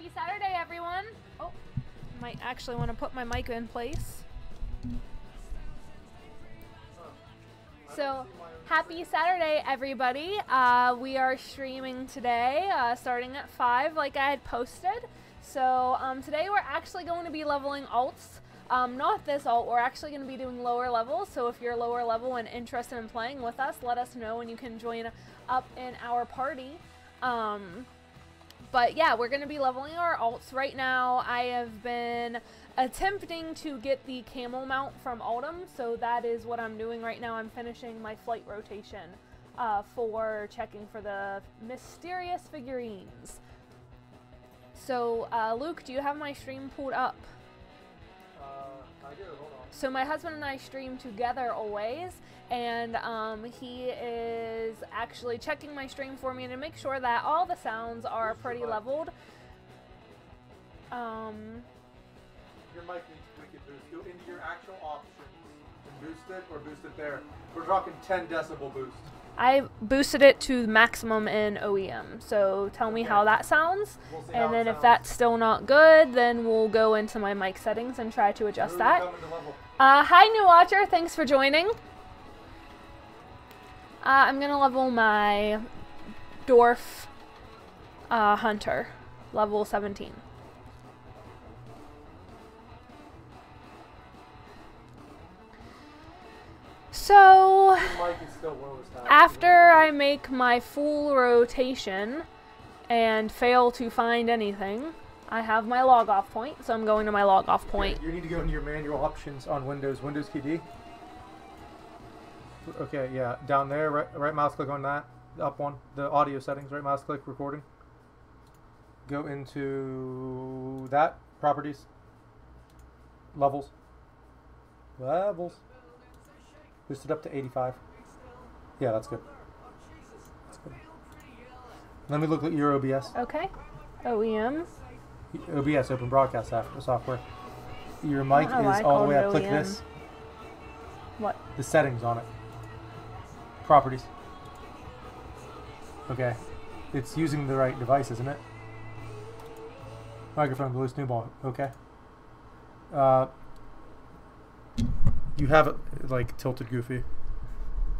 Happy Saturday, everyone. Oh, might actually want to put my mic in place. So, happy Saturday, everybody. We are streaming today, starting at 5, like I had posted. So, today we're actually going to be leveling alts. Not this alt, we're actually going to be doing lower levels. So, if you're lower level and interested in playing with us, let us know and you can join up in our party. But yeah, we're going to be leveling our alts right now. I have been attempting to get the camel mount from Autumn, so that is what I'm doing right now. I'm finishing my flight rotation for checking for the mysterious figurines. So, Luke, do you have my stream pulled up? I do, hold on. So my husband and I stream together always, and he is actually checking my stream for me to make sure that all the sounds are pretty leveled. Your mic needs to tweak it boost. Go into your actual options and boost it or boost it there. We're talking 10 decibel boost. I boosted it to maximum in OEM, so tell me how that sounds, and then if that's still not good, then we'll go into my mic settings and try to adjust that. Hi new watcher, thanks for joining. I'm gonna level my dwarf hunter, level 17. So, after I make my full rotation and fail to find anything, I have my log off point, so I'm going to my log off point. You need to go into your manual options on Windows. Windows key D. Okay, yeah, down there, right mouse click on that, the up one, the audio settings, right mouse click, recording. Go into that, properties, levels. Boost it up to 85. Yeah, that's good. That's good. Let me look at your OBS. Okay. OEM. OBS, Open Broadcast Software. Your mic is all the way up. Click this. What? The settings on it. Properties. Okay. It's using the right device, isn't it? Microphone, blue snowball. Okay. You have it like tilted goofy.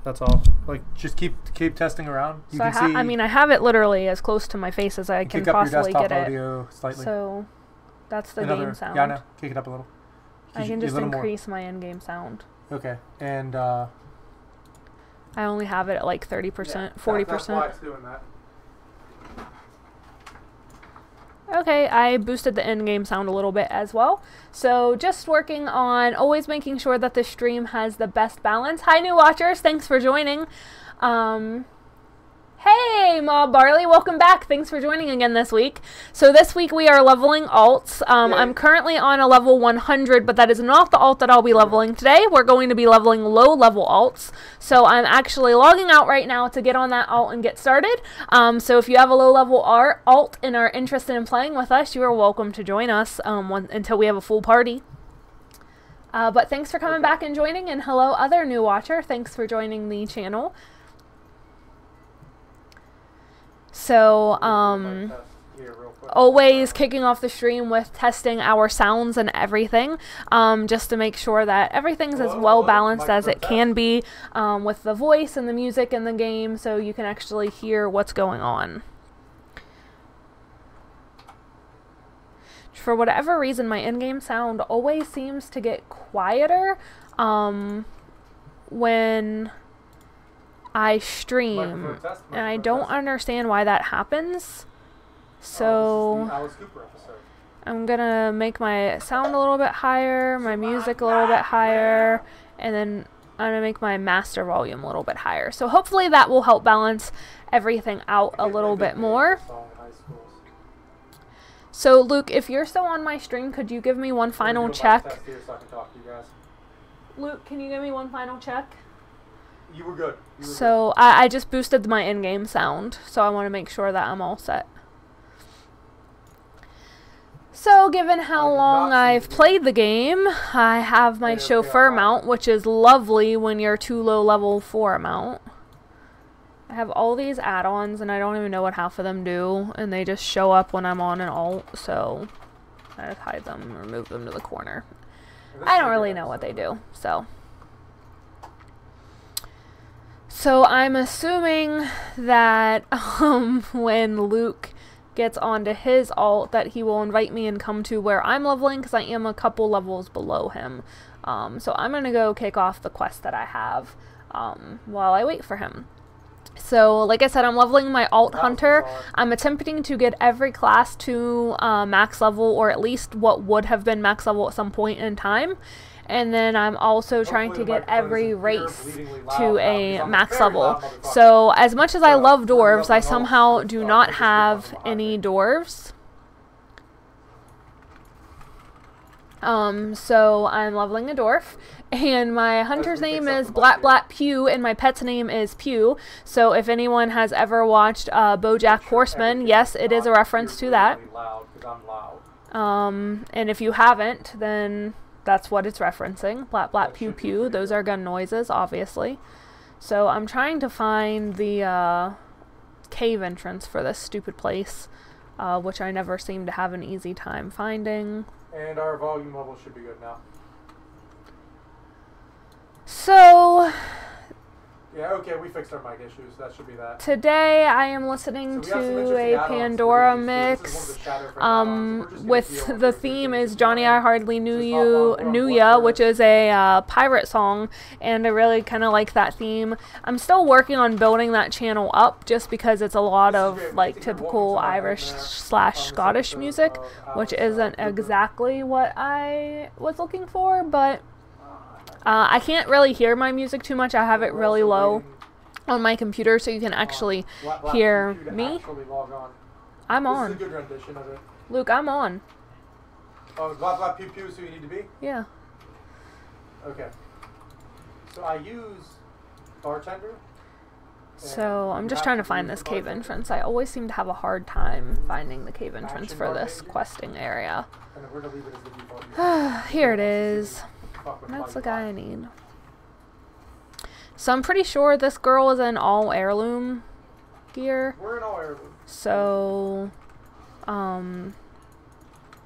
That's all. Like just keep testing around. You so I mean, I have it literally as close to my face as I can possibly get it. Audio slightly. So that's the game sound. Yeah, I know. Kick it up a little. I can just increase my in-game sound. Okay, and I only have it at like 30%, 40%. That's why it's doing that. Okay, I boosted the in-game sound a little bit as well. So just working on always making sure that the stream has the best balance. Hi new watchers, thanks for joining. Hey Mob Barley, welcome back. Thanks for joining again this week. So this week we are leveling alts. I'm currently on a level 100, but that is not the alt that I'll be leveling today. We're going to be leveling low level alts. So I'm actually logging out right now to get on that alt and get started. So if you have a low level alt and are interested in playing with us, you are welcome to join us until we have a full party. But thanks for coming back and joining, and hello other new watcher. Thanks for joining the channel. So, always kicking off the stream with testing our sounds and everything, just to make sure that everything's as well balanced as it can be, with the voice and the music in the game, so you can actually hear what's going on. For whatever reason, my in-game sound always seems to get quieter, when I stream, and I don't understand why that happens. So I'm gonna make my sound a little bit higher, my music a little bit higher, and then I'm gonna make my master volume a little bit higher. So hopefully that will help balance everything out a little bit more. So Luke, if you're still on my stream, could you give me one final check? Luke, can you give me one final check? You were good. So I just boosted my in-game sound, so I want to make sure that I'm all set. So given how long I've played the game, I have my chauffeur mount, which is lovely when you're too low level for a mount. I have all these add-ons and I don't even know what half of them do, and they just show up when I'm on an alt, so I just hide them or move them to the corner. I don't really know what they do, so. So I'm assuming that when Luke gets onto his alt that he will invite me and come to where I'm leveling, because I am a couple levels below him. So I'm going to go kick off the quest that I have while I wait for him. So, like I said, I'm leveling my alt hunter. I'm attempting to get every class to max level, or at least what would have been max level at some point in time. And then I'm also trying to get every race to a max level. So, as much as I love dwarves, I somehow do not have any dwarves. So I'm leveling a dwarf, and my hunter's name is Black Pew, and my pet's name is Pew. So if anyone has ever watched BoJack Horseman, yes, it is a reference to that. And if you haven't, then that's what it's referencing. Black Pew Pew. Those are gun noises, obviously. So I'm trying to find the cave entrance for this stupid place, which I never seem to have an easy time finding. And our volume level should be good now. So, yeah, okay, we fixed our mic issues. That should be that. Today I am listening to a Pandora mix. With the theme is Johnny I Hardly Knew Ya, which is a pirate song, and I really kind of like that theme. I'm still working on building that channel up just because it's a lot of like typical Irish / Scottish music, which isn't exactly what I was looking for, but I can't really hear my music too much. I have it really low on my computer so you can actually hear me. I'm on. This is a good rendition of it. Luke, I'm on. Oh, Black Pew Pew is who you need to be? Yeah. Okay. So I use Bartender. So I'm just trying to find this cave entrance. I always seem to have a hard time finding the cave entrance for this questing area. Here it is. That's the guy I need. So I'm pretty sure this girl is in all heirloom gear. We're in all heirloom. So,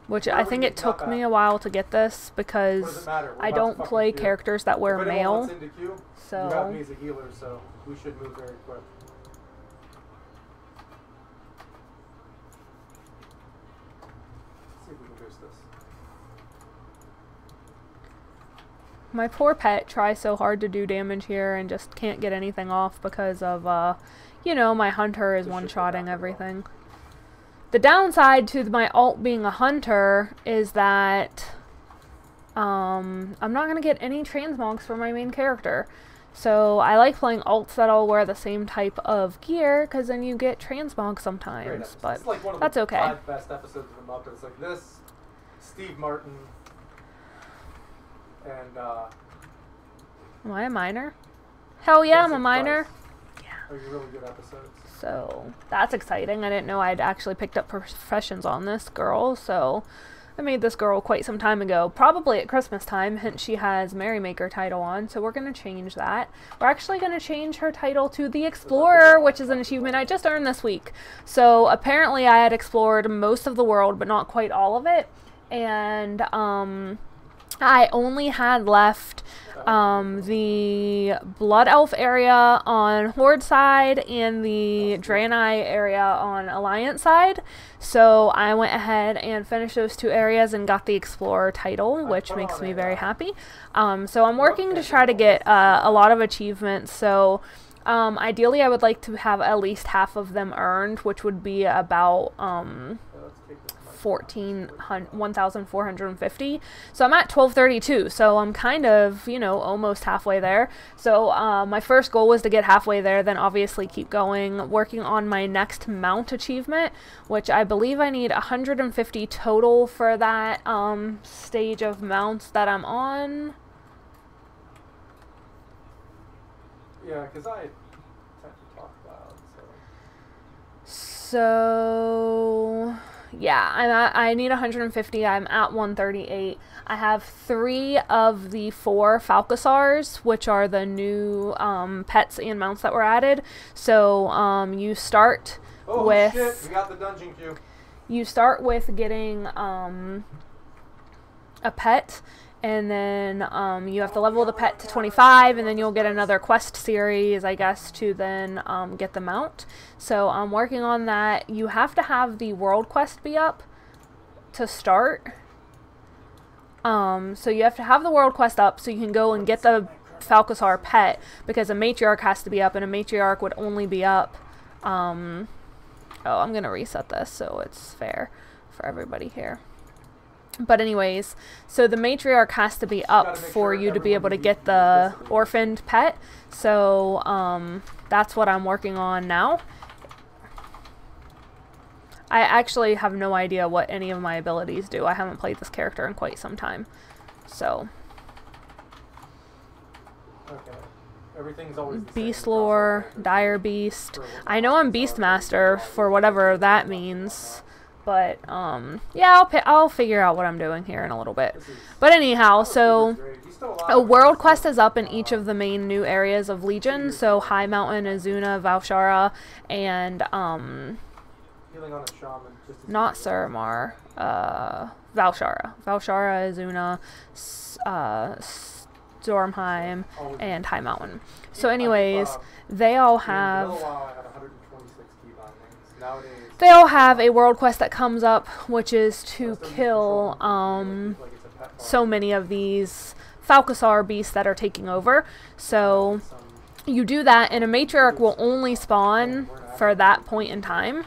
which I think it took me a while to get this because I don't play characters that wear mail. So you have me as a healer, so we should move very quick. Let's see if we can boost this. My poor pet tries so hard to do damage here and just can't get anything off because of, you know, my hunter is one-shotting everything. The downside to my alt being a hunter is that I'm not going to get any transmogs for my main character. So I like playing alts that all wear the same type of gear because then you get transmogs sometimes, but like one of that's the okay. 5 best episodes of the Muppets. It's like this, Steve Martin, and am I a minor? Hell yeah, I'm a minor. Yeah. Are you really good episodes? So that's exciting. I didn't know I'd actually picked up professions on this girl, so I made this girl quite some time ago, probably at Christmas time, hence she has Merrymaker title on, so we're going to change that. We're actually going to change her title to the Explorer, which is an achievement I just earned this week. So apparently I had explored most of the world, but not quite all of it, and I only had left the Blood Elf area on Horde side and the Draenei area on Alliance side. So I went ahead and finished those 2 areas and got the Explorer title, which makes me very happy. So I'm working to try to get a lot of achievements. So ideally I would like to have at least half of them earned, which would be about 1,450. So I'm at 1232, so I'm kind of, you know, almost halfway there. So my first goal was to get halfway there, then obviously keep going, working on my next mount achievement, which I believe I need 150 total for that stage of mounts that I'm on. Yeah, because I tend to talk loud, So Yeah, I need 150. I'm at 138. I have 3 of the 4 Falcasars, which are the new pets and mounts that were added. So you start with... shit, we got the dungeon queue. You start with getting a pet, and then you have to level the pet to 25, and then you'll get another quest series, I guess, to then get the mount. So I'm working on that. You have to have the world quest be up to start. So you have to have the world quest up so you can go and get the Falcasar pet, because a matriarch has to be up, and a matriarch would only be up... Oh, I'm going to reset this so it's fair for everybody here. But anyways, so the matriarch has to be up for you to be able to get the orphaned pet. So that's what I'm working on now. I actually have no idea what any of my abilities do. I haven't played this character in quite some time. So... Okay. Everything's always the Beast same. Lore, Dire Beast. I know I'm Beastmaster for whatever that means, but yeah, I'll figure out what I'm doing here in a little bit. But anyhow, so a world quest is up in each of the main new areas of Legion. So High Mountain, Azuna, Valshara, and not Suramar, Valshara, Azuna, Stormheim, and High Mountain. So anyways, they all have a world quest that comes up, which is to kill so many of these Falcasar beasts that are taking over. So you do that, and a matriarch will only spawn for that point in time.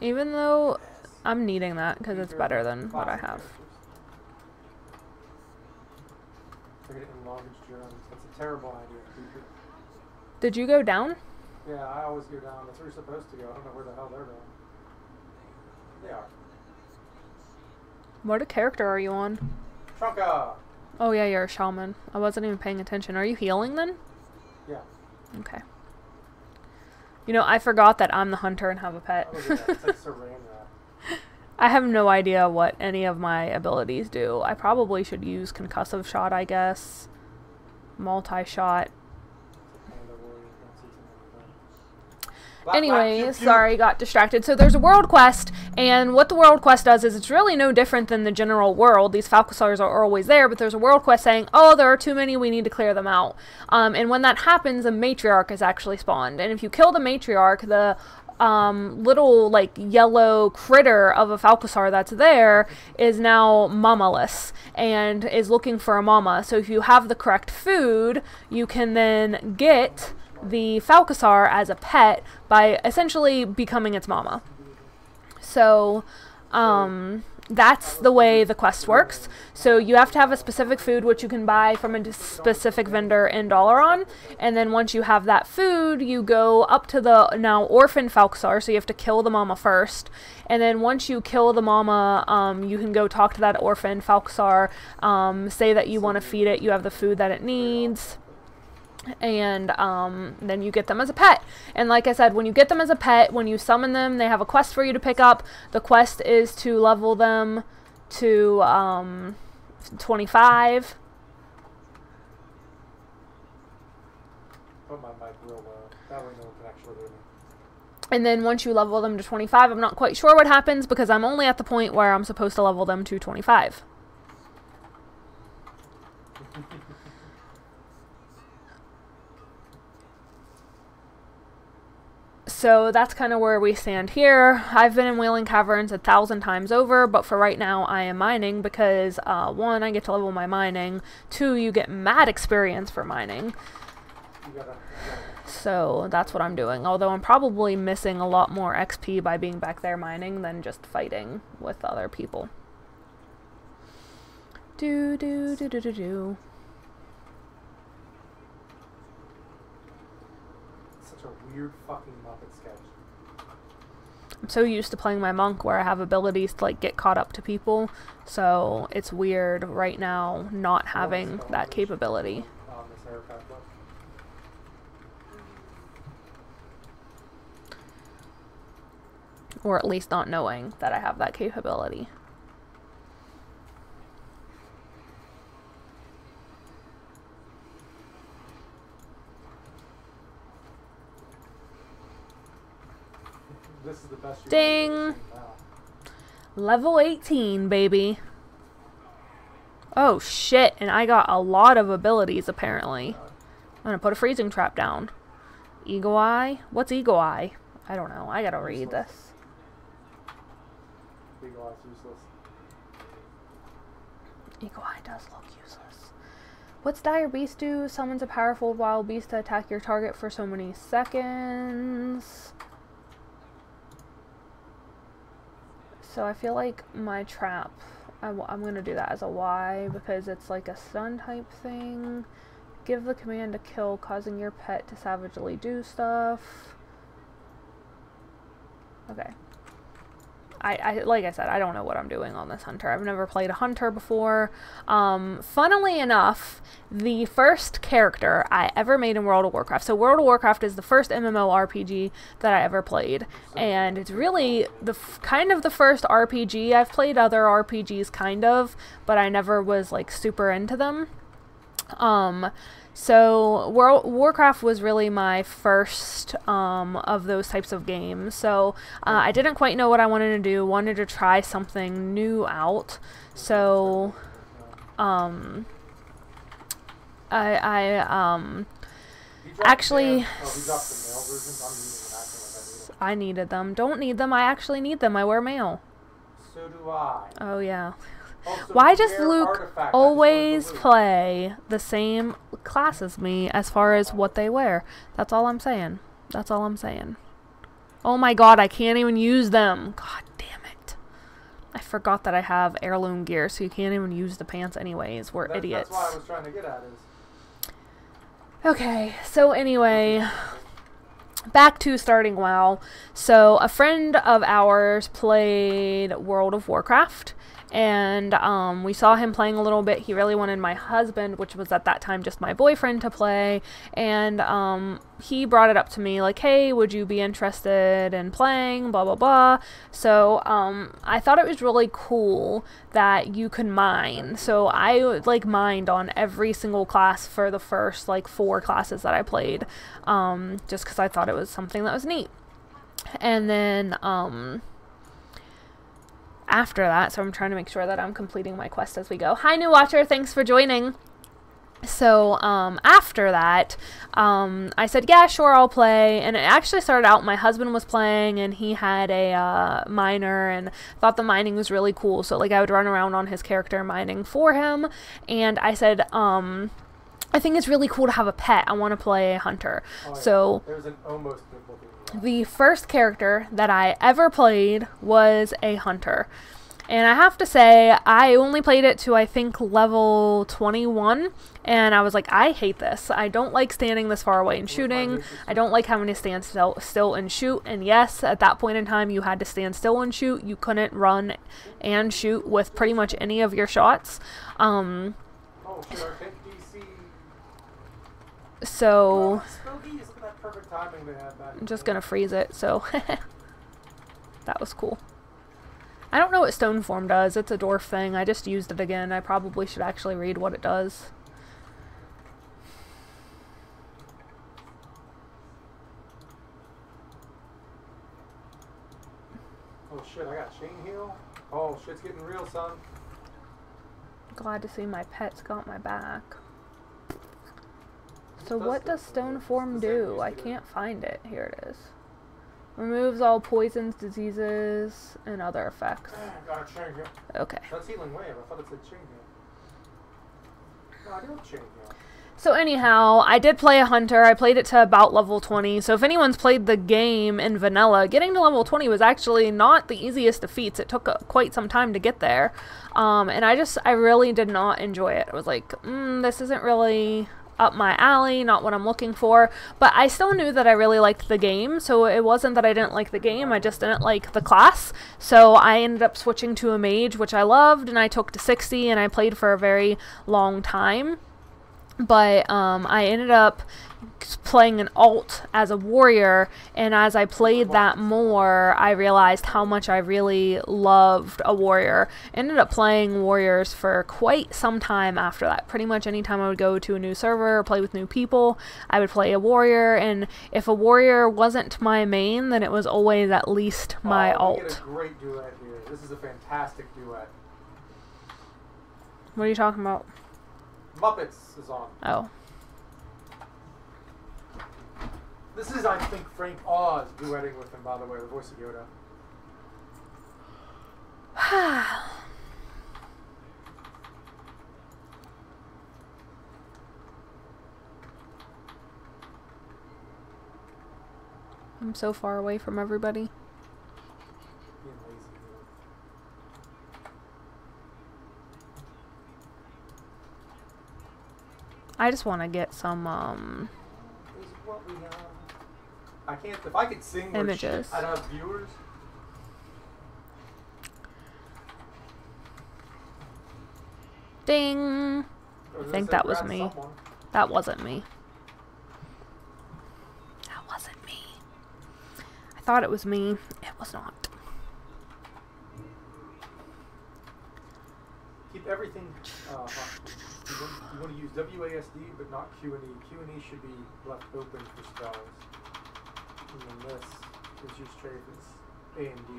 Even though I'm needing that because it's better than what I have. That's a terrible idea. Did you go down? Yeah, I always go down. That's where you're supposed to go. I don't know where the hell they're going. They are. What character are you on? Trunka! Oh yeah, you're a shaman. I wasn't even paying attention. Are you healing then? Yeah. Okay. You know, I forgot that I'm the hunter and have a pet. Oh, look at that. It's like saran wrap. I have no idea what any of my abilities do. I probably should use concussive shot, I guess. Multi-shot. Anyways, sorry, got distracted. So there's a world quest, and what the world quest does is it's really no different than the general world. These Falcasars are always there, but there's a world quest saying, oh, there are too many, we need to clear them out. And when that happens, a matriarch is actually spawned. And if you kill the matriarch, the little, like, yellow critter of a Falcasar that's there is now mamaless and is looking for a mama. So if you have the correct food, you can then get the Falcasar as a pet by essentially becoming its mama. So that's the way the quest works. So you have to have a specific food which you can buy from a specific vendor in Dalaran, and then once you have that food, you go up to the now orphan Falcasar, so you have to kill the mama first, and then once you kill the mama, you can go talk to that orphan Falcasar, say that you want to feed it, you have the food that it needs, and then you get them as a pet. And like I said, when you get them as a pet, when you summon them, they have a quest for you to pick up. The quest is to level them to 25. Put my mic real low. That way no one can actually hear me. And then once you level them to 25, I'm not quite sure what happens because I'm only at the point where I'm supposed to level them to 25. So that's kind of where we stand here. I've been in Wailing Caverns 1,000 times over, but for right now I am mining because 1, I get to level my mining, 2, you get mad experience for mining. So that's what I'm doing, although I'm probably missing a lot more XP by being back there mining than just fighting with other people. Do do do do do do. Such a weird fucking Muppet sketch. I'm so used to playing my monk where I have abilities to like get caught up to people, so it's weird right now not having that capability. Or at least not knowing that I have that capability. This is the best. Ding! Level 18, baby. Oh shit, and I got a lot of abilities apparently. I'm gonna put a freezing trap down. Eagle Eye? What's Eagle Eye? I don't know. I gotta read this. Eagle Eye's useless. Eagle Eye does look useless. What's Dire Beast do? Summons a powerful wild beast to attack your target for so many seconds. So I feel like my trap, I'm going to do that as a Y because it's like a stun type thing. Give the command to kill, causing your pet to savagely do stuff. Okay. I like I said, I don't know what I'm doing on this hunter. I've never played a hunter before. Funnily enough, the first character I ever made in World of Warcraft. So World of Warcraft is the first MMORPG that I ever played, and it's really the kind of the first RPG. I've played other RPGs kind of, but I never was like super into them. So Warcraft was really my first of those types of games. So I didn't quite know what I wanted to do. Wanted to try something new out. So actually I needed them. Don't need them. I actually need them. I wear mail. So do I. Oh yeah. Also, why does Luke always play the same class as me as far as what they wear? That's all I'm saying. That's all I'm saying. Oh my god, I can't even use them. God damn it. I forgot that I have heirloom gear, so you can't even use the pants anyways. We're idiots. That's what I was trying to get at is... Okay, so anyway... Back to starting WoW. So a friend of ours played World of Warcraft, and we saw him playing a little bit. He really wanted my husband, which was at that time just my boyfriend, to play, and he brought it up to me like, hey, would you be interested in playing, blah blah blah. So I thought it was really cool that you could mine. So I like mined on every single class for the first like 4 classes that I played, just because I thought it was something that was neat. And then after that, so I'm trying to make sure that I'm completing my quest as we go. Hi, new watcher, thanks for joining. So after that, I said, yeah, sure, I'll play. And it actually started out, my husband was playing, and he had a miner, and thought the mining was really cool. So like I would run around on his character mining for him. And I said, I think it's really cool to have a pet. I want to play a hunter. Oh, yeah. So there's an almost good looking one. The first character that I ever played was a hunter. And I have to say, I only played it to, I think, level 21. And I was like, I hate this. I don't like standing this far away and shooting. I don't like having to stand still and shoot. And yes, at that point in time, you had to stand still and shoot. You couldn't run and shoot with pretty much any of your shots. Oh, sure. So, I'm just gonna freeze it, so that was cool. I don't know what stone form does. It's a dwarf thing. I just used it again. I probably should actually read what it does. Oh shit, I got chain heal? Oh, shit's getting real, son. Glad to see my pet's got my back. So what does stone form do? I can't find it. Here it is. Removes all poisons, diseases, and other effects. Got a chain heal. Okay. That's healing wave. I thought it said chain heal. No, I do have chain heal. So anyhow, I did play a hunter. I played it to about level 20. So if anyone's played the game in vanilla, getting to level 20 was actually not the easiest of feats. It took quite some time to get there. And I really did not enjoy it. I was like, this isn't really up my alley, not what I'm looking for. But I still knew that I really liked the game, so it wasn't that I didn't like the game, I just didn't like the class. So I ended up switching to a mage, which I loved, and I took to 60, and I played for a very long time. But I ended up playing an alt as a warrior, and as I played that more, I realized how much I really loved a warrior. Ended up playing warriors for quite some time after that. Pretty much anytime I would go to a new server or play with new people, I would play a warrior, and if a warrior wasn't my main, then it was always at least my alt. We get a great duet here. This is a fantastic duet. What are you talking about? Muppets is on. Oh. This is, I think, Frank Oz duetting with him, by the way, the voice of Yoda. I'm so far away from everybody. Being lazy, really. I just want to get some This is what we are. I can't. If I could sing images. I'd have viewers. Ding. I think that was me. Someone. That wasn't me. That wasn't me. I thought it was me. It was not. Keep everything. You want to use WASD, but not Q&E. Q&E should be left open for spells. And then this is your strafe is A and D.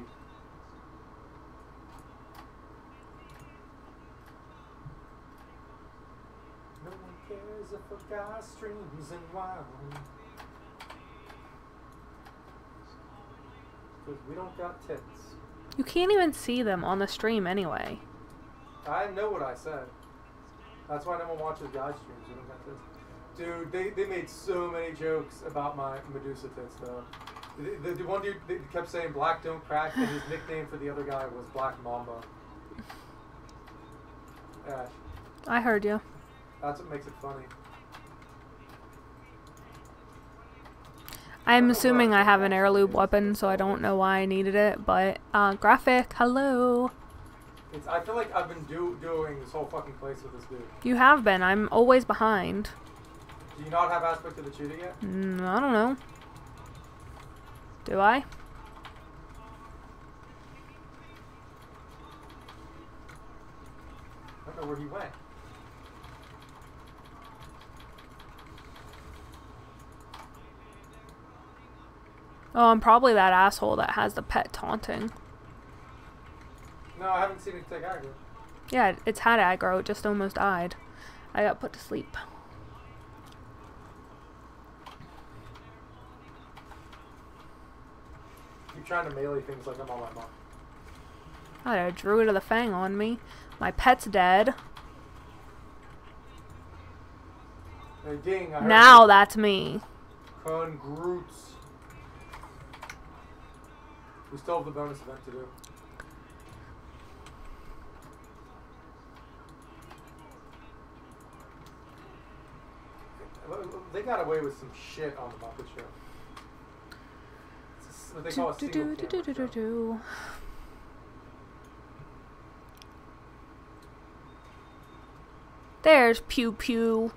No one cares if a guy streams and wild. Because we don't got tits. You can't even see them on the stream anyway. I know what I said. That's why no one watches guy streams. We don't got tits. Dude, they made so many jokes about my Medusa tits, though. The one dude they kept saying black don't crack, and his nickname for the other guy was Black Mamba. Ash. I heard you. That's what makes it funny. I'm assuming I have an heirloom weapon, so I don't know why I needed it, but, graphic, hello. I feel like I've been doing this whole fucking place with this dude. You have been. I'm always behind. Do you not have aspect of the cheetah yet? I don't know. Do I? I don't know where he went. Oh, I'm probably that asshole that has the pet taunting. No, I haven't seen it take aggro. Yeah, it's had aggro. It just almost died. I got put to sleep. Keep trying to melee things like I'm on my mom. I had a Druid of the Fang on me. My pet's dead. Hey, ding, I heard Now you. that's me. Congroots. We still have the bonus event to do. They got away with some shit on the Muppet Show. It's what they call a single camera show. There's Pew Pew.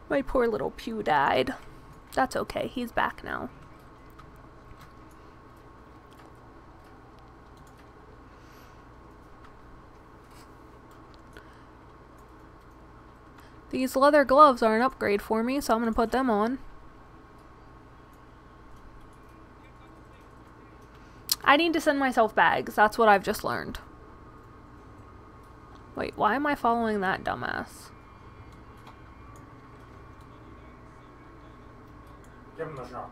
My poor little Pew died. That's okay, he's back now. These leather gloves are an upgrade for me, so I'm going to put them on. I need to send myself bags. That's what I've just learned. Wait, why am I following that dumbass? Give him a shot.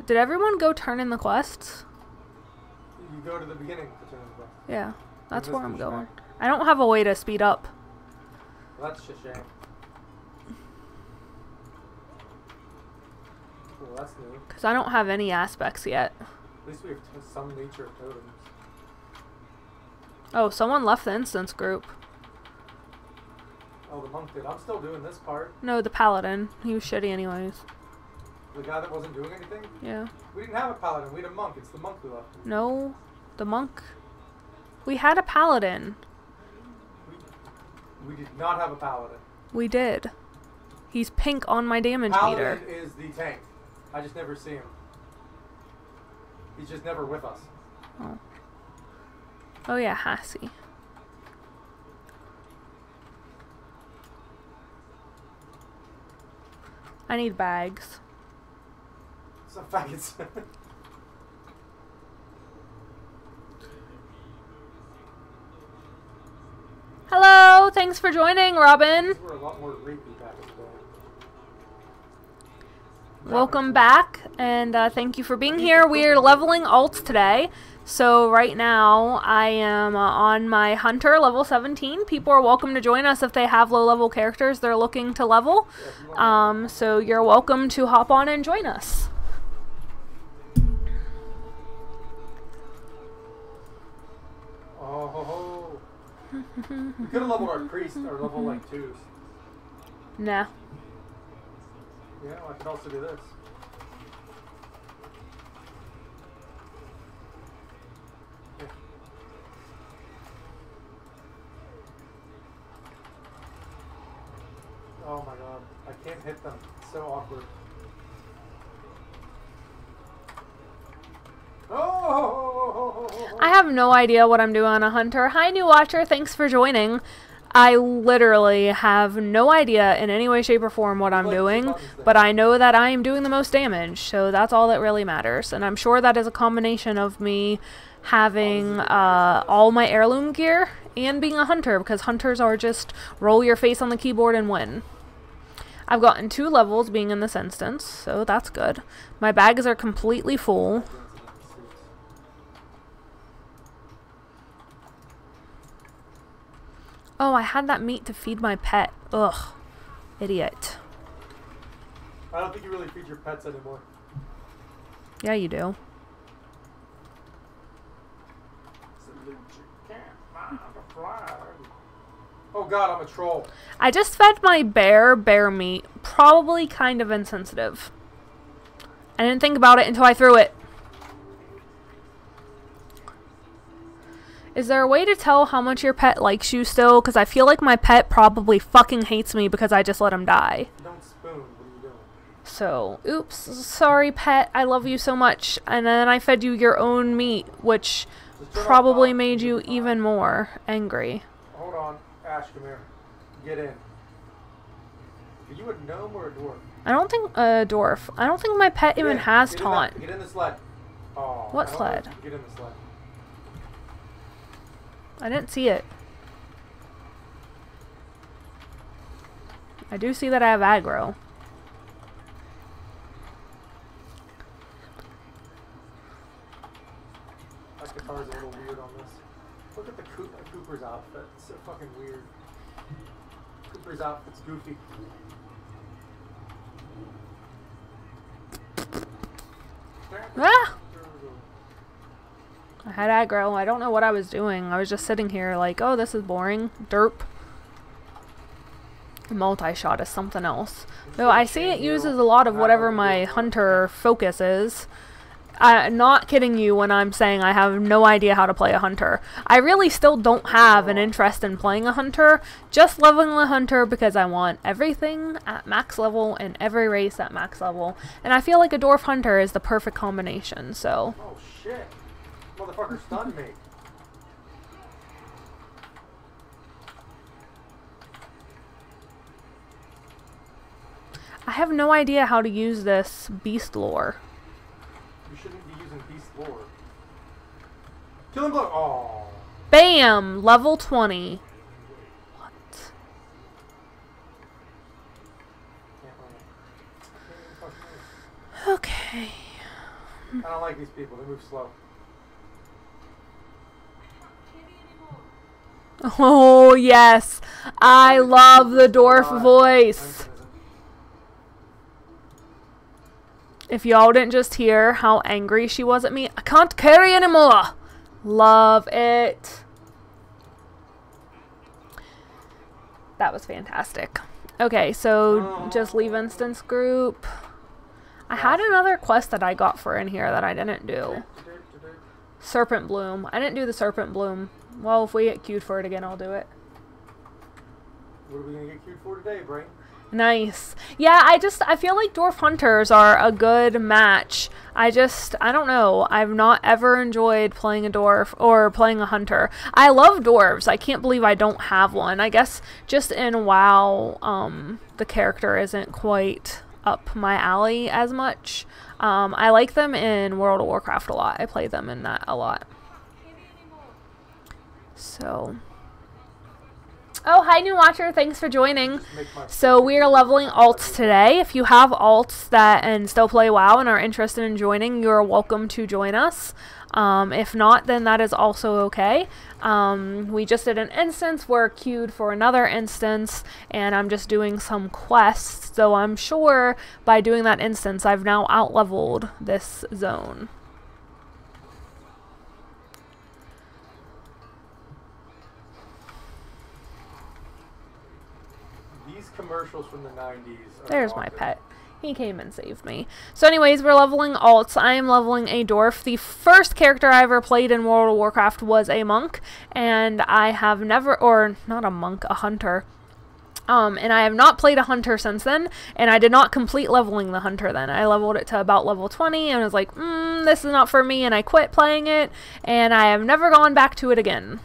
Did everyone go turn in the quests? You go to the beginning to turn the quest. Yeah, that's this where I'm is going. back. I don't have a way to speed up. Well, that's a shame. Cool, that's new. Because I don't have any aspects yet. At least we have some nature of totems. Oh, someone left the instance group. Oh, the monk did. I'm still doing this part. No, the paladin. He was shitty anyways. The guy that wasn't doing anything? Yeah. We didn't have a paladin. We had a monk. It's the monk we left. No, the monk. We had a paladin. We did not have a paladin. We did. He's pink on my damage meter. Paladin is the tank. I just never see him. He's just never with us. Oh. Oh yeah, Hassie. I need bags. Some faggots. Hello, thanks for joining, Robin. We're a lot more rapey back in the day. Welcome back, and thank you for being here. We're leveling alts today. So right now, I am on my Hunter, level 17. People are welcome to join us if they have low-level characters they're looking to level. So you're welcome to hop on and join us. Oh, ho, ho. We could have leveled our priest, or level like 2s. Nah. Yeah, I could also do this. Yeah. Oh my god, I can't hit them. It's so awkward. Oh! I have no idea what I'm doing on a Hunter. Hi, new watcher. Thanks for joining. I literally have no idea in any way, shape, or form what I'm doing, but I know that I am doing the most damage, so that's all that really matters. And I'm sure that is a combination of me having all my heirloom gear and being a hunter, because hunters are just roll your face on the keyboard and win. I've gotten 2 levels being in this instance, so that's good. My bags are completely full. Oh, I had that meat to feed my pet. Ugh. Idiot. I don't think you really feed your pets anymore. Yeah, you do. Oh god, I'm a troll. I just fed my bear meat. Probably kind of insensitive. I didn't think about it until I threw it. Is there a way to tell how much your pet likes you still? Because I feel like my pet probably fucking hates me because I just let him die. Don't spoon. What are you doing? So, oops. Sorry, pet. I love you so much. And then I fed you your own meat, which probably made you even more angry. Hold on. Ash, come here. Get in. Are you a gnome or a dwarf? I don't think a dwarf. I don't think my pet even has taunt. Get in the sled. Oh, what sled? Get in the sled. I didn't see it. I do see that I have aggro. That guitar's a little weird on this. Look at the Cooper's outfit. It's so fucking weird. Cooper's outfit's goofy. Ah! I had aggro. I don't know what I was doing. I was just sitting here like, oh, this is boring. Derp. Multi-shot is something else. Though I see it uses a lot of whatever my hunter focus is. Not kidding you when I'm saying I have no idea how to play a hunter. I really still don't have an interest in playing a hunter. Just leveling a hunter because I want everything at max level and every race at max level. And I feel like a dwarf hunter is the perfect combination, so... Oh shit. Motherfucker stunned me. I have no idea how to use this beast lore. You shouldn't be using beast lore. Kill him, blow. Oh. Bam! Level 20. What? Okay. I don't like these people. They move slow. Oh, yes. I love the dwarf voice. If y'all didn't just hear how angry she was at me, I can't carry anymore. Love it. That was fantastic. Okay, so just leave instance group. I had another quest that I got for in here that I didn't do. Serpent Bloom. I didn't do the Serpent Bloom. Well, if we get queued for it again, I'll do it. What are we gonna get queued for today, Brain? Nice. Yeah, I feel like dwarf hunters are a good match. I don't know. I've not ever enjoyed playing a dwarf or playing a hunter. I love dwarves. I can't believe I don't have one. I guess just in WoW, the character isn't quite up my alley as much. I like them in World of Warcraft a lot. I play them in that a lot. So... Oh, hi, new watcher. Thanks for joining. So we are leveling alts today. If you have alts and still play WoW and are interested in joining, you're welcome to join us. If not, then that is also okay. We just did an instance. We're queued for another instance, and I'm just doing some quests. So I'm sure by doing that instance, I've now out-leveled this zone. Commercials from the 90s. There's my pet. He came and saved me. So anyways, we're leveling alts. I am leveling a dwarf. The first character I ever played in World of Warcraft was a monk, and I have never, or not a monk, a hunter. And I have not played a hunter since then, and I did not complete leveling the hunter then. I leveled it to about level 20 and was like, this is not for me, and I quit playing it, and I have never gone back to it again.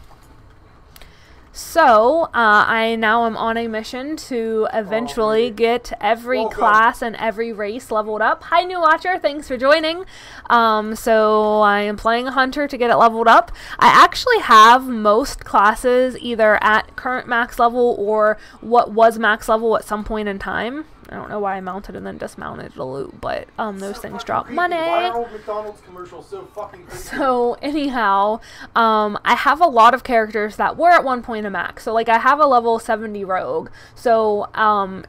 So, I now am on a mission to eventually get every class and every race leveled up. Hi, new watcher. Thanks for joining. So, I am playing a hunter to get it leveled up. I actually have most classes either at current max level or what was max level at some point in time. I don't know why I mounted and then dismounted to loot, but those things drop money. Why are old McDonald's commercials so fucking crazy? So anyhow, I have a lot of characters that were at one point a max. So like I have a level 70 rogue. So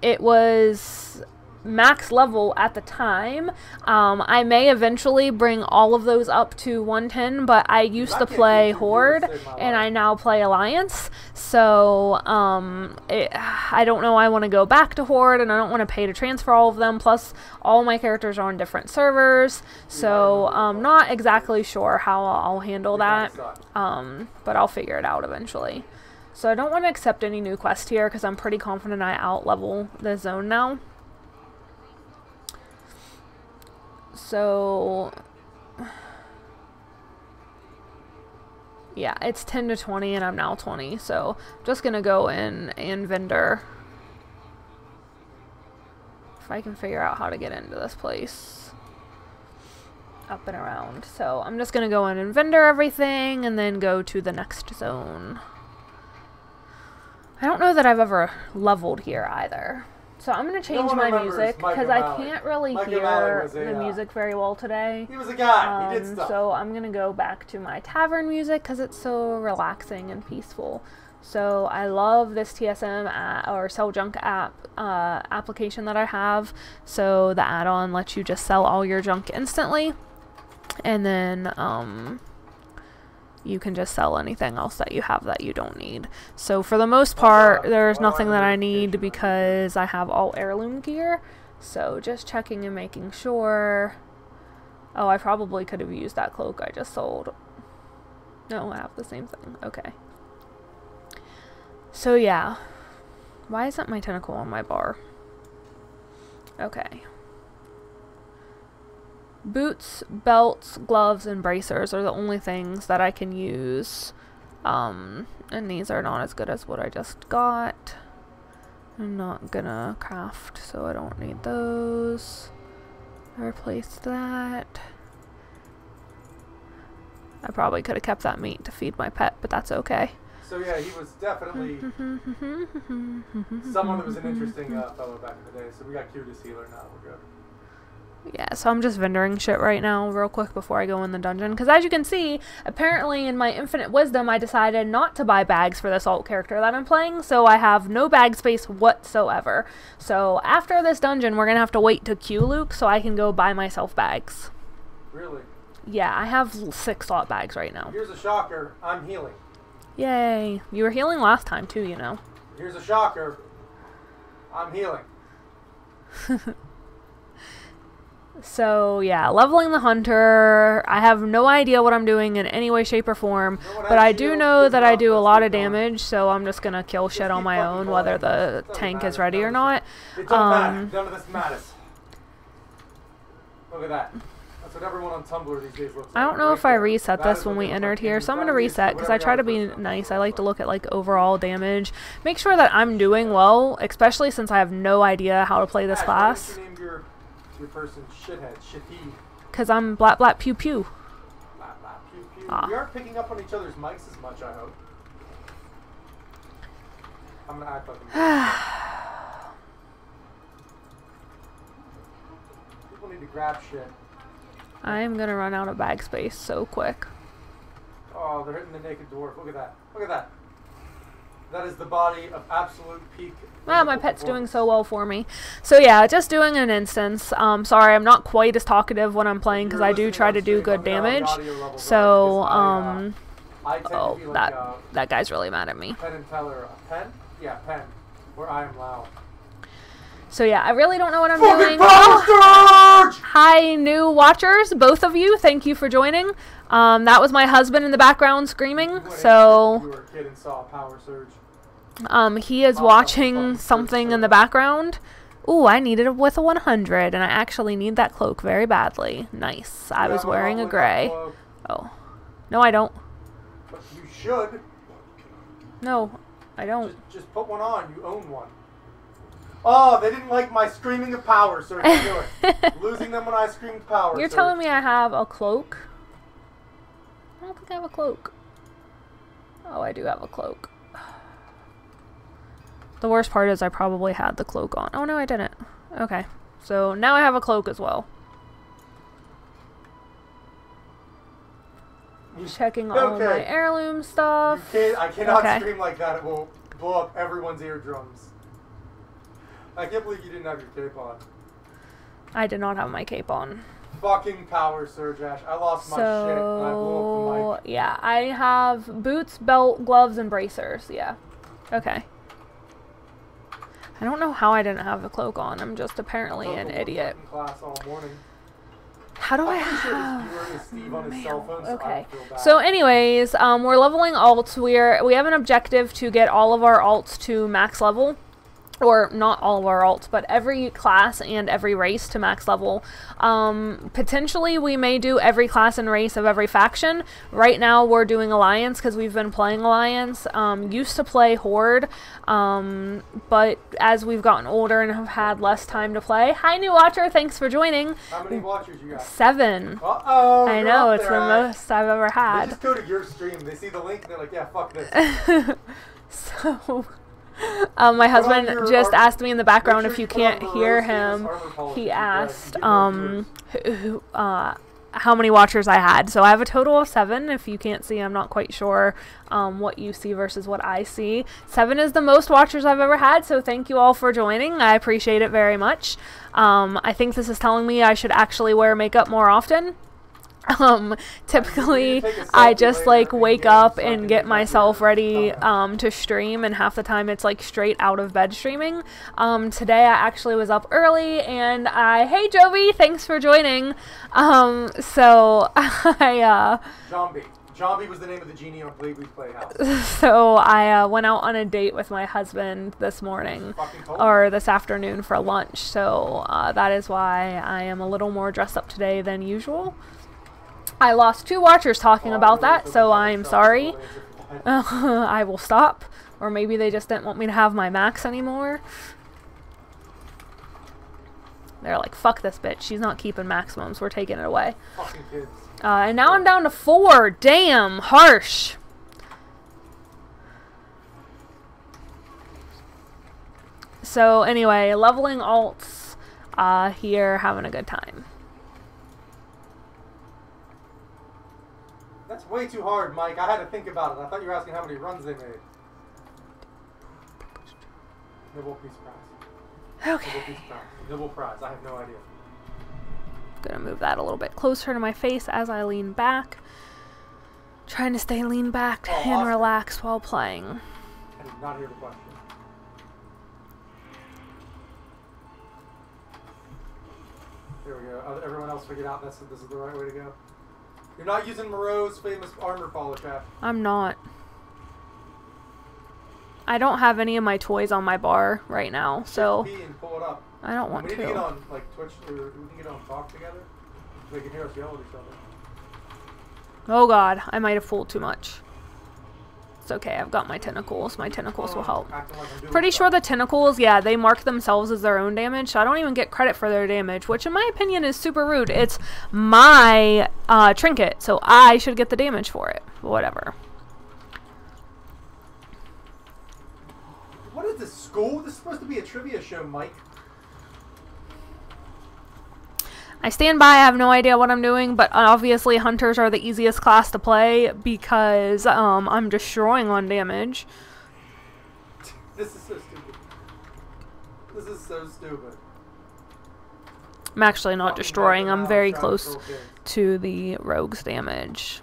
it was max level at the time. I may eventually bring all of those up to 110, but I used to play Horde and I now play Alliance. So I don't know, I want to go back to Horde and I don't want to pay to transfer all of them. Plus all my characters are on different servers. So I'm not exactly sure how I'll handle that. But I'll figure it out eventually. So I don't want to accept any new quest here because I'm pretty confident I out-level the zone now. So, yeah, it's 10 to 20 and I'm now 20. So, I'm just going to go in and vendor. If I can figure out how to get into this place. Up and around. So, I'm just going to go in and vendor everything and then go to the next zone. I don't know that I've ever leveled here either. So I'm going to change my music because I can't really hear the music very well today. He was a guy. He did stuff. So I'm going to go back to my tavern music because it's so relaxing and peaceful. So I love this TSM or Sell Junk application that I have. So the add-on lets you just sell all your junk instantly. And then you can just sell anything else that you have that you don't need. So for the most part, there's nothing that I need because I have all heirloom gear. So just checking and making sure. Oh, I probably could have used that cloak I just sold. No, I have the same thing. Okay. So yeah. Why isn't my tentacle on my bar? Okay. Boots, belts, gloves, and bracers are the only things that I can use. And these are not as good as what I just got. I'm not gonna craft, so I don't need those. I replaced that. I probably could have kept that meat to feed my pet, but that's okay. So yeah, he was definitely someone that was an interesting fellow back in the day. So we got queued as healer now. We're good. Yeah, so I'm just vendoring shit right now real quick before I go in the dungeon. Because as you can see, apparently in my infinite wisdom, I decided not to buy bags for this alt character that I'm playing. So I have no bag space whatsoever. So after this dungeon, we're going to have to wait to queue Luke so I can go buy myself bags. Really? Yeah, I have 6 slot bags right now. Here's a shocker. I'm healing. Yay. You were healing last time too, you know. Here's a shocker. I'm healing. So yeah, leveling the hunter. I have no idea what I'm doing in any way, shape, or form, but I do know that I do a lot of damage, so I'm just gonna kill shit on my own, whether the tank is ready or not. It don't matter. None of this matters. Look at that. That's what everyone on Tumblr these days looks like. I don't know if I reset this when we entered here, so I'm gonna reset because I try to be nice. I like to look at like overall damage, make sure that I'm doing well, especially since I have no idea how to play this class. Your person shithead, shitty. Cause I'm blat blat pew pew. Blat blat pew pew. We aren't picking up on each other's mics as much, I hope. I'm gonna act like people need to grab shit. I am gonna run out of bag space so quick. Oh, they're hitting the naked dwarf. Look at that. Look at that. That is the body of absolute peak. Wow, my pet's doing so well for me. So yeah, just doing an instance. Sorry, I'm not quite as talkative when I'm playing because I do try to do good damage. So, oh, that guy's really mad at me. Penn and Teller. Penn? Yeah, Penn. Where I am loud. So yeah, I really don't know what I'm fucking doing. Hi, new watchers, both of you. Thank you for joining. That was my husband in the background screaming. So you were a kid and saw a power surge. He is watching something in the background. Ooh, I need it with a 100, and I actually need that cloak very badly. Nice. I was wearing a gray. Oh. No, I don't. But you should. No, I don't. Just put one on. You own one. Oh, they didn't like my screaming of power surge. I knew it. Losing them when I screamed power surge. You're telling me I have a cloak? I don't think I have a cloak. Oh, I do have a cloak. The worst part is I probably had the cloak on. Oh, no, I didn't. Okay. So now I have a cloak as well. Checking all of my heirloom stuff. I cannot scream like that. It will blow up everyone's eardrums. I can't believe you didn't have your cape on. I did not have my cape on. Fucking power surge, Ash. I lost my shit and I blew up the mic. Yeah, I have boots, belt, gloves, and bracers. Yeah. Okay. I don't know how I didn't have the cloak on. I'm just apparently an idiot. Class all morning. How do I have... Steve on his cell phone, so okay. So anyways, we're leveling alts. We have an objective to get all of our alts to max level. Or not all of our alts, but every class and every race to max level. Potentially we may do every class and race of every faction. Right now we're doing Alliance because we've been playing Alliance. Used to play Horde, but as we've gotten older and have had less time to play. Hi, new watcher, thanks for joining. How many watchers you got? 7. Uh-oh. I know, it's the most I've ever had. They just go to your stream, they see the link and they're like, yeah, fuck this. So... my husband just asked me in the background if you can't hear him. He asked how many watchers I had. So I have a total of 7. If you can't see, I'm not quite sure what you see versus what I see. 7 is the most watchers I've ever had, so thank you all for joining. I appreciate it very much. I think this is telling me I should actually wear makeup more often. Typically I just like wake up and get myself ready to stream, and half the time it's like straight out of bed streaming. Today I actually was up early and hey Jovi, thanks for joining. So Zombie was the name of the genie on Playboy's Playhouse. So I went out on a date with my husband this morning, or this afternoon, for lunch. So that is why I am a little more dressed up today than usual. I lost 2 watchers talking about that, so I'm sorry. I will stop. Or maybe they just didn't want me to have my max anymore. They're like, fuck this bitch. She's not keeping maximums. We're taking it away. Fucking kids. And now I'm down to 4. Damn, harsh. So anyway, leveling alts here, having a good time. That's way too hard, Mike. I had to think about it. I thought you were asking how many runs they made. Nibble piece prize. Okay. Nibble piece prize. Nibble prize. I have no idea. Gonna move that a little bit closer to my face as I lean back. Trying to stay lean back and relax while playing. I did not hear the question. Here we go. Everyone else figured out this is the right way to go. You're not using Moreau's famous armor polish app. I'm not. I don't have any of my toys on my bar right now, so P and pull it up. I don't want to. We need to get on like Twitch, or we can get on talk together. They can hear us yell at each other. Oh god, I might have fooled too much. It's okay, I've got my tentacles. My tentacles will help. Pretty sure the tentacles, yeah, they mark themselves as their own damage, so I don't even get credit for their damage, which in my opinion is super rude. It's my trinket, so I should get the damage for it. Whatever. What is this, school? This is supposed to be a trivia show, Mike. I stand by, I have no idea what I'm doing, but obviously hunters are the easiest class to play because I'm destroying on damage. This is so stupid. This is so stupid. I'm actually not destroying, I'm very close to the rogue's damage.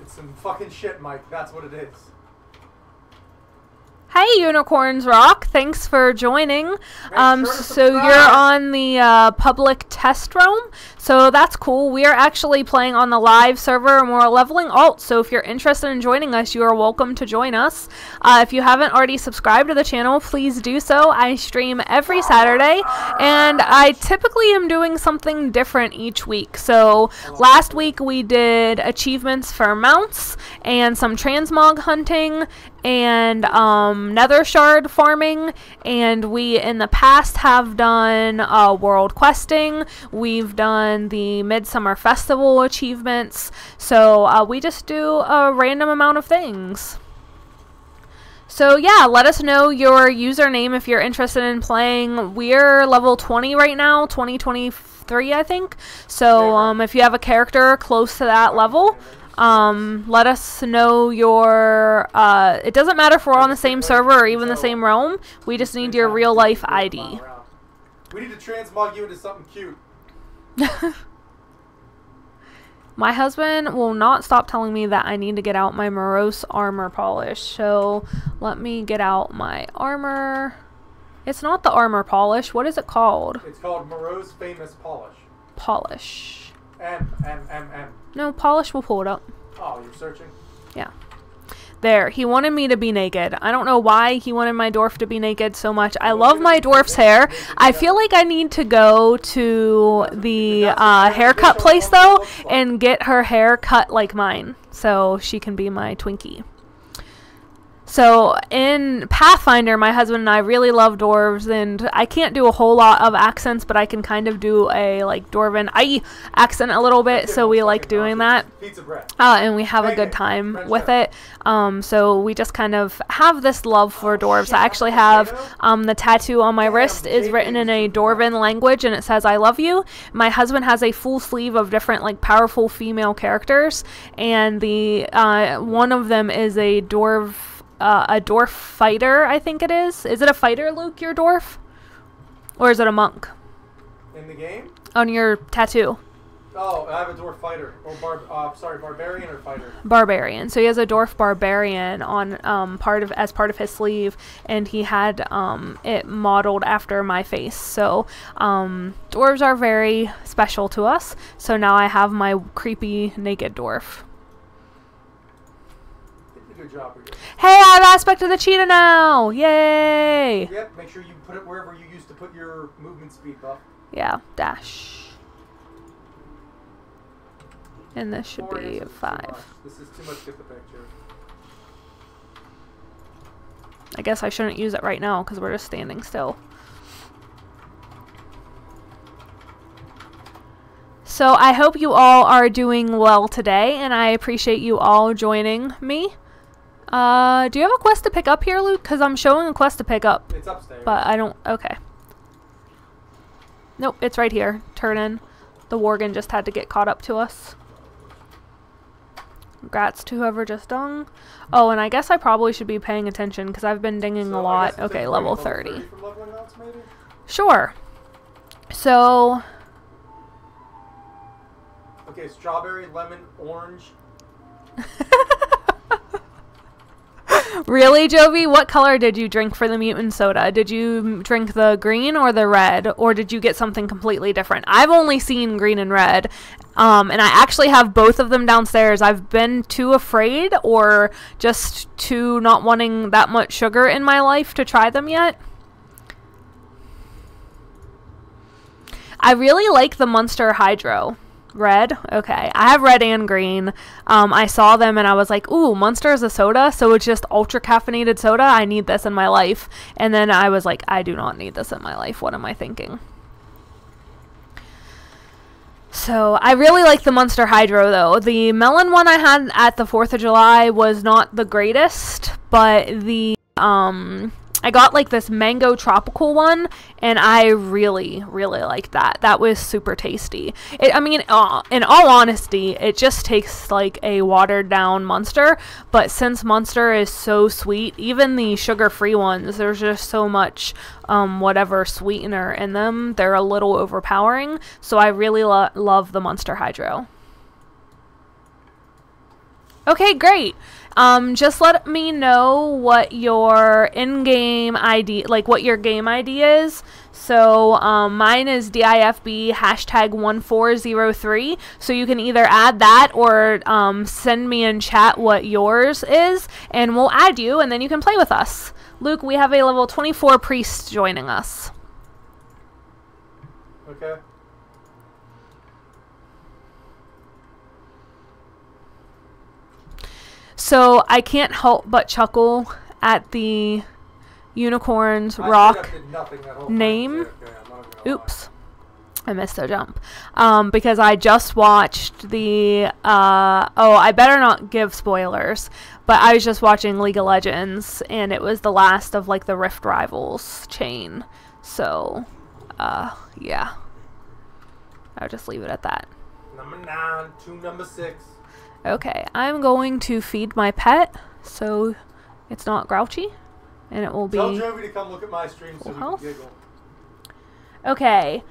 It's some fucking shit, Mike. That's what it is. Hey, Unicorns Rock. Thanks for joining. So you're on the public test roam. So that's cool. We are actually playing on the live server and we're leveling alt. So if you're interested in joining us, you are welcome to join us. If you haven't already subscribed to the channel, please do so. I stream every Saturday and I typically am doing something different each week. So last week we did achievements for mounts and some transmog hunting and nether shard farming, and we in the past have done world questing. We've done the Midsummer Festival achievements, so we just do a random amount of things. So yeah, let us know your username if you're interested in playing. We're level 20 right now, 23 I think, so if you have a character close to that level, let us know your, it doesn't matter if we're on the same server or even the same realm, we just need your real life ID. We need to transmog you into something cute. My husband will not stop telling me that I need to get out my morose armor polish, so let me get out my armor. It's not the armor polish, what is it called? It's called Moreau's famous polish. Polish. M. No, polish will pull it up. Oh, you're searching? Yeah. There, he wanted me to be naked. I don't know why he wanted my dwarf to be naked so much. I love my dwarf's hair. I feel like I need to go to the haircut place though and get her hair cut like mine so she can be my Twinkie. So in Pathfinder, my husband and I really love dwarves, and I can't do a whole lot of accents, but I can kind of do a like dwarven accent a little bit, so we like doing that. And we have a good time with it. So we just kind of have this love for dwarves. I actually have the tattoo on my wrist is written in a dwarven language, and it says "I love you." My husband has a full sleeve of different like powerful female characters, and the one of them is a dwarf fighter, I think it is. Is it a fighter, Luke, your dwarf? Or is it a monk? In the game? On your tattoo. Oh, I have a dwarf fighter. Or barbarian or fighter? Barbarian. So he has a dwarf barbarian on as part of his sleeve, and he had it modeled after my face. So dwarves are very special to us. So now I have my creepy naked dwarf. Good job. Hey, I have aspect of the cheetah now! Yay! Yep, make sure you put it wherever you used to put your movement speed buff. Yeah, dash. And this should be a 5. This is too much to get the picture. I guess I shouldn't use it right now because we're just standing still. So I hope you all are doing well today, and I appreciate you all joining me. Do you have a quest to pick up here, Luke? Because I'm showing a quest to pick up. It's upstairs. But I don't... Okay. Nope, it's right here. Turn in. The Worgen just had to get caught up to us. Congrats to whoever just dung. Oh, and I guess I probably should be paying attention because I've been dinging a lot. Okay, level 30. From leveling mounts, maybe? Sure. So... Okay, strawberry, lemon, orange. Really, Jovi? What color did you drink for the mutant soda? Did you drink the green or the red, or did you get something completely different? I've only seen green and red, and I actually have both of them downstairs. I've been too afraid or just too not wanting that much sugar in my life to try them yet. I really like the Monster Hydro. Red? Okay. I have red and green. I saw them and I was like, ooh, Monster is a soda, so it's just ultra caffeinated soda. I need this in my life. And then I was like, I do not need this in my life. What am I thinking? So I really like the Monster Hydro though. The melon one I had at the 4th of July was not the greatest, but the I got like this mango tropical one, and I really, really liked that. That was super tasty. I mean, in all honesty, it just tastes like a watered down Monster, but since Monster is so sweet, even the sugar-free ones, there's just so much whatever sweetener in them, they're a little overpowering, so I really love the Monster Hydro. Okay, great. Just let me know what your in-game ID, like what your game ID is. So, mine is DIFB #1403. So you can either add that or, send me in chat what yours is, and we'll add you, and then you can play with us. Luke, we have a level 24 priest joining us. Okay. So I can't help but chuckle at the unicorn's rock name. Oops. I missed a jump. Because I just watched the, oh, I better not give spoilers, but I was just watching League of Legends, and it was the last of, like, the Rift Rivals chain. So, yeah. I'll just leave it at that. Number 9 to number 6. Okay, I'm going to feed my pet so it's not grouchy, and it will be... Tell Jovi to come look at my stream so we can giggle. Okay.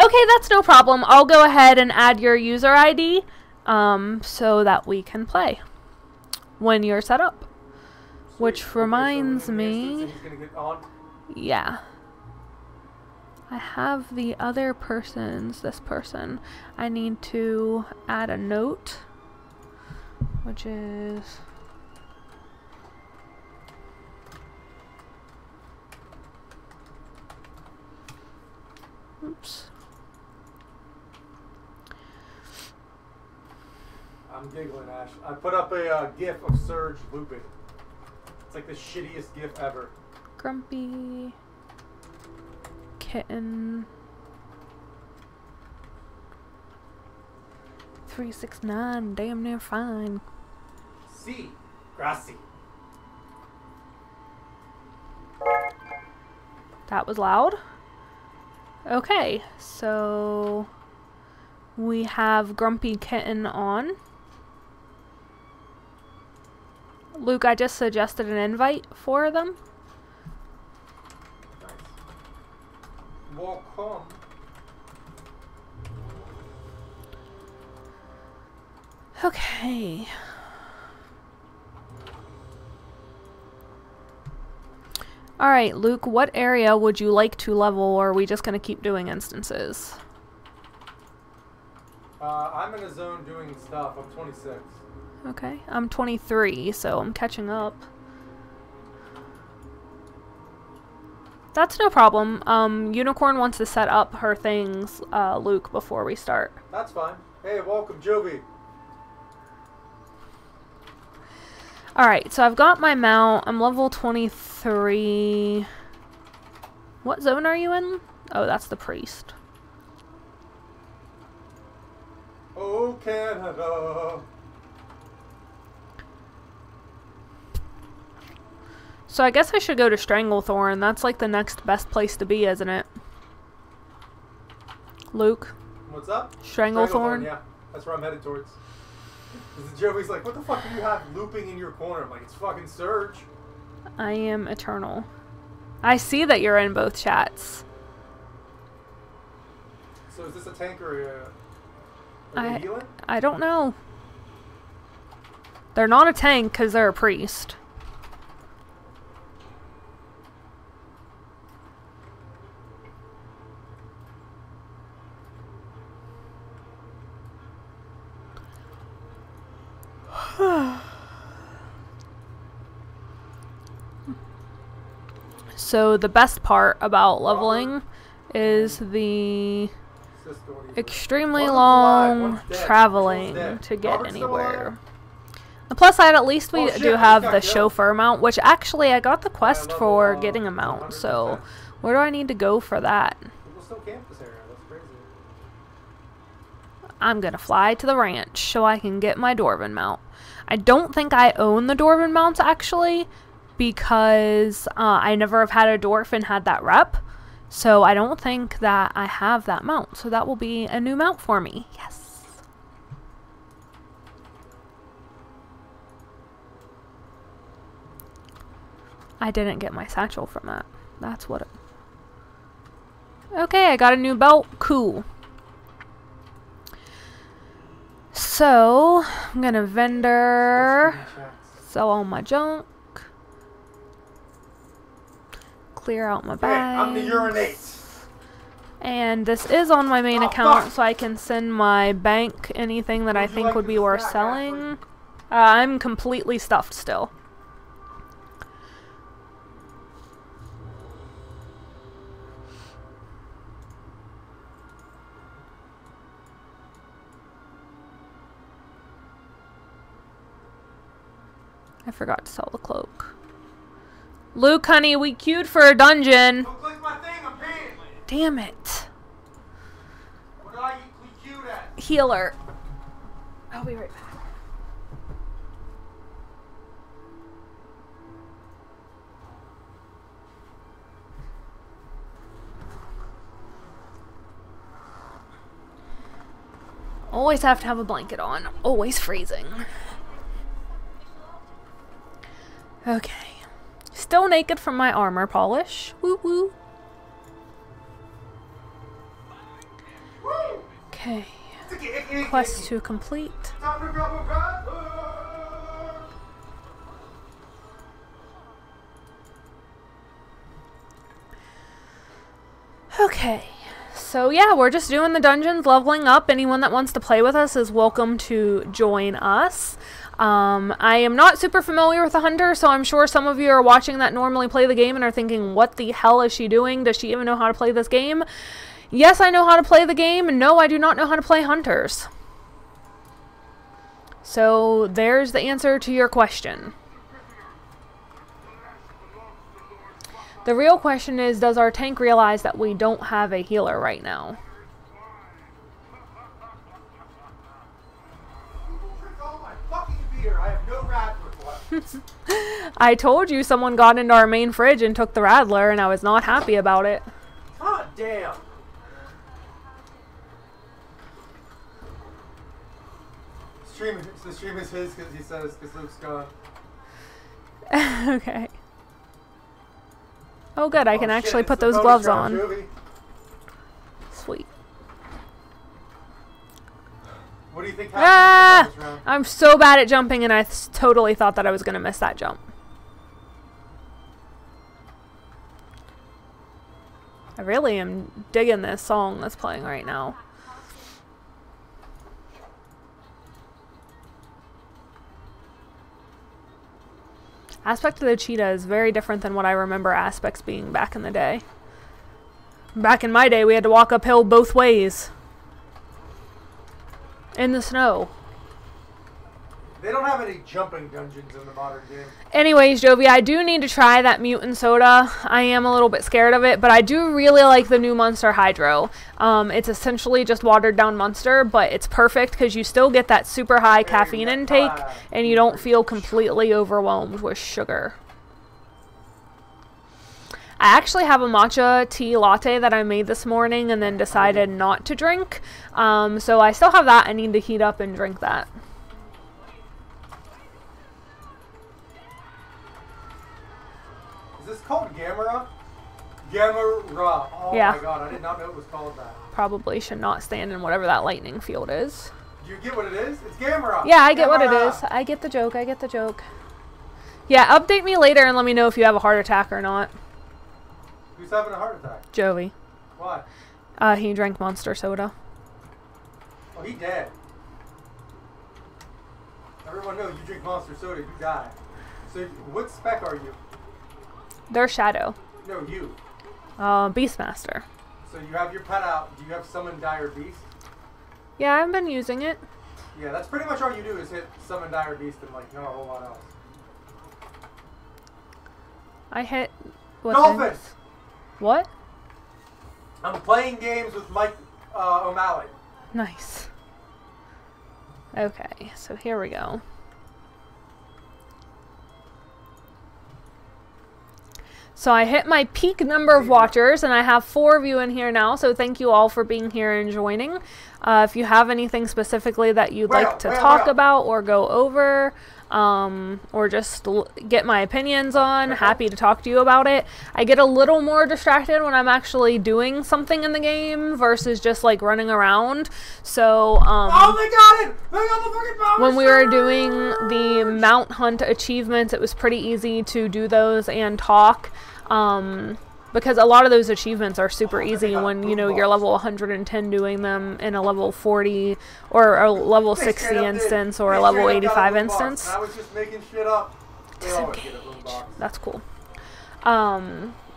Okay, that's no problem. I'll go ahead and add your user ID so that we can play when you're set up. Sweet. Which reminds me... Yeah. I have the other person's, this person. I need to add a note, which is... Oops. I'm giggling, Ash. I put up a GIF of Surge looping. It's like the shittiest GIF ever. Grumpy Kitten 369, damn near fine. Si, grassy. That was loud. Okay, so we have Grumpy Kitten on. Luke, I just suggested an invite for them. Nice. Welcome. Okay. Alright, Luke, what area would you like to level, or are we just going to keep doing instances? I'm in a zone doing stuff. I'm 26. Okay, I'm 23, so I'm catching up. That's no problem. Unicorn wants to set up her things, Luke, before we start. That's fine. Hey, welcome, Jovi. Alright, so I've got my mount. I'm level 23. What zone are you in? Oh, that's the priest. Oh, Canada. So I guess I should go to Stranglethorn. That's like the next best place to be, isn't it? Luke? What's up? Stranglethorn? Yeah, that's where I'm headed towards. Joey's like, what the fuck do you have looping in your corner? I'm like, it's fucking Surge. I am eternal. I see that you're in both chats. So is this a tank or a... Are they healing? I don't know. They're not a tank because they're a priest. So the best part about leveling is the extremely long traveling to get anywhere. The plus side, at least we do have the chauffeur mount, which actually I got the quest for getting a mount, so where do I need to go for that? I'm gonna fly to the ranch so I can get my Dwarven mount. I don't think I own the Dwarven mounts actually, because I never have had a dwarf and had that rep, so I don't think that I have that mount, so that will be a new mount for me. Yes. I didn't get my satchel from that. That's what it... Okay, I got a new belt. Cool. So, I'm gonna vendor, sell all my junk, clear out my bags. I'm the urinate. And this is on my main account, so I can send my bank anything that I think would be worth selling. I'm completely stuffed still. I forgot to sell the cloak. Luke, honey, we queued for a dungeon. Don't click my thing, I'm paying. Damn it. What are you queued at? Healer. I'll be right back. Always have to have a blanket on. Always freezing. Okay. Still naked from my armor polish. Woo woo. Okay. Quest to complete. Okay. So yeah, we're just doing the dungeons, leveling up. Anyone that wants to play with us is welcome to join us. I am not super familiar with the Hunter, so I'm sure some of you are watching that normally play the game and are thinking, what the hell is she doing? Does she even know how to play this game? Yes, I know how to play the game, and no, I do not know how to play Hunters. So there's the answer to your question. The real question is, does our tank realize that we don't have a healer right now? I told you someone got into our main fridge and took the Rattler, and I was not happy about it. God damn. The stream is his because he says because Luke's gone. Okay. Oh good, I can actually put those gloves on. Jovi. Sweet. What do you think happened in the bonus round? I'm so bad at jumping, and I totally thought that I was going to miss that jump. I really am digging this song that's playing right now. Aspect of the cheetah is very different than what I remember aspects being back in the day. Back in my day, we had to walk uphill both ways. In the snow. They don't have any jumping dungeons in the modern game. Anyways, Jovi, I do need to try that mutant soda. I am a little bit scared of it, but I do really like the new Monster Hydro. It's essentially just watered down Monster, but it's perfect because you still get that super high caffeine intake and you don't feel completely overwhelmed with sugar. I actually have a matcha tea latte that I made this morning and then decided not to drink. So I still have that. I need to heat up and drink that. Is this called Gamera? Gamera. Oh yeah. My god, I did not know it was called that. Probably should not stand in whatever that lightning field is. Do you get what it is? It's Gamera. Yeah, I get what it Gamera. is. I get the joke. I get the joke. Yeah, update me later and let me know if you have a heart attack or not. Who's having a heart attack? Jovi. Why? He drank Monster Soda. Oh, he dead. Everyone knows you drink Monster Soda, you die. So what spec are you? They're Shadow. No, you. Beastmaster. So you have your pet out. Do you have Summon Dire Beast? Yeah, I've been using it. Yeah, that's pretty much all you do is hit Summon Dire Beast and like not a whole lot else. I hit... What Dolphin! things? What? I'm playing games with Mike O'Malley. Nice. Okay, so here we go. So I hit my peak number of watchers, and I have 4 of you in here now, so thank you all for being here and joining. If you have anything specifically that you'd like to talk about or go over, or just get my opinions on, happy to talk to you about it. I get a little more distracted when I'm actually doing something in the game versus just like running around. So oh, they got it! They got the fucking power when we were doing the Mount Hunt achievements, it was pretty easy to do those and talk. Because a lot of those achievements are super easy when, you know, you're level 110 doing them in a level 40 or a level 60 instance or a level 85 instance. I was just making shit up. That's cool.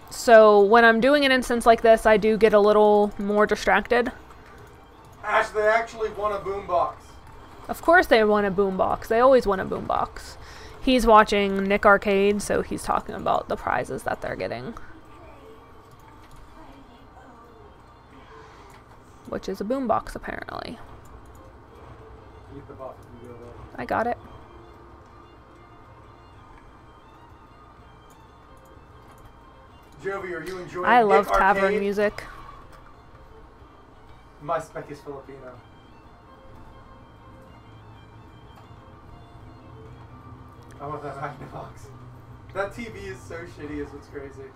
So when I'm doing an instance like this, I do get a little more distracted. Ash, they actually won a boombox. Of course they want a boombox. They always want a boombox. He's watching Nick Arcade, so he's talking about the prizes that they're getting. Which is a boombox, apparently. I got it. Jovi, are you enjoying I love Nick tavern Arcade? music. My spec is Filipino. I want that Magnavox. That TV is so shitty is what's crazy.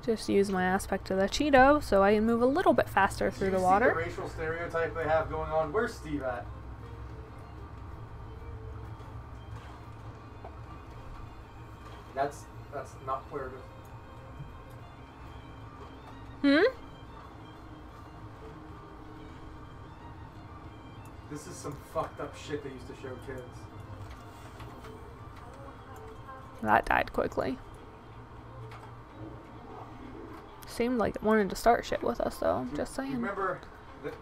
Just use my aspect of the Cheeto so I can move a little bit faster through the water. See the racial stereotype they have going on? Where's Steve at? That's not where it is. Hmm? This is some fucked up shit they used to show kids. That died quickly. Seemed like it wanted to start shit with us, though. Just saying. Remember,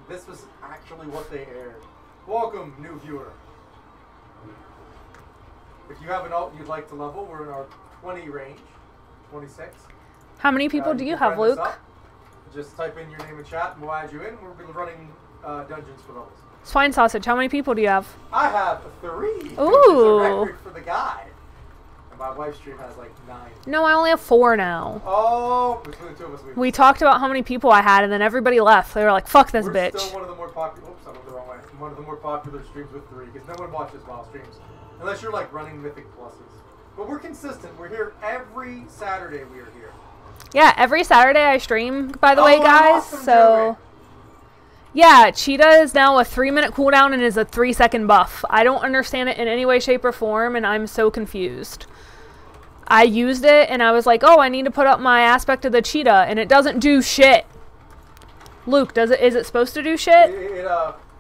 this was actually what they aired. Welcome, new viewer. If you have an alt you'd like to level, we're in our 20 range. 26. How many people do you have, Luke? Just type in your name and chat, and we'll add you in. We'll be running dungeons for levels. Swine Sausage, how many people do you have? I have 3. Ooh. Which is a record for the guy. And my wife's stream has like 9. No, I only have 4 now. Oh, between the two of us, We talked about how many people I had, and then everybody left. They were like, "Fuck this bitch." We're still one of the more popular. Oops, I went the wrong way. One of the more popular streams with 3, because no one watches WoW streams unless you're like running Mythic Pluses. But we're consistent. We're here every Saturday. We are here. Yeah, every Saturday I stream, by the way, guys. Awesome, so, yeah, Cheetah is now a 3-minute cooldown and is a 3-second buff. I don't understand it in any way, shape, or form, and I'm so confused. I used it, and I was like, oh, I need to put up my aspect of the Cheetah, and it doesn't do shit. Luke, does it? Is it supposed to do shit?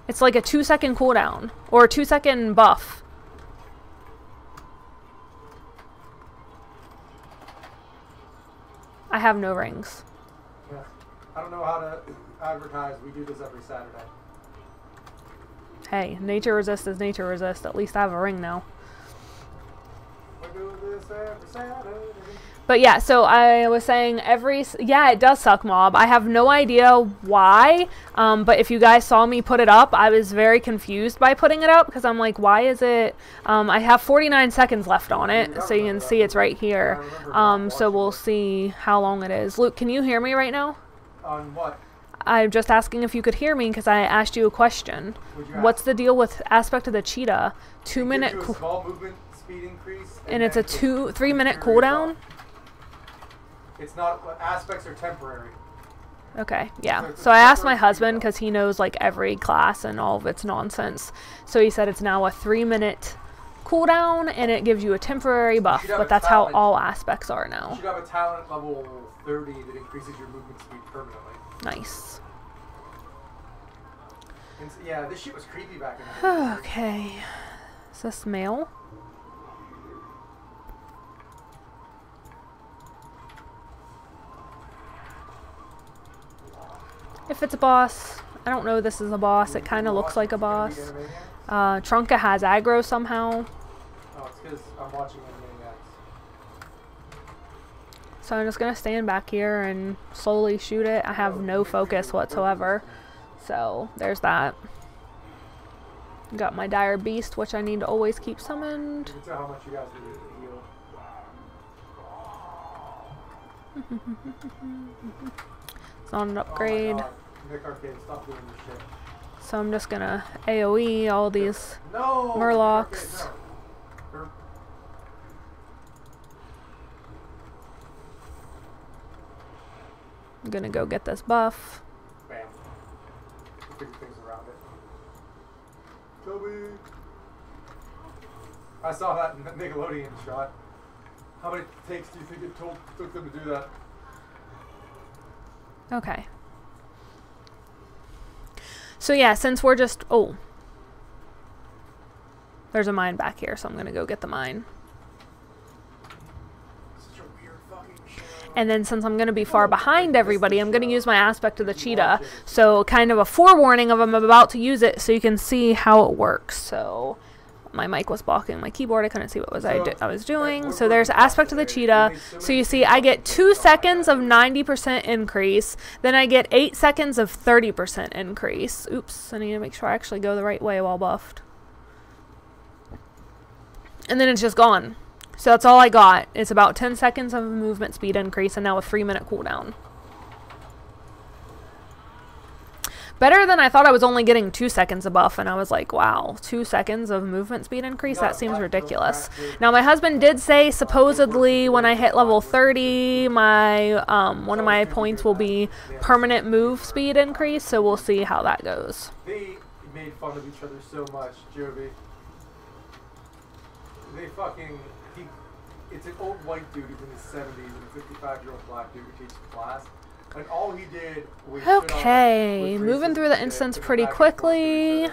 It's like a 2-second cooldown, or a 2-second buff. I have no rings. Yeah. I don't know how to advertise. We do this every Saturday. Hey, nature resist is nature resist. At least I have a ring now. We do this every Saturday. But yeah, so I was saying yeah, it does suck, Mob. I have no idea why, but if you guys saw me put it up, I was very confused by putting it up, because I'm like, why is it, I have 49 seconds left on it, so you can see it's right here. So we'll see how long it is. Luke, can you hear me right now? On what? I'm just asking if you could hear me, because I asked you a question. What's the deal with aspect of the Cheetah? 2-minute small movement speed increase, and it's a 3-minute cooldown? It's not, aspects are temporary. Okay, yeah. So I asked my husband because he knows like every class and all of its nonsense. So he said it's now a 3-minute cooldown and it gives you a temporary buff, but that's how all aspects are now. You should have a talent level 30 that increases your movement speed permanently. Nice. And so, yeah, this shit was creepy back in the day. Okay. Is this male? If it's a boss, I don't know this is a boss. It kind of looks like a boss. Trunka has aggro somehow. Oh, it's because I'm watching Animaniacs. So I'm just going to stand back here and slowly shoot it. I have no focus whatsoever. So there's that. Got my Dire Beast, which I need to always keep summoned. You can tell how much you guys need to heal. It's not an upgrade. Oh Nick Arcade, stop doing this shit. So I'm just gonna AoE all these no, Murlocs. Arcade, no. I'm gonna go get this buff. Bam. Figure things around it. Toby. I saw that in the Nickelodeon shot. How many takes do you think it took them to do that? Okay. So yeah, since we're just... Oh. There's a mine back here, so I'm going to go get the mine. Such a weird fucking show. And then since I'm going to be far behind everybody, I'm going to use my aspect of the cheetah. So kind of a forewarning of I'm about to use it so you can see how it works. So... My mic was blocking my keyboard. I couldn't see what I was doing. So there's aspect of the cheetah. So you see I get 2 seconds of 90% increase. Then I get 8 seconds of 30% increase. Oops, I need to make sure I actually go the right way while buffed. And then it's just gone. So that's all I got. It's about 10 seconds of movement speed increase and now a 3-minute cooldown. Better than I thought. I was only getting 2 seconds of buff, and I was like, wow, 2 seconds of movement speed increase? That seems ridiculous. Now, my husband did say, supposedly, when I hit level 30, my one of my points will be permanent move speed increase, so we'll see how that goes. They made fun of each other so much, Jovi. They fucking... It's an old white dude who's in his 70s and a 55-year-old black dude who teaches class. And all he did was okay, moving through the instance pretty quickly.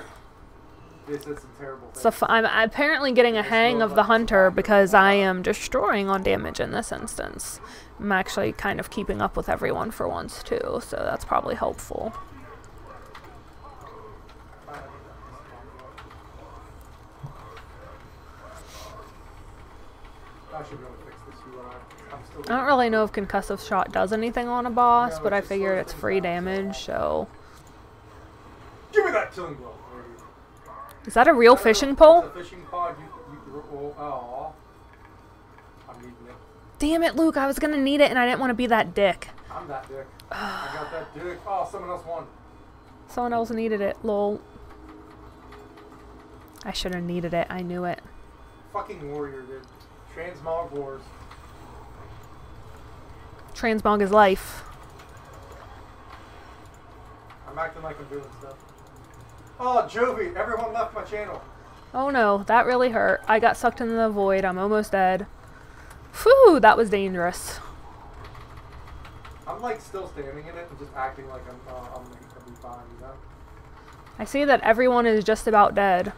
So I'm apparently getting a hang of the hunter because I am destroying on damage in this instance. I'm actually kind of keeping up with everyone for once too, so that's probably helpful. I don't really know if concussive shot does anything on a boss, but I figured it's free damage, so... Give me that killing blow! Is that a real fishing pole? It's a fishing pod. Oh. I'm needing it. Damn it, Luke, I was gonna need it and I didn't want to be that dick. I'm that dick. I got that dick. Oh, someone else won. Someone else needed it, lol. I should have needed it, I knew it. Fucking warrior, dude. Transmog wars. Transmog is life. I'm acting like I'm doing stuff. Oh, Jovi, everyone left my channel. Oh no, that really hurt. I got sucked into the void. I'm almost dead. Whew, that was dangerous. I'm like still standing in it and just acting like I'm gonna be fine, you know? I see that everyone is just about dead.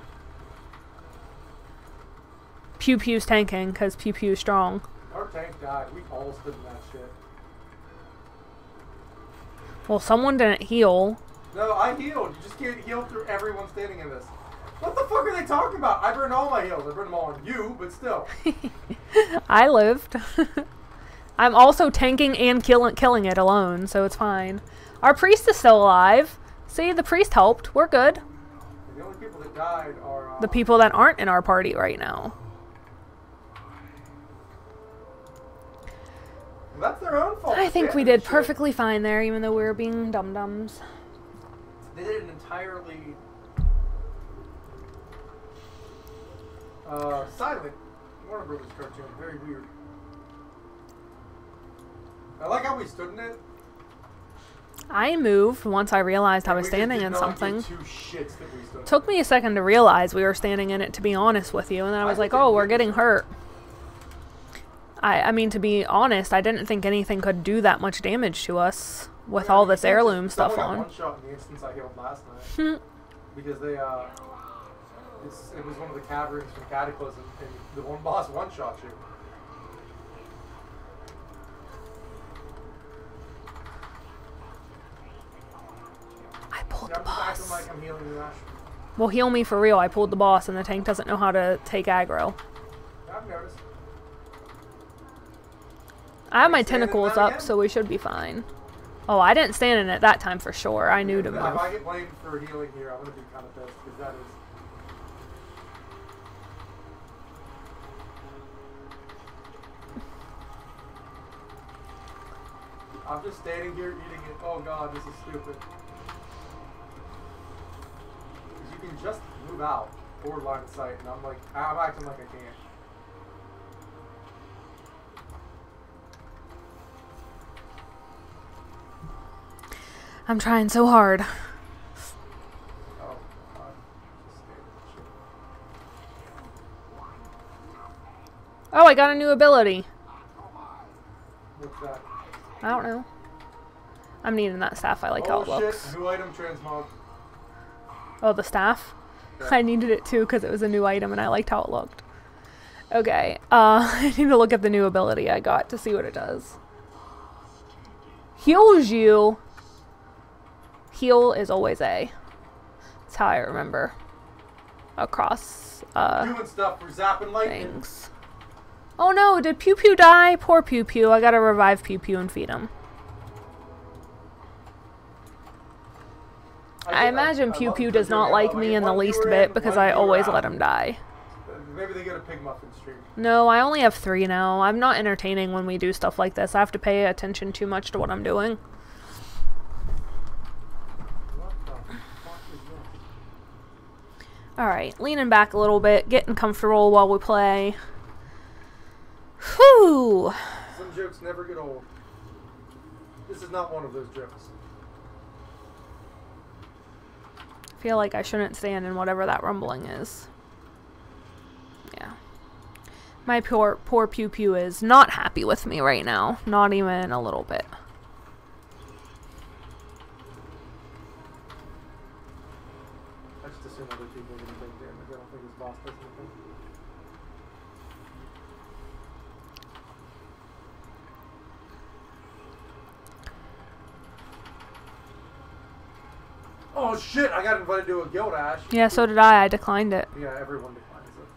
Pew Pew's tanking, because Pew Pew's strong. Our tank died. We all stood in that shit. Well, someone didn't heal. No, I healed. You just can't heal through everyone standing in this. What the fuck are they talking about? I burned all my heals. I burned them all on you, but still. I lived. I'm also tanking and killing it alone, so it's fine. Our priest is still alive. See, the priest helped. We're good. The only people that died are... the people that aren't in our party right now. Well, that's their own fault. I think we did perfectly fine there, even though we were being dum-dums. They did an entirely silent Warner Brothers cartoon. Very weird. I like how we stood in it. I moved once I realized I was We just standing did in not something. give two shits that we stood Took me a second to realize we were standing in it, to be honest with you, and then I was like, oh, we're getting hurt. I mean, to be honest, I didn't think anything could do that much damage to us with all this heirloom stuff on. One shot in the instance I healed last night. Because they, it was one of the caverns from Cataclysm, and the one boss one-shot you. I pulled the I'm just acting boss. like I'm healing you, Ash. Well, heal me for real. I pulled the boss, and the tank doesn't know how to take aggro. I've noticed. I have my Stand in tentacles that up, again? so we should be fine. Oh, I didn't stand in it that time for sure. I knew to If move. I get blamed for healing here, I'm gonna be kind of pissed, because that is... I'm just standing here eating it. Oh god, this is stupid. Because you can just move out forward line of sight, and I'm like, I'm acting like I can't. I'm trying so hard. Oh, god. Just standing shit. Oh, I got a new ability. What's that? I don't know. I'm needing that staff. I like how it Oh looks. shit, new item transmog. Oh, the staff? Yeah. I needed it too because it was a new item and I liked how it looked. Okay, I need to look at the new ability I got to see what it does. Heals you. Heal is always A. That's how I remember. Across, Doing stuff for zapping lightning. things. Oh no, did Pew Pew die? Poor Pew Pew. I gotta revive Pew Pew and feed him. I imagine Pew Pew does not like me in the least bit because I always let him die. Maybe they get a pig muffin stream. No, I only have 3 now. I'm not entertaining when we do stuff like this. I have to pay attention too much to what I'm doing. What the fuck is this? Alright, leaning back a little bit, getting comfortable while we play. Whew! Some jokes never get old. This is not one of those jokes. I feel like I shouldn't stand in whatever that rumbling is. Yeah. My poor Pew Pew is not happy with me right now. Not even a little bit. I just assume other people are going to take damage. I don't think his boss does anything. Oh shit, I got invited to a guild, Ash. Yeah, so did I. I declined it. Yeah, everyone declines it.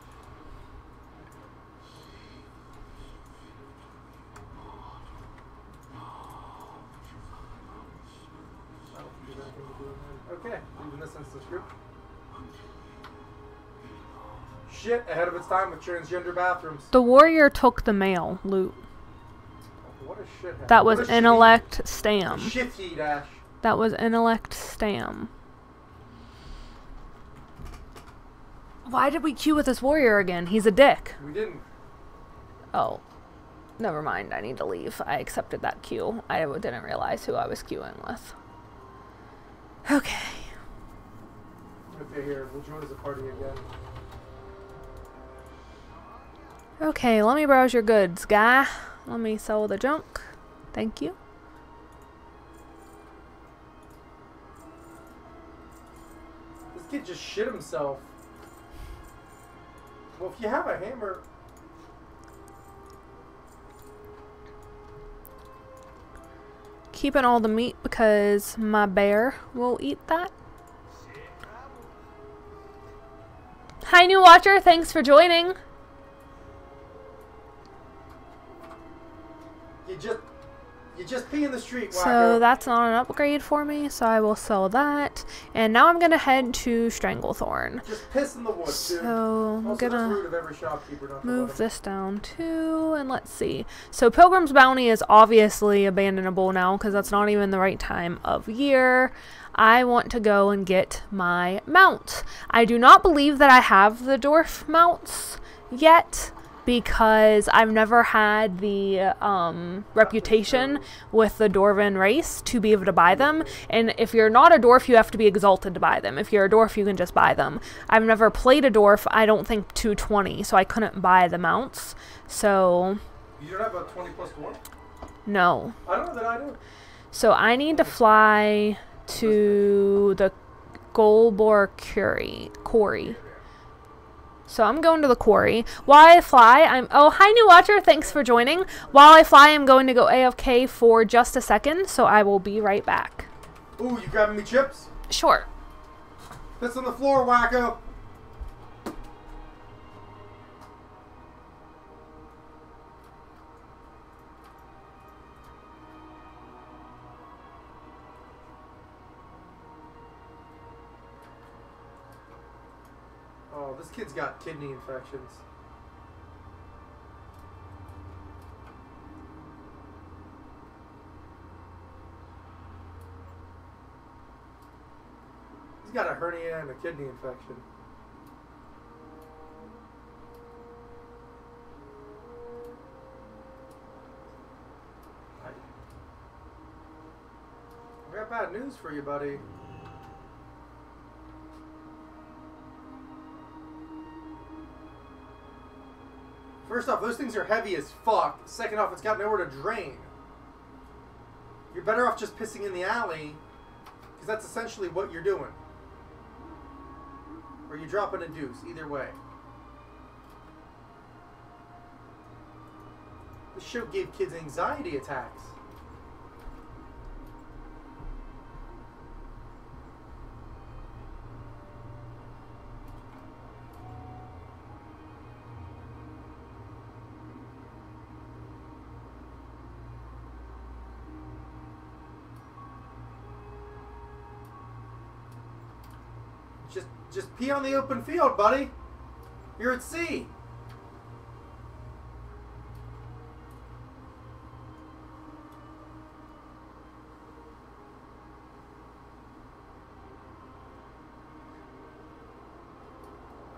I don't think there's anything to do with it. Okay, leaving this instance group. Shit, ahead of its time with transgender bathrooms. The warrior took the male loot. What a shithead. That was What a intellect shitty- stam. Shitty, Ash. That was intellect stam. Why did we queue with this warrior again? He's a dick. We didn't. Oh. Never mind. I need to leave. I accepted that queue. I didn't realize who I was queuing with. Okay. Okay, here, we'll join as a party again. Okay, let me browse your goods, guy. Let me sell the junk. Thank you. This kid just shit himself. Well, if you have a hammer... Keeping all the meat because my bear will eat that. Hi, new watcher. Thanks for joining. You just pee in the street, wacko. So that's not an upgrade for me, so I will sell that. And now I'm going to head to Stranglethorn. Just piss in the woods, dude. So I'm Also, going that's to rude of every shopkeeper not to let move him. this down too, and let's see. So Pilgrim's Bounty is obviously abandonable now because that's not even the right time of year. I want to go and get my mount. I do not believe that I have the dwarf mounts yet because I've never had the reputation with the Dwarven race to be able to buy them. And if you're not a dwarf, you have to be exalted to buy them. If you're a dwarf, you can just buy them. I've never played a dwarf, I don't think 220, so I couldn't buy the mounts. So... You don't have a 20 plus dwarf? No. I don't know that I do. So I need to fly to the Golbor Quarry. So I'm going to the quarry. While I fly, oh, hi, new watcher. Thanks for joining. While I fly, I'm going to go AFK for just a second, so I will be right back. Ooh, you grabbing me chips? Sure. Piss on the floor, wacko. Oh, this kid's got kidney infections. He's got a hernia and a kidney infection. I got bad news for you, buddy. First off, those things are heavy as fuck. Second off, it's got nowhere to drain. You're better off just pissing in the alley, because that's essentially what you're doing. Or you drop in a deuce, either way. This show gave kids anxiety attacks. Just pee on the open field, buddy. You're at sea.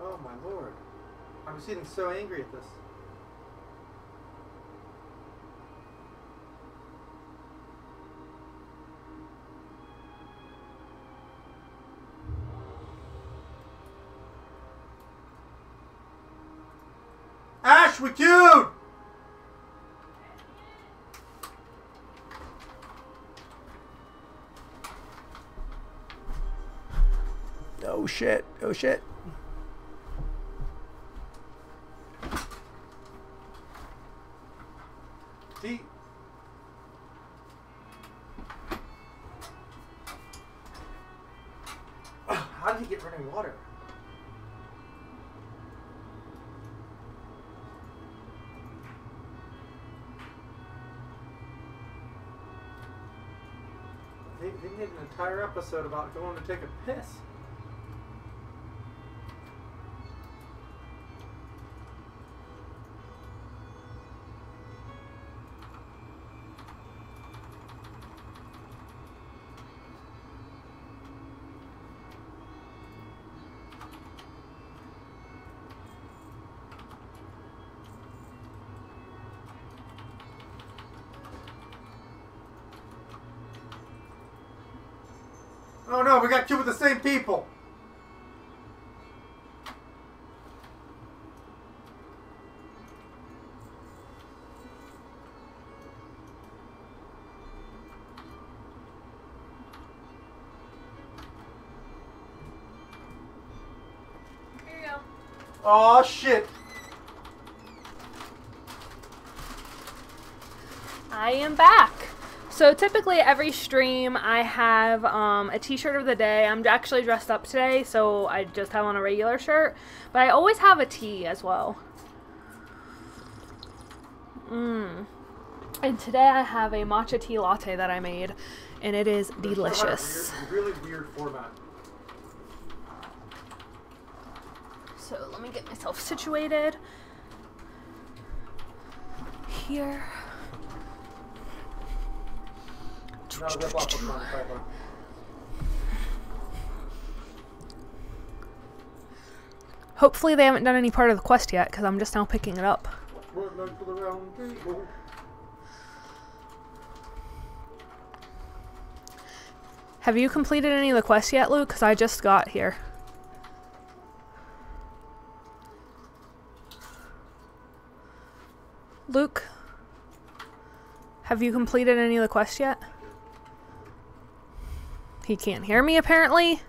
Oh my lord. I'm just getting so angry at this. Ash, we queued! Oh shit, oh shit. See? How did he get running water? They did an entire episode about going to take a piss. Oh no, we got two with the same people. Here you go. Oh shit. I am back. So typically every stream I have a t-shirt of the day. I'm actually dressed up today, so I just have on a regular shirt. But I always have a tea as well. And today I have a matcha tea latte that I made, and it is delicious. Really weird format. So let me get myself situated here. Hopefully they haven't done any part of the quest yet, because I'm just now picking it up. night for the round table. Have you completed any of the quests yet, Luke? Because I just got here. Luke? Have you completed any of the quests yet? He can't hear me, apparently.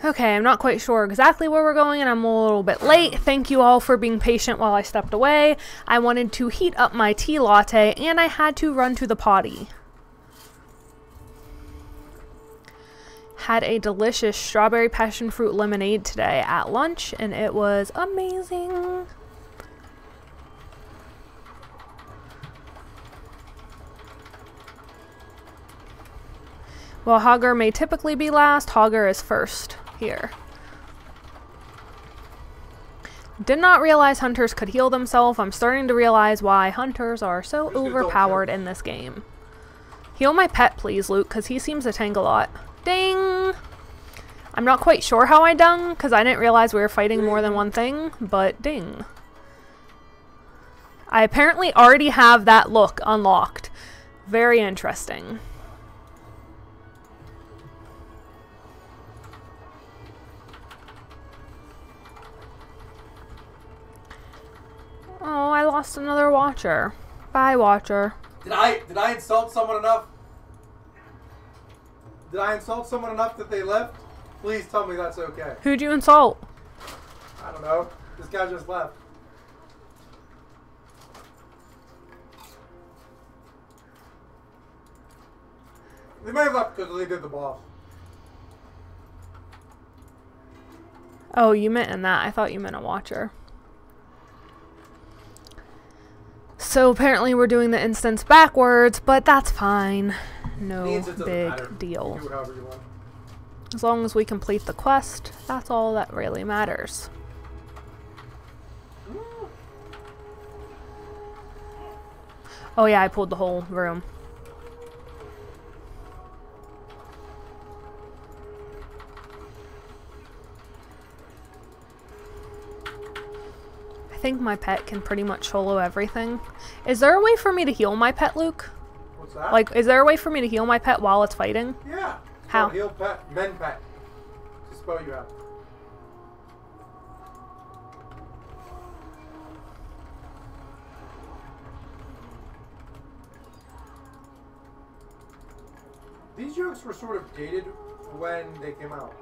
Okay, I'm not quite sure exactly where we're going, and I'm a little bit late. Thank you all for being patient while I stepped away. I wanted to heat up my tea latte, and I had to run to the potty. Had a delicious strawberry passion fruit lemonade today at lunch, and it was amazing. While Hogger may typically be last, Hogger is first here. Did not realize hunters could heal themselves. I'm starting to realize why hunters are so overpowered in this game. Heal my pet, please, Luke, because he seems to tank a lot. Ding! I'm not quite sure how I dung, because I didn't realize we were fighting more than one thing, but ding. I apparently already have that look unlocked. Very interesting. Oh, I lost another watcher. Bye, watcher. Did I insult someone enough? Did I insult someone enough that they left? Please tell me that's okay. Who'd you insult? I don't know. This guy just left. They may have left because they did the boss. Oh, you meant in that. I thought you meant a watcher. So apparently we're doing the instance backwards, but that's fine. No big deal. You can do whatever you want. As long as we complete the quest, that's all that really matters. Oh yeah, I pulled the whole room. I think my pet can pretty much solo everything. Is there a way for me to heal my pet, Luke? What's that? Like, is there a way for me to heal my pet while it's fighting? Yeah. How? Heal pet, men pet. To spell you out. These jokes were sort of dated when they came out.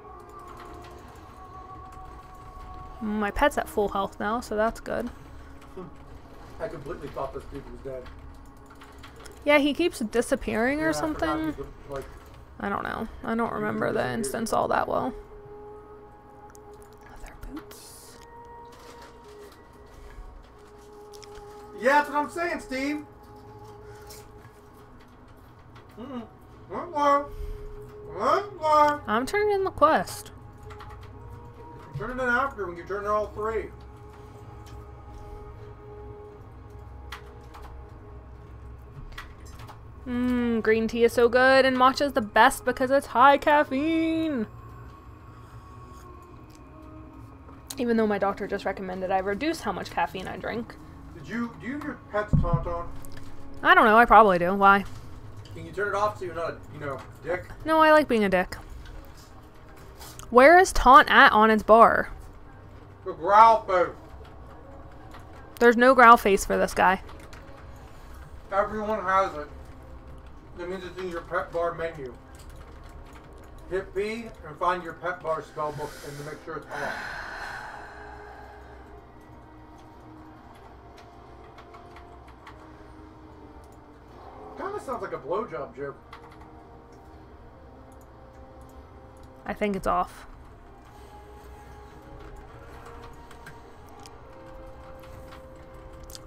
My pet's at full health now, so that's good. I completely thought this dude was dead. Yeah, he keeps disappearing or I something. forgot he was, like, I don't know. I don't remember the instance all that well. Leather boots. yeah, that's what I'm saying, Steve. I'm turning in the quest. Turn it in after when you turn in all three. Green tea is so good, and matcha's the best because it's high caffeine. Even though my doctor just recommended I reduce how much caffeine I drink. Do you have your pet's taunt on? I don't know, I probably do. Why? Can you turn it off so you're not a, dick? No, I like being a dick. Where is taunt at on its bar? The growl face. There's no growl face for this guy. Everyone has it. That means it's in your pet bar menu. Hit B and find your pet bar spell book and to make sure it's off. Kinda sounds like a blowjob joke. I think it's off.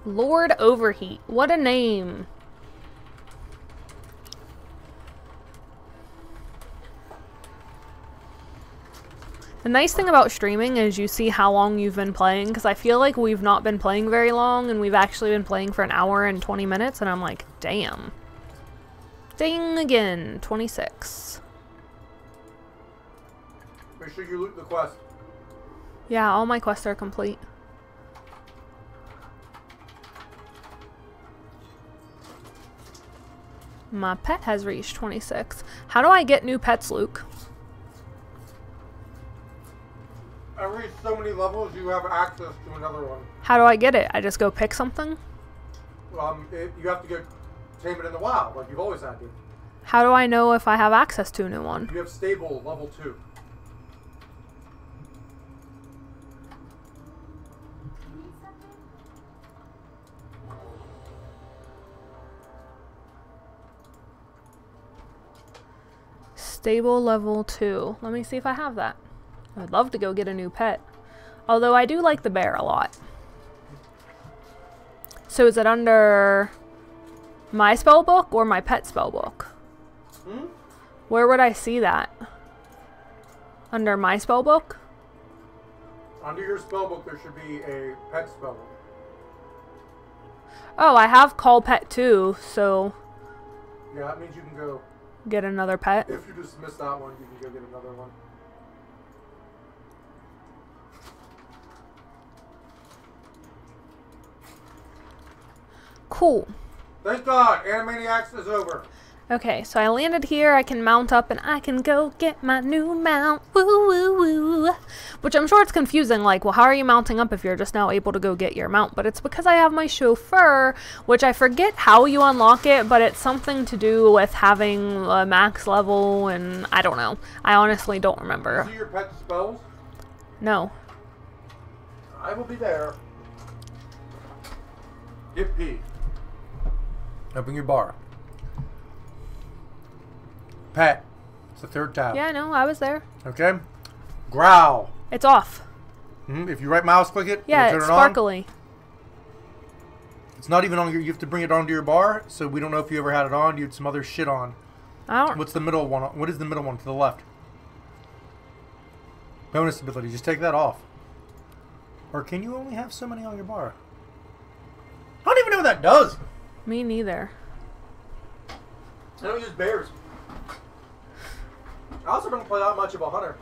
Lord Overheat. What a name. The nice thing about streaming is you see how long you've been playing, because I feel like we've not been playing very long, and we've actually been playing for an hour and 20 minutes, and I'm like, damn. Ding again. 26. Make sure you loot the quest. Yeah, all my quests are complete. My pet has reached 26. How do I get new pets, Luke? Every so many levels, you have access to another one. How do I get it? I just go pick something? You have to go tame it in the wild, like you've always had to. How do I know if I have access to a new one? You have stable level 2. Stable level 2. Let me see if I have that. I'd love to go get a new pet. Although I do like the bear a lot. So is it under my spell book or my pet spell book? Hmm? Where would I see that? Under my spell book? Under your spell book, there should be a pet spell book. Oh, I have call pet too, so Yeah, that means you can go. get another pet. If you dismiss that one, you can go get another one. Cool. Thank God, Animaniacs is over. Okay, so I landed here, I can mount up, and I can go get my new mount. Woo woo woo. Which I'm sure it's confusing, like, well, how are you mounting up if you're just now able to go get your mount? But it's because I have my chauffeur, which I forget how you unlock it, but it's something to do with having a max level, and I don't know. I honestly don't remember. See your pet spells? No. I will be there. Get P. Open your bar. Pet. It's the third tab. Yeah, I know, I was there. Okay. Growl. It's off. If you right mouse click it, Yeah, it'll it's turn it on. sparkly. It's not even on your. You have to bring it onto your bar, so we don't know if you ever had it on. You had some other shit on. I don't. What's the middle one? What is the middle one to the left? Bonus ability. Just take that off. Or can you only have so many on your bar? I don't even know what that does. Me neither. I don't use bears. I also don't play that much of a hunter.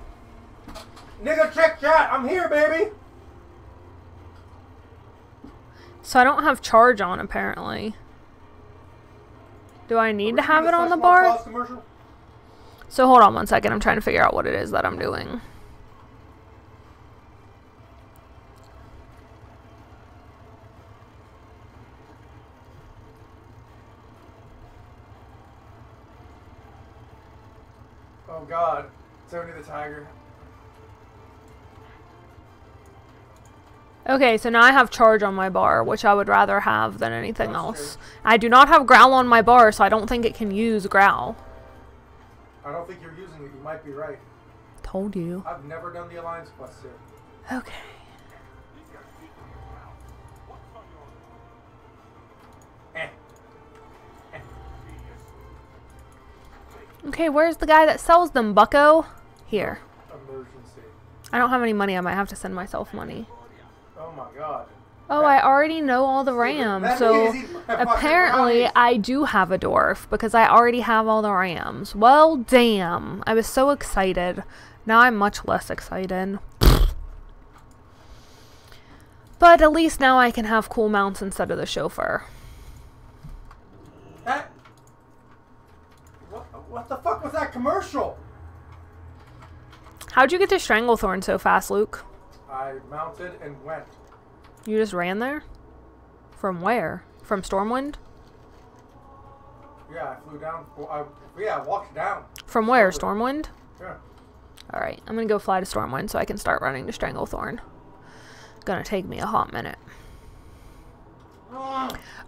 Nigga, check chat. I'm here, baby. So I don't have charge on, apparently. Do I need to have it on the bar? So hold on one second. I'm trying to figure out what it is that I'm doing. Oh God, Tony the Tiger. Okay, so now I have charge on my bar, which I would rather have than anything That's else. true. I do not have growl on my bar, so I don't think it can use growl. I don't think you're using it. You might be right. Told you. I've never done the Alliance quest yet. Okay. Okay, where's the guy that sells them, bucko? Here. Emergency. I don't have any money. I might have to send myself money. Oh my God. Oh, I already know all the rams, That so means he's fucking apparently brownies. I do have a dwarf because I already have all the rams. Well, damn. I was so excited. Now I'm much less excited. But at least now I can have cool mounts instead of the chauffeur. That. What the fuck was that commercial? How'd you get to Stranglethorn so fast, Luke? I mounted and went. You just ran there? From where? From Stormwind? Yeah, I flew down. I walked down. From where? Stormwind? Yeah. Alright, I'm gonna go fly to Stormwind so I can start running to Stranglethorn. Gonna take me a hot minute.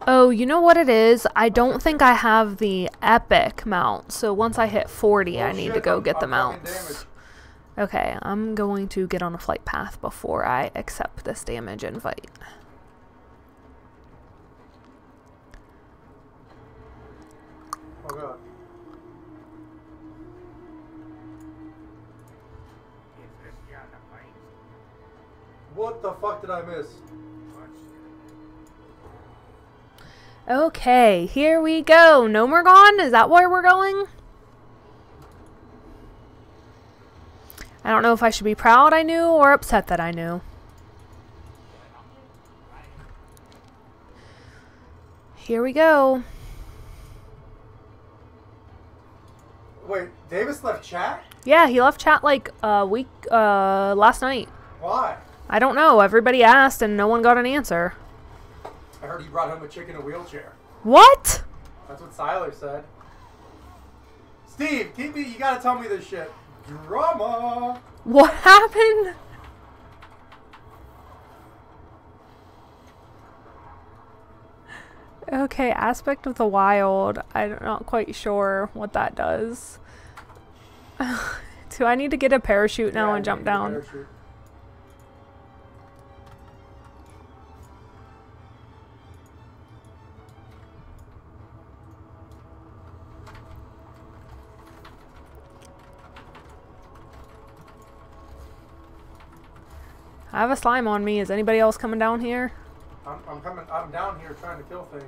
Oh, you know what it is? I don't think I have the epic mount, so once I hit 40, I need to go get the mounts. Okay, I'm going to get on a flight path before I accept this damage invite. Oh God. What the fuck did I miss? Okay, here we go. No more gone? Is that where we're going? I don't know if I should be proud I knew or upset that I knew. Here we go. Wait, Davis left chat? Yeah, he left chat like a week, last night. Why? I don't know. Everybody asked and no one got an answer. I heard he brought home a chick in a wheelchair. What? That's what Siler said. Steve, you gotta tell me this shit. Drama! What happened? Okay, aspect of the wild. I'm not quite sure what that does. Do I need to get a parachute now and jump down? I have a slime on me. Is anybody else coming down here? I'm coming. I'm down here trying to kill things.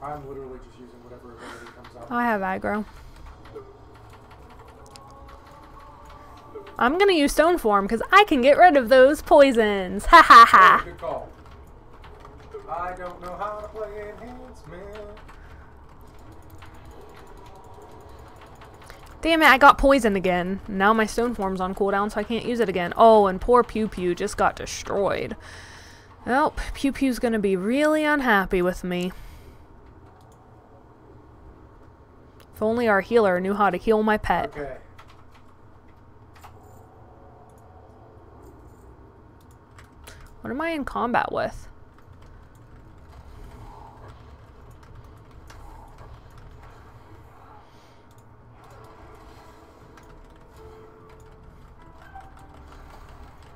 I'm literally just using whatever ability comes out. I have aggro. I'm gonna use stone form because I can get rid of those poisons. Ha ha ha. Good call. I don't know how to play enhancement. Damn it, I got poisoned again. Now my stone form's on cooldown, so I can't use it again. Oh, and poor Pew Pew just got destroyed. Well, Pew Pew's gonna be really unhappy with me. If only our healer knew how to heal my pet. Okay. What am I in combat with?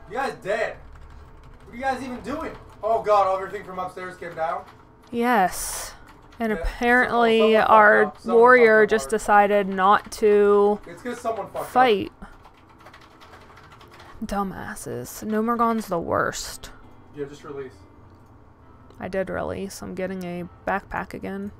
You guys dead. What are you guys even doing? Oh god, everything from upstairs came down? Yes. And Yeah, apparently someone fucked our up. Someone warrior fucked up just hard. decided not to It's because someone fucked fight. Dumbasses. Nomergon's the worst. up. Yeah, just release. I did release. I'm getting a backpack again.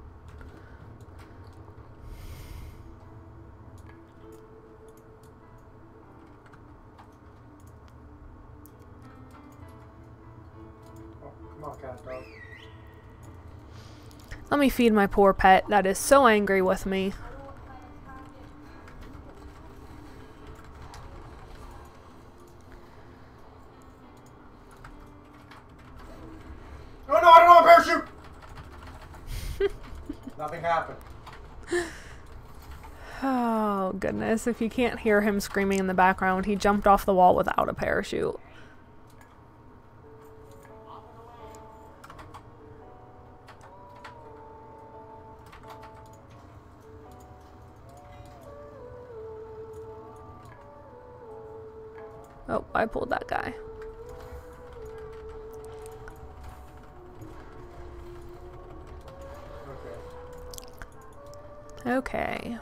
Oh, come on, cat dog. Let me feed my poor pet that is so angry with me. Oh no, I don't know a parachute! Nothing happened. Oh, goodness. If you can't hear him screaming in the background, he jumped off the wall without a parachute. Oh, I pulled that guy. Okay.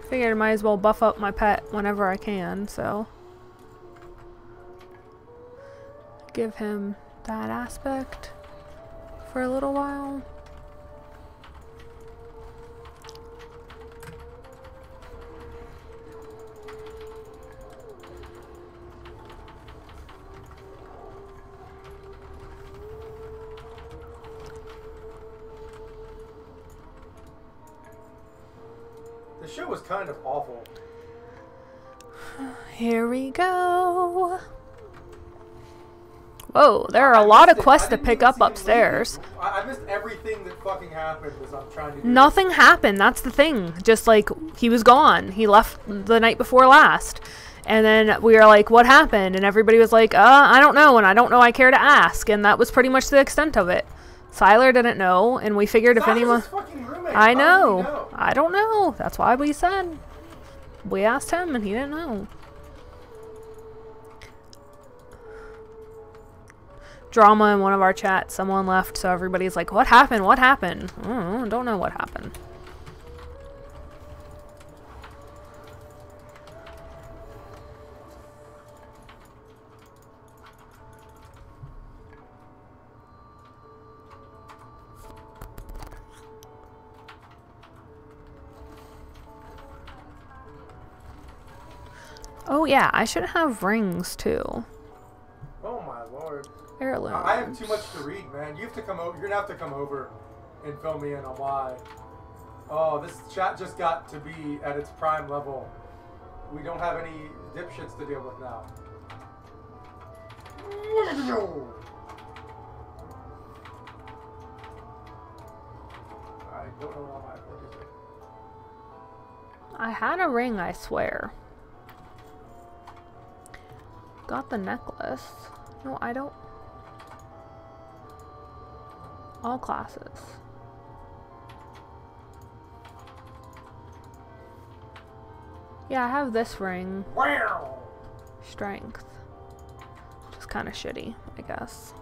Figured I might as well buff up my pet whenever I can, so. Give him that aspect for a little while. The show was kind of awful. Here we go. Whoa, there are a lot of quests to pick up upstairs. I missed everything that fucking happened as I'm trying to do. Nothing happened, that's the thing. Just like, he was gone. He left the night before last. And then we were like, what happened? And everybody was like, I don't know, and I don't know I care to ask. And that was pretty much the extent of it. Siler didn't know, and we figured if anyone... I know. I don't know. That's why we said. We asked him, and he didn't know. drama in one of our chats. Someone left, so everybody's like, what happened? What happened? I don't know what happened. Oh yeah, I should have rings too. Oh my lord. Heirlooms. I have too much to read, man. You have to come over. You're gonna have to come over and fill me in on why. Oh, this chat just got to be at its prime level. We don't have any dipshits to deal with now. I don't know why. What is it? I had a ring, I swear. Got the necklace. No, I don't. All classes. Yeah, I have this ring. Wow. Strength. Just kind of shitty, I guess.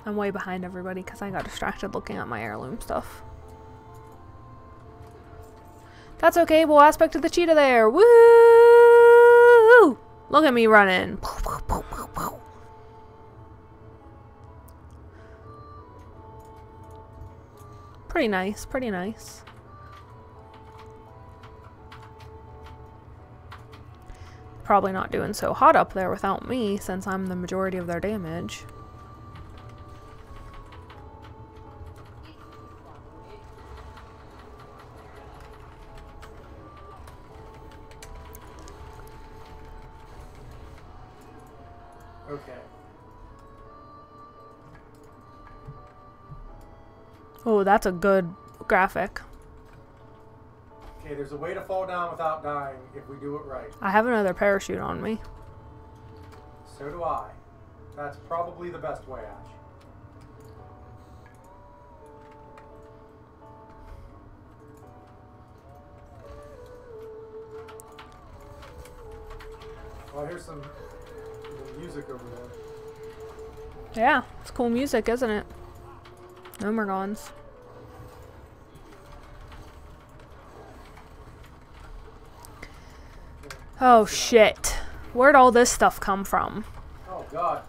I'm way behind everybody because I got distracted looking at my heirloom stuff. That's okay, we'll aspect of the cheetah there. Woo! Look at me running. Pretty nice, pretty nice. Probably not doing so hot up there without me since I'm the majority of their damage. Okay. Oh, that's a good graphic. Okay, there's a way to fall down without dying if we do it right. I have another parachute on me. So do I. That's probably the best way, Ash. Well, here's some music over there. Yeah, it's cool music, isn't it? No Mergons. Oh shit. Where'd all this stuff come from? Oh god.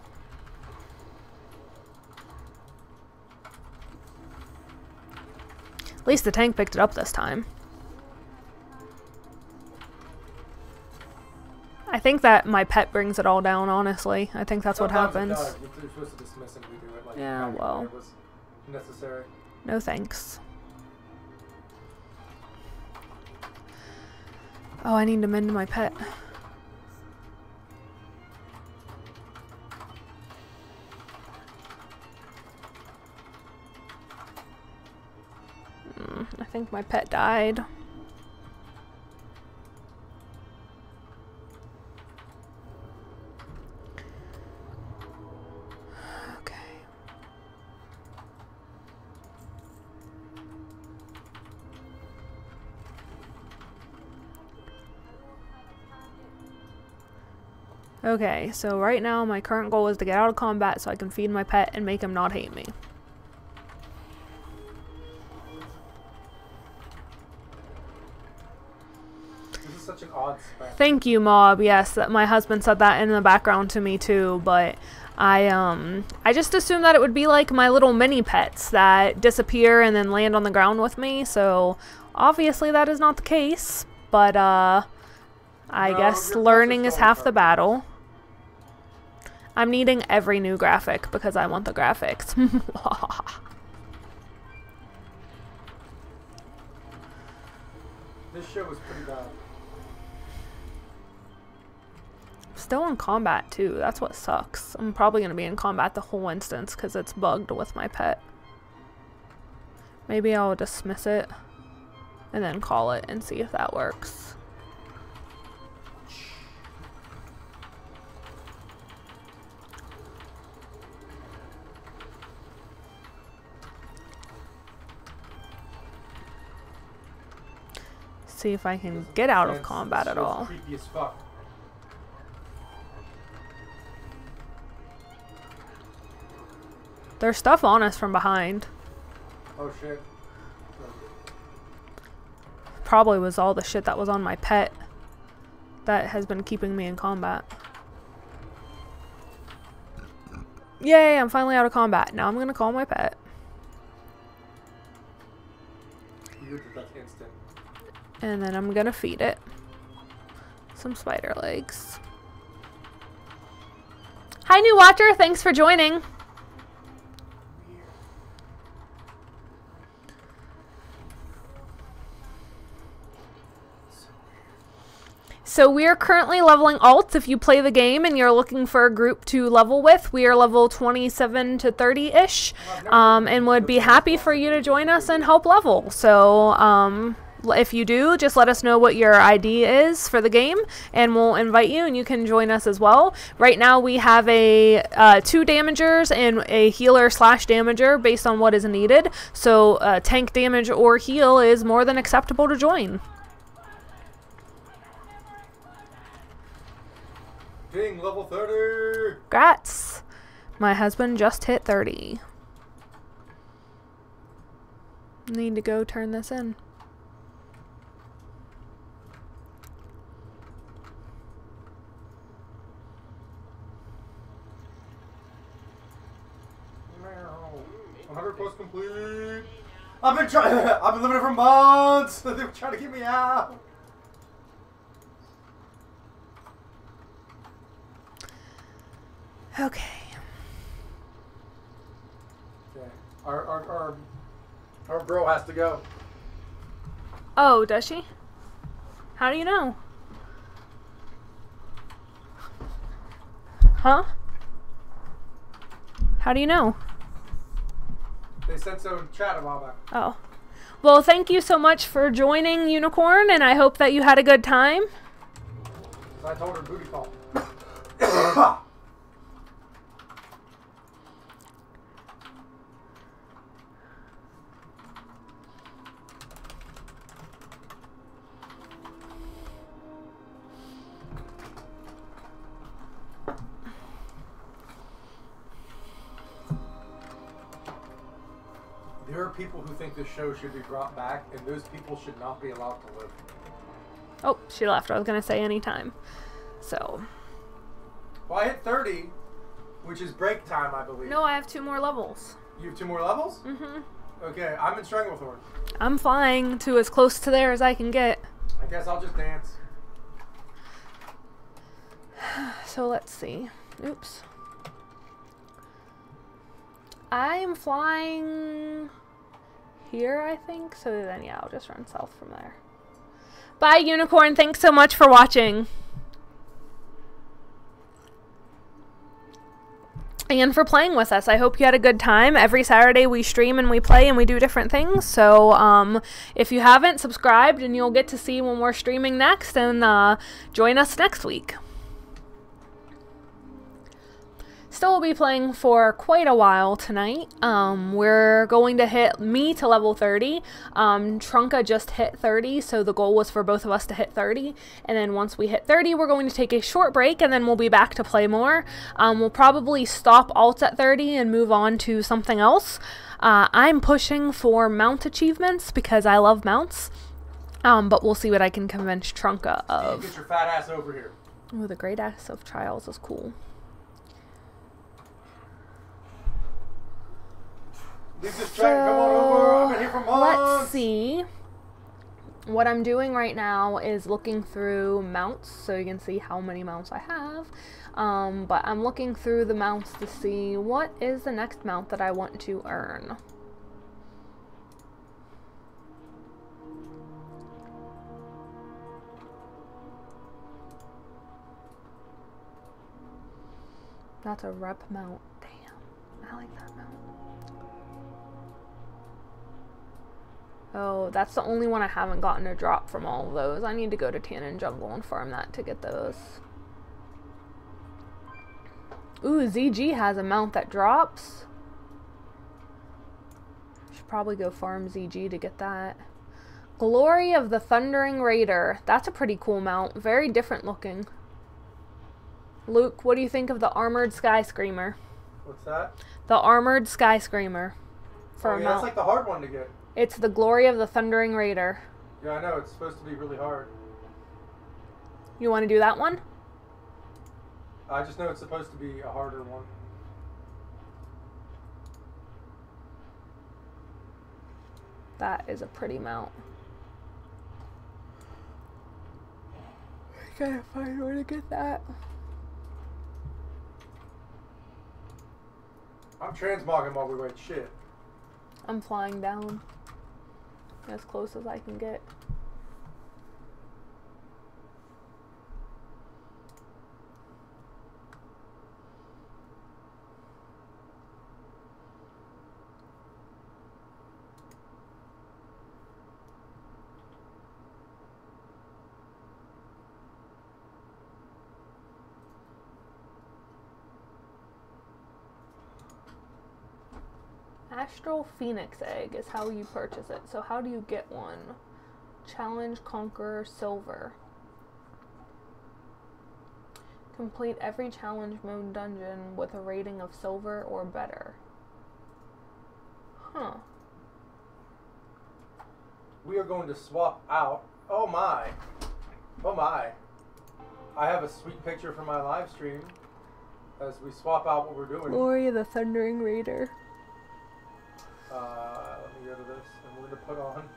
At least the tank picked it up this time. I think that my pet brings it all down, honestly. I think that's Sometimes what it happens. does. You're supposed to dismiss it and redo it like Yeah, back well. when it was necessary. No thanks. Oh, I need to mend my pet. I think my pet died. Okay. Okay, so right now my current goal is to get out of combat so I can feed my pet and make him not hate me. This is such an odd spec. Thank you, Mob. Yes, that my husband said that in the background to me too, but I just assumed that it would be like my little mini pets that disappear and then land on the ground with me, so obviously that is not the case, but I guess learning is half the battle. I'm needing every new graphic because I want the graphics. This show was pretty bad. Still in combat too, that's what sucks. I'm probably going to be in combat the whole instance because it's bugged with my pet. Maybe I'll dismiss it and then call it and see if that works. see if I can get out of combat at all. Creepy as fuck. There's stuff on us from behind. Oh shit. Probably was all the shit that was on my pet that has been keeping me in combat. Yay, I'm finally out of combat. Now I'm gonna call my pet. That's instant. And then I'm gonna feed it some spider legs. Hi, new watcher. Thanks for joining. So we are currently leveling alts. If you play the game and you're looking for a group to level with, we are level 27 to 30-ish, and would be happy for you to join us and help level. So if you do, just let us know what your ID is for the game, and we'll invite you, and you can join us as well. Right now we have a 2 damagers and a healer / damager based on what is needed. So tank damage or heal is more than acceptable to join. King, level 30! Grats! My husband just hit 30. Need to go turn this in. Meow. 100 quest complete. I've been living it for months. They were trying to get me out. Okay. Okay. Our girl has to go. Oh, does she? How do you know? Huh? How do you know? They said so in chat a while back. Oh. Well, thank you so much for joining, Unicorn, and I hope that you had a good time. So I told her booty call. There are people who think this show should be brought back, and those people should not be allowed to live. Oh, she left. I was going to say anytime. So. Well, I hit 30, which is break time, I believe. No, I have 2 more levels. You have 2 more levels? Mm-hmm. Okay, I'm in Stranglethorn. I'm flying to as close to there as I can get. I guess I'll just dance. So let's see. Oops. I'm flying here, I think. So then, yeah, I'll just run south from there. Bye, Unicorn. Thanks so much for watching. And for playing with us. I hope you had a good time. Every Saturday we stream and we play and we do different things. So if you haven't, subscribed and you'll get to see when we're streaming next, and join us next week. Still will be playing for quite a while tonight. We're going to hit me to level 30. Trunka just hit 30, so the goal was for both of us to hit 30. And then once we hit 30, we're going to take a short break, and then we'll be back to play more. We'll probably stop alts at 30 and move on to something else. I'm pushing for mount achievements because I love mounts. But we'll see what I can convince Trunka of. Get your fat ass over here. Ooh, the Great Axe of Trials is cool. Leave this track and come on over. I've been here for months. Let's see. What I'm doing right now is looking through mounts, so you can see how many mounts I have. But I'm looking through the mounts to see what is the next mount that I want to earn. That's a rep mount. Damn, I like that mount. Oh, that's the only one I haven't gotten a drop from all of those. I need to go to Tannin Jungle and farm that to get those. Ooh, ZG has a mount that drops. Should probably go farm ZG to get that. Glory of the Thundering Raider. That's a pretty cool mount. Very different looking. Luke, what do you think of the Armored Sky Screamer? What's that? The Armored Sky Screamer. For a mount. That's like the hard one to get. It's the Glory of the Thundering Raider. Yeah, I know. It's supposed to be really hard. You want to do that one? I just know it's supposed to be a harder one. That is a pretty mount. I gotta find where to get that. I'm transmogging while we wait. Shit. I'm flying down as close as I can get. Astral Phoenix Egg is how you purchase it. So how do you get one? Challenge Conqueror Silver. Complete every challenge mode dungeon with a rating of silver or better. Huh. We are going to swap out. Oh my. Oh my. I have a sweet picture from my live stream as we swap out what we're doing. Glory of the Thundering Raider. Let me go to this, and we're going to put on.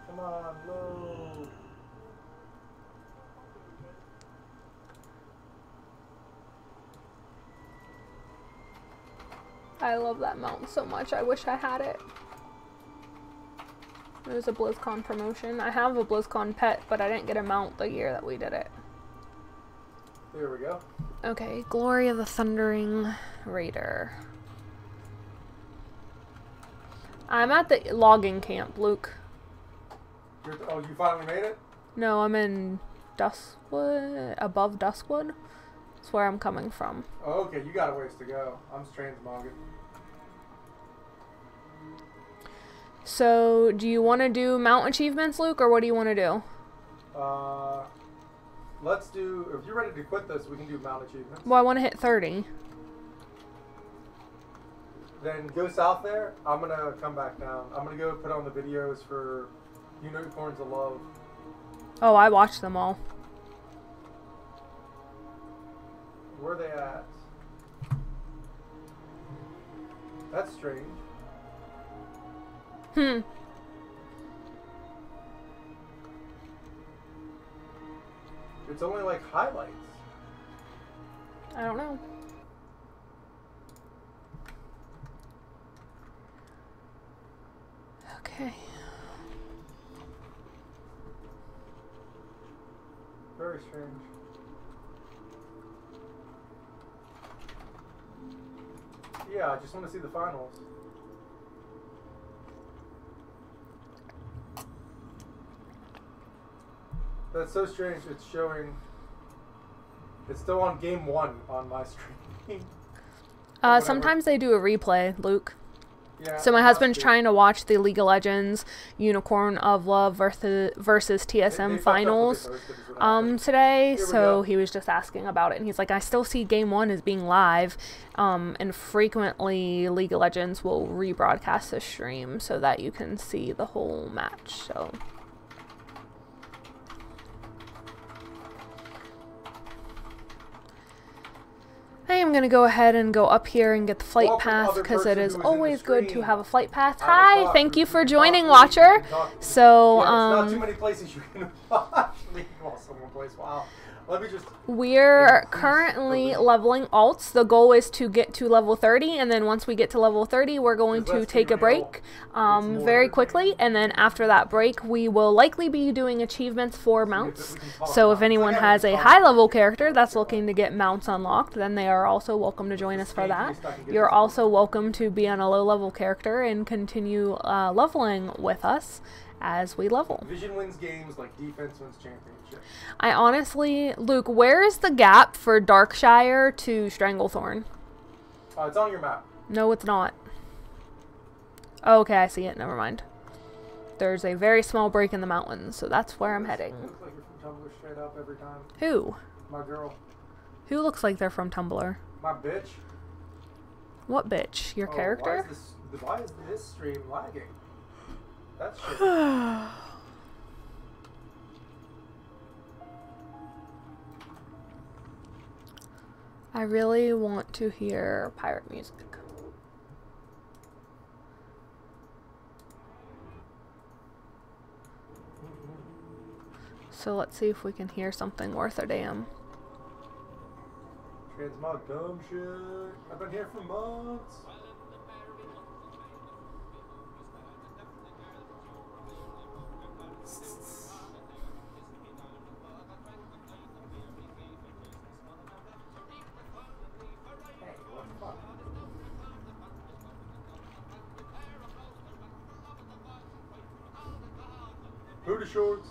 Come on, load. I love that mount so much. I wish I had it. It was a BlizzCon promotion. I have a BlizzCon pet, but I didn't get a mount the year that we did it. There we go. Okay, Glory of the Thundering Raider. I'm at the logging camp, Luke. Oh, you finally made it? No, I'm in Duskwood, above Duskwood. That's where I'm coming from. Oh, okay, you got a ways to go. I'm transmogging. So, do you want to do mount achievements, Luke, or what do you want to do? Let's do, if you're ready to quit this, we can do mount achievements. Well, I want to hit 30. Then go south there. I'm going to come back down. I'm going to go put on the videos for Unicorns of Love. Oh, I watched them all. Where are they at? That's strange. It's only like highlights. I don't know. Okay. Very strange. Yeah, I just want to see the finals. That's so strange. It's showing. It's still on game 1 on my screen. Sometimes they do a replay, Luke. Yeah, So my husband's trying to watch the League of Legends Unicorn of Love versus TSM finals today. So he was just asking about it, and he's like, I still see game 1 as being live, and frequently League of Legends will rebroadcast the stream so that you can see the whole match. So. I am going to go ahead and go up here and get the flight path because it is always good to have a flight path. Hi, thank you for joining, Watcher. So, not too many places you can watch. Someone plays. Wow. Let me just. We're currently leveling alts. The goal is to get to level 30, and then once we get to level 30, we're going to take a break very quickly, and then after that break, we will likely be doing achievements for mounts. So if anyone has a high-level character that's looking to get mounts unlocked, then they are also welcome to join us for that. You're also welcome to be on a low-level character and continue leveling with us as we level. Vision wins games like defense wins championships. I honestly, Luke, where is the gap for Darkshire to Stranglethorn? It's on your map. No, it's not. Oh, okay, I see it. Never mind. There's a very small break in the mountains, so that's where I'm heading. Looks like you're from Tumblr straight up every time. Who? My girl. Who looks like they're from Tumblr? My bitch. What bitch? Your character? Why is this stream lagging? That's shit. I really want to hear pirate music. So let's see if we can hear something worth a damn. Transmog dumb shit. I've been here for months. Hey, what the fuck? Booty shorts.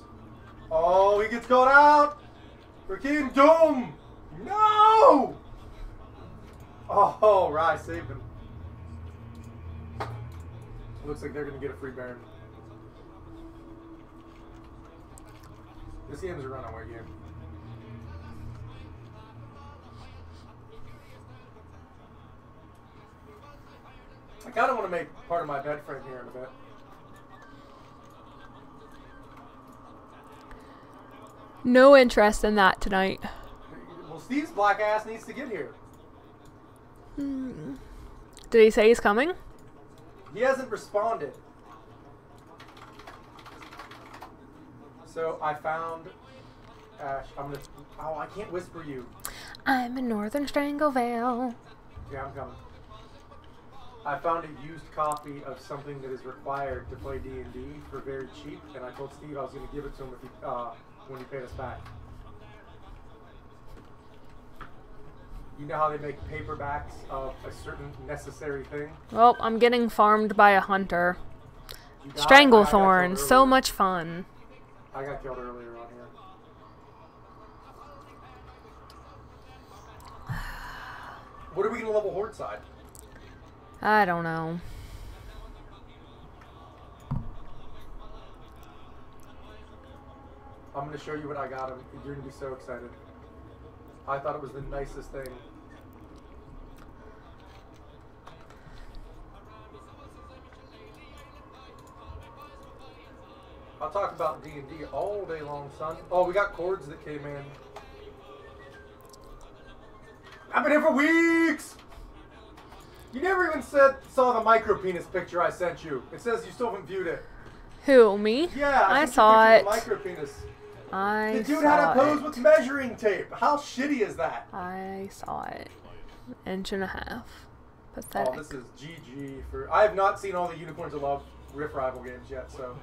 Oh, he gets caught out! Freaking Doom! No! Oh, Rye saved him. Looks like they're gonna get a free Baron. This game's a runaway game. I kinda wanna make part of my bed frame here in a bit. No interest in that tonight. Well, Steve's black ass needs to get here. Did he say he's coming? He hasn't responded. So I found Ash. I'm gonna. Oh, I can't whisper you. I'm in Northern Stranglevale. Yeah, I'm coming. I found a used copy of something that is required to play D&D for very cheap, and I told Steve I was going to give it to him if he, when he paid us back. You know how they make paperbacks of a certain necessary thing? Well, I'm getting farmed by a hunter. You Stranglethorn, so much fun. I got killed earlier on here. What are we going to level Horde side? I don't know. I'm going to show you what I got him. You're going to be so excited. I thought it was the nicest thing. I'll talk about D&D all day long, son. Oh, we got chords that came in. I've been here for weeks! You never even saw the micro penis picture I sent you. It says you still haven't viewed it. Who, me? Yeah, I saw it. Micro penis. The dude had a pose with measuring tape. How shitty is that? I saw it. Inch and a half. Pathetic. Oh, this is GG for. I have not seen all the Unicorns of Love Rift Rival games yet, so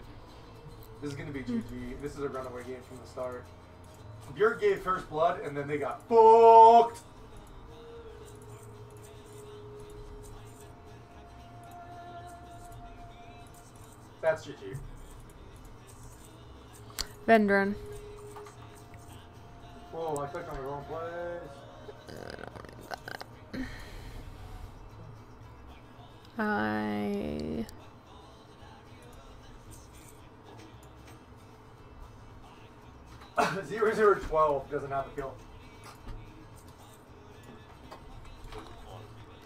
this is gonna be GG. This is a runaway game from the start. Björk gave first blood, and then they got fucked. That's GG. Vendron. Whoa, I clicked on the wrong place. I 0012 doesn't have a kill.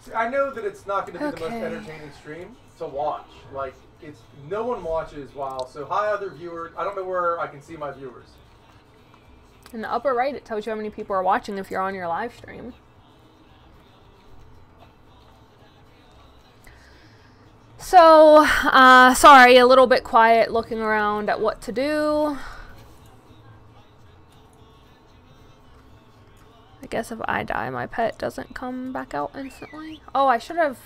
See, I know that it's not going to be the most entertaining stream to watch. Like, it's no one watches WoW. So hi, other viewers. I don't know where I can see my viewers. In the upper right, it tells you how many people are watching if you're on your live stream. So, sorry, a little bit quiet looking around at what to do. I guess if I die, my pet doesn't come back out instantly. Oh, I should have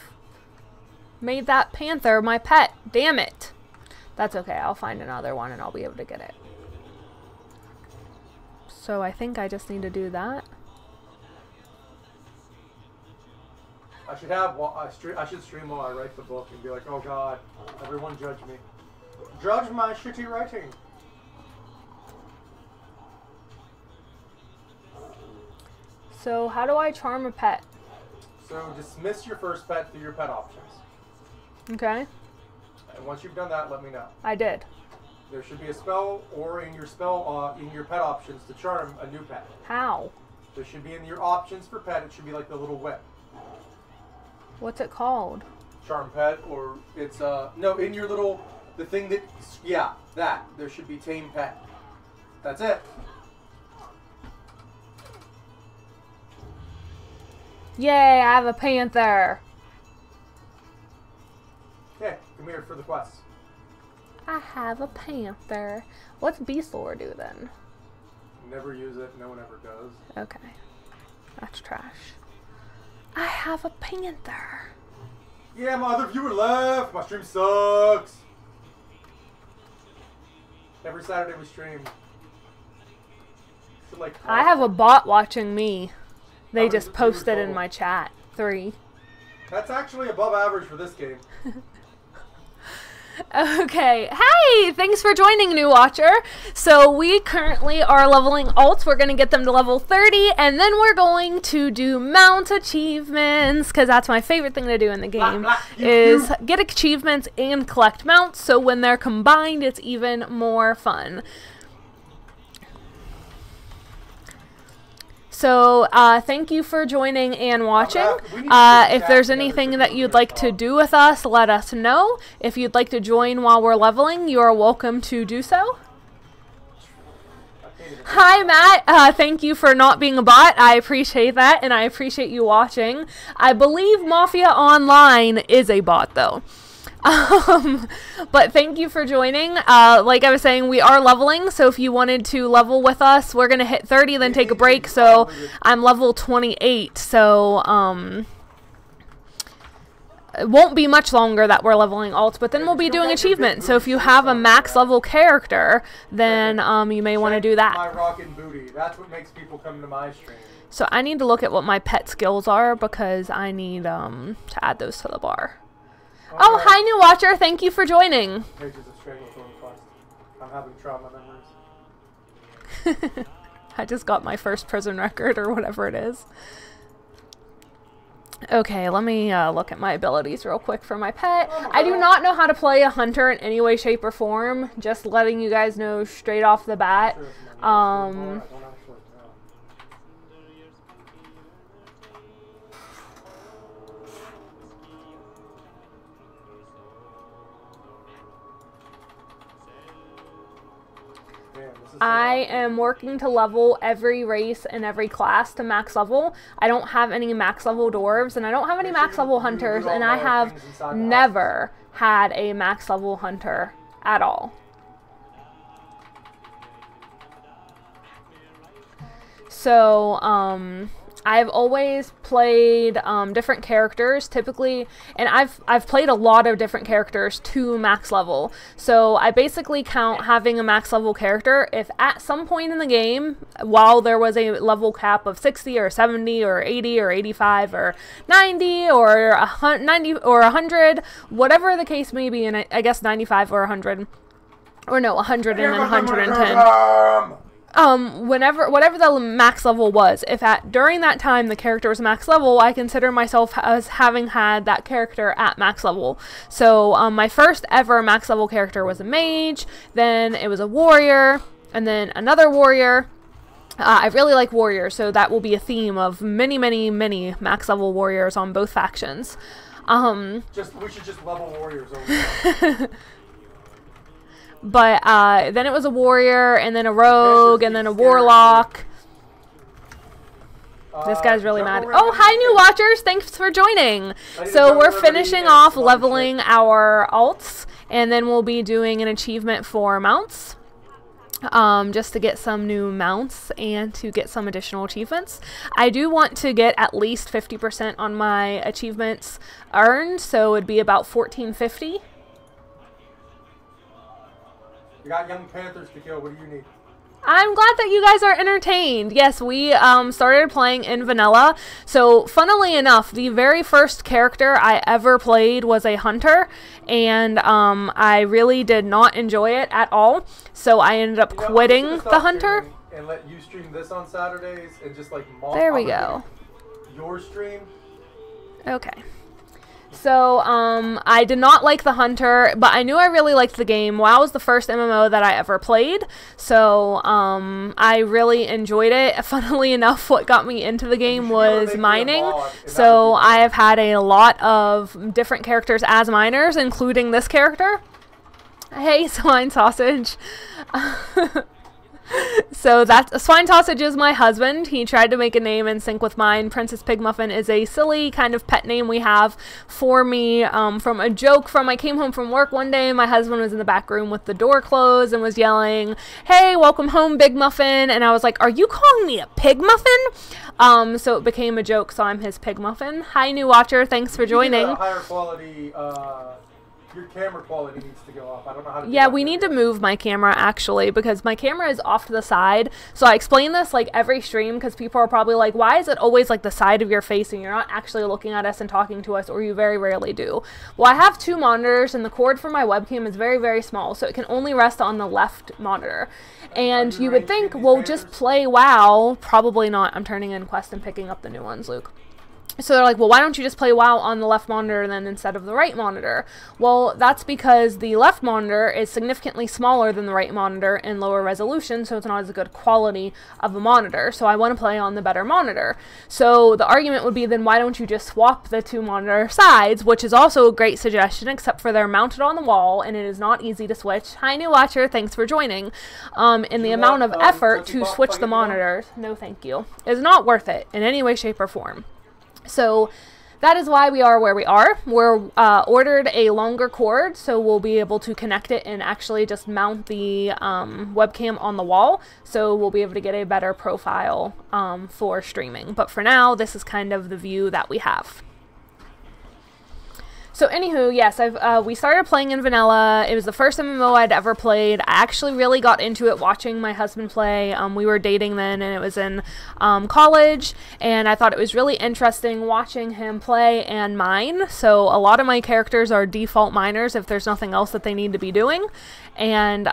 made that panther my pet. Damn it. That's okay. I'll find another one and I'll be able to get it. So I think I just need to do that. I should have. I should stream while I write the book and be like, "Oh God, everyone judge me. Judge my shitty writing." So how do I charm a pet? So dismiss your first pet through your pet options. Okay. And once you've done that, let me know. I did. There should be a spell or in your in your pet options to charm a new pet. How? There should be in your options for pet. It should be like the little whip. What's it called? Charm pet, or it's no, in your little the thing that that there should be tame pet. That's it. Yay! I have a panther. Okay, come here for the quest. I have a panther. What's Beast Lore do then? Never use it. No one ever does. Okay, that's trash. I have a panther. Yeah, my other viewer left. My stream sucks. Every Saturday we stream. So, like, I have a bot watching me. They many just viewers posted in total? my chat. 3. That's actually above average for this game. Okay, hey, thanks for joining, new watcher. So we currently are leveling alts. We're going to get them to level 30, and then we're going to do mount achievements, because that's my favorite thing to do in the game, is get achievements and collect mounts, so when they're combined, it's even more fun. So, thank you for joining and watching. If there's anything that you'd like to do with us, let us know. If you'd like to join while we're leveling, you are welcome to do so. Hi, Matt. Thank you for not being a bot. I appreciate that, and I appreciate you watching. I believe Mafia Online is a bot, though. But thank you for joining. Like I was saying, we are leveling, so if you wanted to level with us, we're going to hit 30, then take a break, so I'm level 28, so, it won't be much longer that we're leveling alts, but then we'll be doing achievements, so if you have a max level character, then, you may want to do that. My rockin' booty. That's what makes people come to my stream. So I need to look at what my pet skills are, because I need, to add those to the bar. Oh, hi, new watcher. Thank you for joining. Pages of Stranglethorn quest. I'm having trauma memories. I just got my first prison record, or whatever it is. Okay, let me look at my abilities real quick for my pet. I do not know how to play a hunter in any way, shape, or form. Just letting you guys know straight off the bat. I am working to level every race and every class to max level. I don't have any max level dwarves, and I don't have any max level hunters, and I have never had a max level hunter at all. So, I've always played different characters, typically, and I've played a lot of different characters to max level. So I basically count having a max level character if at some point in the game, while there was a level cap of 60 or 70 or 80 or 85 or 90 or 90 or 100, whatever the case may be, and I guess 95 or 100, or no, 100 and then 110. Whatever the max level was, if during that time the character was max level, I consider myself as having had that character at max level. So, my first ever max level character was a mage, then it was a warrior, and then another warrior. I really like warriors, so that will be a theme of many, many, many max level warriors on both factions. We should just level warriors over there. But then it was a warrior, and then a rogue, and then a warlock. This guy's really mad. Oh, hi, new watchers. Thanks for joining. So we're finishing off leveling our alts, and then we'll be doing an achievement for mounts. Just to get some new mounts and to get some additional achievements. I do want to get at least 50% on my achievements earned, so it'd be about 1450. You got young panthers to kill. What do you need? I'm glad that you guys are entertained. Yes, we started playing in vanilla. So, funnily enough, the very first character I ever played was a hunter, and I really did not enjoy it at all. So I ended up quitting the hunter. And let you stream this on Saturdays and just like there we go. Your stream. Okay. So, I did not like the Hunter, but I knew I really liked the game. WoW was the first MMO that I ever played, so, I really enjoyed it. Funnily enough, what got me into the game was mining, so I have had a lot of different characters as miners, including this character. Hey, Swine Sausage. So that's Swine Sausage is my husband. He tried to make a name in sync with mine. Princess Pigmuffin is a silly kind of pet name we have for me from a joke from I came home from work one day and my husband was in the back room with the door closed and was yelling, "Hey, welcome home, Big Muffin." And I was like, "Are you calling me a pig muffin?" So it became a joke, so I'm his pig muffin. Hi, new watcher. Thanks for joining. A higher quality, your camera quality needs to go up. I don't know how to do Yeah, that we need to move my camera actually because my camera is off to the side. So I explain this like every stream because people are probably like, why is it always like the side of your face and you're not actually looking at us and talking to us, or you very rarely do? Well, I have two monitors and the cord for my webcam is very, very small, so it can only rest on the left monitor. And you would think, well, just play WoW. Probably not. I'm turning in Quest and picking up the new ones, Luke. So they're like, well, why don't you just play WoW on the left monitor then instead of the right monitor? Well, that's because the left monitor is significantly smaller than the right monitor in lower resolution, so it's not as good quality of a monitor. So I want to play on the better monitor. So the argument would be, then why don't you just swap the two monitor sides, which is also a great suggestion, except for they're mounted on the wall and it is not easy to switch. Hi, new watcher. Thanks for joining. And the amount of effort to switch the monitors, no thank you, is not worth it in any way, shape, or form. So that is why we are where we are. We're ordered a longer cord, so we'll be able to connect it and actually just mount the webcam on the wall. So we'll be able to get a better profile for streaming. But for now, this is kind of the view that we have. So anywho, yes, we started playing in vanilla. It was the first MMO I'd ever played. I actually really got into it watching my husband play. We were dating then, and it was in college, and I thought it was really interesting watching him play and mine. So a lot of my characters are default miners if there's nothing else that they need to be doing. And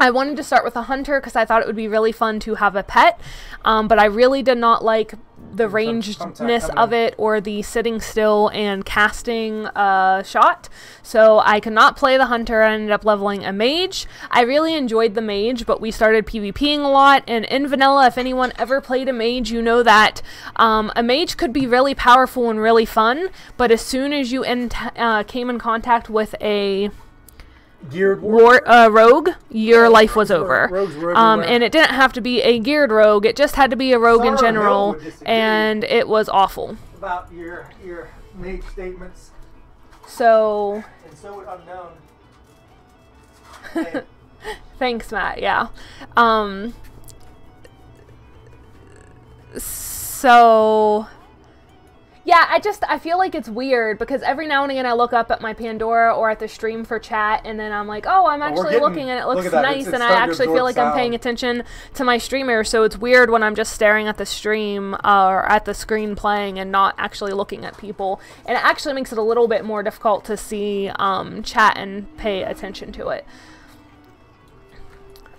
I wanted to start with a hunter because I thought it would be really fun to have a pet, but I really did not like the rangedness of it or the sitting still and casting shot. So I could not play the hunter. I ended up leveling a mage. I really enjoyed the mage, but we started PvPing a lot, and in vanilla, if anyone ever played a mage, you know that a mage could be really powerful and really fun, but as soon as you came in contact with a geared rogue, your life was over. And it didn't have to be a geared rogue, it just had to be a rogue in general, and it was awful. About your mage statements. So And so would unknown. thanks, Matt. Yeah. So yeah, I feel like it's weird because every now and again I look up at my Pandora or at the stream for chat, and then I'm like, oh, I'm actually looking and it looks nice, and I actually feel like I'm paying attention to my streamer. So it's weird when I'm just staring at the stream or at the screen playing and not actually looking at people, and it actually makes it a little bit more difficult to see chat and pay attention to it.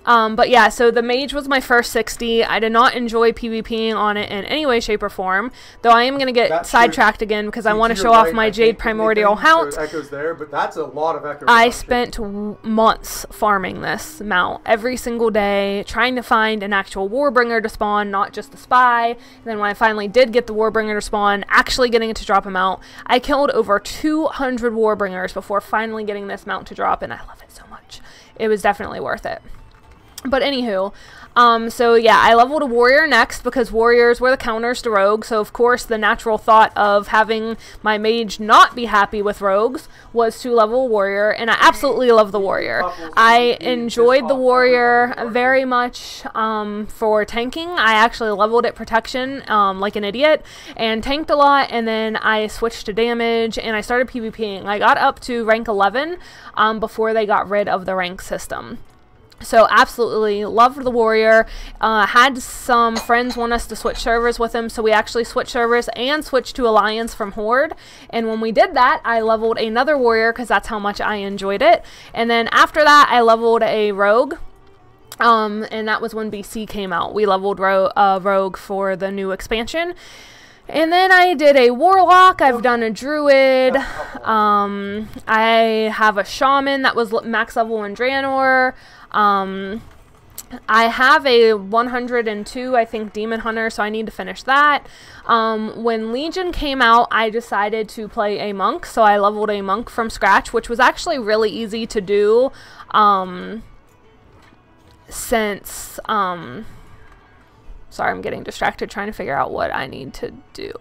But yeah, so the mage was my first 60. I did not enjoy PvPing on it in any way, shape, or form, though I am going to get sidetracked again because I want to show off my Jade Primordial Mount. Echoes there, but that's a lot of echoes. I spent months farming this mount every single day, trying to find an actual Warbringer to spawn, not just a spy. And then when I finally did get the Warbringer to spawn, actually getting it to drop him out, I killed over 200 Warbringers before finally getting this mount to drop, and I love it so much. It was definitely worth it. But anywho, so yeah, I leveled a warrior next because warriors were the counters to rogues. So of course the natural thought of having my mage not be happy with rogues was to level a warrior, and I absolutely love the warrior. I enjoyed the warrior very much for tanking. I actually leveled it protection like an idiot and tanked a lot, and then I switched to damage and I started PvPing. I got up to rank 11 before they got rid of the rank system. So absolutely loved the warrior. Had some friends want us to switch servers with him, so we actually switched servers and switched to Alliance from Horde. And when we did that, I leveled another warrior because that's how much I enjoyed it. And then after that, I leveled a rogue. And that was when BC came out. We leveled rogue for the new expansion. And then I did a warlock. I've done a druid. I have a shaman that was max level in Draenor. I have a 102, I think, demon hunter, so I need to finish that. When Legion came out, I decided to play a monk, so I leveled a monk from scratch, which was actually really easy to do, since, sorry, I'm getting distracted trying to figure out what I need to do.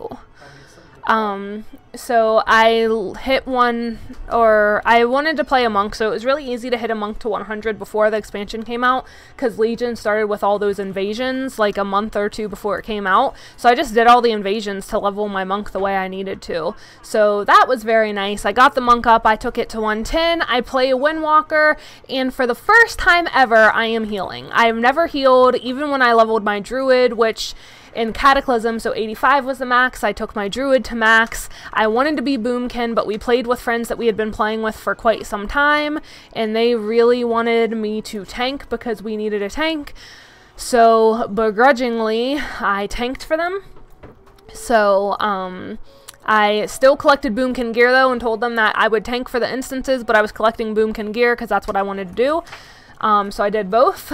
So I hit one, or I wanted to play a monk, so it was really easy to hit a monk to 100 before the expansion came out, because Legion started with all those invasions like a month or two before it came out. So I just did all the invasions to level my monk the way I needed to. So that was very nice. I got the monk up, I took it to 110, I play a Windwalker, and for the first time ever, I am healing. I've never healed, even when I leveled my druid, which in Cataclysm, so 85 was the max. I took my druid to max. I wanted to be Boomkin, but we played with friends that we had been playing with for quite some time, and they really wanted me to tank because we needed a tank. So begrudgingly, I tanked for them. So I still collected Boomkin gear though, and told them that I would tank for the instances, but I was collecting Boomkin gear because that's what I wanted to do. So I did both.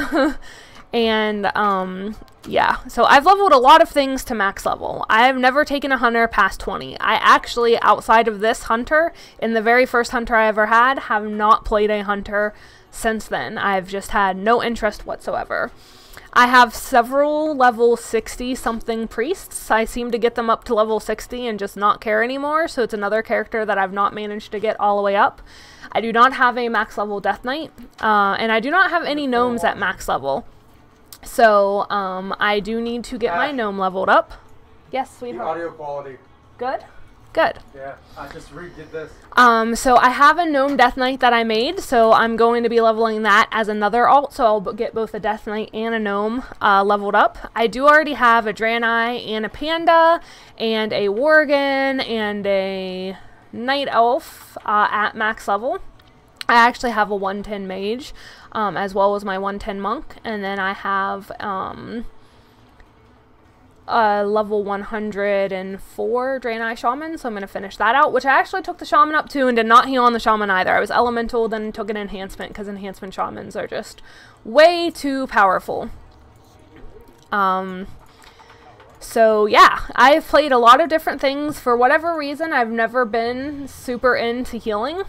And yeah, so I've leveled a lot of things to max level. I've never taken a hunter past 20. I actually, outside of this hunter, in the very first hunter I ever had, have not played a hunter since then. I've just had no interest whatsoever. I have several level 60 something priests. I seem to get them up to level 60 and just not care anymore, so it's another character that I've not managed to get all the way up. I do not have a max level Death Knight, and I do not have any gnomes at max level. So, I do need to get my gnome leveled up. Yes, sweetheart. The audio quality. Good? Good. Yeah, I just redid this. So I have a gnome Death Knight that I made, so I'm going to be leveling that as another alt, so I'll get both a Death Knight and a gnome leveled up. I do already have a Draenei and a Panda, and a Worgen, and a Night Elf at max level. I actually have a 110 mage, as well as my 110 monk, and then I have a level 104 Draenei shaman, so I'm going to finish that out, which I actually took the shaman up to and did not heal on the shaman either. I was elemental, then took an enhancement, because enhancement shamans are just way too powerful. So yeah, I've played a lot of different things. For whatever reason, I've never been super into healing.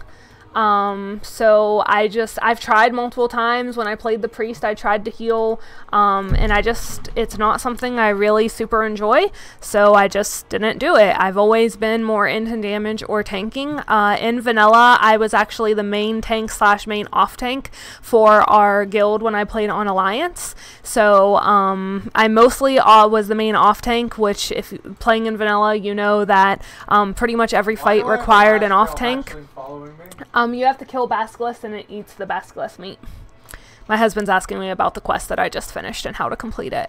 So I've tried multiple times. When I played the priest, I tried to heal, and it's not something I really super enjoy, so I just didn't do it. I've always been more into damage or tanking. In vanilla, I was actually the main tank / main off tank for our guild when I played on Alliance. So, I mostly was the main off tank, which if playing in vanilla, you know that, pretty much every fight required an off tank. You have to kill Basilisk and it eats the Basilisk meat. My husband's asking me about the quest that I just finished and how to complete it.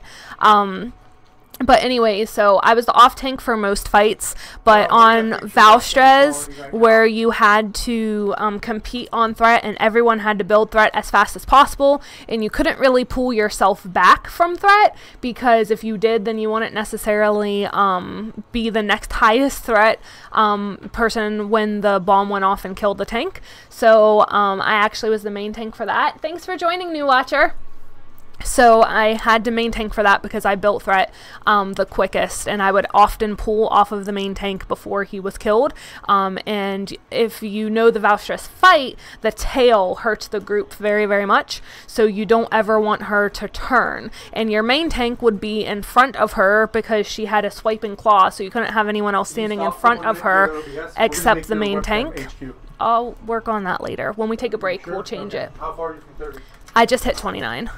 But anyway, so I was the off tank for most fights, but on Valstrez, where you had to compete on threat and everyone had to build threat as fast as possible, and you couldn't really pull yourself back from threat, because if you did, then you wouldn't necessarily be the next highest threat person when the bomb went off and killed the tank. So I actually was the main tank for that. Thanks for joining, new watcher. So I had to main tank for that because I built threat the quickest, and I would often pull off of the main tank before he was killed. And if you know the Valstress fight, the tail hurts the group very, very much, so you don't ever want her to turn. And your main tank would be in front of her because she had a swiping claw, so you couldn't have anyone else standing in front of her except the main tank. I'll work on that later. When we take a break, we'll change it. How far are you from 30? I just hit 29.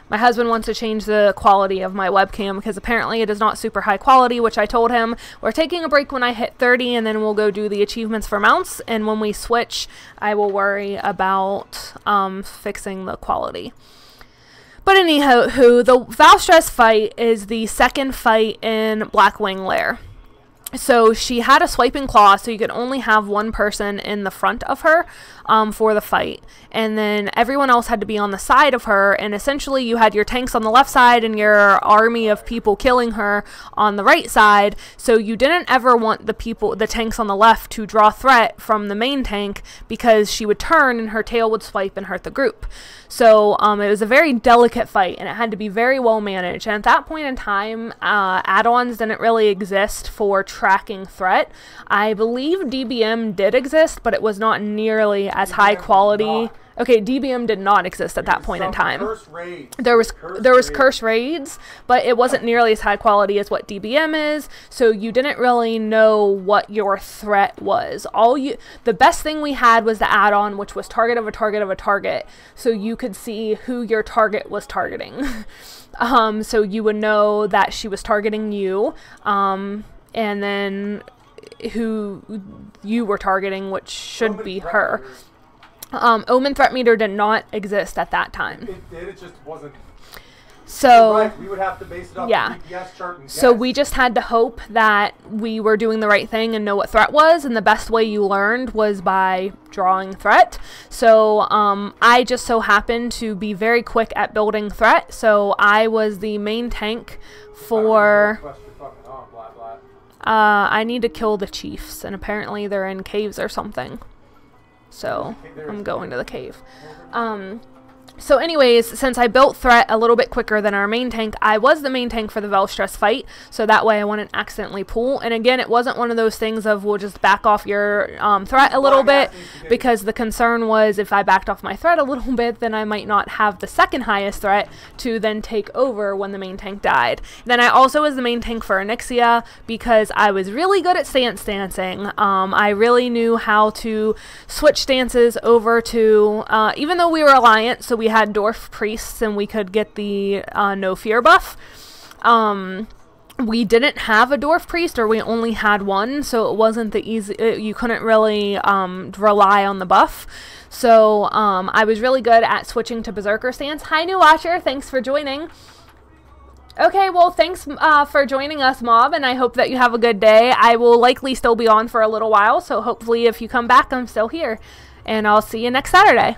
My husband wants to change the quality of my webcam because apparently it is not super high quality, which I told him we're taking a break when I hit 30, and then we'll go do the achievements for mounts, and when we switch, I will worry about fixing the quality. But anyhow, the Valstress fight is the second fight in Blackwing Lair. So she had a swiping claw, so you could only have one person in the front of her for the fight. And then everyone else had to be on the side of her. And essentially you had your tanks on the left side and your army of people killing her on the right side. So you didn't ever want the tanks on the left to draw threat from the main tank, because she would turn and her tail would swipe and hurt the group. So it was a very delicate fight, and it had to be very well managed. And at that point in time, add-ons didn't really exist for tracking threat. I believe DBM did exist, but it was not nearly as high quality. Okay, DBM did not exist at that point in time. There was curse raids, but it wasn't nearly as high quality as what DBM is, so you didn't really know what your threat was. The best thing we had was the add-on, which was target of a target of a target, so you could see who your target was targeting. So you would know that she was targeting you, and then who you were targeting, which should be her. Omen threat meter did not exist at that time. It did, it just wasn't. So right, we would have to base it off the DPS chart and so we just had to hope that we were doing the right thing and know what threat was, and the best way you learned was by drawing threat. So I just so happened to be very quick at building threat, so I was the main tank for... I need to kill the chiefs, and apparently they're in caves or something. So I'm going to the cave. So anyways, since I built threat a little bit quicker than our main tank, I was the main tank for the Velstress fight, so that way I wouldn't accidentally pull. And again, it wasn't one of those things of we'll just back off your threat a little bit, because the concern was if I backed off my threat a little bit, then I might not have the second highest threat to then take over when the main tank died. Then I also was the main tank for Onyxia, because I was really good at stance dancing. I really knew how to switch stances over to, even though we were Alliance, so we had dwarf priests and we could get the no fear buff. We didn't have a dwarf priest, or we only had one, so it wasn't the easy, you couldn't really rely on the buff. So I was really good at switching to berserker stance. Hi new watcher, thanks for joining. Okay, well, thanks for joining us, Mob, and I hope that you have a good day. I will likely still be on for a little while, so hopefully if you come back, I'm still here. And I'll see you next Saturday.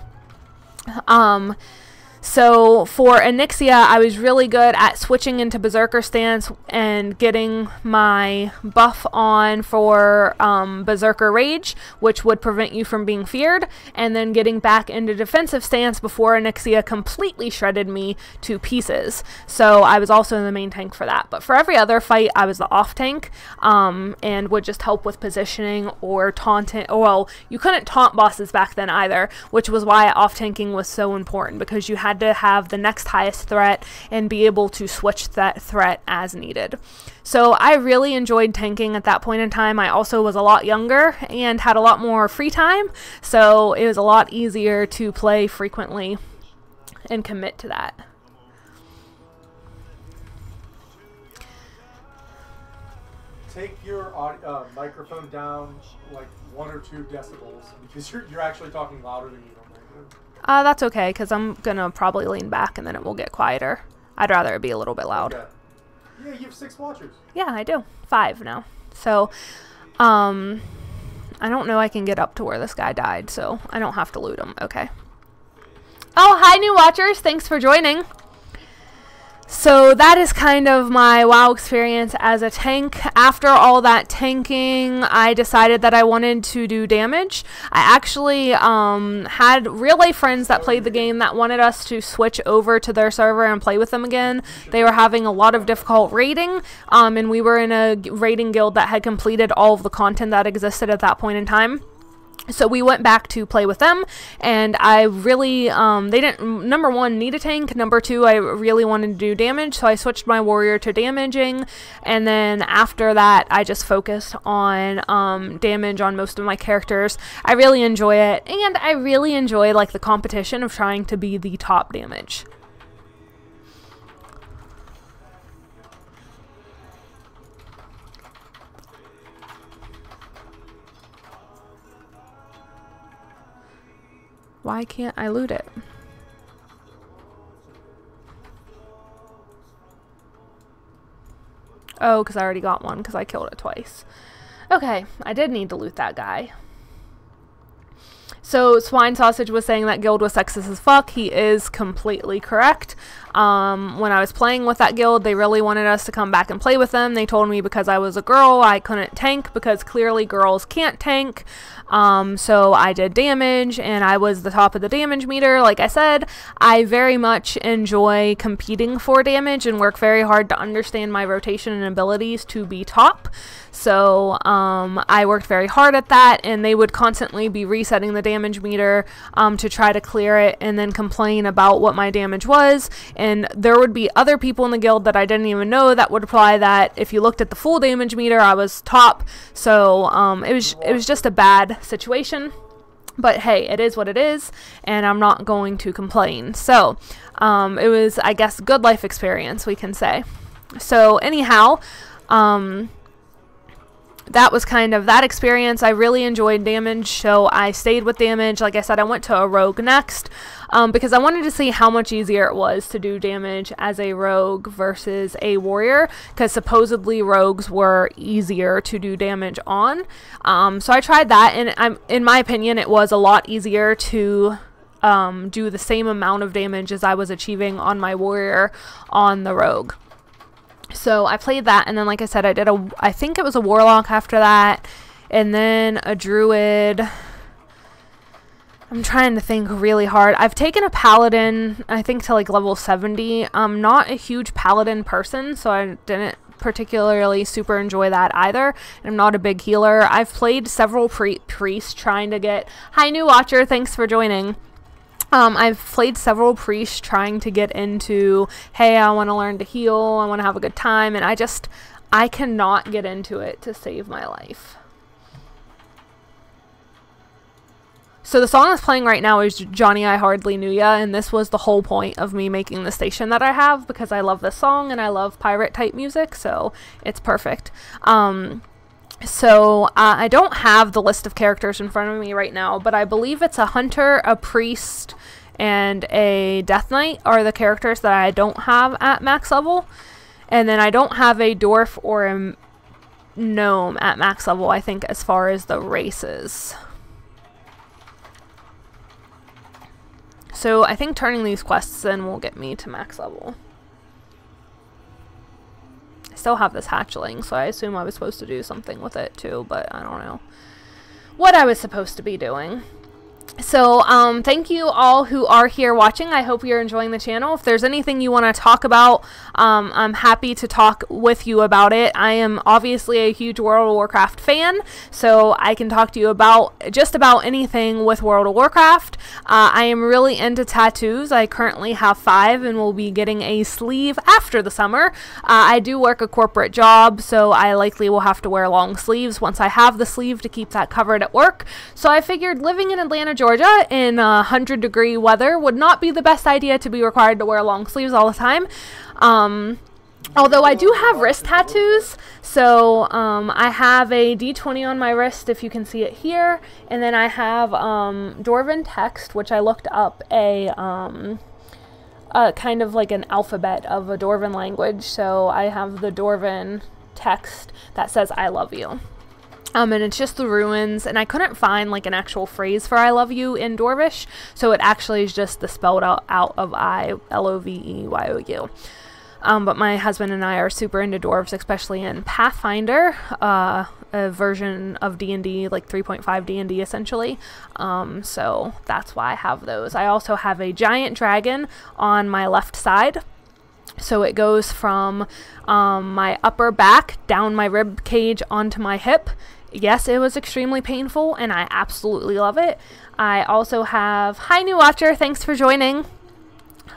So for Onyxia, I was really good at switching into Berserker stance and getting my buff on for Berserker Rage, which would prevent you from being feared, and then getting back into defensive stance before Onyxia completely shredded me to pieces. So I was also in the main tank for that. But for every other fight, I was the off tank, and would just help with positioning or taunting. Well, you couldn't taunt bosses back then either, which was why off tanking was so important, because you had to have the next highest threat and be able to switch that threat as needed. So I really enjoyed tanking at that point in time. I also was a lot younger and had a lot more free time, so it was a lot easier to play frequently and commit to that. Take your microphone down like 1 or 2 decibels, because you're actually talking louder than you normally do. That's okay, because I'm gonna probably lean back and then it will get quieter. I'd rather it be a little bit loud. Okay. Yeah, you have 6 watchers. Yeah, I do. 5 now. So, I don't know I can get up to where this guy died, so I don't have to loot him. Okay. Oh, hi new watchers. Thanks for joining. So that is kind of my WoW experience as a tank. After all that tanking, I decided that I wanted to do damage. I actually had real-life friends that played the game that wanted us to switch over to their server and play with them again. They were having a lot of difficult raiding, and we were in a raiding guild that had completed all of the content that existed at that point in time. So we went back to play with them, and I really, they didn't, number 1, need a tank, number 2, I really wanted to do damage, so I switched my warrior to damaging, and then after that, I just focused on damage on most of my characters. I really enjoy it, and I really enjoy, like, the competition of trying to be the top damage. Why can't I loot it? Oh, because I already got one because I killed it twice. Okay, I did need to loot that guy. So Swine Sausage was saying that guild was sexist as fuck. He is completely correct. When I was playing with that guild, they really wanted us to come back and play with them. They told me because I was a girl, I couldn't tank because clearly girls can't tank. So I did damage and I was the top of the damage meter. Like I said, I very much enjoy competing for damage and work very hard to understand my rotation and abilities to be top. So I worked very hard at that, and they would constantly be resetting the damage meter to try to clear it and then complain about what my damage was. And there would be other people in the guild that I didn't even know that would reply that if you looked at the full damage meter, I was top. So it was just a bad situation. But hey, it is what it is, and I'm not going to complain. So it was, I guess, good life experience, we can say. So anyhow, that was kind of that experience. I really enjoyed damage, so I stayed with damage. Like I said, I went to a rogue next because I wanted to see how much easier it was to do damage as a rogue versus a warrior, because supposedly rogues were easier to do damage on. So I tried that, and in my opinion, it was a lot easier to do the same amount of damage as I was achieving on my warrior on the rogue. So I played that, and then like I said, I think it was a warlock after that, and then a druid. I'm trying to think really hard. I've taken a paladin, I think, to like level 70. I'm not a huge paladin person, so I didn't particularly super enjoy that either. I'm not a big healer. I've played several priests trying to get... Hi, new watcher, thanks for joining. I've played several priests trying to get into, hey, I want to learn to heal, I want to have a good time, and I cannot get into it to save my life. So the song that's playing right now is Johnny I Hardly Knew Ya, and this was the whole point of me making the station that I have, because I love this song and I love pirate type music, so it's perfect. So I don't have the list of characters in front of me right now, but I believe it's a hunter, a priest, and a death knight are the characters that I don't have at max level. And then I don't have a dwarf or a gnome at max level, I think, as far as the races. So I think turning these quests in will get me to max level. Still have this hatchling, so I assume I was supposed to do something with it too, but I don't know what I was supposed to be doing. So thank you all who are here watching. I hope you're enjoying the channel. If there's anything you want to talk about, I'm happy to talk with you about it. I am obviously a huge World of Warcraft fan, so I can talk to you about just about anything with World of Warcraft. I am really into tattoos. I currently have 5 and will be getting a sleeve after the summer. I do work a corporate job, so I likely will have to wear long sleeves once I have the sleeve to keep that covered at work. So I figured living in Atlanta, Georgia in 100-degree weather would not be the best idea to be required to wear long sleeves all the time. Although I do have wrist tattoos, so I have a D20 on my wrist, if you can see it here, and then I have Dwarven text, which I looked up a kind of like an alphabet of a Dwarven language, so I have the Dwarven text that says I love you. And it's just the ruins, and I couldn't find like an actual phrase for I love you in Dwarvish, so it actually is just the spelled out of I LOVEYOU. But my husband and I are super into dwarves, especially in Pathfinder, a version of D&D, like 3.5 D&D essentially. So that's why I have those. I also have a giant dragon on my left side. So it goes from my upper back down my rib cage onto my hip. Yes, it was extremely painful, and I absolutely love it. I also have, hi new watcher, thanks for joining.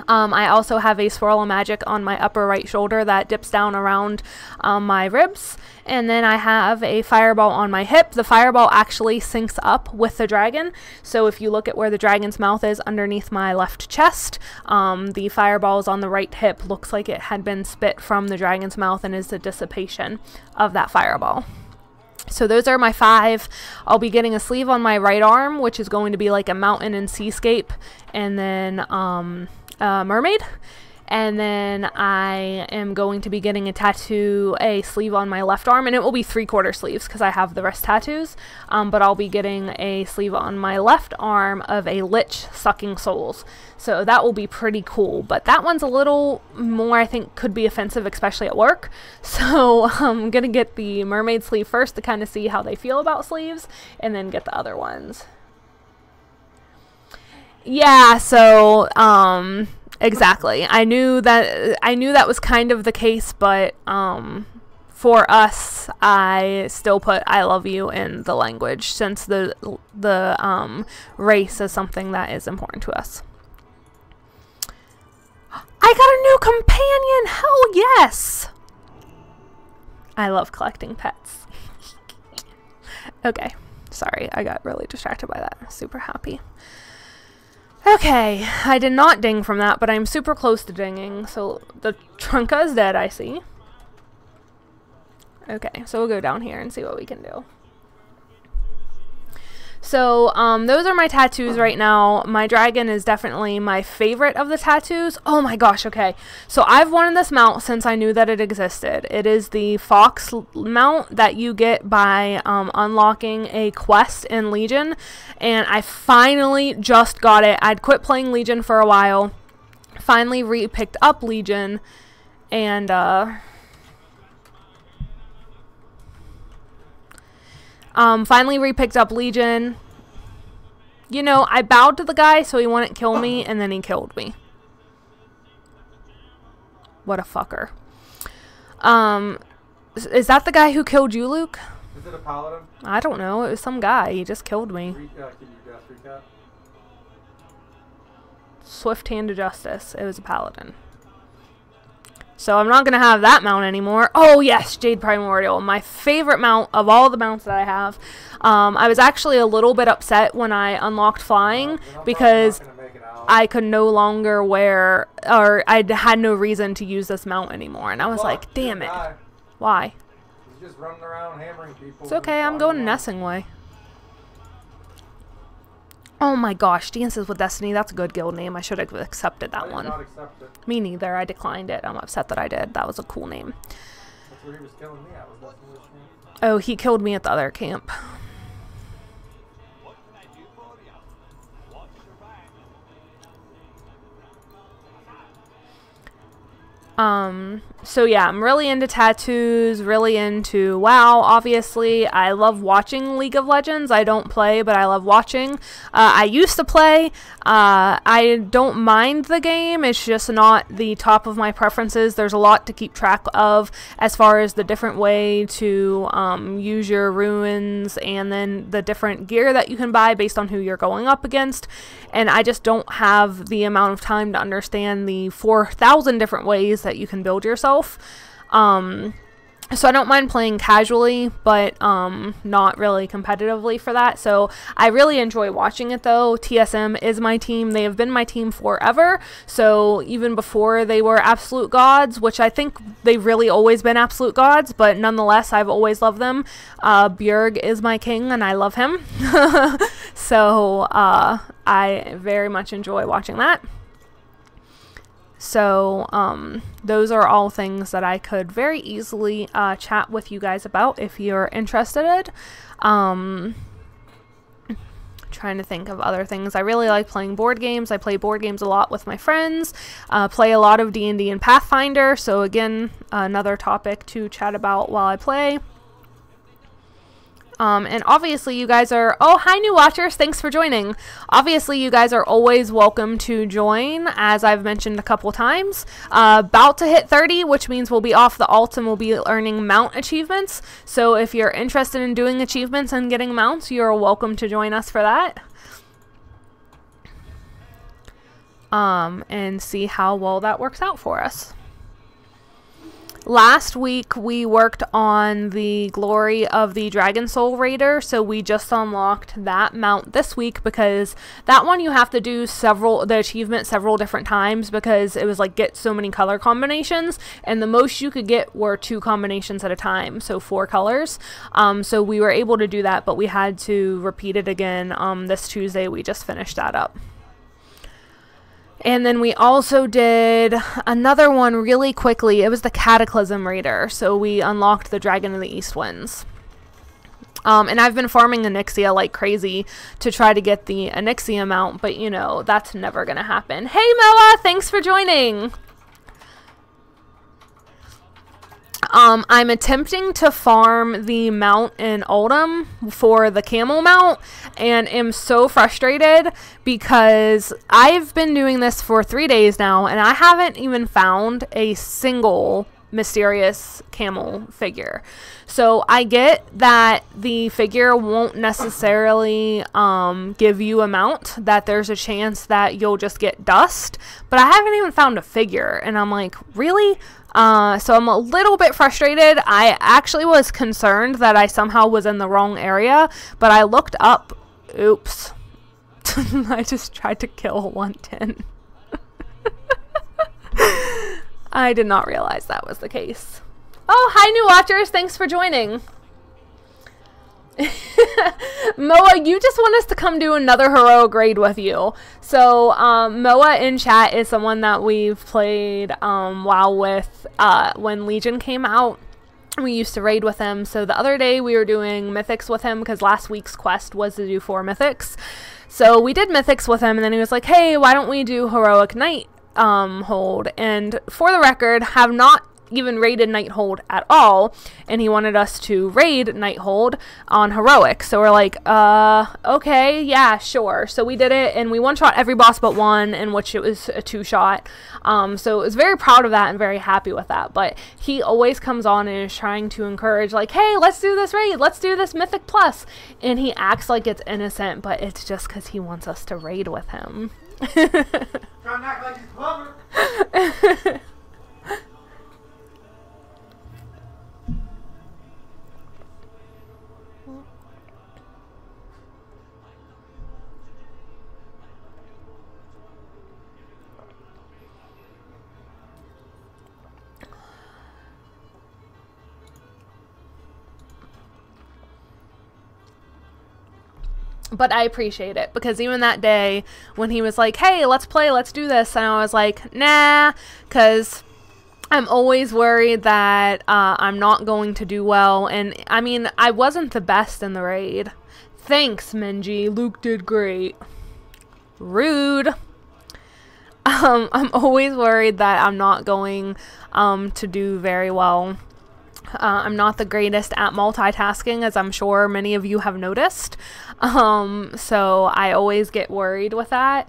I also have a swirl of magic on my upper right shoulder that dips down around my ribs. And then I have a fireball on my hip. The fireball actually syncs up with the dragon. So if you look at where the dragon's mouth is underneath my left chest, the fireball is on the right hip. Looks like it had been spit from the dragon's mouth and is the dissipation of that fireball. So those are my 5. I'll be getting a sleeve on my right arm, which is going to be like a mountain and seascape, and then mermaid. And then I am going to be getting a sleeve on my left arm, and it will be 3/4 sleeves because I have the wrist tattoos. But I'll be getting a sleeve on my left arm of a lich sucking souls. So that will be pretty cool. But that one's a little more, I think, could be offensive, especially at work. So I'm going to get the mermaid sleeve first to kind of see how they feel about sleeves, and then get the other ones. Yeah, so, exactly. I knew that was kind of the case, but, for us, I still put "I love you" in the language, since the race is something that is important to us. I got a new companion! Hell yes! I love collecting pets. Okay, sorry, I got really distracted by that. Super happy. Okay, I did not ding from that, but I'm super close to dinging, so the Trunka is dead, I see. Okay, so we'll go down here and see what we can do. So, those are my tattoos right now. My dragon is definitely my favorite of the tattoos. Oh my gosh, okay. So I've wanted this mount since I knew that it existed. It is the fox mount that you get by unlocking a quest in Legion. And I finally just got it. I'd quit playing Legion for a while. Finally picked up Legion. And, finally repicked up Legion. You know, I bowed to the guy so he wouldn't kill me, and then he killed me. What a fucker. Is that the guy who killed you, Luke? Is it a paladin? I don't know. It was some guy. He just killed me. Can you guess, recap? Swift hand of justice. It was a paladin. So I'm not going to have that mount anymore. Oh, yes, Jade Primordial. My favorite mount of all the mounts that I have. I was actually a little bit upset when I unlocked flying because I could no longer wear, or I had no reason to use this mount anymore. And I was like, damn it. Why? He's just running around hammering people. It's okay. I'm going Nessingway. Oh my gosh, Dances with Destiny, that's a good guild name. I should have accepted that one. I did not accept it. Me neither, I declined it. I'm upset that I did. That was a cool name. That's where he was killing me at, was Destiny with me. Oh, he killed me at the other camp. So yeah, I'm really into tattoos, really into WoW, obviously. I love watching League of Legends. I don't play, but I love watching. I used to play. I don't mind the game. It's just not the top of my preferences. There's a lot to keep track of as far as the different way to use your ruins and then the different gear that you can buy based on who you're going up against. And I just don't have the amount of time to understand the 4,000 different ways that you can build yourself. So I don't mind playing casually, but not really competitively for that. So I really enjoy watching it though. TSM is my team. They have been my team forever. So even before they were absolute gods, which I think they've really always been absolute gods, but nonetheless, I've always loved them. Bjerg is my king and I love him. So I very much enjoy watching that. So, those are all things that I could very easily chat with you guys about if you're interested. Trying to think of other things. I really like playing board games. I play board games a lot with my friends. Play a lot of D&D and Pathfinder. So again, another topic to chat about while I play. And obviously you guys are, oh, hi new watchers, thanks for joining. Obviously you guys are always welcome to join, as I've mentioned a couple times. About to hit 30, which means we'll be off the alt and we'll be earning mount achievements. So if you're interested in doing achievements and getting mounts, you're welcome to join us for that. And see how well that works out for us. Last week we worked on the glory of the Dragon Soul Raider, so we just unlocked that mount this week because that one you have to do the achievement several different times because it was like get so many color combinations, and the most you could get were 2 combinations at a time, so 4 colors. So we were able to do that, but we had to repeat it again this Tuesday. We just finished that up. And then we also did another one really quickly. It was the Cataclysm Raider. So we unlocked the Dragon of the East Winds. And I've been farming Onyxia like crazy to try to get the Onyxia mount, but you know, that's never gonna happen. Hey Moa, thanks for joining! I'm attempting to farm the mount in Oldham for the camel mount, and am so frustrated because I've been doing this for 3 days now, and I haven't even found a single mysterious camel figure. So I get that the figure won't necessarily give you a mount, that there's a chance that you'll just get dust, but I haven't even found a figure, and I'm like, really? So I'm a little bit frustrated. I actually was concerned that I somehow was in the wrong area, but I looked up. Oops. I just tried to kill 110. I did not realize that was the case. Oh, hi new watchers. Thanks for joining. Moa, you just want us to come do another heroic raid with you. So Moa in chat is someone that we've played WoW with when Legion came out. We used to raid with him. So the other day we were doing mythics with him because last week's quest was to do 4 mythics. So we did mythics with him, and then he was like, hey, why don't we do heroic night hold? And for the record, have not even raided Nighthold at all, and he wanted us to raid Nighthold on heroic. So we're like, okay, yeah, sure. So we did it, and we one-shot every boss but one, in which it was a 2-shot. So I was very proud of that and very happy with that. But he always comes on and is trying to encourage, like, hey, let's do this raid, let's do this Mythic Plus, and he acts like it's innocent, but it's just because he wants us to raid with him. Trying to act like he's clever. But I appreciate it, because even that day when he was like, hey, let's play, let's do this, and I was like, nah, because I'm always worried that I'm not going to do well. And I mean, I wasn't the best in the raid. Thanks, Minji. Luke did great. Rude. I'm always worried that I'm not going to do very well. I'm not the greatest at multitasking, as I'm sure many of you have noticed. So I always get worried with that.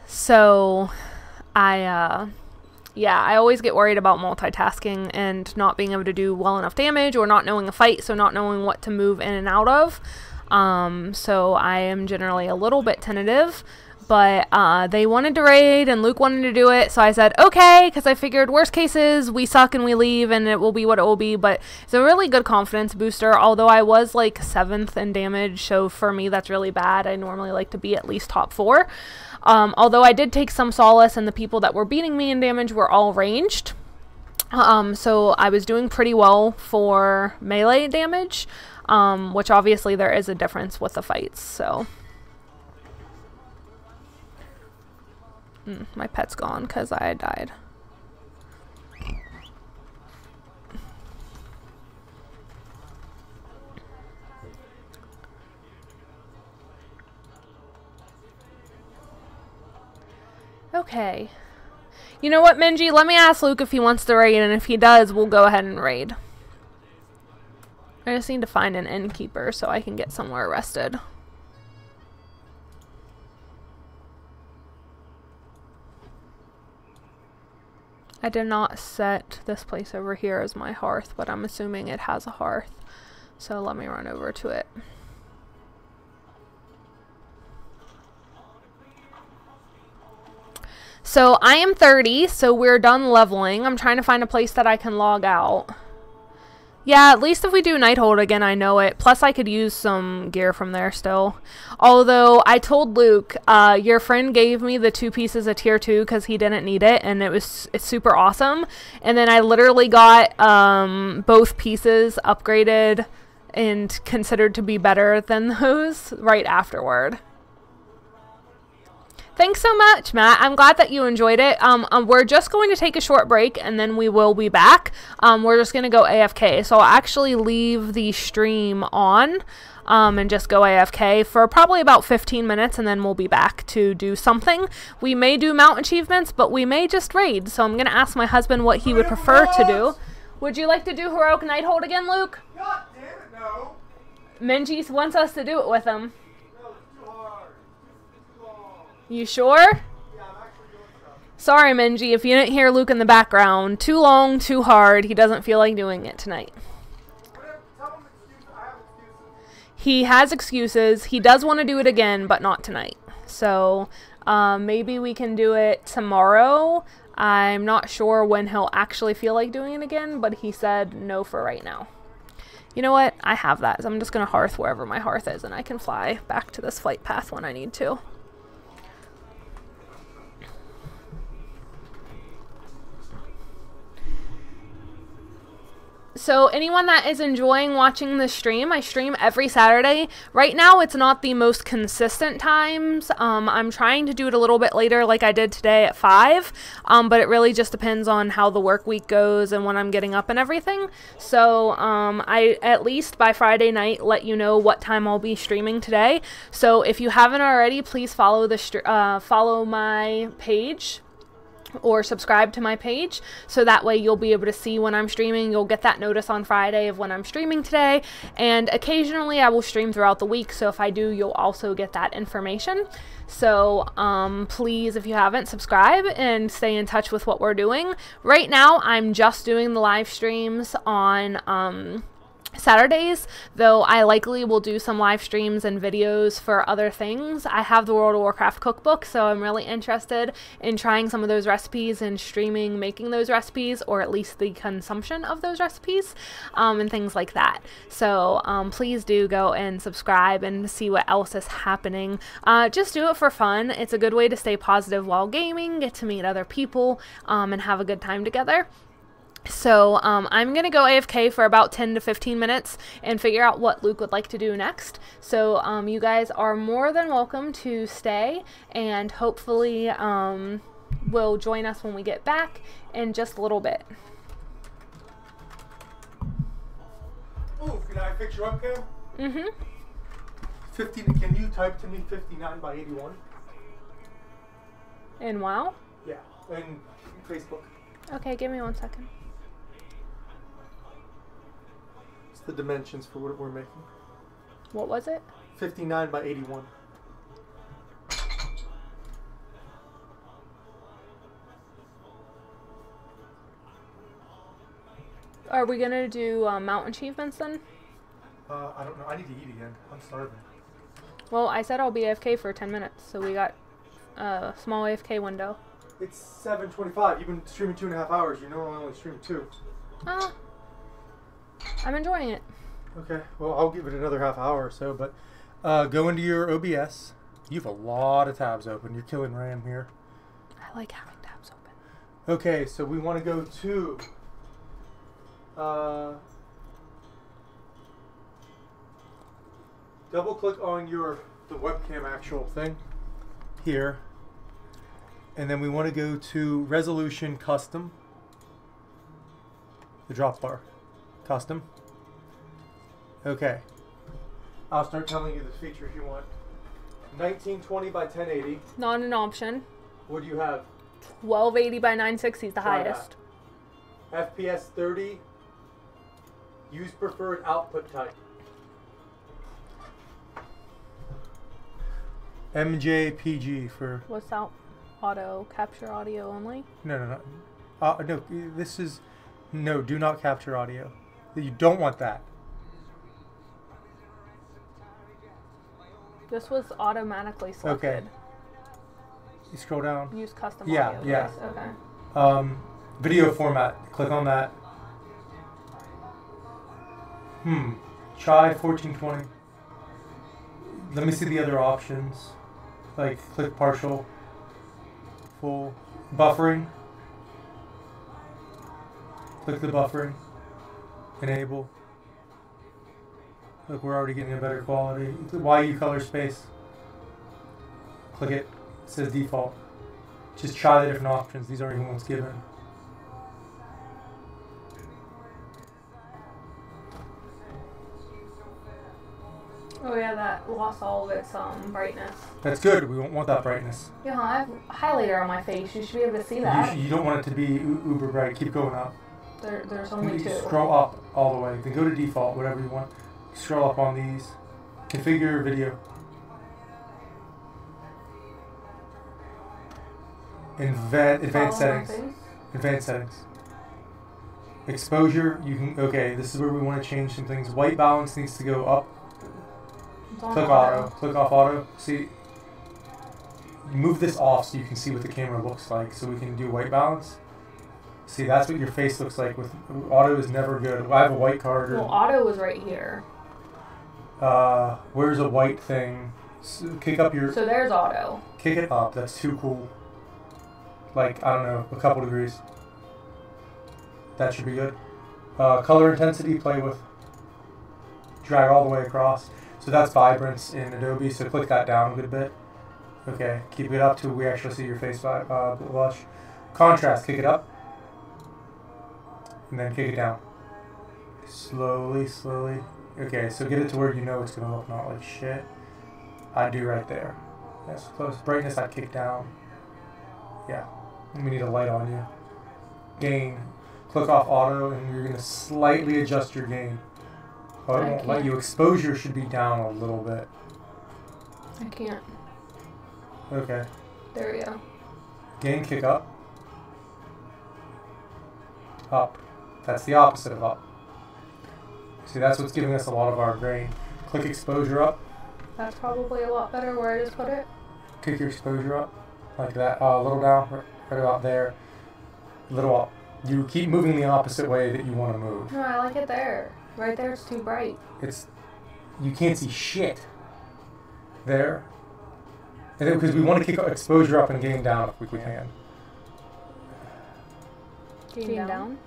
So yeah, I always get worried about multitasking and not being able to do well enough damage, or not knowing a fight, so not knowing what to move in and out of. So I am generally a little bit tentative. But they wanted to raid, and Luke wanted to do it, so I said, okay, because I figured worst cases, we suck and we leave, and it will be what it will be. But it's a really good confidence booster, although I was like 7th in damage, so for me that's really bad. I normally like to be at least top 4. Although I did take some solace, and the people that were beating me in damage were all ranged. So I was doing pretty well for melee damage, which obviously there is a difference with the fights, so... my pet's gone because I died. Okay. You know what, Minji? Let me ask Luke if he wants to raid, and if he does, we'll go ahead and raid. I just need to find an innkeeper so I can get somewhere rested. I did not set this place over here as my hearth, but I'm assuming it has a hearth. So let me run over to it. So I am 30, so we're done leveling. I'm trying to find a place that I can log out. Yeah, at least if we do Nighthold again, I know it. Plus, I could use some gear from there still. Although, I told Luke, your friend gave me the 2 pieces of tier 2 because he didn't need it, and it's super awesome. And then I literally got both pieces upgraded and considered to be better than those right afterward. Thanks so much, Matt. I'm glad that you enjoyed it. We're just going to take a short break and then we will be back. We're just going to go AFK. So I'll actually leave the stream on and just go AFK for probably about 15 minutes and then we'll be back to do something. We may do mount achievements, but we may just raid. So I'm going to ask my husband what he would prefer to do. Would you like to do Heroic Nighthold again, Luke? God damn it, no. Minji wants us to do it with him. No, it's too hard. It's too long. You sure? Yeah, I'm actually doing stuff. Sorry, Minji, if you didn't hear Luke in the background. Too long, too hard. He doesn't feel like doing it tonight. Whatever, tell him excuses. I have excuses. He has excuses. He does want to do it again, but not tonight. So maybe we can do it tomorrow. I'm not sure when he'll actually feel like doing it again, but he said no for right now. You know what? I have that. So I'm just going to hearth wherever my hearth is, and I can fly back to this flight path when I need to. So anyone that is enjoying watching the stream, I stream every Saturday. Right now, it's not the most consistent times. I'm trying to do it a little bit later like I did today at 5, but it really just depends on how the work week goes and when I'm getting up and everything. So I, at least by Friday night, let you know what time I'll be streaming today. So if you haven't already, please follow follow my page or subscribe to my page, so that way you'll be able to see when I'm streaming. You'll get that notice on Friday of when I'm streaming today, and occasionally I will stream throughout the week, so if I do, you'll also get that information. So please, if you haven't, subscribe and stay in touch with what we're doing. Right now I'm just doing the live streams on Saturdays, though I likely will do some live streams and videos for other things. I have the World of Warcraft cookbook, so I'm really interested in trying some of those recipes and streaming making those recipes, or at least the consumption of those recipes, and things like that. So please do go and subscribe and see what else is happening. Just do it for fun. It's a good way to stay positive while gaming, get to meet other people, and have a good time together. So I'm going to go AFK for about 10 to 15 minutes and figure out what Luke would like to do next. So you guys are more than welcome to stay, and hopefully will join us when we get back in just a little bit. Oh, can I fix your webcam? Mm-hmm. 15. Can you type to me 59 by 81? And WoW? Yeah, and Facebook. Okay, give me 1 second. The dimensions for what we're making. What was it? 59 by 81. Are we gonna do mount achievements then? I don't know. I need to eat again. I'm starving. Well, I said I'll be AFK for 10 minutes, so we got a small AFK window. It's 7:25. You've been streaming 2.5 hours. You know I only stream 2. I'm enjoying it. Okay, well, I'll give it another half hour or so, but go into your OBS. You have a lot of tabs open. You're killing RAM here. I like having tabs open. Okay, so we want to go to double click on the webcam actual thing here, and then we want to go to resolution custom, the drop bar. Custom. Okay. I'll start telling you the features you want. 1920 by 1080. Not an option. What do you have? 1280 by 960 is the Try highest. that. FPS 30. Use preferred output type. MJPG for... What's out? Auto capture audio only? No. No, this is... No, do not capture audio. You don't want that. This was automatically selected. Okay. You scroll down. Use custom Yeah, audio. yeah. Yes, okay. Video format. Click on that. Try 1420. Let me see the other options. Like click partial. Full. Buffering. Click the buffering. Enable. Look, we're already getting a better quality. YU color space. Click it. It says default. Just try the different options. These aren't even ones given. Oh yeah, that lost all of its brightness. That's good. We won't want that brightness. Yeah, I have highlighter on my face. You should be able to see that. You don't want it to be uber bright. Keep going up. There's only 2. Scroll up all the way. Then go to default, whatever you want. Scroll up on these. Configure video. Advanced settings. Advanced settings. Exposure, you can, okay, this is where we want to change some things. White balance needs to go up. Click auto. Click off auto. See, move this off so you can see what the camera looks like, so we can do white balance. See, that's what your face looks like. With auto is never good. I have a white card. Well, auto is right here. Where's a white thing? So kick up your. So there's auto. Kick it up. That's too cool. Like, I don't know, a couple degrees. That should be good. Color intensity, play with. Drag all the way across. So that's vibrance in Adobe, so click that down a good bit. Okay, keep it up till we actually see your face blush. Contrast, kick it up. And then kick it down. Slowly, slowly. Okay, so get it to where you know it's going to look not like shit. I do right there. That's close. Brightness, I kick down. Yeah. We need a light on you. Gain. Click off auto, and you're going to slightly adjust your gain. Oh, it won't let you. Exposure should be down a little bit. I can't. Okay. There we go. Gain, kick up. Up. That's the opposite of up. See, that's what's giving us a lot of our grain. Click exposure up. That's probably a lot better where I just put it. Kick your exposure up. Like that. A little down. Right about there. A little up. You keep moving the opposite way that you want to move. No, I like it there. Right there, it's too bright. You can't see shit. There. And then, because we want to kick exposure up and gain down if we can. Gain down?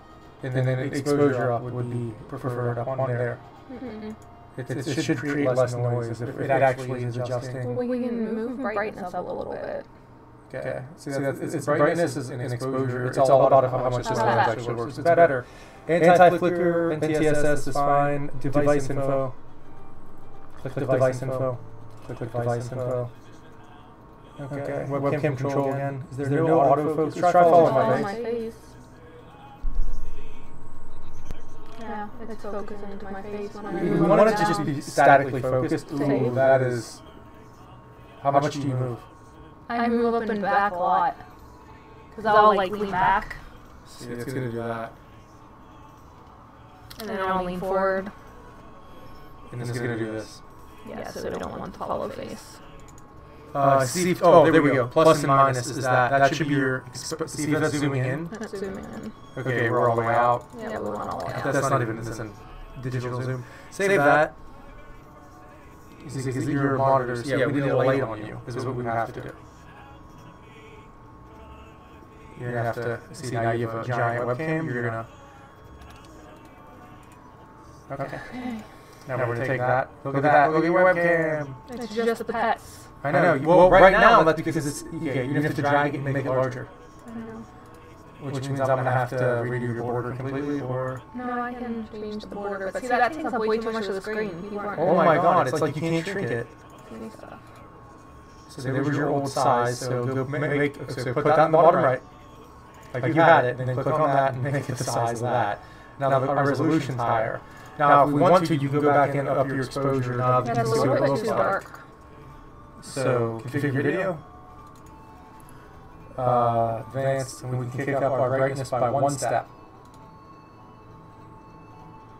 And then exposure up would be preferred up on there. Mm-hmm. It should create less noise if it actually is adjusting. Well, we can move brightness up a little bit. Okay. See, it's brightness and exposure. It's all about how much this actually works. It's better. Anti-flicker, NTSS is fine. Device info. Click device info. Click device info. Okay. Webcam control again. Is there no autofocus? Try following my face. Yeah, it's focusing into my face when I We move. want it to just be statically focused. Ooh, that is... How much do you move? I move up and back a lot. Because I'll like lean back. See, it's going to do that. And then I'll lean forward. And it's going to do this. Yeah, so we don't want the hollow face. See, there we go. Plus and minus is that. That should be your... See if that's zooming in? That's zooming in. Okay, we're all the way out. Yeah, we want all the way out. That's not even in digital zoom. Save that. Because your monitors, yeah, we need a light on you, is what we have to do. You're going to have to, see now you have a giant webcam, you're going to... Okay. Now we're going to take that. Look at that, look at your webcam. It's just the pets. I know. Well, right now, that's because it's... Okay, you have to drag it and make it larger. I know. Which means I'm going to have to redo your border completely, or... No, I can change the border, but see, that takes up way too much of the screen. Oh my god, it's like you can't shrink it. So there was your old size, so go so put that in the bottom right. Like you had it, and then click on that and make it the size of that. Now our resolution's higher. Now if we want to, you can go back and up your exposure, now that you can see what it looks like. So configure video. Advanced, and we can kick up our brightness by 1 step.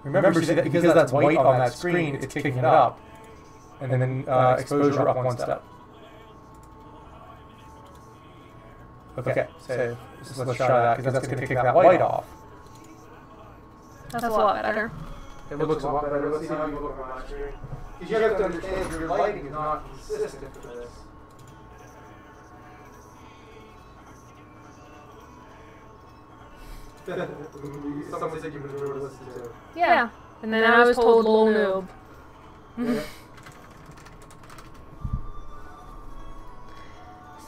Remember, see that because that's white on that screen, it's kicking it up. And then exposure up 1 step. Okay, so let's try that, because that's going to kick that white off. That's a lot better. It looks a lot better. Let's see how you look on my screen. Because you have to understand your lighting is not consistent for this. Someone said you were listen to. Yeah. And then I was told low noob. Yeah.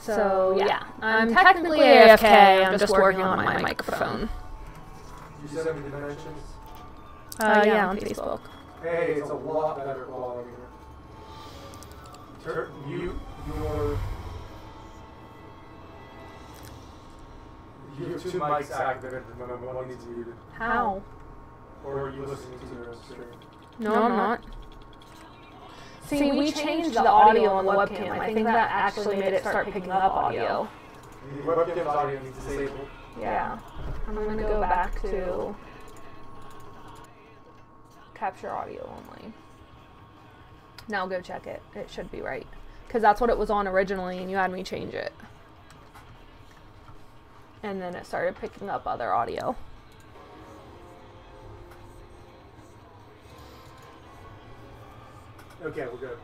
So yeah, I'm technically AFK. I'm just working on my microphone. You sent me dimensions? Yeah, on Facebook. Hey, it's a lot better quality here. Mute your... You have 2 mics activated at the moment. One needs muted. How? Or are you listening to your own stream? No, I'm not. See, we changed the audio on the webcam. I think that actually made it start picking up audio. The webcam's audio needs disabled. Yeah. I'm going to go back to capture audio only. Now go check it. It should be right. Because that's what it was on originally, and you had me change it. And then it started picking up other audio. Okay, we're good.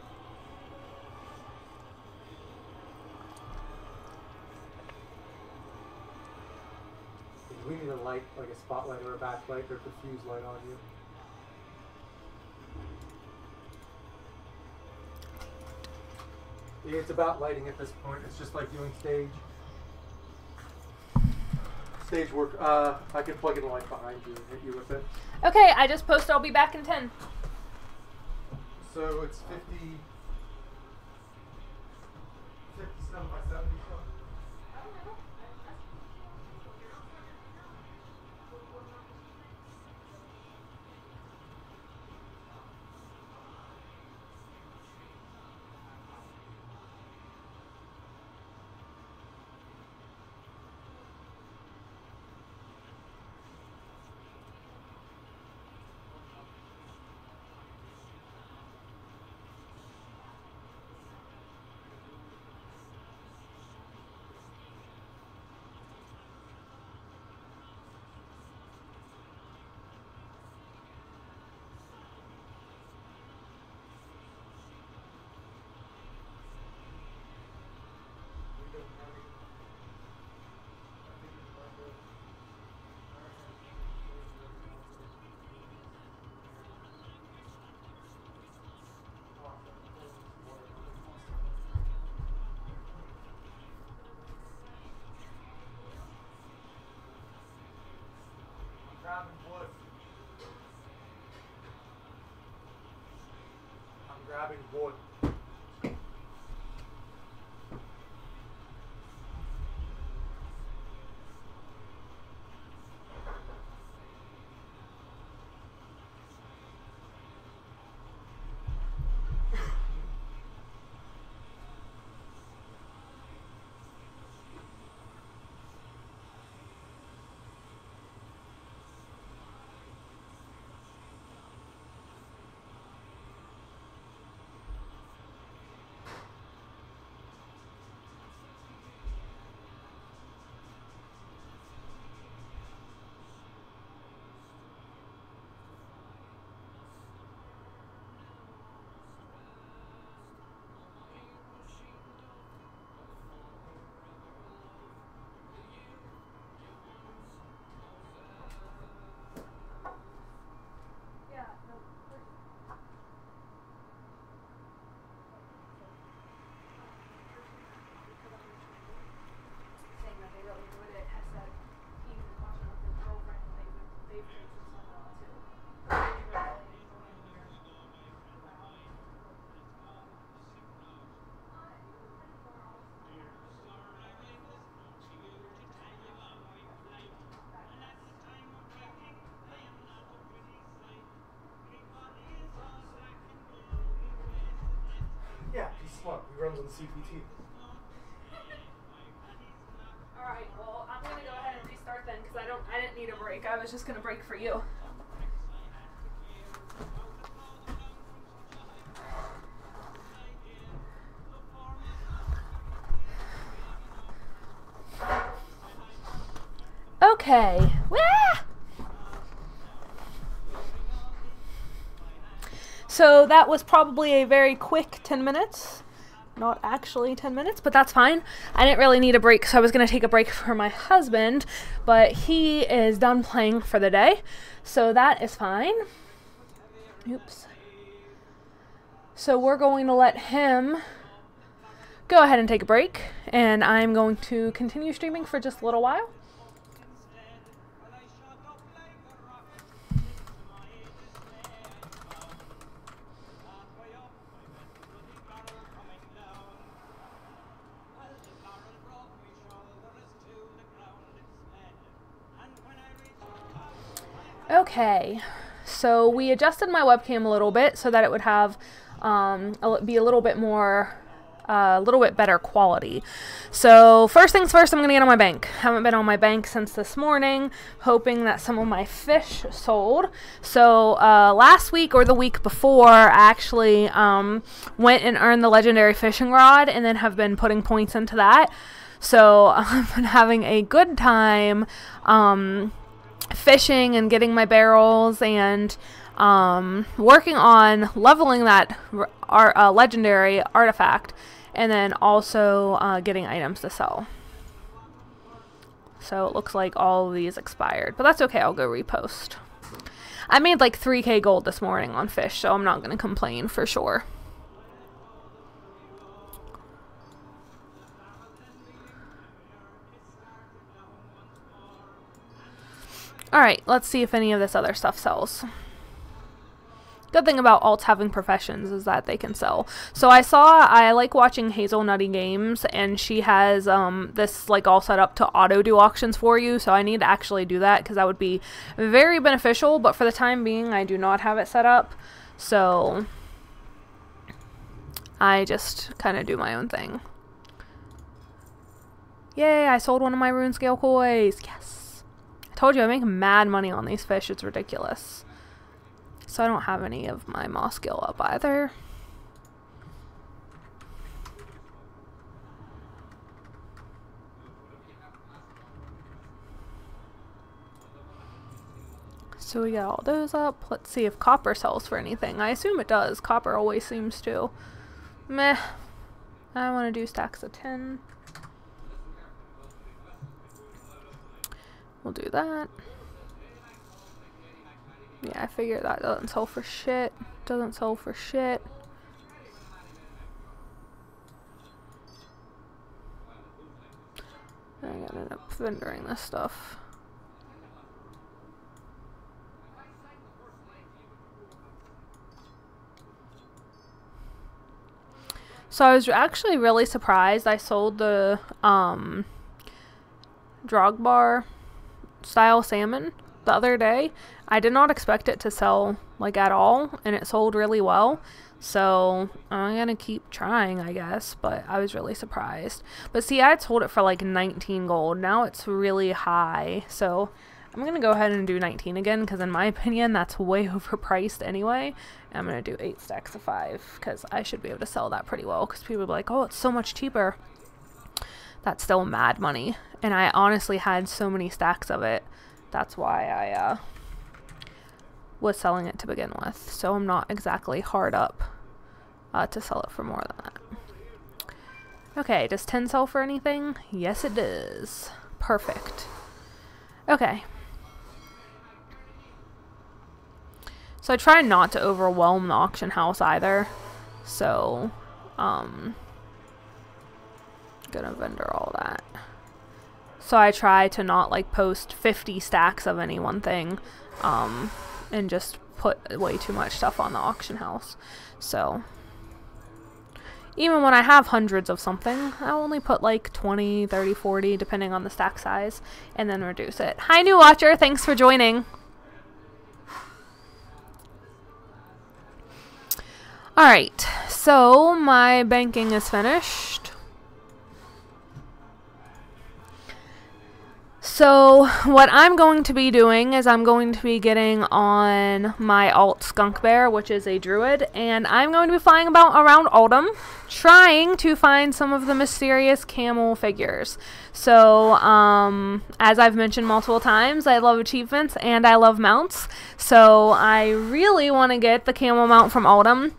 We need a light, like a spotlight or a backlight or diffuse light on you. It's about lighting at this point. It's just like doing stage work. I can plug in a light behind you and hit you with it. Okay, I just posted. I'll be back in 10. So it's 57 by 70. I'm grabbing wood. Yeah, he's smart. He runs on the CPT. Alright, well, I'm going to go ahead and restart then because I didn't need a break. I was just going to break for you. Okay. Wah! So that was probably a very quick 10 minutes. Not actually 10 minutes, but that's fine. I didn't really need a break, so I was going to take a break for my husband, but he is done playing for the day, so that is fine. Oops. So we're going to let him go ahead and take a break, and I'm going to continue streaming for just a little while. Okay, so we adjusted my webcam a little bit so that it would have be a little bit more, a little bit better quality. So first things first, I'm gonna get on my bank. Haven't been on my bank since this morning, hoping that some of my fish sold. So last week or the week before, I actually went and earned the legendary fishing rod, and then have been putting points into that. So I've been having a good time fishing and getting my barrels, and working on leveling that legendary artifact, and then also getting items to sell. So it looks like all of these expired, but that's okay, I'll go repost. I made like 3k gold this morning on fish, so I'm not going to complain for sure. Alright, let's see if any of this other stuff sells. Good thing about alts having professions is that they can sell. So I like watching Hazelnutty Games, and she has this like all set up to auto do auctions for you, so I need to actually do that because that would be very beneficial, but for the time being I do not have it set up, so I just kind of do my own thing. Yay, I sold one of my rune scale coins. Yes. I told you I make mad money on these fish, it's ridiculous. So I don't have any of my moss skill up either. So we got all those up. Let's see if copper sells for anything. I assume it does. Copper always seems to. Meh. I want to do stacks of 10. We'll do that. Yeah, I figure that doesn't sell for shit. Doesn't sell for shit. I gotta end up vendoring this stuff. So I was actually really surprised. I sold the Drogbar style salmon the other day. I did not expect it to sell like at all, and it sold really well. So I'm gonna keep trying, I guess, but I was really surprised. But see, I had sold it for like 19 gold. Now it's really high, so I'm gonna go ahead and do 19 again, because in my opinion that's way overpriced anyway. And I'm gonna do 8 stacks of 5 because I should be able to sell that pretty well, because people will be like, oh, it's so much cheaper. That's still mad money, and I honestly had so many stacks of it. That's why I was selling it to begin with. So I'm not exactly hard up to sell it for more than that. Okay, does 10 sell for anything? Yes, it does. Perfect. Okay. So I try not to overwhelm the auction house either. So, gonna vendor all that. So I try to not like post 50 stacks of any one thing, and just put way too much stuff on the auction house. So even when I have hundreds of something, I only put like 20, 30, 40, depending on the stack size, and then reduce it. Hi, new watcher. Thanks for joining. Alright, so my banking is finished. So what I'm going to be doing is I'm going to be getting on my alt Skunk Bear, which is a druid, and I'm going to be flying about around Oldham, trying to find some of the mysterious camel figures. So as I've mentioned multiple times, I love achievements and I love mounts. So I really want to get the camel mount from Oldham.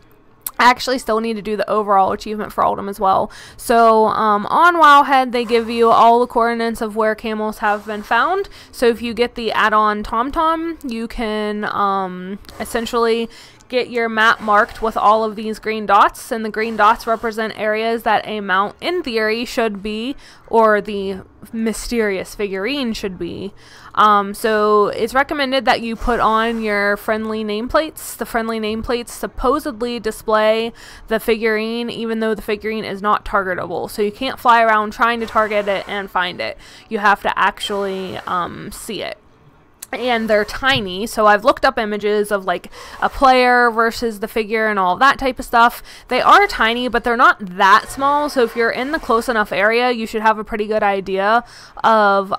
I actually still need to do the overall achievement for Oldham as well. So on Wildhead, they give you all the coordinates of where camels have been found. So if you get the add-on TomTom, you can essentially get your map marked with all of these green dots, and the green dots represent areas that a mount in theory should be, or the mysterious figurine should be. So it's recommended that you put on your friendly nameplates. The friendly nameplates supposedly display the figurine, even though the figurine is not targetable. So you can't fly around trying to target it and find it. You have to actually see it. And they're tiny, so I've looked up images of like a player versus the figure and all of that type of stuff. They are tiny, but they're not that small, so if you're in the close enough area, you should have a pretty good idea of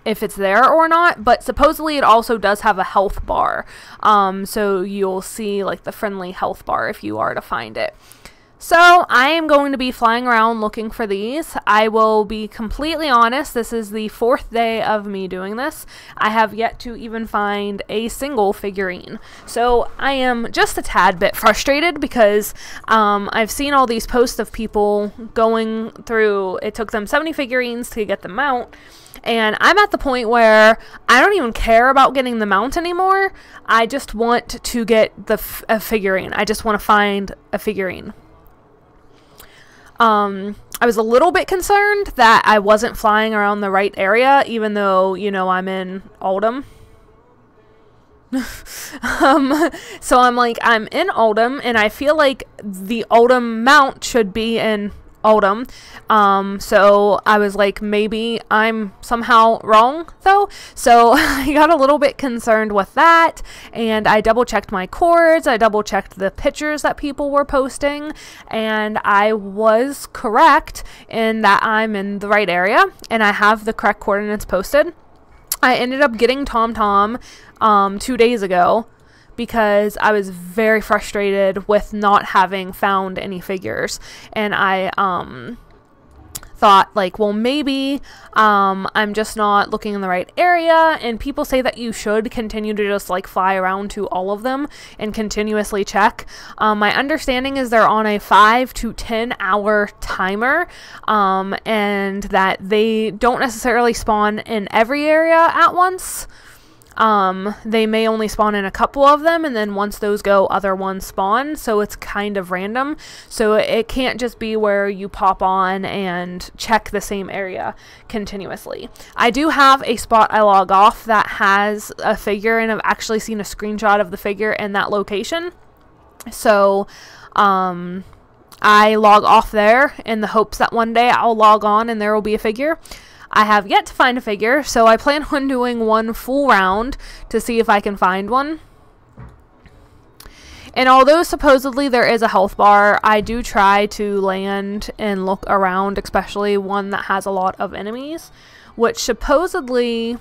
if it's there or not. But supposedly it also does have a health bar, so you'll see like the friendly health bar if you are to find it. So I am going to be flying around looking for these. I will be completely honest, this is the 4th day of me doing this. I have yet to even find a single figurine. So I am just a tad bit frustrated because I've seen all these posts of people going through, it took them 70 figurines to get the mount. And I'm at the point where I don't even care about getting the mount anymore. I just want to get a figurine. I just want to find a figurine. I was a little bit concerned that I wasn't flying around the right area, even though, you know, I'm in Oldham. So I'm like, I'm in Oldham, and I feel like the Oldham mount should be in Oldham. So I was like, maybe I'm somehow wrong though. So I got a little bit concerned with that, and I double checked my cords. I double checked the pictures that people were posting, and I was correct in that I'm in the right area and I have the correct coordinates posted. I ended up getting TomTom 2 days ago, because I was very frustrated with not having found any figures, and I thought like, well, maybe I'm just not looking in the right area. And people say that you should continue to just like fly around to all of them and continuously check. My understanding is they're on a 5 to 10 hour timer, and that they don't necessarily spawn in every area at once. They may only spawn in a couple of them, and then once those go, other ones spawn, so it's kind of random. So it can't just be where you pop on and check the same area continuously. I do have a spot I log off that has a figure, and I've actually seen a screenshot of the figure in that location. So I log off there in the hopes that one day I'll log on and there will be a figure. I have yet to find a figure, so I plan on doing one full round to see if I can find one. And although supposedly there is a health bar, I do try to land and look around, especially one that has a lot of enemies, which supposedly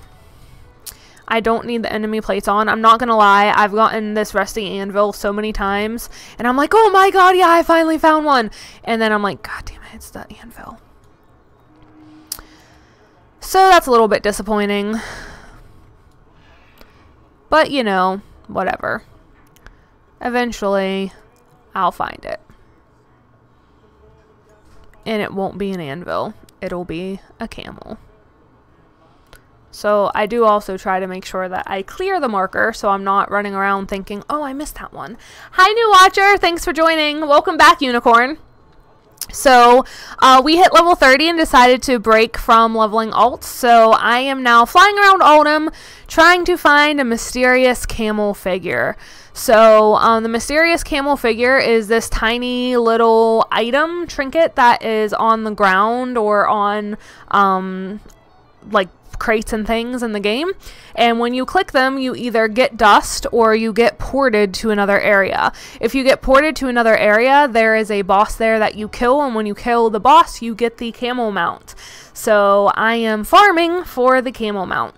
I don't need the enemy plates on. I'm not gonna lie, I've gotten this rusty anvil so many times, and I'm like, oh my god, yeah, I finally found one. And then I'm like, god damn it, it's the anvil. So that's a little bit disappointing. But, you know, whatever. Eventually, I'll find it. And it won't be an anvil. It'll be a camel. So I do also try to make sure that I clear the marker, so I'm not running around thinking, oh, I missed that one. Hi, new watcher. Thanks for joining. Welcome back, Unicorn. So we hit level 30 and decided to break from leveling alts. So I am now flying around Oldham trying to find a mysterious camel figure. So the mysterious camel figure is this tiny little item trinket that is on the ground or on like crates and things in the game, and when you click them you either get dust or you get ported to another area. If you get ported to another area, there is a boss there that you kill, and when you kill the boss you get the camel mount. So I am farming for the camel mount.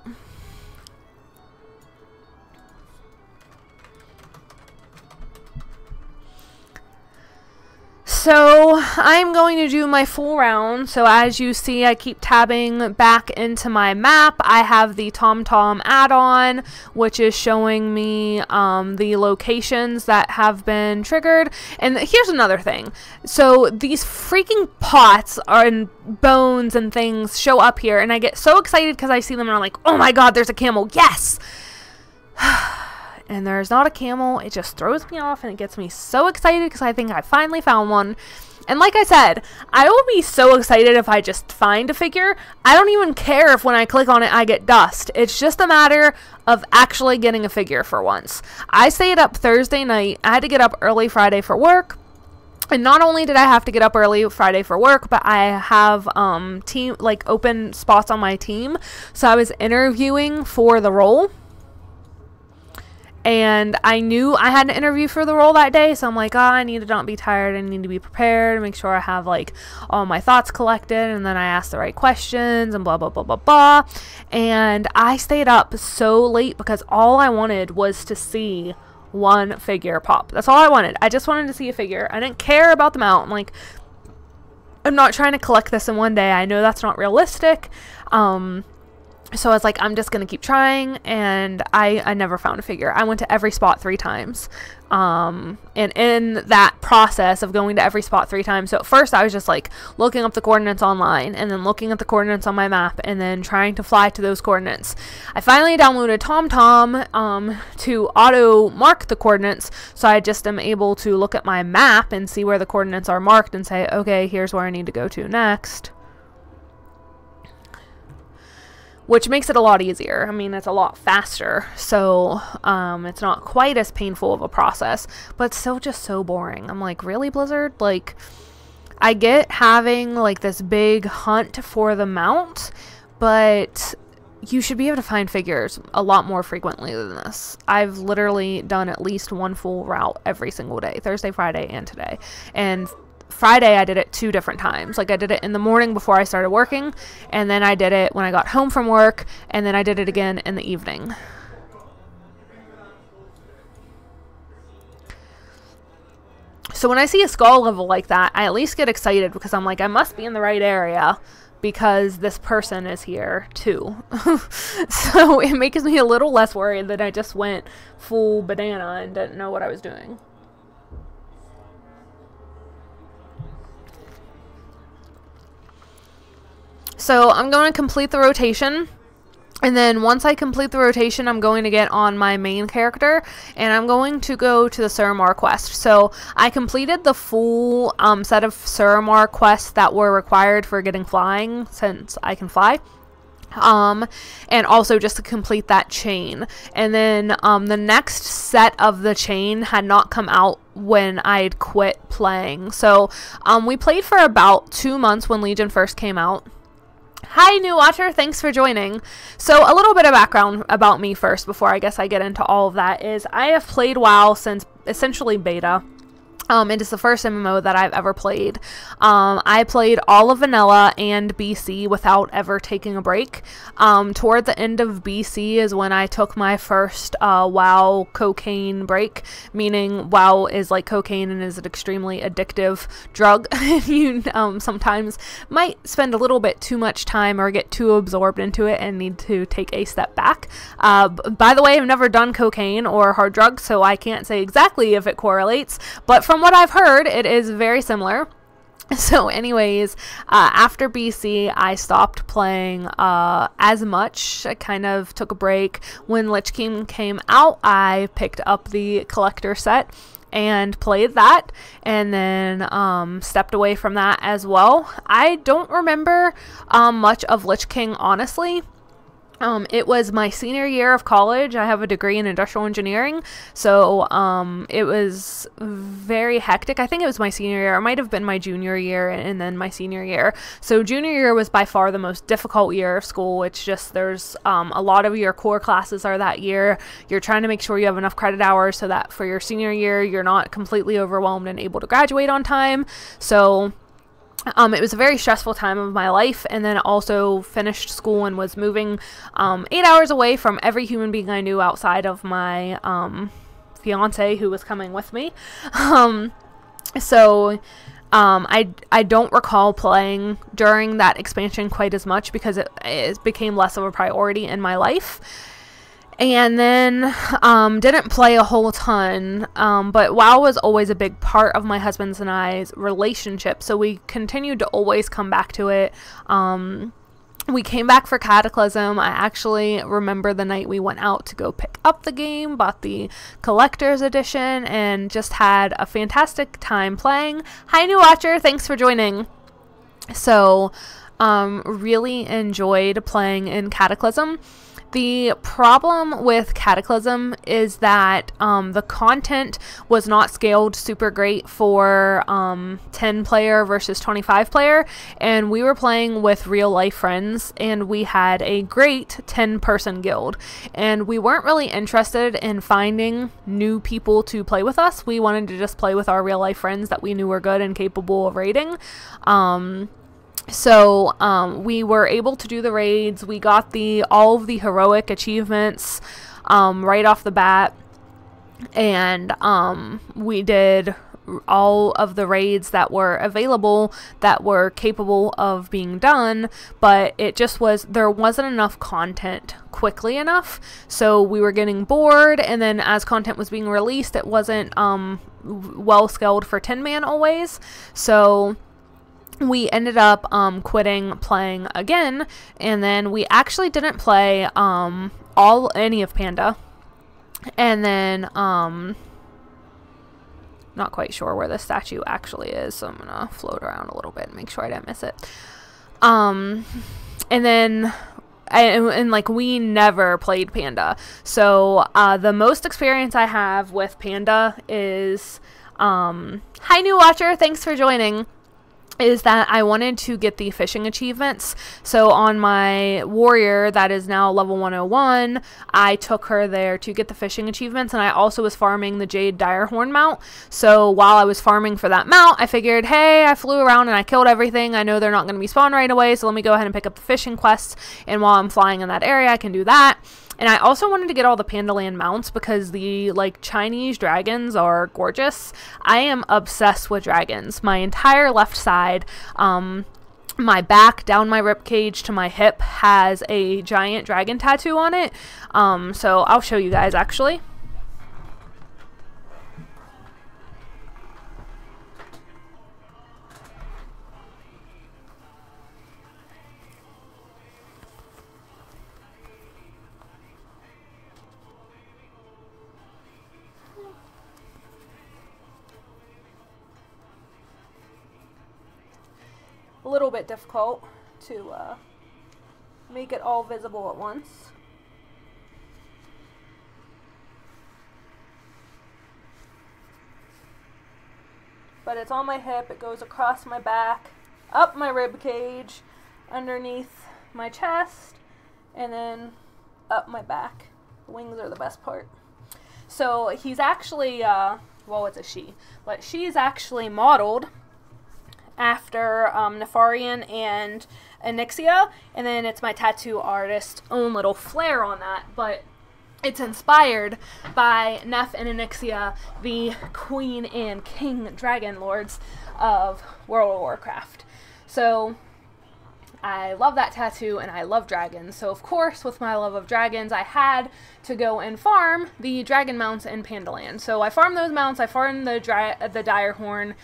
So So I'm going to do my full round. So as you see, I keep tabbing back into my map. I have the TomTom add-on, which is showing me the locations that have been triggered. And here's another thing. So these freaking pots and bones and things show up here, and I get so excited because I see them and I'm like, oh my god, there's a camel. Yes! And there's not a camel. It just throws me off and it gets me so excited because I think I finally found one. And like I said, I will be so excited if I just find a figure. I don't even care if when I click on it I get dust. It's just a matter of actually getting a figure for once. I stayed up Thursday night. I had to get up early Friday for work. And not only did I have to get up early Friday for work, but I have open spots on my team. So I was interviewing for the role. And I knew I had an interview for the role that day, so I'm like, oh, I need to not be tired. I need to be prepared, make sure I have like all my thoughts collected, and then I asked the right questions and blah blah blah blah blah. And I stayed up so late because all I wanted was to see one figure pop. That's all I wanted. I just wanted to see a figure. I didn't care about the mount. Like, I'm not trying to collect this in one day. I know that's not realistic. So I was like, I'm just going to keep trying, and I never found a figure. I went to every spot 3 times. And in that process of going to every spot 3 times, so at first I was just like looking up the coordinates online, and then looking at the coordinates on my map, and then trying to fly to those coordinates. I finally downloaded TomTom to auto mark the coordinates, so I just am able to look at my map and see where the coordinates are marked and say, okay, here's where I need to go to next. Which makes it a lot easier. I mean, it's a lot faster, so it's not quite as painful of a process, but it's still just so boring. I'm like, really, Blizzard? Like, I get having like this big hunt for the mount, but you should be able to find figures a lot more frequently than this. I've literally done at least one full route every single day, Thursday, Friday, and today. And Friday I did it 2 different times. Like, I did it in the morning before I started working, and then I did it when I got home from work, and then I did it again in the evening. So when I see a skull level like that, I at least get excited because I'm like, I must be in the right area because this person is here too. So it makes me a little less worried that I just went full banana and didn't know what I was doing. So I'm going to complete the rotation, and then once I complete the rotation, I'm going to get on my main character, and I'm going to go to the Suramar quest. So I completed the full set of Suramar quests that were required for getting flying, since I can fly. And also just to complete that chain. And then the next set of the chain had not come out when I had quit playing. So we played for about 2 months when Legion first came out. Hi, new watcher. Thanks for joining. So a little bit of background about me first before I guess I get into all of that is I have played WoW since essentially beta. It is the first MMO that I've ever played. I played all of Vanilla and BC without ever taking a break. Toward the end of BC is when I took my first WoW cocaine break, meaning WoW is like cocaine and is an extremely addictive drug. You sometimes might spend a little bit too much time or get too absorbed into it and need to take a step back. By the way, I've never done cocaine or hard drugs, so I can't say exactly if it correlates, but from what I've heard, it is very similar. So anyways, after BC, I stopped playing as much. I kind of took a break. When Lich King came out, I picked up the collector set and played that, and then stepped away from that as well. I don't remember much of Lich King, honestly. It was my senior year of college. I have a degree in industrial engineering, so it was very hectic. I think it was my senior year. It might have been my junior year and then my senior year. So junior year was by far the most difficult year of school. It's just there's a lot of your core classes are that year. You're trying to make sure you have enough credit hours so that for your senior year you're not completely overwhelmed and able to graduate on time. So it was a very stressful time of my life, and then also finished school and was moving 8 hours away from every human being I knew outside of my fiance who was coming with me. So I don't recall playing during that expansion quite as much because it became less of a priority in my life. And then didn't play a whole ton, but WoW was always a big part of my husband's and I's relationship, so we continued to always come back to it. We came back for Cataclysm. I actually remember the night we went out to go pick up the game, bought the collector's edition, and just had a fantastic time playing. Hi, new watcher. Thanks for joining. So, really enjoyed playing in Cataclysm. The problem with Cataclysm is that the content was not scaled super great for 10 player versus 25 player, and we were playing with real life friends, and we had a great 10-person guild, and we weren't really interested in finding new people to play with us. We wanted to just play with our real life friends that we knew were good and capable of raiding. So we were able to do the raids. We got all of the heroic achievements right off the bat, and we did all of the raids that were available that were capable of being done, but it just there wasn't enough content quickly enough, so we were getting bored, and then as content was being released, it wasn't well scaled for 10-man always, so we ended up quitting playing again, and then we actually didn't play any of Panda, and then not quite sure where the statue actually is, so I'm gonna float around a little bit and make sure I didn't miss it. And then like we never played Panda, so the most experience I have with Panda is hi, new watcher, thanks for joining. Is that I wanted to get the fishing achievements. So on my warrior that is now level 101, I took her there to get the fishing achievements, and I also was farming the Jade Direhorn mount. So while I was farming for that mount, I figured, hey, I flew around and I killed everything. I know they're not going to be spawned right away, so let me go ahead and pick up the fishing quests, and while I'm flying in that area, I can do that. And I also wanted to get all the Pandaland mounts because the Chinese dragons are gorgeous. I am obsessed with dragons. My entire left side, my back, down my ribcage to my hip has a giant dragon tattoo on it. So I'll show you guys actually. A little bit difficult to make it all visible at once. But it's on my hip, it goes across my back, up my rib cage, underneath my chest, and then up my back. The wings are the best part. So he's actually, well, it's a she, but she's actually modeled after Nefarian and Onyxia, and then it's my tattoo artist's own little flair on that, but it's inspired by Nef and Onyxia, the queen and king dragon lords of World of Warcraft. So I love that tattoo, and I love dragons, so of course with my love of dragons I had to go and farm the dragon mounts in Pandaland. So I farmed those mounts, I farmed the Direhorn,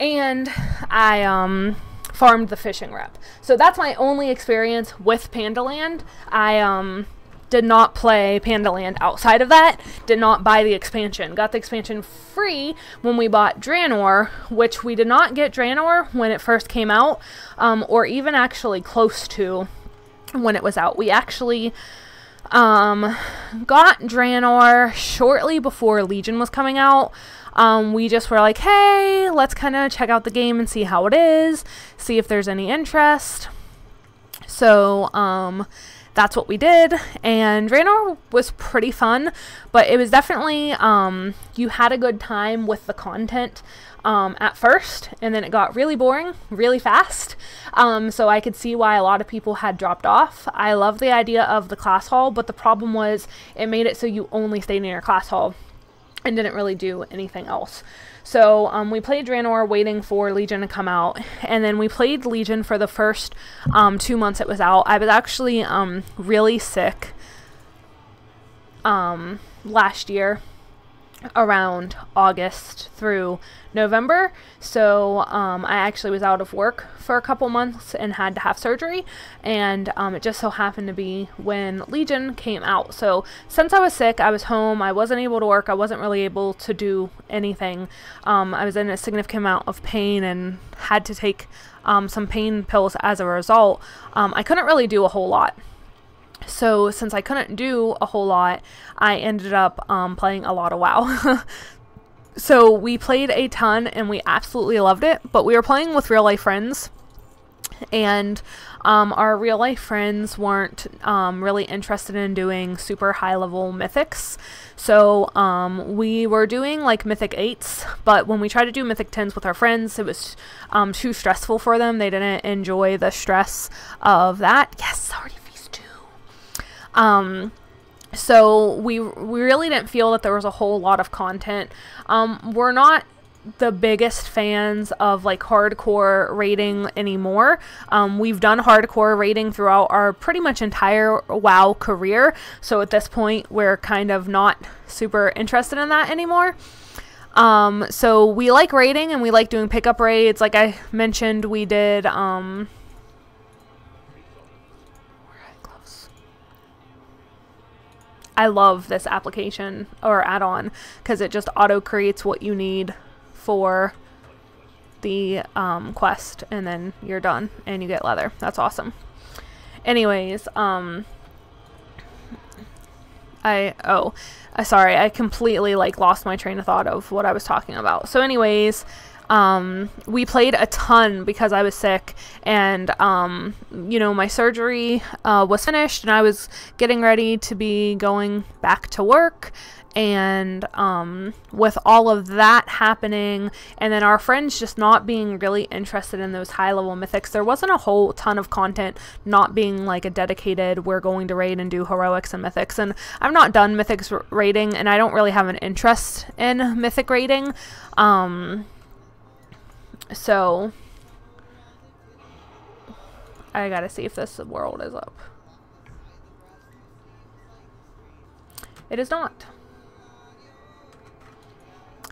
and I farmed the fishing rep. So that's my only experience with Pandaland. I did not play Pandaland outside of that, did not buy the expansion. Got the expansion free when we bought Draenor, which we did not get Draenor when it first came out, or even actually close to when it was out. We actually got Draenor shortly before Legion was coming out. We just were like, hey, let's kind of check out the game and see how it is, see if there's any interest. So that's what we did, and Draenor was pretty fun, but it was definitely, you had a good time with the content at first, and then it got really boring really fast, so I could see why a lot of people had dropped off. I love the idea of the class hall, but the problem was it made it so you only stayed in your class hall. and didn't really do anything else. So we played Draenor waiting for Legion to come out, and then we played Legion for the first 2 months it was out. I was actually really sick last year around August through November, so I actually was out of work for a couple months and had to have surgery, and it just so happened to be when Legion came out. So since I was sick, I was home, I wasn't able to work, I wasn't really able to do anything. I was in a significant amount of pain and had to take some pain pills as a result. I couldn't really do a whole lot. So since I couldn't do a whole lot, I ended up playing a lot of WoW. So we played a ton and we absolutely loved it, but we were playing with real life friends, and our real life friends weren't really interested in doing super high level mythics. So we were doing like mythic 8s, but when we tried to do mythic 10s with our friends, it was too stressful for them. They didn't enjoy the stress of that. Yes, already feast 2. So we really didn't feel that there was a whole lot of content. We're not the biggest fans of like hardcore raiding anymore. We've done hardcore raiding throughout our pretty much entire WoW career. So at this point, we're kind of not super interested in that anymore. So we like raiding and we like doing pickup raids. Like I mentioned, we did, I love this application or add-on because it just auto creates what you need for the quest, and then you're done and you get leather. That's awesome. Anyways, sorry, I completely like lost my train of thought of what I was talking about. So anyways, we played a ton because I was sick, and you know, my surgery was finished and I was getting ready to be going back to work, and with all of that happening, and then our friends just not being really interested in those high level mythics, there wasn't a whole ton of content not being like a dedicated we're going to raid and do heroics and mythics. And I've not done mythics raiding, and I don't really have an interest in mythic raiding. So I gotta see if this world is up. It is not.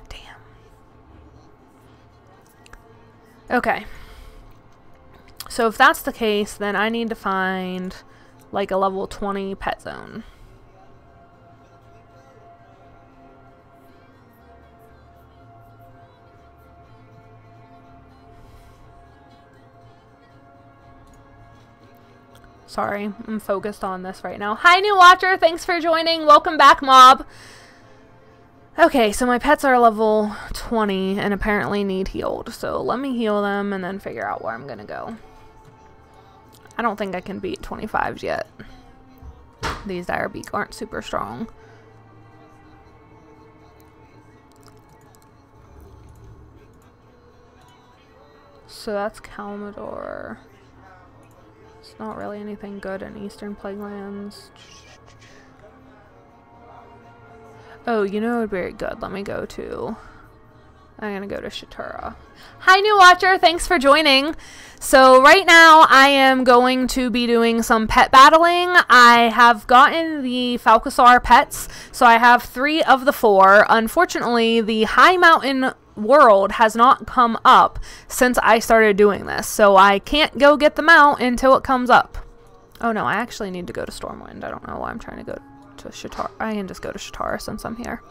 Damn. Okay. So if that's the case, then I need to find like a level 20 pet zone. Sorry, I'm focused on this right now. Hi, new watcher. Thanks for joining. Welcome back, mob. Okay, so my pets are level 20 and apparently need healed. So let me heal them and then figure out where I'm going to go. I don't think I can beat 25s yet. These dire beak aren't super strong. So that's Calmador. It's not really anything good in Eastern Plaguelands. Oh, you know, it would be very good. Let me go to... I'm gonna go to Shatura. Hi, new watcher. Thanks for joining. So right now I am going to be doing some pet battling. I have gotten the Falcasaur pets. So I have 3 of the 4. Unfortunately, the High Mountain world has not come up since I started doing this, so I can't go get the mount until it comes up. Oh no, I actually need to go to Stormwind. I don't know why I'm trying to go to Shatar. I can just go to Shatar since I'm here.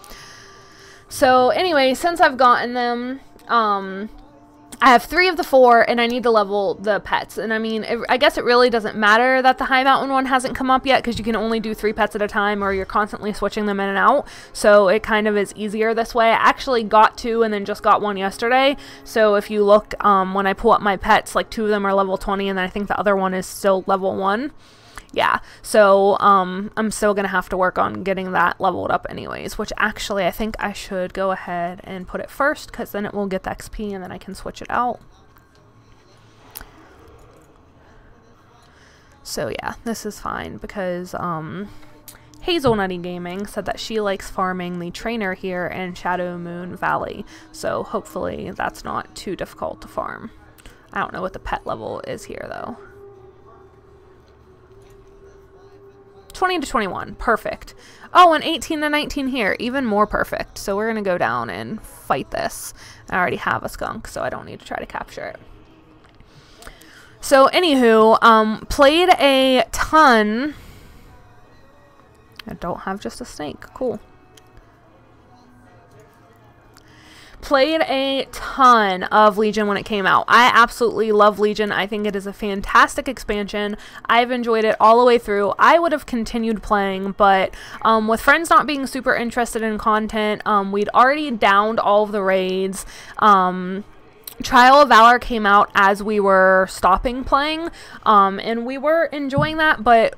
So anyway, since I've gotten them, I have 3 of the 4, and I need to level the pets. And I mean, I guess it really doesn't matter that the High Mountain one hasn't come up yet, because you can only do 3 pets at a time, or you're constantly switching them in and out. So it kind of is easier this way. I actually got 2 and then just got 1 yesterday. So if you look, when I pull up my pets, like 2 of them are level 20, and then I think the other one is still level 1. Yeah, so I'm still going to have to work on getting that leveled up anyways, which actually I think I should go ahead and put it first, because then it will get the XP and then I can switch it out. So yeah, this is fine because Hazelnutty Gaming said that she likes farming the trainer here in Shadow Moon Valley. So hopefully that's not too difficult to farm. I don't know what the pet level is here though. 20 to 21. Perfect. Oh, and 18 to 19 here. Even more perfect. So we're going to go down and fight this. I already have a skunk, so I don't need to try to capture it. So, anywho, played a ton. I don't have just a snake. Cool. Played a ton of Legion when it came out. I absolutely love Legion. I think it is a fantastic expansion. I've enjoyed it all the way through. I would have continued playing, but with friends not being super interested in content, we'd already downed all of the raids. Trial of Valor came out as we were stopping playing, and we were enjoying that, but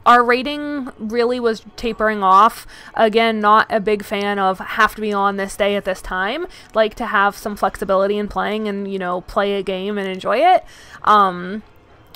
our rating really was tapering off. Again, not a big fan of have to be on this day at this time. Like to have some flexibility in playing and, you know, play a game and enjoy it.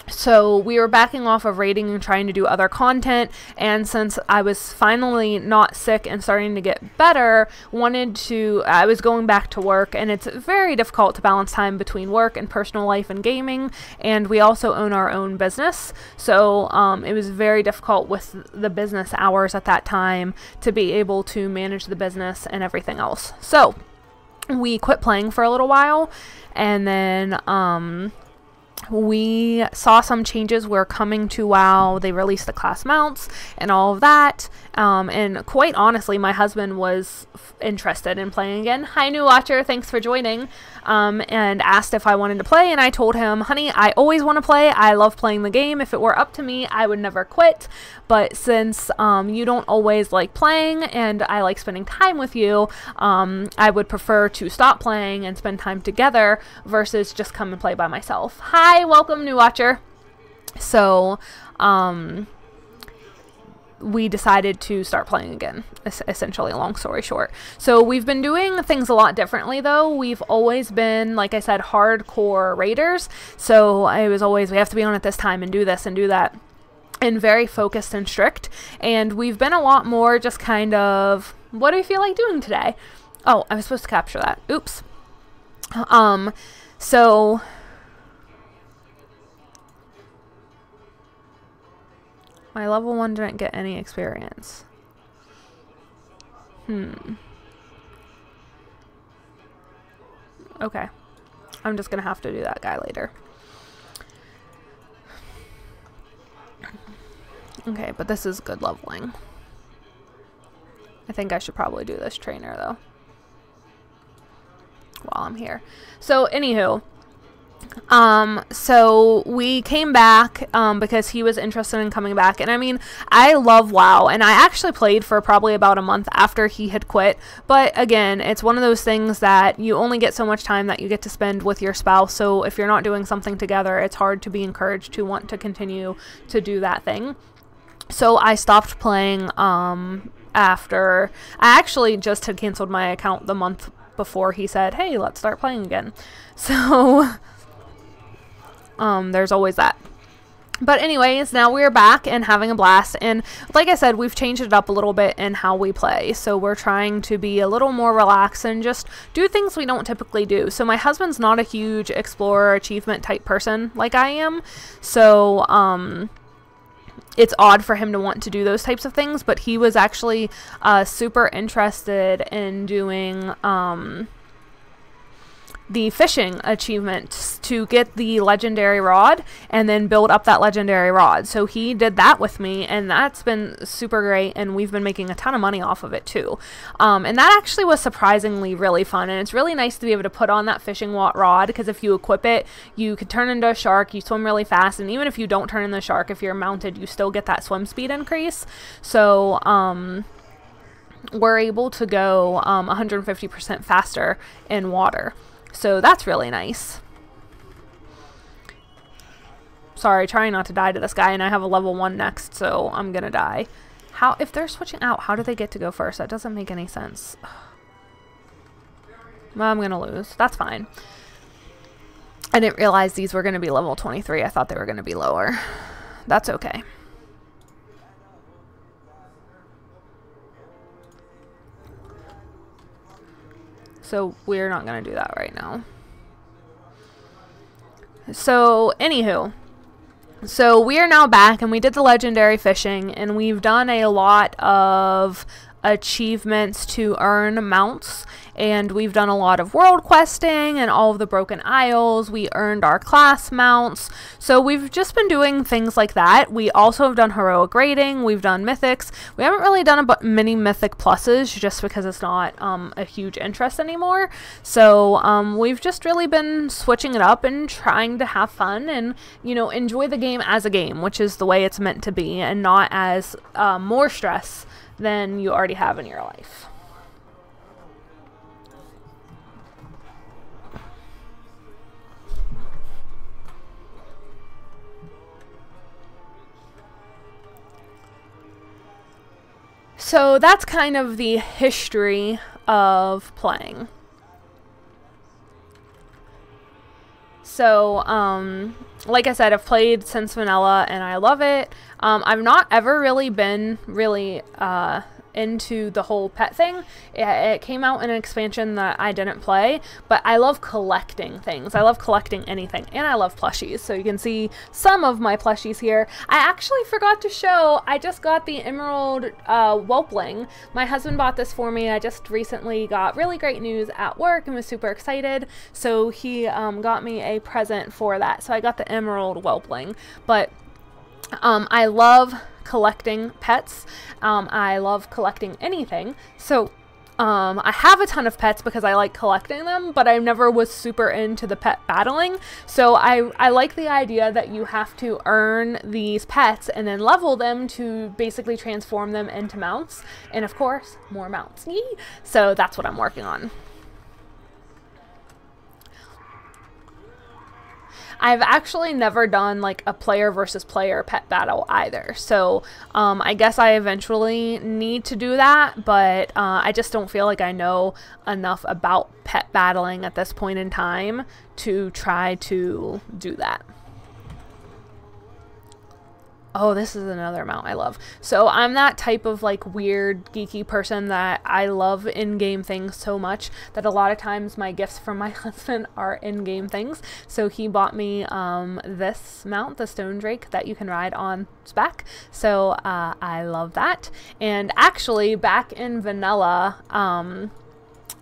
So we were backing off of raiding and trying to do other content, and since I was finally not sick and starting to get better, I was going back to work, and it's very difficult to balance time between work and personal life and gaming, and we also own our own business, so it was very difficult with the business hours at that time to be able to manage the business and everything else. So we quit playing for a little while, and then we saw some changes were coming to WoW. They released the class mounts and all of that. And quite honestly, my husband was interested in playing again. Hi, new watcher. Thanks for joining. And asked if I wanted to play. And I told him, honey, I always want to play. I love playing the game. If it were up to me, I would never quit. But since you don't always like playing and I like spending time with you, I would prefer to stop playing and spend time together versus just come and play by myself. Hi, welcome, new watcher. So, we decided to start playing again, essentially, long story short. So we've been doing things a lot differently, though. We've always been, like I said, hardcore raiders. So it was always, we have to be on at this time and do this and do that. And very focused and strict. And we've been a lot more just kind of, what do we feel like doing today? Oh, I was supposed to capture that. Oops. So my level 1 didn't get any experience. Okay. I'm just gonna have to do that guy later. Okay, but this is good leveling. I think I should probably do this trainer, though, while I'm here. So, anywho, so we came back because he was interested in coming back, and I mean, I love WoW, and I actually played for probably about a month after he had quit, but again, it's one of those things that you only get so much time that you get to spend with your spouse, so if you're not doing something together, it's hard to be encouraged to want to continue to do that thing. So I stopped playing after I actually just had canceled my account the month before he said, hey, let's start playing again. So there's always that. But anyways, now we're back and having a blast, and like I said, we've changed it up a little bit in how we play. So we're trying to be a little more relaxed and just do things we don't typically do. So my husband's not a huge explorer achievement type person like I am, so it's odd for him to want to do those types of things, but he was actually super interested in doing the fishing achievement to get the legendary rod and then build up that legendary rod. So he did that with me, and that's been super great, and we've been making a ton of money off of it too. And that actually was surprisingly really fun, and it's really nice to be able to put on that fishing rod, because if you equip it, you could turn into a shark, you swim really fast, and even if you don't turn into a shark, if you're mounted, you still get that swim speed increase. So we're able to go 150% faster in water. So that's really nice. Sorry, trying not to die to this guy, and I have a level 1 next, so I'm gonna die. How, if they're switching out, how do they get to go first? That doesn't make any sense. Well, I'm gonna lose. That's fine. I didn't realize these were gonna be level 23. I thought they were gonna be lower. That's okay. So we're not going to do that right now. So, anywho. So we are now back, and we did the legendary fishing, and we've done a lot of achievements to earn mounts, and we've done a lot of world questing and all of the broken isles. We earned our class mounts, so we've just been doing things like that. We also have done heroic rating, we've done mythics. We haven't really done many mythic pluses just because it's not a huge interest anymore. So we've just really been switching it up and trying to have fun and, you know, enjoy the game as a game, which is the way it's meant to be, and not as more stress than you already have in your life. So that's kind of the history of playing. So, like I said, I've played since vanilla and I love it. I've not ever really been into the whole pet thing. It came out in an expansion that I didn't play, but I love collecting things. I love collecting anything, and I love plushies. So you can see some of my plushies here. I actually forgot to show, I just got the Emerald Whelpling. My husband bought this for me. I just recently got really great news at work and was super excited. So he got me a present for that. So I got the Emerald Whelpling. But I love collecting pets. I love collecting anything. So I have a ton of pets because I like collecting them, but I never was super into the pet battling. So I like the idea that you have to earn these pets and then level them to basically transform them into mounts. And of course, more mounts. Yee! So that's what I'm working on. I've actually never done like a player versus player pet battle either. So I guess I eventually need to do that, but I just don't feel like I know enough about pet battling at this point in time to try to do that. Oh, this is another mount I love. So I'm that type of like weird geeky person that I love in-game things so much that a lot of times my gifts from my husband are in-game things. So he bought me this mount, the Stone Drake, that you can ride on its back. So I love that. And actually back in vanilla,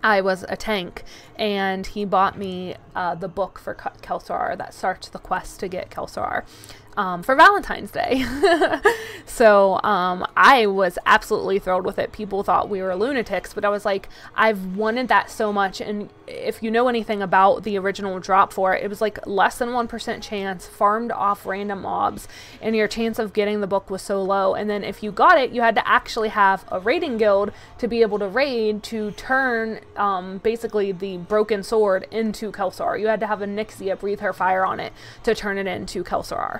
I was a tank, and he bought me the book for Kelsorar that starts the quest to get Kelsorar for Valentine's Day. So I was absolutely thrilled with it. People thought we were lunatics, but I was like, I've wanted that so much. And if you know anything about the original drop for it, it was like less than 1% chance, farmed off random mobs, and your chance of getting the book was so low. And then if you got it, you had to actually have a raiding guild to be able to raid to turn basically the broken sword into Kelsorar. You had to have a Nixia breathe her fire on it to turn it into Kelsorar.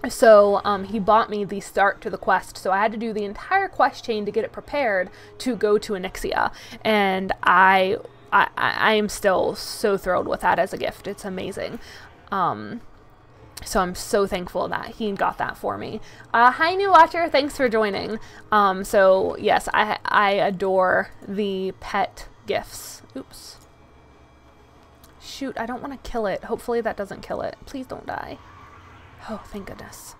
So he bought me the start to the quest, so I had to do the entire quest chain to get it prepared to go to Onyxia, and I am still so thrilled with that as a gift. It's amazing. So I'm so thankful that he got that for me. Hi, new watcher. Thanks for joining. So yes, I adore the pet gifts. Oops. Shoot, I don't want to kill it. Hopefully that doesn't kill it. Please don't die. Oh, thank goodness.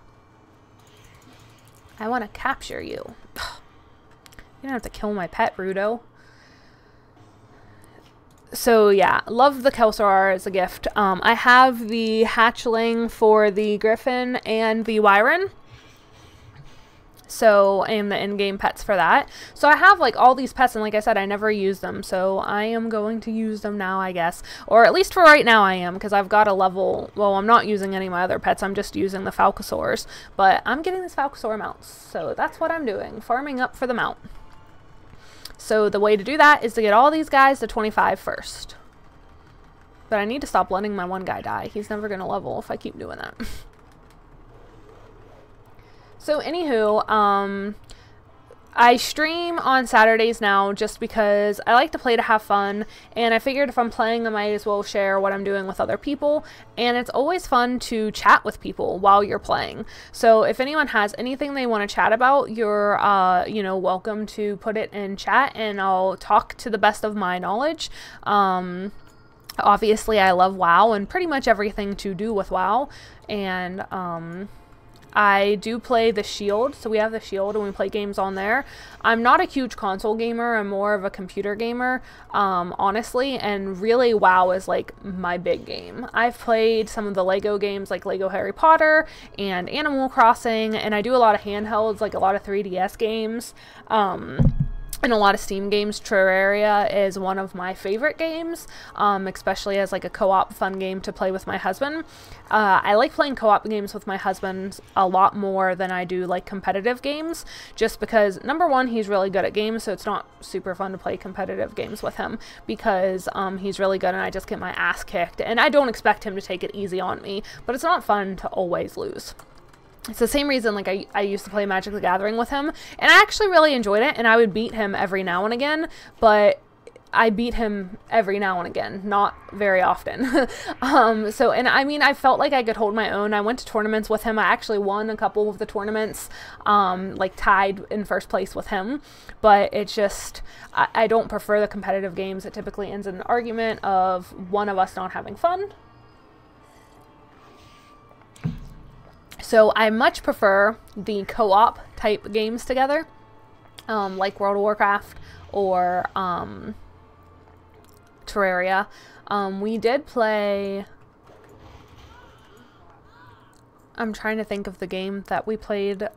I want to capture you. You don't have to kill my pet, Rudo. So yeah, love the Kelsorar as a gift. I have the hatchling for the Griffin and the Wyron. So, and the in-game pets for that. So I have like all these pets, and like I said, I never use them. So I am going to use them now, I guess. Or at least for right now I am, because I've got a level, well, I'm not using any of my other pets. I'm just using the Falcosaurs. But I'm getting this Falcosaur mount. So that's what I'm doing, farming up for the mount. So the way to do that is to get all these guys to 25 first. But I need to stop letting my one guy die. He's never going to level if I keep doing that. So anywho, I stream on Saturdays now just because I like to play to have fun, and I figured if I'm playing I might as well share what I'm doing with other people, and it's always fun to chat with people while you're playing. So if anyone has anything they want to chat about, you're you know, welcome to put it in chat and I'll talk to the best of my knowledge. Obviously I love WoW and pretty much everything to do with WoW, and I do play the Shield, so we have the Shield and we play games on there. I'm not a huge console gamer, I'm more of a computer gamer, honestly, and really WoW is like my big game. I've played some of the Lego games like Lego Harry Potter and Animal Crossing, and I do a lot of handhelds, like a lot of 3DS games, and a lot of Steam games. Terraria is one of my favorite games, especially as like a co-op fun game to play with my husband. I like playing co-op games with my husband a lot more than I do like competitive games, just because number one, he's really good at games, so it's not super fun to play competitive games with him because he's really good and I just get my ass kicked, and I don't expect him to take it easy on me, but it's not fun to always lose. It's the same reason like I used to play Magic the Gathering with him, and I actually really enjoyed it, and I would beat him every now and again, but I beat him every now and again, not very often. So, and I mean, I felt like I could hold my own. I went to tournaments with him. I actually won a couple of the tournaments, like tied in first place with him, but it's just, I don't prefer the competitive games. It typically ends in an argument of one of us not having fun. So I much prefer the co-op type games together, like World of Warcraft or Terraria. We did play, I'm trying to think of the game that we played,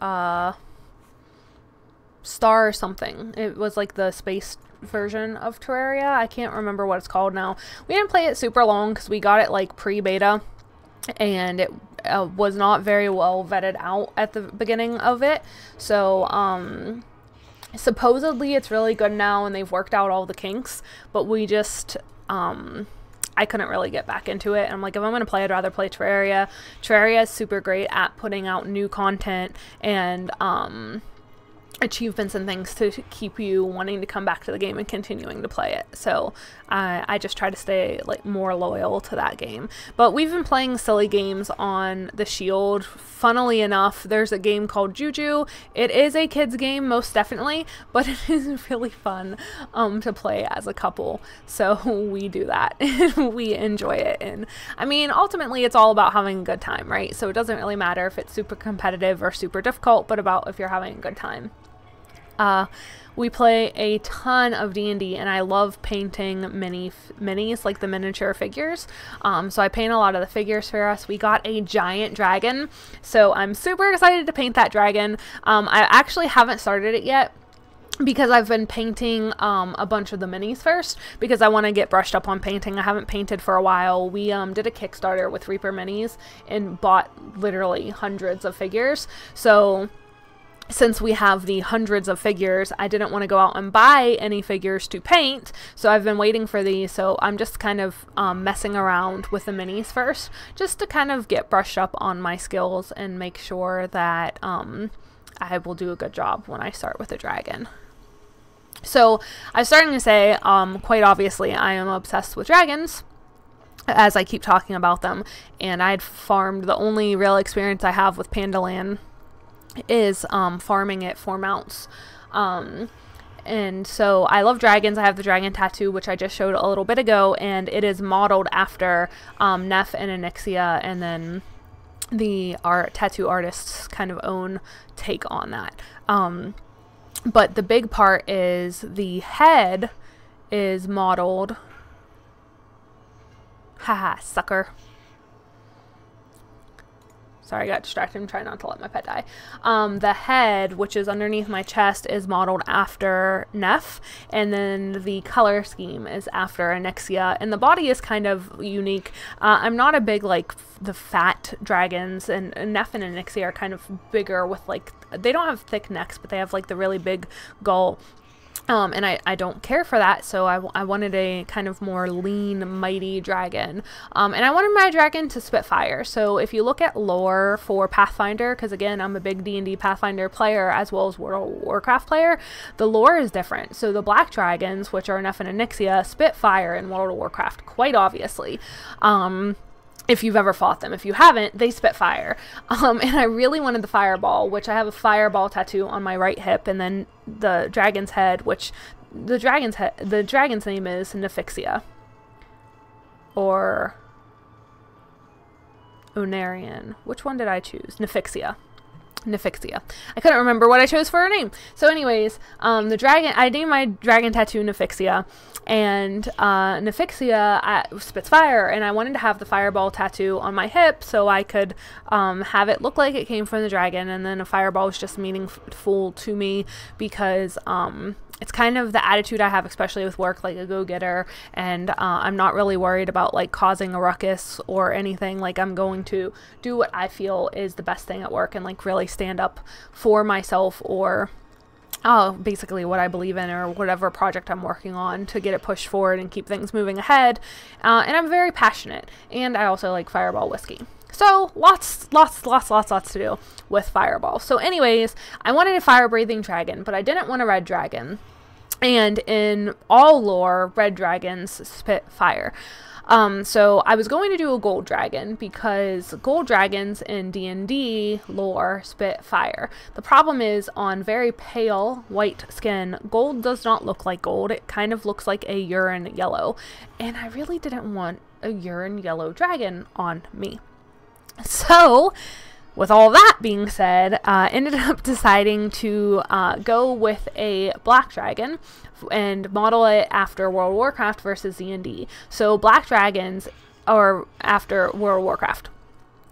Star or something. It was like the space version of Terraria. I can't remember what it's called now. We didn't play it super long because we got it like pre-beta, and it was not very well vetted out at the beginning of it. So supposedly it's really good now and they've worked out all the kinks, but we just I couldn't really get back into it. And I'm like, if I'm gonna play, I'd rather play Terraria. Terraria is super great at putting out new content and achievements and things to keep you wanting to come back to the game and continuing to play it. So I just try to stay like more loyal to that game. But we've been playing silly games on the Shield. Funnily enough, there's a game called Juju. It is a kids game, most definitely, but it is really fun to play as a couple. So we do that. We enjoy it. And I mean, ultimately it's all about having a good time, right? So it doesn't really matter if it's super competitive or super difficult, but about if you're having a good time. We play a ton of D&D, and I love painting minis, like the miniature figures. So I paint a lot of the figures for us. We got a giant dragon, so I'm super excited to paint that dragon. I actually haven't started it yet because I've been painting a bunch of the minis first because I want to get brushed up on painting. I haven't painted for a while. We did a Kickstarter with Reaper Minis and bought literally hundreds of figures. So since we have the hundreds of figures, I didn't want to go out and buy any figures to paint, so I've been waiting for these. So I'm just kind of messing around with the minis first, just to kind of get brushed up on my skills and make sure that I will do a good job when I start with the dragon. So I was starting to say, quite obviously, I am obsessed with dragons, as I keep talking about them, and I'd farmed, the only real experience I have with Pandaland is farming it for mounts. And so I love dragons. I have the dragon tattoo, which I just showed a little bit ago, and it is modeled after Neff and Onyxia, and then the tattoo artist's kind of own take on that. But the big part is the head is modeled, haha, sucker. Sorry, I got distracted. I'm trying not to let my pet die. The head, which is underneath my chest, is modeled after Neff, and then the color scheme is after Onyxia, and the body is kind of unique. I'm not a big, like, the fat dragons, and Neff and Onyxia are kind of bigger with, like, they don't have thick necks, but they have, like, the really big gull. And I don't care for that, so I wanted a kind of more lean, mighty dragon. And I wanted my dragon to spit fire. So if you look at lore for Pathfinder, because again, I'm a big D&D Pathfinder player as well as World of Warcraft player, the lore is different. So the black dragons, which are Neff and Onyxia, spit fire in World of Warcraft, quite obviously. If you've ever fought them. If you haven't, they spit fire. And I really wanted the fireball, which I have a fireball tattoo on my right hip, and then the dragon's head, which the dragon's name is Nefixia. Or Onarian. Which one did I choose? Nefixia. I couldn't remember what I chose for her name. So anyways, the dragon, I named my dragon tattoo Nefixia, and Nefixia spits fire, and I wanted to have the fireball tattoo on my hip so I could have it look like it came from the dragon, and then a fireball was just meaningful to me because it's kind of the attitude I have, especially with work, like a go-getter, and I'm not really worried about like causing a ruckus or anything. Like, I'm going to do what I feel is the best thing at work and like really stand up for myself or basically what I believe in or whatever project I'm working on to get it pushed forward and keep things moving ahead. And I'm very passionate, and I also like Fireball whiskey. So lots to do with Fireball. So anyways, I wanted a fire-breathing dragon, but I didn't want a red dragon. And in all lore, red dragons spit fire. So I was going to do a gold dragon because gold dragons in D&D lore spit fire. The problem is, on very pale white skin, gold does not look like gold. It kind of looks like a urine yellow. And I really didn't want a urine yellow dragon on me. So, with all that being said, ended up deciding to go with a black dragon and model it after World of Warcraft versus D&D. So black dragons are after World of Warcraft,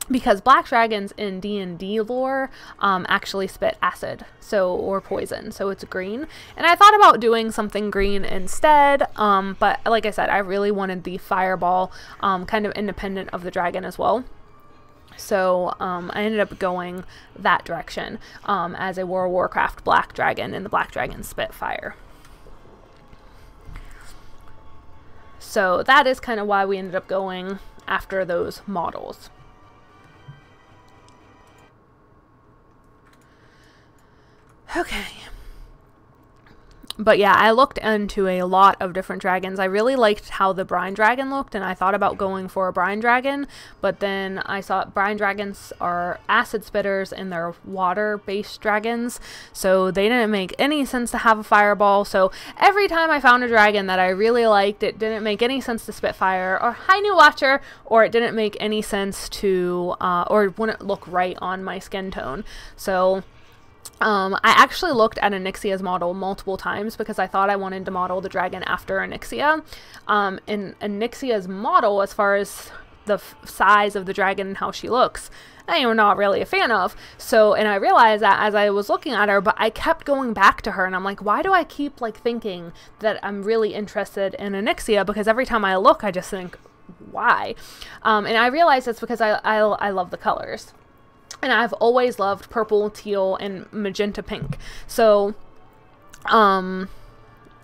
because black dragons in D&D lore actually spit acid, or poison, so it's green. And I thought about doing something green instead, but like I said, I really wanted the fireball kind of independent of the dragon as well. So I ended up going that direction as a World of Warcraft black dragon, and the black dragon spit fire. So that is kind of why we ended up going after those models. Okay. But yeah, I looked into a lot of different dragons. I really liked how the brine dragon looked, and I thought about going for a brine dragon, but then I saw brine dragons are acid spitters and they're water-based dragons, so they didn't make any sense to have a fireball. So every time I found a dragon that I really liked, it didn't make any sense to spit fire, or hi new watcher, or it didn't make any sense to, or wouldn't look right on my skin tone. So I actually looked at Onyxia's model multiple times because I thought I wanted to model the dragon after Onyxia. And Onyxia's model, as far as the size of the dragon and how she looks, I am not really a fan of. So, and I realized that as I was looking at her, but I kept going back to her, and I'm like, why do I keep like thinking that I'm really interested in Onyxia? Because every time I look, I just think, why? And I realized it's because I love the colors. And I've always loved purple, teal, and magenta pink. So,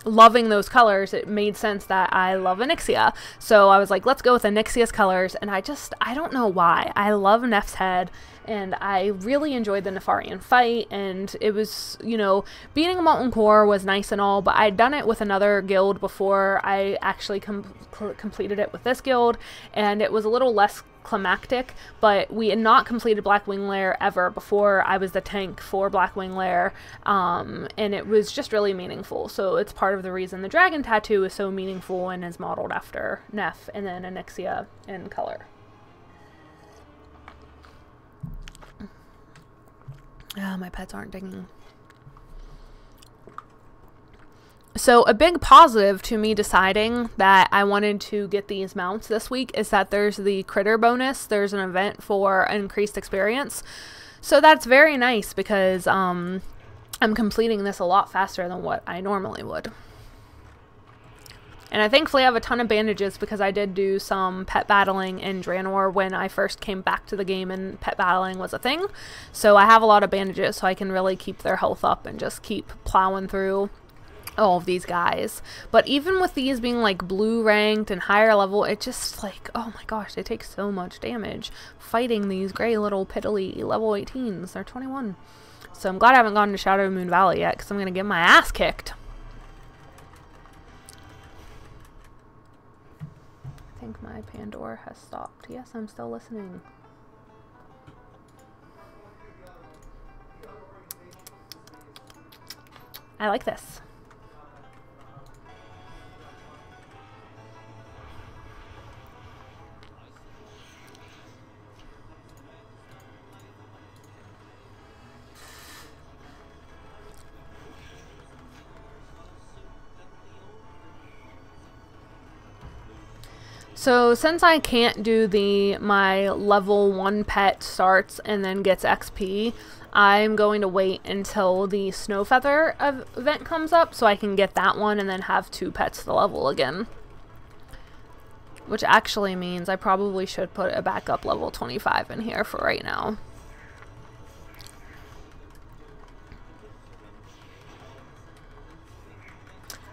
loving those colors, it made sense that I love Onyxia. So I was like, let's go with Onyxia's colors. And I don't know why. I love Neff's head, and I really enjoyed the Nefarian fight. And it was, you know, beating a Molten Core was nice and all, but I'd done it with another guild before I actually completed it with this guild. And it was a little less climactic, but we had not completed Blackwing Lair ever before I was the tank for Blackwing Lair, and it was just really meaningful. So it's part of the reason the dragon tattoo is so meaningful and is modeled after Neff and then Onyxia in color. My pets aren't digging. So a big positive to me deciding that I wanted to get these mounts this week is that there's the critter bonus. There's an event for increased experience. So that's very nice because I'm completing this a lot faster than what I normally would. And I thankfully have a ton of bandages because I did do some pet battling in Draenor when I first came back to the game and pet battling was a thing. So I have a lot of bandages so I can really keep their health up and just keep plowing through all of these guys. But even with these being like blue ranked and higher level, it just like, oh my gosh, they take so much damage fighting these gray little piddly level 18s. They're 21. So I'm glad I haven't gone to Shadow Moon Valley yet, because I'm going to get my ass kicked. I think my Pandora has stopped. Yes, I'm still listening. I like this. So since I can't do my level 1 pet starts and then gets XP, I'm going to wait until the Snow Feather event comes up so I can get that one and then have 2 pets to level again. Which actually means I probably should put a backup level 25 in here for right now.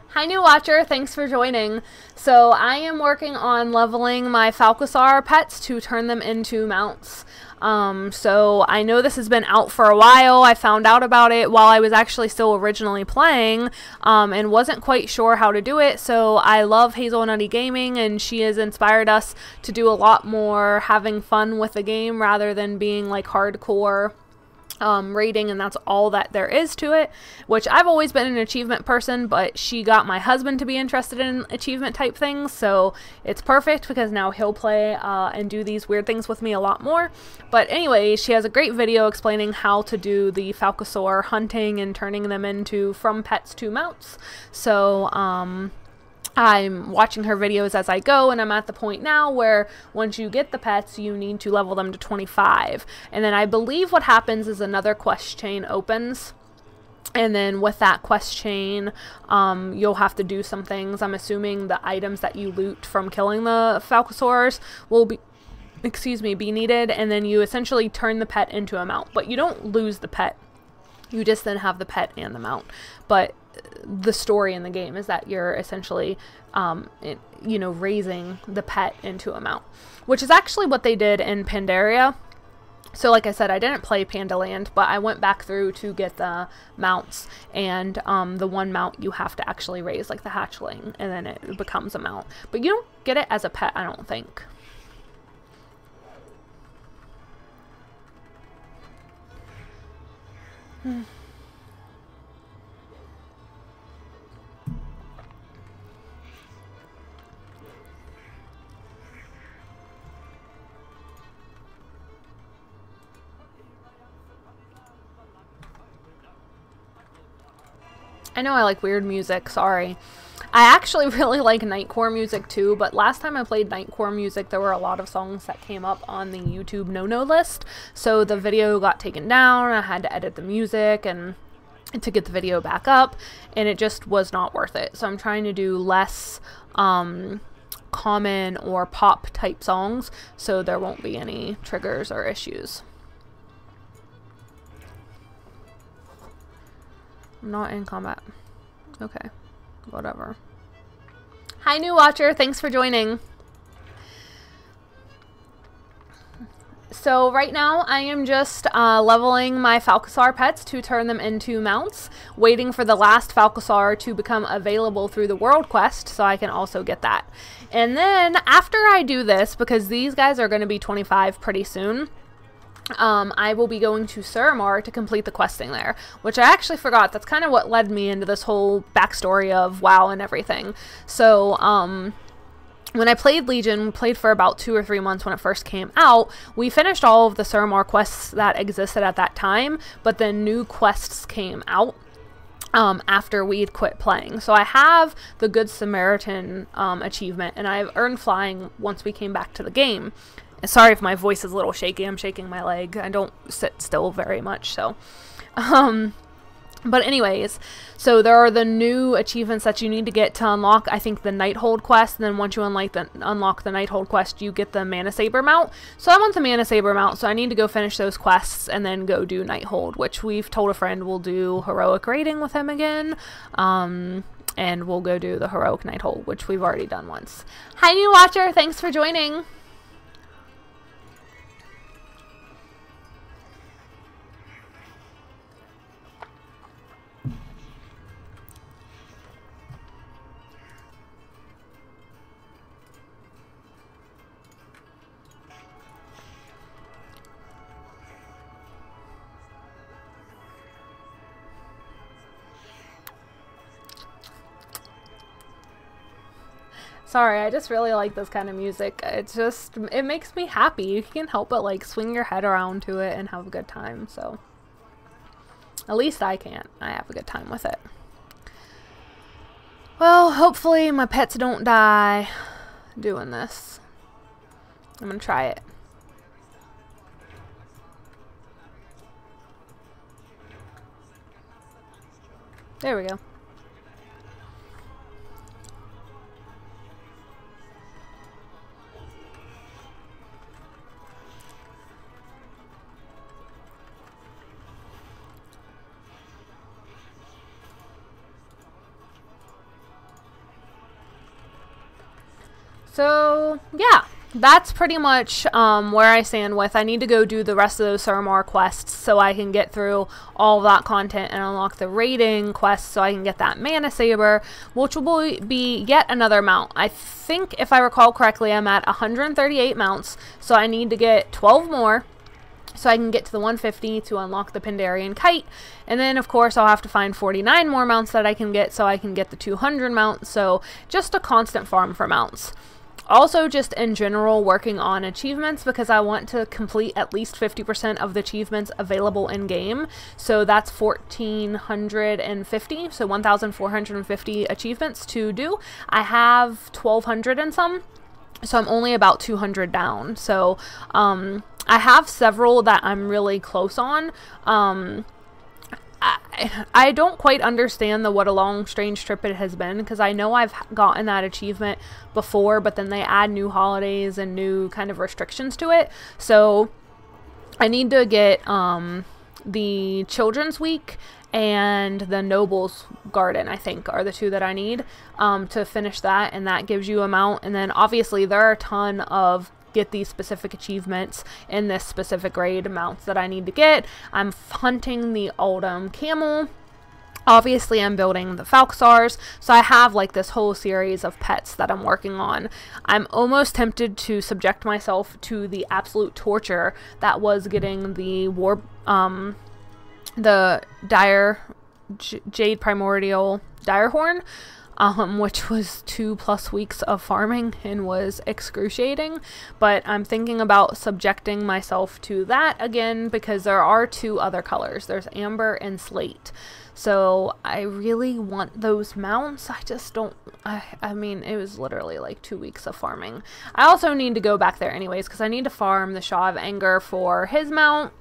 Hi new watcher, thanks for joining. So I am working on leveling my Falcazar pets to turn them into mounts. So I know this has been out for a while. I found out about it while I was actually still originally playing, and wasn't quite sure how to do it. So I love Hazelnutty Gaming, and she has inspired us to do a lot more having fun with the game rather than being like hardcore rating, and that's all that there is to it, which I've always been an achievement person, but she got my husband to be interested in achievement type things, so it's perfect because now he'll play and do these weird things with me a lot more. But anyway, she has a great video explaining how to do the Falcasaur hunting and turning them into from pets to mounts. So I'm watching her videos as I go, and I'm at the point now where once you get the pets, you need to level them to 25. And then I believe what happens is another quest chain opens. And then with that quest chain, you'll have to do some things. I'm assuming the items that you loot from killing the Falcasaurs will be, be needed. And then you essentially turn the pet into a mount. But you don't lose the pet. You just then have the pet and the mount. But the story in the game is that you're essentially, you know, raising the pet into a mount, which is actually what they did in Pandaria. So like I said, I didn't play Pandaland, but I went back through to get the mounts, and the one mount you have to actually raise, like the hatchling, and then it becomes a mount. But you don't get it as a pet, I don't think. I know I like weird music, sorry. I actually really like Nightcore music too, but last time I played Nightcore music, there were a lot of songs that came up on the YouTube no-no list, so the video got taken down, I had to edit the music and to get the video back up, and it just was not worth it. So I'm trying to do less common or pop type songs, so there won't be any triggers or issues. I'm not in combat. Okay, whatever. Hi new watcher, thanks for joining. So right now I am just leveling my Falcasaur pets to turn them into mounts, waiting for the last Falcasaur to become available through the world quest so I can also get that. And then after I do this, because these guys are going to be 25 pretty soon, I will be going to Suramar to complete the questing there, which I actually forgot. That's kind of what led me into this whole backstory of WoW and everything. So, when I played Legion, we played for about 2 or 3 months when it first came out, we finished all of the Suramar quests that existed at that time, but then new quests came out after we'd quit playing. So I have the Good Samaritan achievement, and I've earned flying once we came back to the game. Sorry if my voice is a little shaky. I'm shaking my leg. I don't sit still very much, so. But anyways, so there are the new achievements that you need to get to unlock, I think, the Nighthold quest, and then once you unlock the Nighthold quest, you get the Mana Saber mount. So I want the Mana Saber mount, so I need to go finish those quests and then go do Nighthold, which we've told a friend we'll do heroic raiding with him again. and we'll go do the heroic night hole, which we've already done once. Hi, new watcher. Thanks for joining. Sorry, I just really like this kind of music. It makes me happy. You can't help but like swing your head around to it and have a good time. So at least I can. I have a good time with it. Well, hopefully my pets don't die doing this. I'm gonna try it. There we go. So, yeah, that's pretty much where I stand with. I need to go do the rest of those Suramar quests so I can get through all of that content and unlock the raiding quests so I can get that mana saber, which will be yet another mount. I think, if I recall correctly, I'm at 138 mounts, so I need to get 12 more so I can get to the 150 to unlock the Pandarian Kite. And then, of course, I'll have to find 49 more mounts that I can get so I can get the 200 mounts. So just a constant farm for mounts. Also, just in general, working on achievements because I want to complete at least 50% of the achievements available in game. So that's 1,450, so 1,450 achievements to do. I have 1,200 and some, so I'm only about 200 down. So I have several that I'm really close on. I don't quite understand the what a long strange trip it has been, because I know I've gotten that achievement before, but then they add new holidays and new kind of restrictions to it. So I need to get the Children's Week and the Noble's Garden, I think, are the two that I need to finish that, and that gives you a mount. And then obviously there are a ton of get these specific achievements in this specific raid mounts that I need to get. I'm hunting the Oldham Camel. Obviously, I'm building the Falxars, so I have like this whole series of pets that I'm working on. I'm almost tempted to subject myself to the absolute torture that was getting the Jade Primordial Direhorn, which was 2+ weeks of farming and was excruciating. But I'm thinking about subjecting myself to that again because there are two other colors. There's Amber and Slate. So I really want those mounts. I just don't, I mean, it was literally like 2 weeks of farming. I also need to go back there anyways because I need to farm the Shaw of Anger for his mount.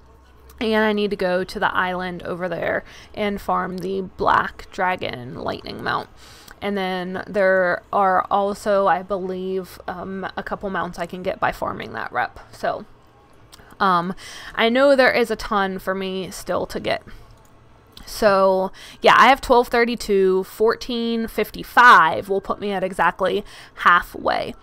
And I need to go to the island over there and farm the Black Dragon Lightning mount. And then there are also, I believe, a couple mounts I can get by farming that rep. So I know there is a ton for me still to get. So yeah, I have 1232, 1455 will put me at exactly halfway.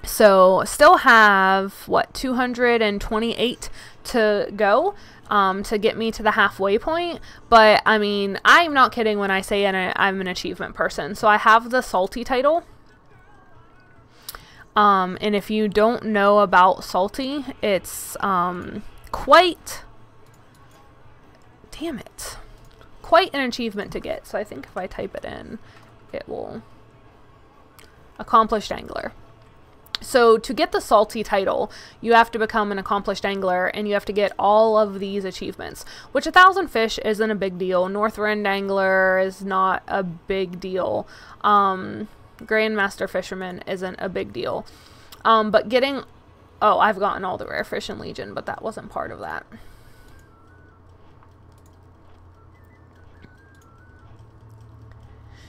So still have, what, 228 to go to get me to the halfway point. But I mean, I'm not kidding when I say I'm an achievement person. So I have the Salty title. And if you don't know about Salty, it's quite an achievement to get. So I think if I type it in, it will. Accomplished Angler. So to get the Salty title, you have to become an accomplished angler, and you have to get all of these achievements, which 1,000 fish isn't a big deal. Northrend Angler is not a big deal. Grandmaster Fisherman isn't a big deal. But getting, oh, I've gotten all the rare fish in Legion, but that wasn't part of that.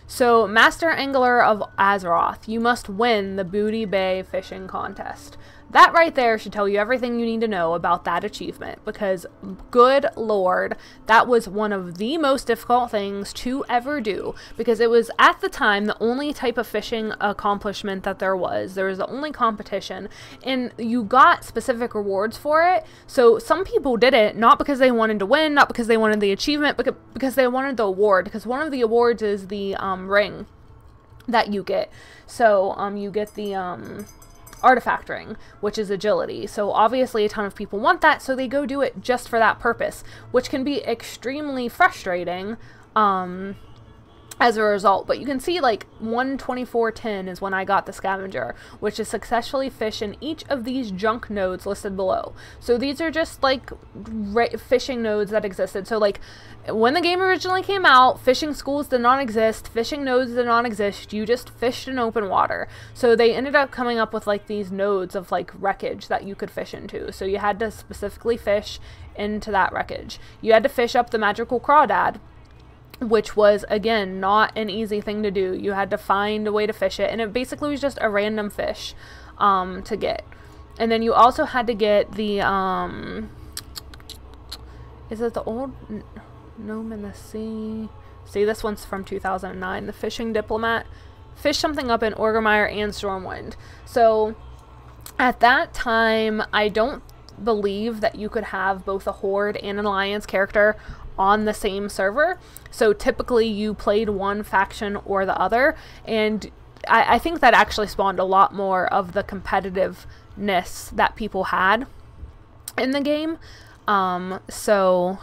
So, Master Angler of Azeroth, you must win the Booty Bay fishing contest. That right there should tell you everything you need to know about that achievement, because good lord, that was one of the most difficult things to ever do, because it was at the time the only type of fishing accomplishment that there was. There was the only competition, and you got specific rewards for it. So some people did it not because they wanted to win, not because they wanted the achievement, but because they wanted the award, because one of the awards is the ring that you get. So you get the artifact ring, which is agility. So obviously a ton of people want that, so they go do it just for that purpose, which can be extremely frustrating as a result. But you can see like 124.10 is when I got the scavenger, which is successfully fish in each of these junk nodes listed below. So these are just like fishing nodes that existed. So like when the game originally came out, fishing schools did not exist, fishing nodes did not exist, you just fished in open water. So they ended up coming up with like these nodes of like wreckage that you could fish into. So you had to specifically fish into that wreckage. You had to fish up the magical crawdad, which was, again, not an easy thing to do. You had to find a way to fish it, and it basically was just a random fish to get. And then you also had to get the, is it the old gnome in the sea? See, this one's from 2009. The fishing diplomat. Fish something up in Orgrimmar and Stormwind. So, at that time, I don't believe that you could have both a Horde and an Alliance character on the same server. So typically you played one faction or the other, and I think that actually spawned a lot more of the competitiveness that people had in the game. So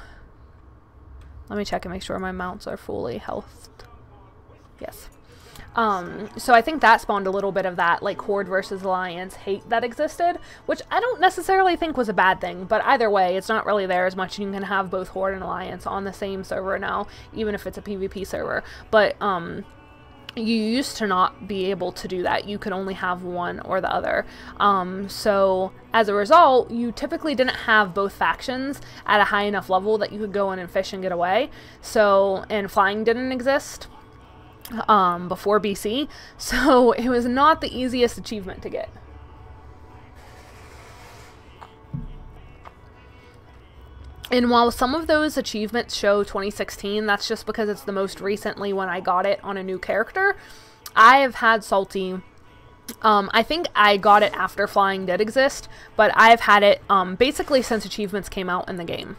let me check and make sure my mounts are fully healthed. Yes. So I think that spawned a little bit of that, like, Horde versus Alliance hate that existed, which I don't necessarily think was a bad thing, but either way, it's not really there as much. You can have both Horde and Alliance on the same server now, even if it's a PvP server. But, you used to not be able to do that. You could only have one or the other. So as a result, you typically didn't have both factions at a high enough level that you could go in and fish and get away. So, and flying didn't exist before BC, so it was not the easiest achievement to get. And while some of those achievements show 2016, that's just because it's the most recently when I got it on a new character. I have had Salty, I think I got it after flying did exist, but I've had it basically since achievements came out in the game.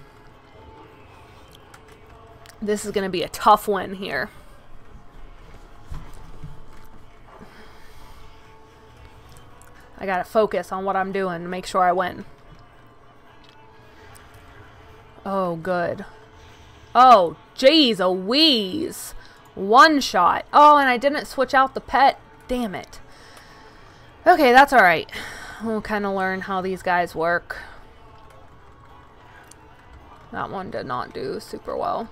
This is going to be a tough win here. I gotta focus on what I'm doing to make sure I win. Oh, good. Oh, jeez, a wheeze. One shot. Oh, and I didn't switch out the pet. Damn it. Okay, that's alright. We'll kind of learn how these guys work. That one did not do super well.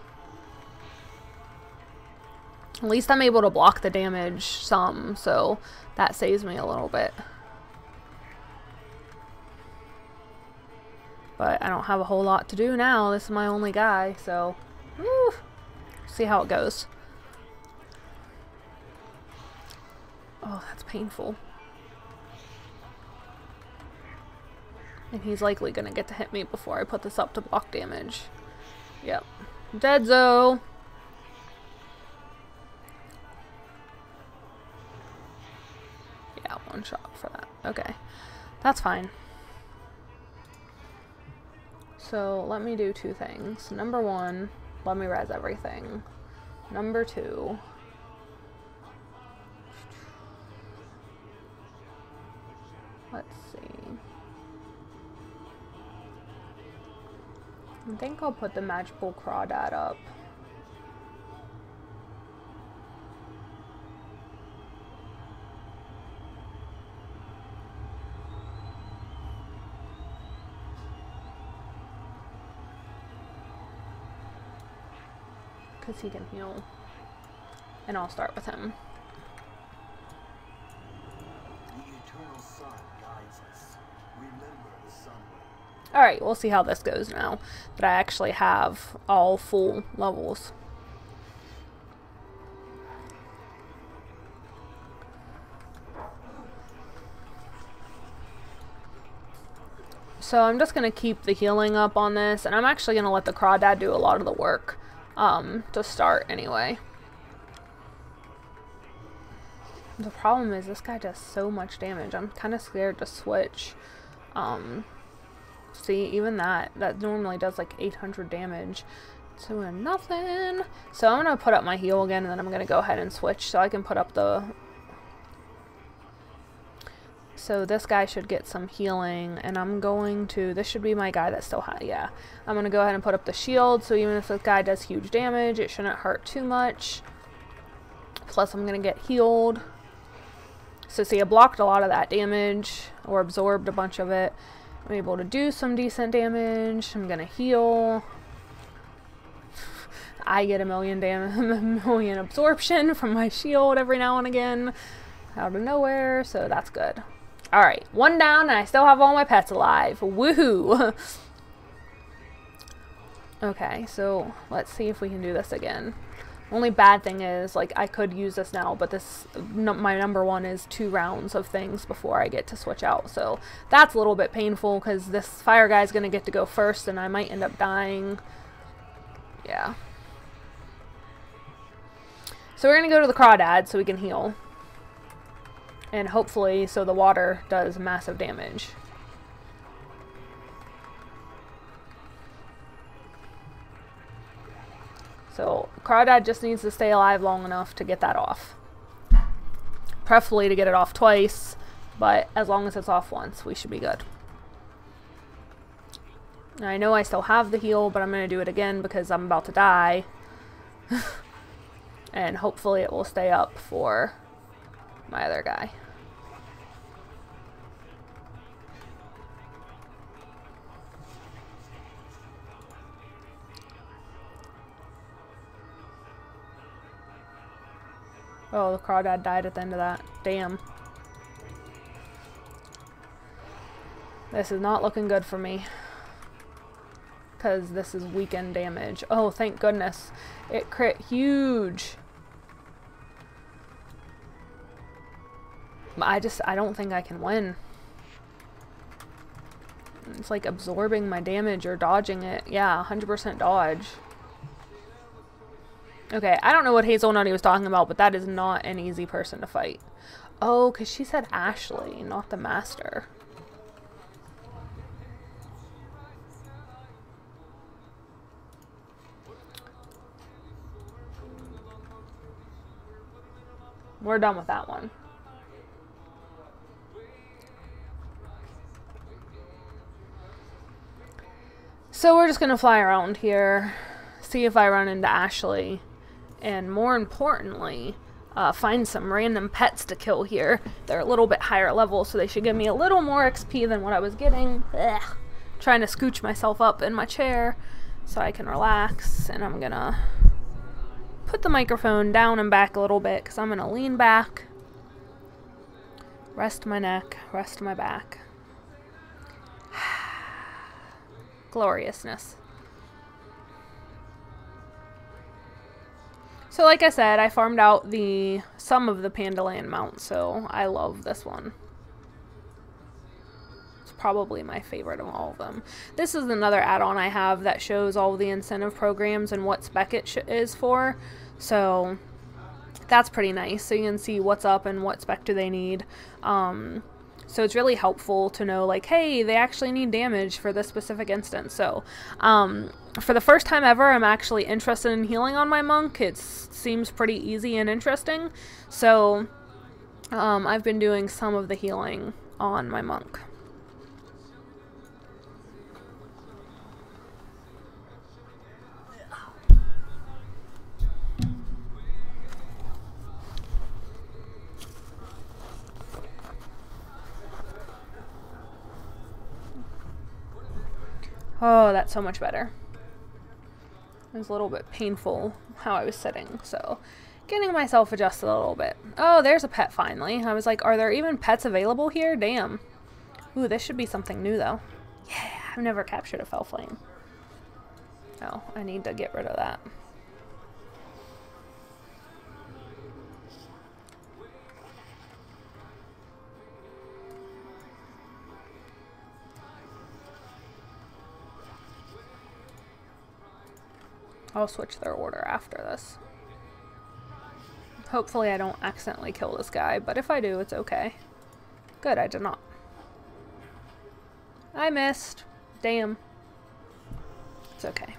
At least I'm able to block the damage some, so that saves me a little bit. But I don't have a whole lot to do now. This is my only guy, so woo, see how it goes. Oh, that's painful. And he's likely gonna get to hit me before I put this up to block damage. Yep. Deadzo! Yeah, one shot for that. Okay. That's fine. So let me do two things. Number one, let me res everything. Number two, let's see. I think I'll put the magical crawdad up. Because he can heal. And I'll start with him. The eternal sun guides us. Remember the sun. Alright, we'll see how this goes now that I actually have all full levels. So I'm just going to keep the healing up on this, and I'm actually going to let the crawdad do a lot of the work to start anyway. The problem is this guy does so much damage. I'm kind of scared to switch. See, even that normally does like 800 damage. It's doing nothing. So I'm going to put up my heal again, and then I'm going to go ahead and switch so I can put up the... So this guy should get some healing, and I'm going to... This should be my guy that's still high. Yeah. I'm going to go ahead and put up the shield, so even if this guy does huge damage, it shouldn't hurt too much. Plus, I'm going to get healed. So see, I blocked a lot of that damage, or absorbed a bunch of it. I'm able to do some decent damage. I'm going to heal. I get a million absorption from my shield every now and again. Out of nowhere, so that's good. Alright, one down, and I still have all my pets alive. Woohoo! Okay, so let's see if we can do this again. Only bad thing is, like, I could use this now, but this, my number one is 2 rounds of things before I get to switch out. So that's a little bit painful, because this fire guy's going to get to go first, and I might end up dying. Yeah. So we're going to go to the crawdad so we can heal. And hopefully, so the water does massive damage. So crawdad just needs to stay alive long enough to get that off. Preferably to get it off twice, but as long as it's off once, we should be good. Now, I know I still have the heal, but I'm going to do it again because I'm about to die. And hopefully it will stay up for my other guy. Oh, the crawdad died at the end of that. Damn. This is not looking good for me. Because this is weakened damage. Oh, thank goodness. It crit huge. I don't think I can win. It's like absorbing my damage or dodging it. Yeah, 100% dodge. Okay, I don't know what Hazelnutty was talking about, but that is not an easy person to fight. Oh, because she said Ashley, not the master. We're done with that one. So we're just going to fly around here, see if I run into Ashley, and more importantly, find some random pets to kill here. They're a little bit higher level, so they should give me a little more XP than what I was getting. Ugh. Trying to scooch myself up in my chair so I can relax, and I'm going to put the microphone down and back a little bit because I'm going to lean back, rest my neck, rest my back. Gloriousness. So like I said, I farmed out some of the Pandaland mounts, so I love this one. It's probably my favorite of all of them. This is another add-on I have that shows all the incentive programs and what spec it is for. So that's pretty nice. So you can see what's up and what spec do they need. So it's really helpful to know, like, hey, they actually need damage for this specific instance. So for the first time ever, I'm actually interested in healing on my monk. It seems pretty easy and interesting. So I've been doing some of the healing on my monk. Oh, that's so much better. It was a little bit painful how I was sitting, so getting myself adjusted a little bit. Oh, there's a pet finally. I was like, are there even pets available here? Damn. Ooh, this should be something new though. Yeah, I've never captured a fell flame. Oh, I need to get rid of that. I'll switch their order after this. Hopefully I don't accidentally kill this guy, but if I do, it's okay. Good, I did not. I missed. Damn. It's okay.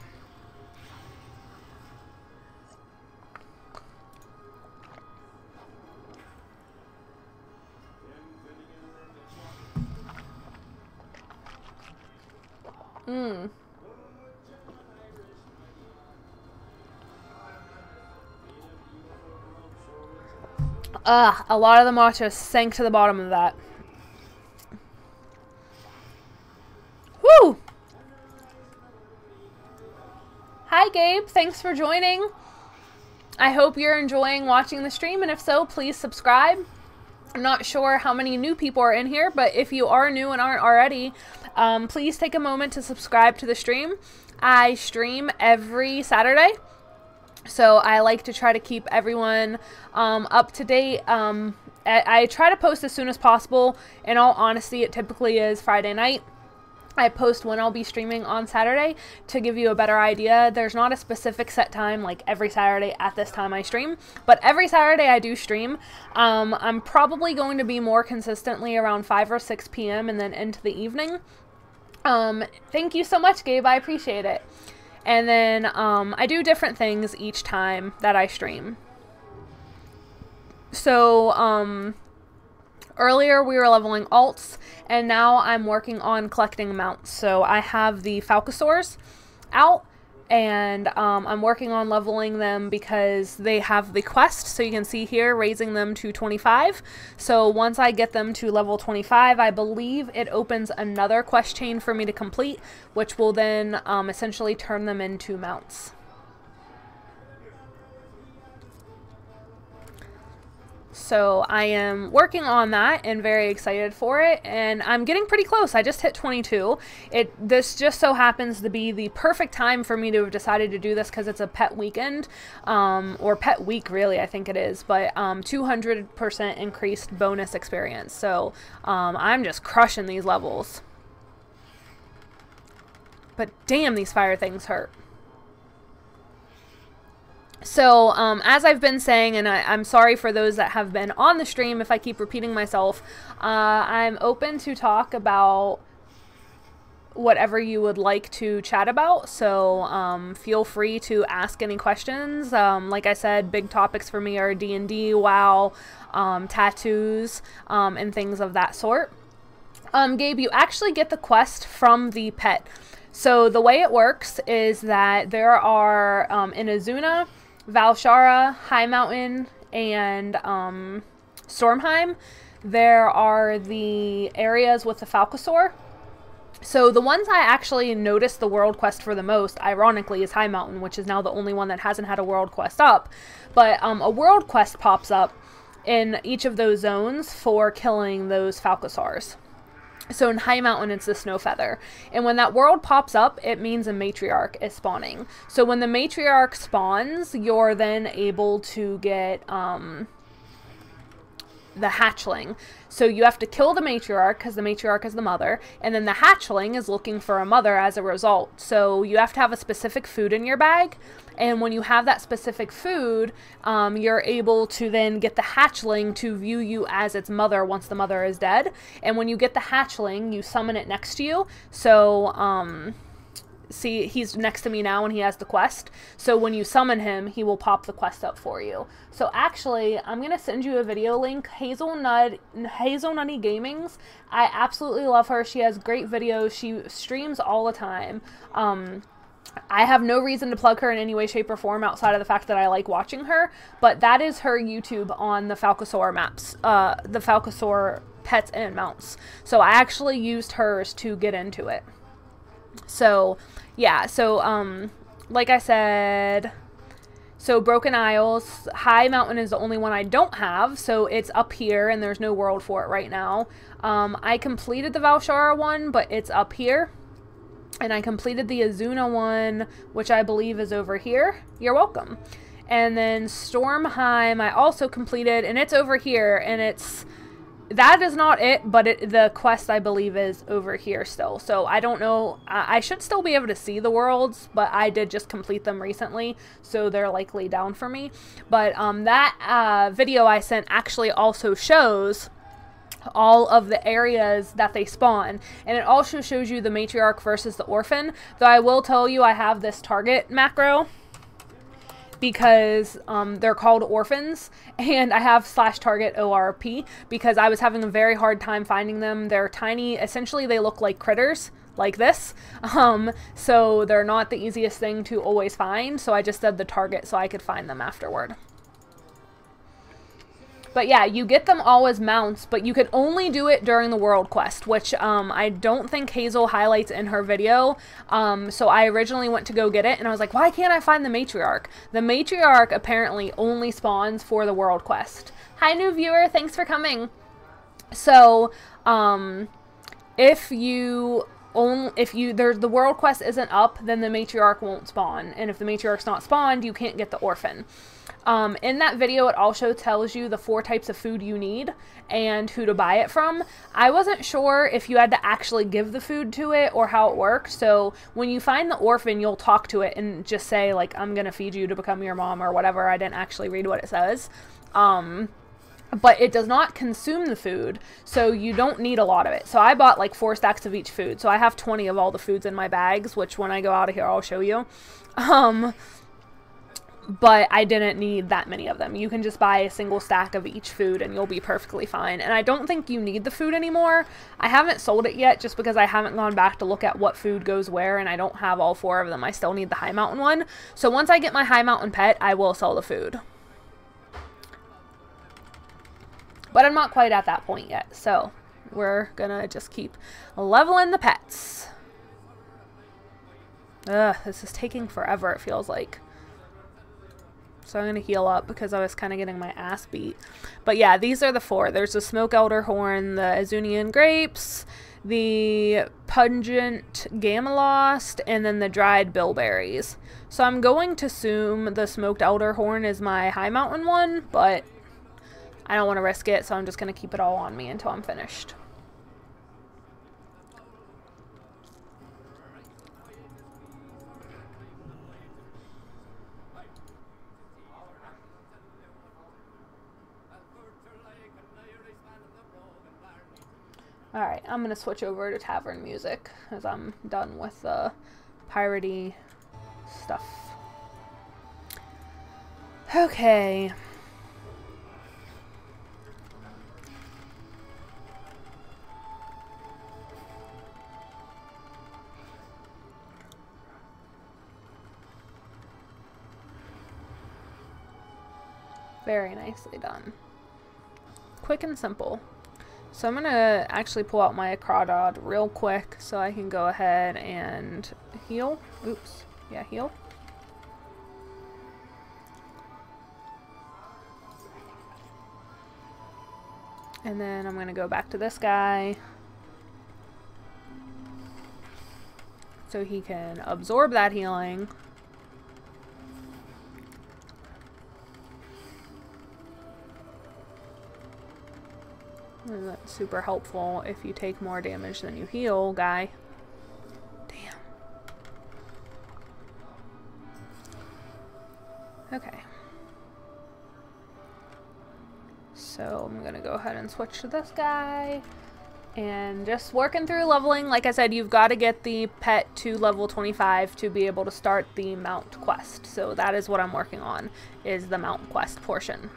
A lot of the matcha sank to the bottom of that. Woo! Hi, Gabe. Thanks for joining. I hope you're enjoying watching the stream, and if so, please subscribe. I'm not sure how many new people are in here, but if you are new and aren't already, please take a moment to subscribe to the stream. I stream every Saturday, so I like to try to keep everyone up to date. I try to post as soon as possible. In all honesty, it typically is Friday night. I post when I'll be streaming on Saturday to give you a better idea. There's not a specific set time, like every Saturday at this time I stream, but every Saturday I do stream. I'm probably going to be more consistently around 5 or 6 p.m. and then into the evening. Thank you so much, Gabe. I appreciate it. And then I do different things each time that I stream. So, earlier we were leveling alts, and now I'm working on collecting mounts. So I have the Falcosaurs out, and I'm working on leveling them because they have the quest. So you can see here, raising them to 25. So once I get them to level 25, I believe it opens another quest chain for me to complete, which will then essentially turn them into mounts. So I am working on that and very excited for it, and I'm getting pretty close. I just hit 22. This just so happens to be the perfect time for me to have decided to do this because it's a pet weekend, or pet week really, I think it is, but 200% increased bonus experience. So I'm just crushing these levels. But damn, these fire things hurt. So, as I've been saying, and I'm sorry for those that have been on the stream if I keep repeating myself, I'm open to talk about whatever you would like to chat about. So, feel free to ask any questions. Like I said, big topics for me are D&D, WoW, tattoos, and things of that sort. Gabe, you actually get the quest from the pet. So, the way it works is that there are, in Azuna, Valshara, High Mountain, and Stormheim, there are the areas with the Falcosaur. So the ones I actually noticed the world quest for the most, ironically, is High Mountain, which is now the only one that hasn't had a world quest up. But a world quest pops up in each of those zones for killing those Falcosaurs. So in High Mountain, it's the Snow Feather. And when that world pops up, it means a matriarch is spawning. So when the matriarch spawns, you're then able to get the hatchling. So you have to kill the matriarch because the matriarch is the mother. And then the hatchling is looking for a mother as a result. So you have to have a specific food in your bag. And when you have that specific food, you're able to then get the hatchling to view you as its mother once the mother is dead. And when you get the hatchling, you summon it next to you. So, see, he's next to me now and he has the quest. So when you summon him, he will pop the quest up for you. So actually, I'm going to send you a video link. Hazelnutty Gamings. I absolutely love her. She has great videos. She streams all the time. I have no reason to plug her in any way, shape, or form outside of the fact that I like watching her, but that is her YouTube on the Falcosaur maps, the Falcosaur pets and mounts. So I actually used hers to get into it. So, yeah, so, like I said, so Broken Isles, High Mountain is the only one I don't have, so it's up here, and there's no world for it right now. I completed the Valshara one, but it's up here. And I completed the Azuna one, which I believe is over here. You're welcome. And then Stormheim I also completed, and it's over here, and that is not it, but the quest, I believe, is over here still. So I don't know. I should still be able to see the worlds, but I did just complete them recently, so they're likely down for me. But that video I sent actually also shows all of the areas that they spawn, and it also shows you the matriarch versus the orphan. Though I will tell you, I have this target macro because they're called orphans, and I have /target ORP because I was having a very hard time finding them. They're tiny. Essentially, they look like critters like this, so they're not the easiest thing to always find, so I just did the target so I could find them afterward. But yeah, you get them all as mounts, but you can only do it during the world quest, which I don't think Hazel highlights in her video. So I originally went to go get it, and I was like, why can't I find the matriarch? The matriarch apparently only spawns for the world quest. Hi, new viewer. Thanks for coming. So, if the world quest isn't up, then the matriarch won't spawn. And if the matriarch's not spawned, you can't get the orphan. In that video, it also tells you the 4 types of food you need and who to buy it from. I wasn't sure if you had to actually give the food to it or how it works. So when you find the orphan, you'll talk to it and just say, like, I'm going to feed you to become your mom or whatever. I didn't actually read what it says. But it does not consume the food, so you don't need a lot of it. So I bought like 4 stacks of each food. So I have 20 of all the foods in my bags, which when I go out of here, I'll show you. But I didn't need that many of them. You can just buy a single stack of each food and you'll be perfectly fine. And I don't think you need the food anymore. I haven't sold it yet just because I haven't gone back to look at what food goes where, and I don't have all 4 of them. I still need the high mountain one. So once I get my high mountain pet, I will sell the food. But I'm not quite at that point yet, so we're gonna just keep leveling the pets. Ugh, this is taking forever, it feels like. So I'm going to heal up because I was kind of getting my ass beat. But yeah, these are the 4. There's the Smoke Elder Horn, the Azunian Grapes, the Pungent Gamalost, and then the Dried Bilberries. So I'm going to assume the Smoked Elder Horn is my High Mountain one, but I don't want to risk it, so I'm just going to keep it all on me until I'm finished. Alright, I'm going to switch over to Tavern Music as I'm done with the piratey stuff. Okay. Very nicely done. Quick and simple. So I'm going to actually pull out my Crawdad real quick so I can go ahead and heal. Oops. Yeah, heal. And then I'm going to go back to this guy so he can absorb that healing. That's super helpful if you take more damage than you heal, guy. Damn. Okay. So I'm gonna go ahead and switch to this guy. And just working through leveling. Like I said, you've got to get the pet to level 25 to be able to start the mount quest. So that is what I'm working on, is the mount quest portion.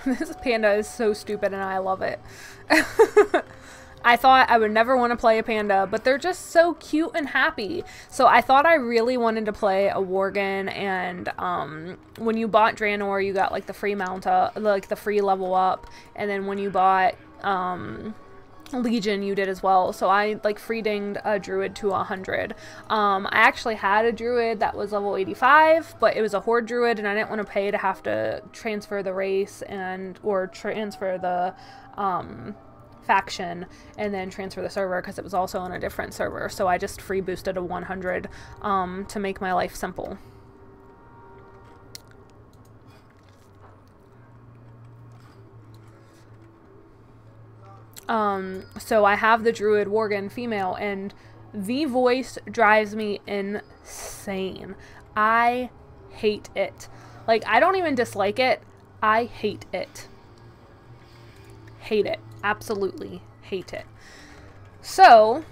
This panda is so stupid and I love it. I thought I would never want to play a panda, but they're just so cute and happy. So I thought I really wanted to play a Worgen, and when you bought Draenor, you got like the free mount up, like the free level up, and then when you bought Legion, you did as well. So I like free dinged a druid to 100. I actually had a druid that was level 85, but it was a horde druid, and I didn't want to pay to have to transfer the race or transfer the faction and then transfer the server, because it was also on a different server. So I just free boosted a 100 to make my life simple. So I have the druid worgen female, and the voice drives me insane. I hate it. Like, I don't even dislike it. I hate it. Hate it. Absolutely hate it. So,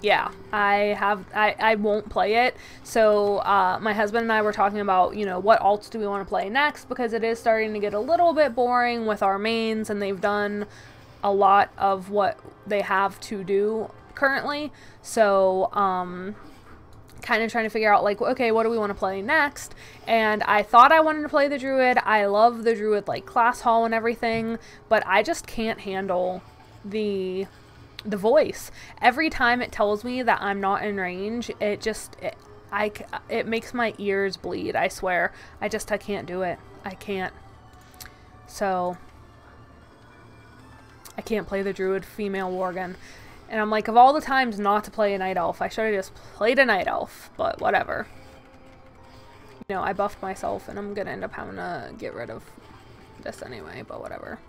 yeah, I won't play it. So, my husband and I were talking about, you know, what alts do we want to play next, because it is starting to get a little bit boring with our mains, and they've done a lot of what they have to do currently. So, kind of trying to figure out, like, okay, what do we want to play next? And I thought I wanted to play the druid. I love the druid, like, class hall and everything, but I just can't handle the voice. Every time it tells me that I'm not in range, it makes my ears bleed, I swear. I can't do it. I can't. So, I can't play the druid female worgen. And I'm like, of all the times not to play a night elf, I should have just played a night elf, but whatever. You know, I buffed myself, and I'm gonna end up having to get rid of this anyway, but whatever.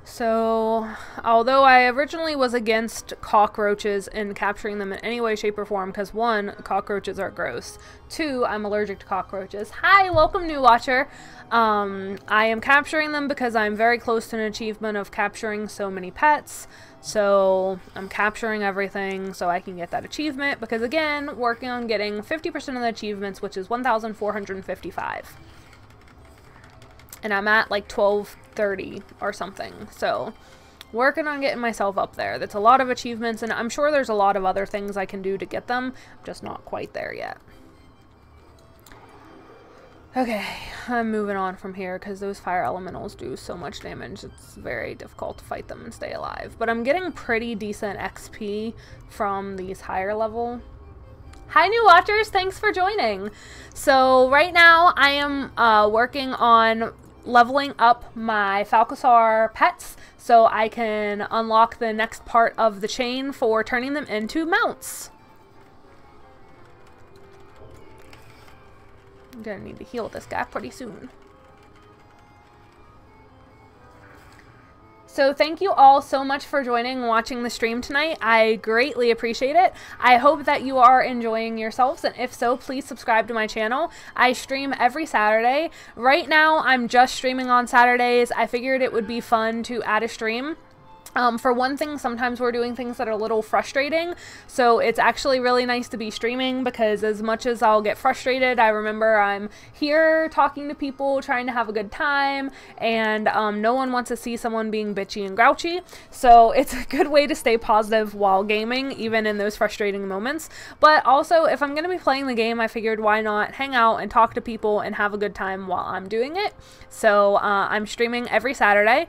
So, although I originally was against cockroaches and capturing them in any way, shape, or form, because 1, cockroaches are gross. 2, I'm allergic to cockroaches. Hi, welcome, new watcher. I am capturing them because I'm very close to an achievement of capturing so many pets. So, I'm capturing everything so I can get that achievement, because again, working on getting 50% of the achievements, which is 1,455. And I'm at like 1230 or something. So, working on getting myself up there. That's a lot of achievements, and I'm sure there's a lot of other things I can do to get them. I'm just not quite there yet. Okay, I'm moving on from here because those fire elementals do so much damage. It's very difficult to fight them and stay alive. But I'm getting pretty decent XP from these higher level. Hi, new watchers. Thanks for joining. So right now I am working on leveling up my Falcasar pets so I can unlock the next part of the chain for turning them into mounts. I'm gonna need to heal this guy pretty soon. So thank you all so much for joining and watching the stream tonight. I greatly appreciate it. I hope that you are enjoying yourselves, and if so, please subscribe to my channel. I stream every Saturday. Right now, I'm just streaming on Saturdays. I figured it would be fun to add a stream. For one thing, sometimes we're doing things that are a little frustrating, so it's actually really nice to be streaming, because as much as I'll get frustrated, I remember I'm here talking to people, trying to have a good time, and no one wants to see someone being bitchy and grouchy, so it's a good way to stay positive while gaming, even in those frustrating moments. But also, if I'm going to be playing the game, I figured why not hang out and talk to people and have a good time while I'm doing it. So I'm streaming every Saturday.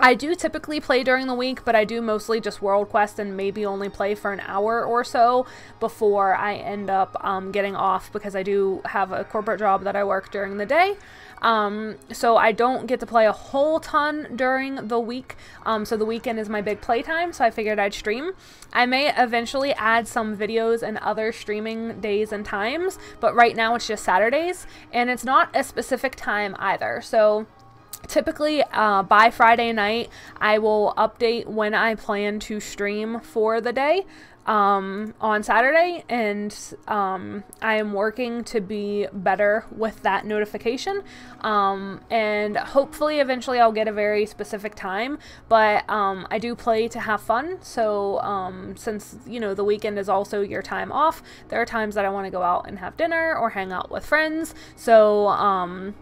I do typically play during the week, but I do mostly just World Quest and maybe only play for an hour or so before I end up getting off, because I do have a corporate job that I work during the day. So I don't get to play a whole ton during the week, so the weekend is my big playtime, so I figured I'd stream. I may eventually add some videos and other streaming days and times, but right now it's just Saturdays, and it's not a specific time either, so typically, by Friday night, I will update when I plan to stream for the day on Saturday, and I am working to be better with that notification, and hopefully eventually I'll get a very specific time, but I do play to have fun, so since, you know, the weekend is also your time off, there are times that I want to go out and have dinner or hang out with friends, so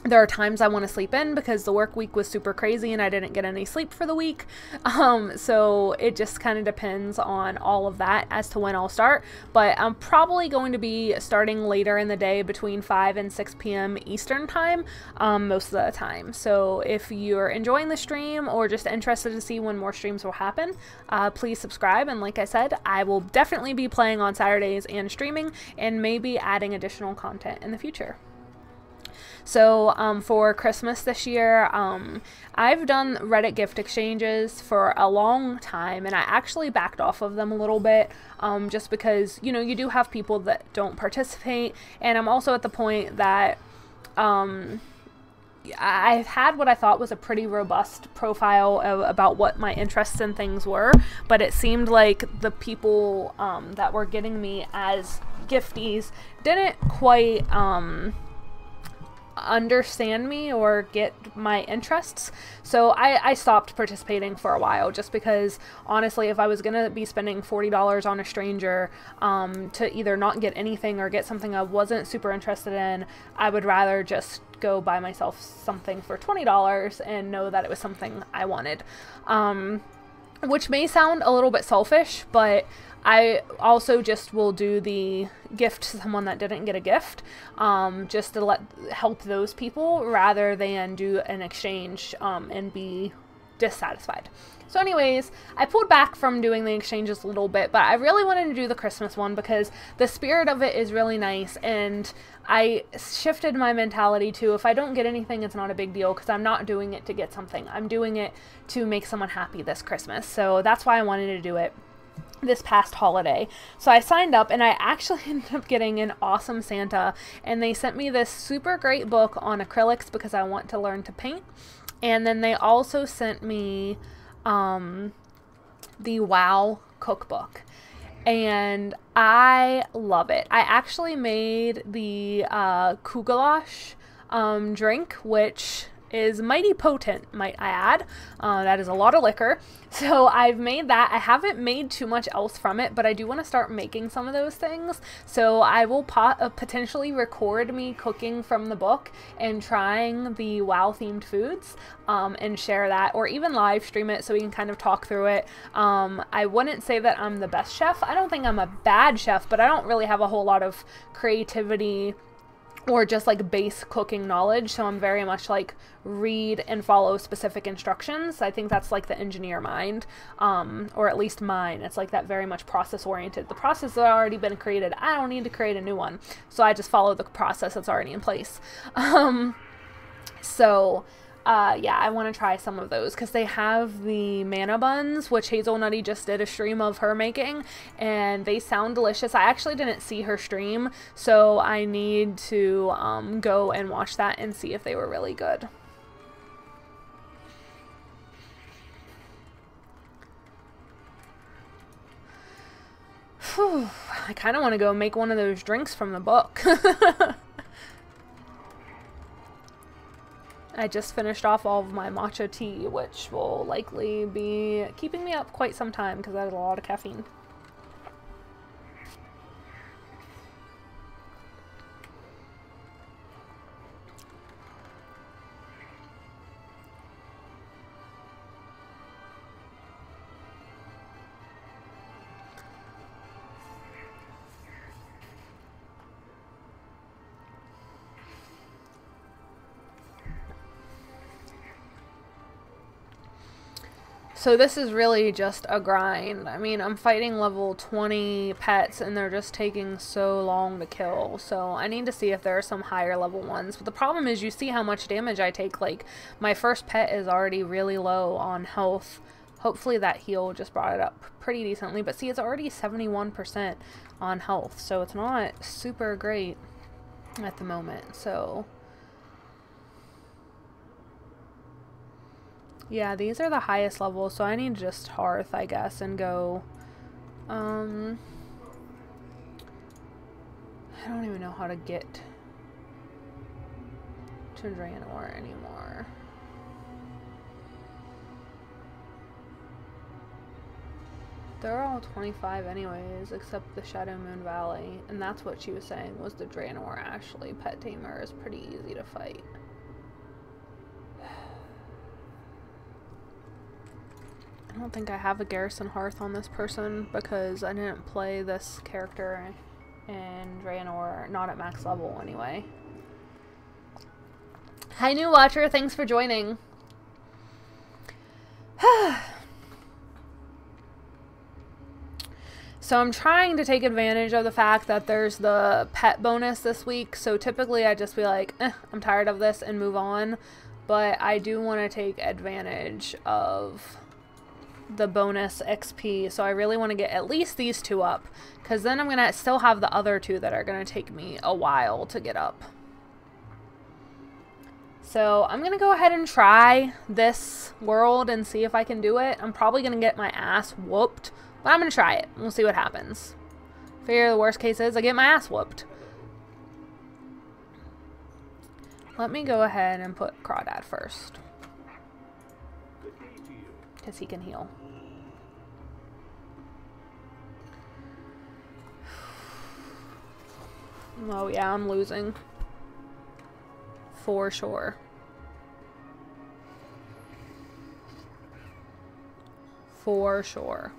There are times I want to sleep in because the work week was super crazy and I didn't get any sleep for the week. So it just kind of depends on all of that as to when I'll start. But I'm probably going to be starting later in the day between 5 and 6 p.m. Eastern time most of the time. So if you're enjoying the stream or just interested to see when more streams will happen, please subscribe. And like I said, I will definitely be playing on Saturdays and streaming and maybe adding additional content in the future. So for Christmas this year, I've done Reddit gift exchanges for a long time, and I actually backed off of them a little bit just because, you know, you do have people that don't participate, and I'm also at the point that I've had what I thought was a pretty robust profile about what my interests and things were, but it seemed like the people that were getting me as gifties didn't quite understand me or get my interests. So I stopped participating for a while just because honestly, if I was gonna be spending $40 on a stranger to either not get anything or get something I wasn't super interested in, I would rather just go buy myself something for $20 and know that it was something I wanted. Which may sound a little bit selfish, but I also just will do the gift to someone that didn't get a gift, just to help those people rather than do an exchange and be dissatisfied. So anyways, I pulled back from doing the exchanges a little bit, but I really wanted to do the Christmas one because the spirit of it is really nice, and I shifted my mentality to, if I don't get anything, it's not a big deal because I'm not doing it to get something. I'm doing it to make someone happy this Christmas. So that's why I wanted to do it this past holiday. So I signed up and I actually ended up getting an awesome Santa, and they sent me this super great book on acrylics because I want to learn to paint. And then they also sent me the WoW cookbook, and I love it. I actually made the Kugelash drink, which is mighty potent, might I add. That is a lot of liquor. So I've made that. I haven't made too much else from it, but I do want to start making some of those things. So I will potentially record me cooking from the book and trying the WoW themed foods and share that, or even live stream it so we can kind of talk through it. I wouldn't say that I'm the best chef. I don't think I'm a bad chef, but I don't really have a whole lot of creativity or just like base cooking knowledge. So I'm very much like read and follow specific instructions. I think that's like the engineer mind, or at least mine. It's like that very much process oriented. The process has already been created. I don't need to create a new one. So I just follow the process that's already in place. Yeah, I want to try some of those because they have the manna buns, which Hazelnutty just did a stream of her making, and they sound delicious. I actually didn't see her stream, so I need to go and watch that and see if they were really good. Whew, I kind of want to go make one of those drinks from the book. I just finished off all of my matcha tea, which will likely be keeping me up quite some time because that has a lot of caffeine. So this is really just a grind. I mean, I'm fighting level 20 pets and they're just taking so long to kill. So I need to see if there are some higher level ones. But the problem is you see how much damage I take. Like, my first pet is already really low on health. Hopefully that heal just brought it up pretty decently. But see, it's already 71% on health. So it's not super great at the moment. So yeah, these are the highest levels, so I need just Hearth, I guess, and go, I don't even know how to get to Draenor anymore. They're all 25 anyways, except the Shadow Moon Valley, and that's what she was saying, was the Draenor Ashley pet tamer is pretty easy to fight. I don't think I have a Garrison Hearth on this person because I didn't play this character in Draenor, not at max level anyway. Hi, new watcher. Thanks for joining. So I'm trying to take advantage of the fact that there's the pet bonus this week. So typically I just be like, I'm tired of this and move on. But I do want to take advantage of the bonus XP. So I really want to get at least these two up, because then I'm going to still have the other two that are going to take me a while to get up. So I'm going to go ahead and try this world and see if I can do it. I'm probably going to get my ass whooped, but I'm going to try it. We'll see what happens. Figure the worst case is I get my ass whooped. Let me go ahead and put Crawdad first, because he can heal. Oh yeah, I'm losing. For sure. For sure.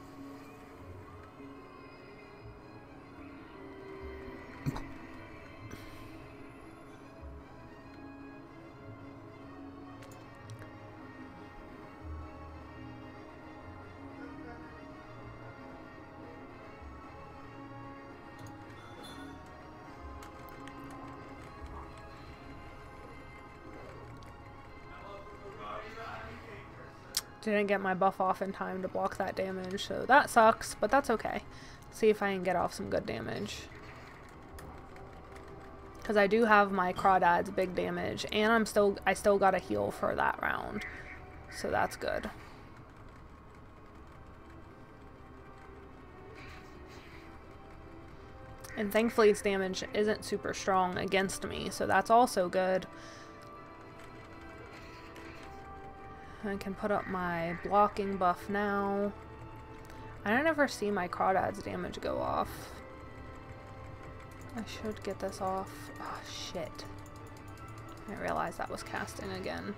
Didn't get my buff off in time to block that damage, so that sucks, but that's okay. See if I can get off some good damage. Because I do have my Crawdad's big damage, and I still got a heal for that round. So that's good. And thankfully its damage isn't super strong against me, so that's also good. I can put up my blocking buff now. I don't ever see my Crawdad's damage go off. I should get this off. Oh, shit. I didn't realize that was casting again.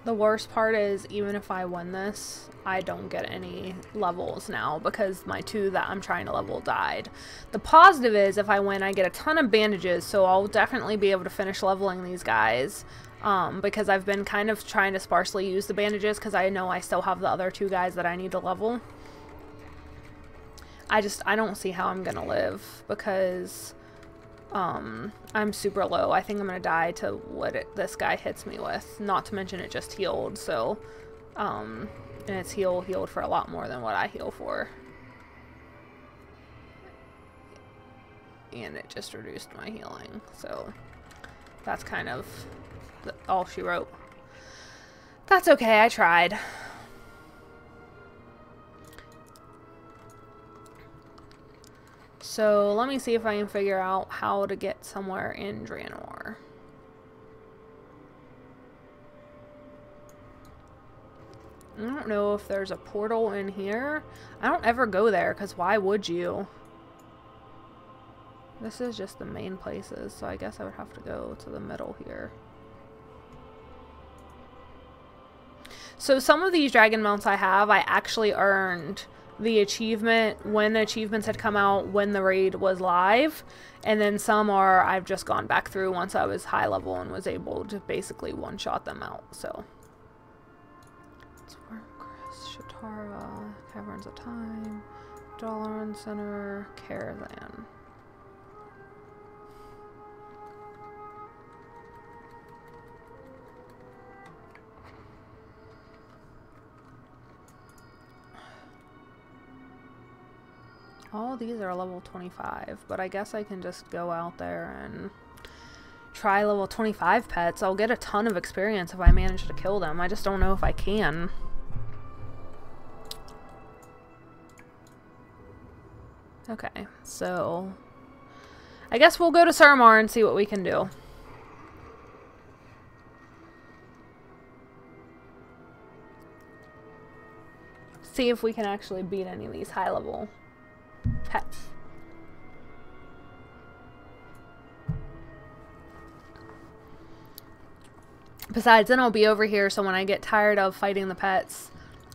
The worst part is, even if I win this, I don't get any levels now because my two that I'm trying to level died. The positive is, if I win, I get a ton of bandages, so I'll definitely be able to finish leveling these guys. Because I've been kind of trying to sparsely use the bandages because I know I still have the other two guys that I need to level. I don't see how I'm gonna live because I'm super low. I think I'm gonna die to what this guy hits me with. Not to mention it just healed, so and it's healed for a lot more than what I heal for. And it just reduced my healing, so that's kind of all she wrote. That's okay, I tried. So let me see if I can figure out how to get somewhere in Draenor. I don't know if there's a portal in here. I don't ever go there because why would you? This is just the main places, so I guess I would have to go to the middle here. So some of these dragon mounts I have, I actually earned the achievement when the achievements had come out when the raid was live, and then some are I've just gone back through once I was high level and was able to basically one-shot them out. So it's Warcraft, Shatara, Caverns of Time, Dalaran Center, Caravan. All these are level 25, but I guess I can just go out there and try level 25 pets. I'll get a ton of experience if I manage to kill them. I just don't know if I can. Okay, so I guess we'll go to Suramar and see what we can do. See if we can actually beat any of these high-level pets. Besides, then I'll be over here, so when I get tired of fighting the pets,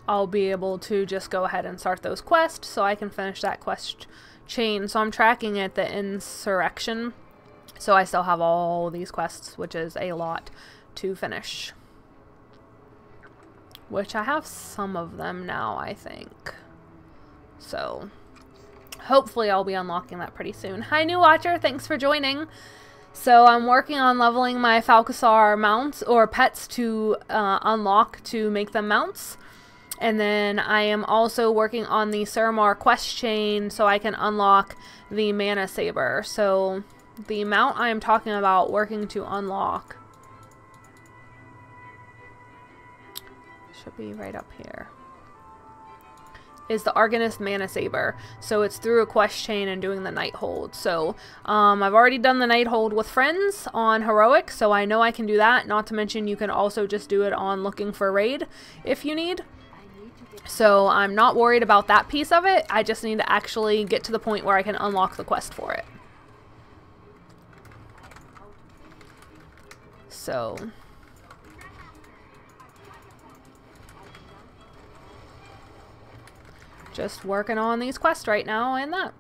I'll be able to just go ahead and start those quests, so I can finish that quest chain. So I'm tracking at the insurrection, so I still have all these quests, which is a lot to finish. Which I have some of them now, I think. So hopefully I'll be unlocking that pretty soon. Hi, new watcher. Thanks for joining. So I'm working on leveling my Falcasar mounts or pets to unlock to make them mounts. And then I am also working on the Suramar quest chain so I can unlock the Mana Saber. So the mount I am talking about working to unlock should be right up here, is the Arcanist Mana Saber. So it's through a quest chain and doing the Night Hold. So I've already done the Night Hold with friends on Heroic, so I know I can do that. Not to mention you can also just do it on Looking for Raid if you need. So I'm not worried about that piece of it. I just need to actually get to the point where I can unlock the quest for it. So just working on these quests right now and that.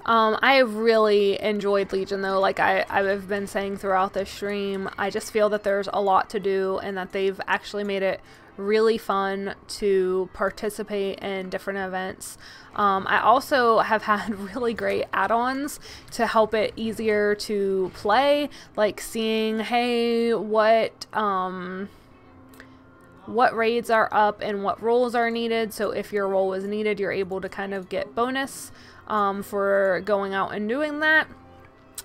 I have really enjoyed Legion though, like I've been saying throughout this stream. I just feel that there's a lot to do and that they've actually made it really fun to participate in different events. I also have had really great add-ons to help it easier to play, like seeing, hey, what raids are up and what roles are needed. So if your role is needed, you're able to kind of get bonus for going out and doing that.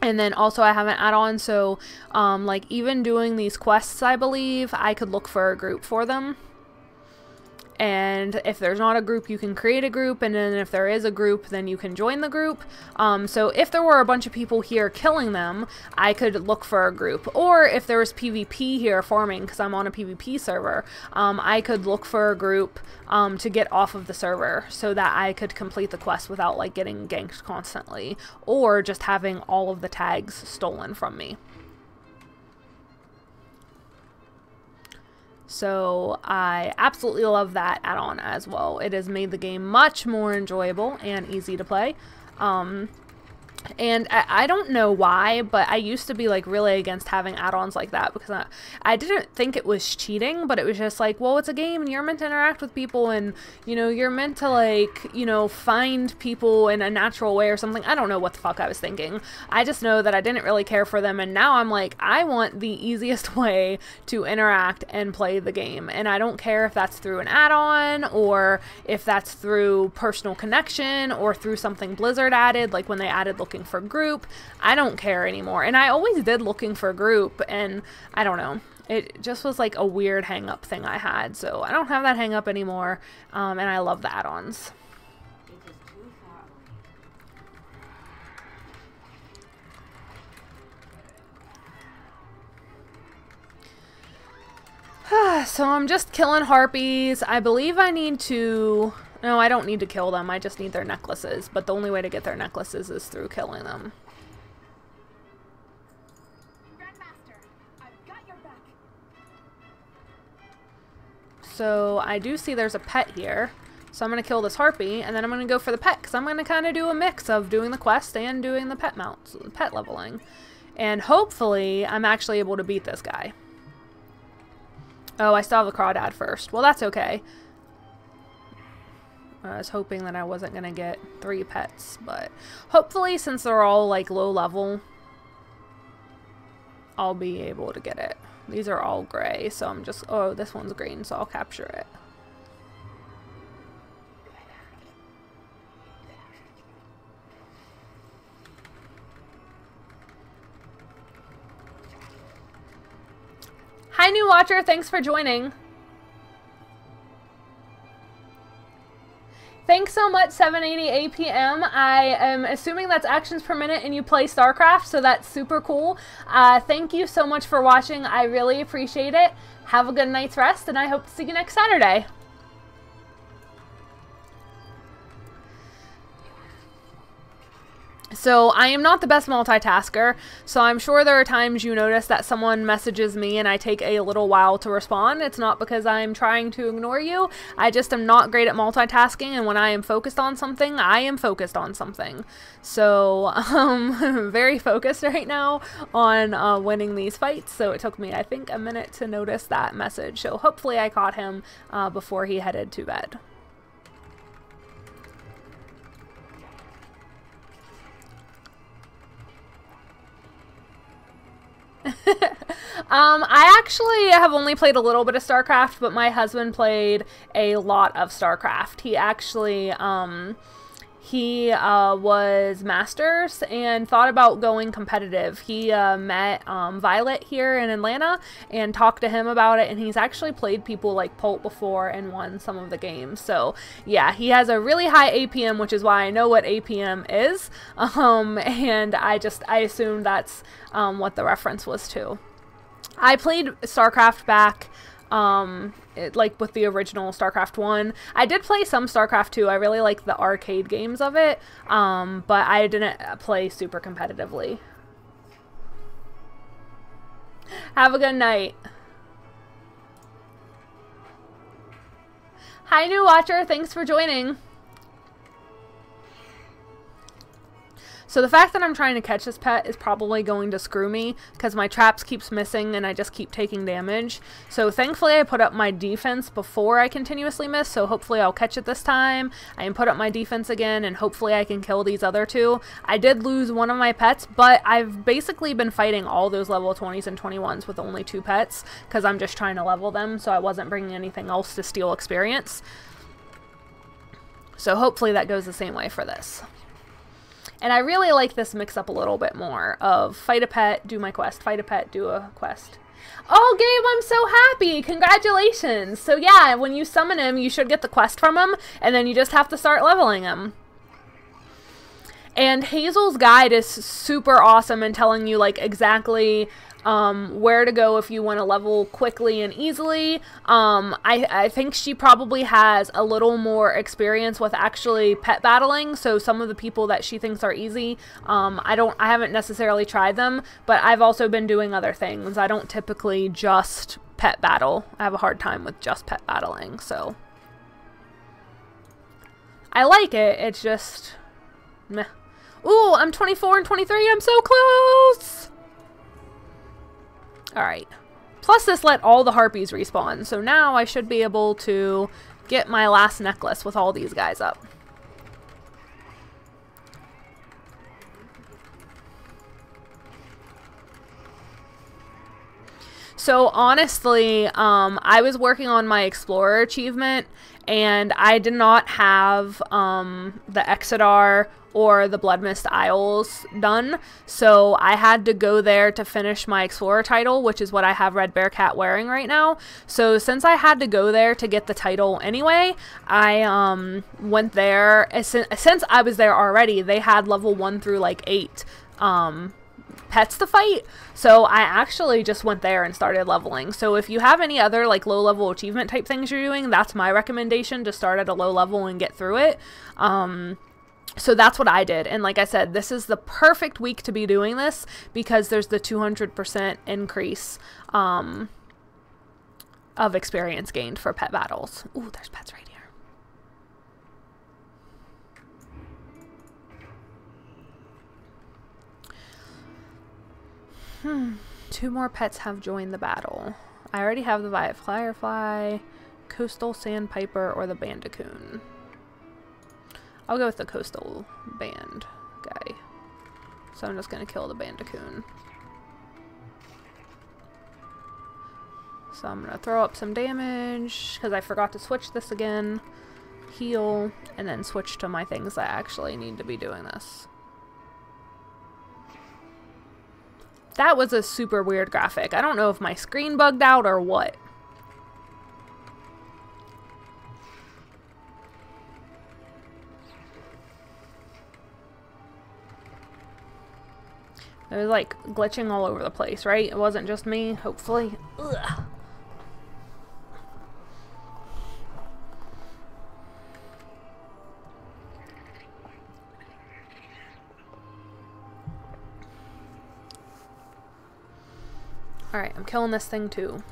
And then also I have an add-on, so like even doing these quests, I believe I could look for a group for them. And if there's not a group, you can create a group, and then if there is a group, then you can join the group. So if there were a bunch of people here killing them, I could look for a group. Or if there was PvP here farming, because I'm on a PvP server, I could look for a group to get off of the server so that I could complete the quest without like getting ganked constantly, or just having all of the tags stolen from me. So I absolutely love that add-on as well. It has made the game much more enjoyable and easy to play. And I don't know why, but I used to be like really against having add-ons like that because I didn't think it was cheating, but it was just like, well, it's a game and you're meant to interact with people and, you know, you're meant to like, you know, find people in a natural way or something. I don't know what the fuck I was thinking. I just know that I didn't really care for them, and now I'm like, I want the easiest way to interact and play the game. And I don't care if that's through an add-on or if that's through personal connection or through something Blizzard added, like when they added Looking for Group. I don't care anymore. And I always did Looking for Group, and I don't know, it just was like a weird hang up thing I had, so I don't have that hang up anymore. And I love the add-ons. So I'm just killing harpies. I believe I need to... No, I don't need to kill them. I just need their necklaces. But the only way to get their necklaces is through killing them. Grandmaster, I've got your back. So I do see there's a pet here. So I'm going to kill this harpy, and then I'm going to go for the pet, because I'm going to kind of do a mix of doing the quest and doing the pet mounts, pet leveling. And hopefully I'm actually able to beat this guy. Oh, I still have the crawdad first. Well, that's okay. I was hoping that I wasn't going to get 3 pets, but hopefully since they're all like low level, I'll be able to get it. These are all gray, so I'm just... Oh, this one's green, so I'll capture it. Hi, new watcher. Thanks for joining. Thanks so much, 780 APM. I am assuming that's actions per minute and you play StarCraft, so that's super cool. Thank you so much for watching. I really appreciate it. Have a good night's rest, and I hope to see you next Saturday. So I am not the best multitasker, so I'm sure there are times you notice that someone messages me and I take a little while to respond. It's not because I'm trying to ignore you. I just am not great at multitasking, and when I am focused on something, I am focused on something. So very focused right now on winning these fights, so it took me, I think, a minute to notice that message. So hopefully I caught him before he headed to bed. I actually have only played a little bit of StarCraft, but my husband played a lot of StarCraft. He actually, was Masters and thought about going competitive. He met Violet here in Atlanta and talked to him about it, and he's actually played people like Pult before and won some of the games. So yeah, he has a really high APM, which is why I know what APM is, and I assumed that's what the reference was to. I played StarCraft back like with the original StarCraft 1. I did play some StarCraft 2. I really like the arcade games of it, but I didn't play super competitively. Have a good night. Hi, new watcher. Thanks for joining. So the fact that I'm trying to catch this pet is probably going to screw me because my traps keeps missing and I just keep taking damage. So thankfully I put up my defense before I continuously miss, so hopefully I'll catch it this time. I can put up my defense again and hopefully I can kill these other two. I did lose one of my pets, but I've basically been fighting all those level 20s and 21s with only 2 pets because I'm just trying to level them, so I wasn't bringing anything else to steal experience. So hopefully that goes the same way for this. And I really like this mix up a little bit more of fight a pet, do my quest, fight a pet, do a quest. Oh, Gabe, I'm so happy. Congratulations. So yeah, when you summon him, you should get the quest from him, and then you just have to start leveling him. And Hazel's guide is super awesome in telling you like exactly where to go if you want to level quickly and easily. I think she probably has a little more experience with actually pet battling, so some of the people that she thinks are easy, I haven't necessarily tried them, but I've also been doing other things. I don't typically just pet battle. I have a hard time with just pet battling, so I like it. It's just meh. Ooh, I'm 24 and 23. I'm so close. Alright, plus this let all the harpies respawn, so now I should be able to get my last necklace with all these guys up. So honestly, I was working on my Explorer achievement, and I did not have the Exodar or the Bloodmist Isles done, so I had to go there to finish my Explorer title, which is what I have Red Bear Cat wearing right now. So since I had to go there to get the title anyway, I went there. Since I was there already, they had level 1 through like 8 pets to fight, so I actually just went there and started leveling. So if you have any other like low level achievement type things you're doing, that's my recommendation, to start at a low level and get through it. So that's what I did, and like I said, this is the perfect week to be doing this because there's the 200% increase of experience gained for pet battles. Ooh, there's pets right here. 2 more pets have joined the battle. I already have the Violet Firefly, Coastal Sandpiper, or the Bandicoon. I'll go with the Coastal Band guy. So I'm just going to kill the Bandicoon. So I'm going to throw up some damage, because I forgot to switch this again. Heal, and then switch to my things that actually need to be doing this. That was a super weird graphic. I don't know if my screen bugged out or what. It was like glitching all over the place, right? It wasn't just me, hopefully. Ugh. Alright, I'm killing this thing too.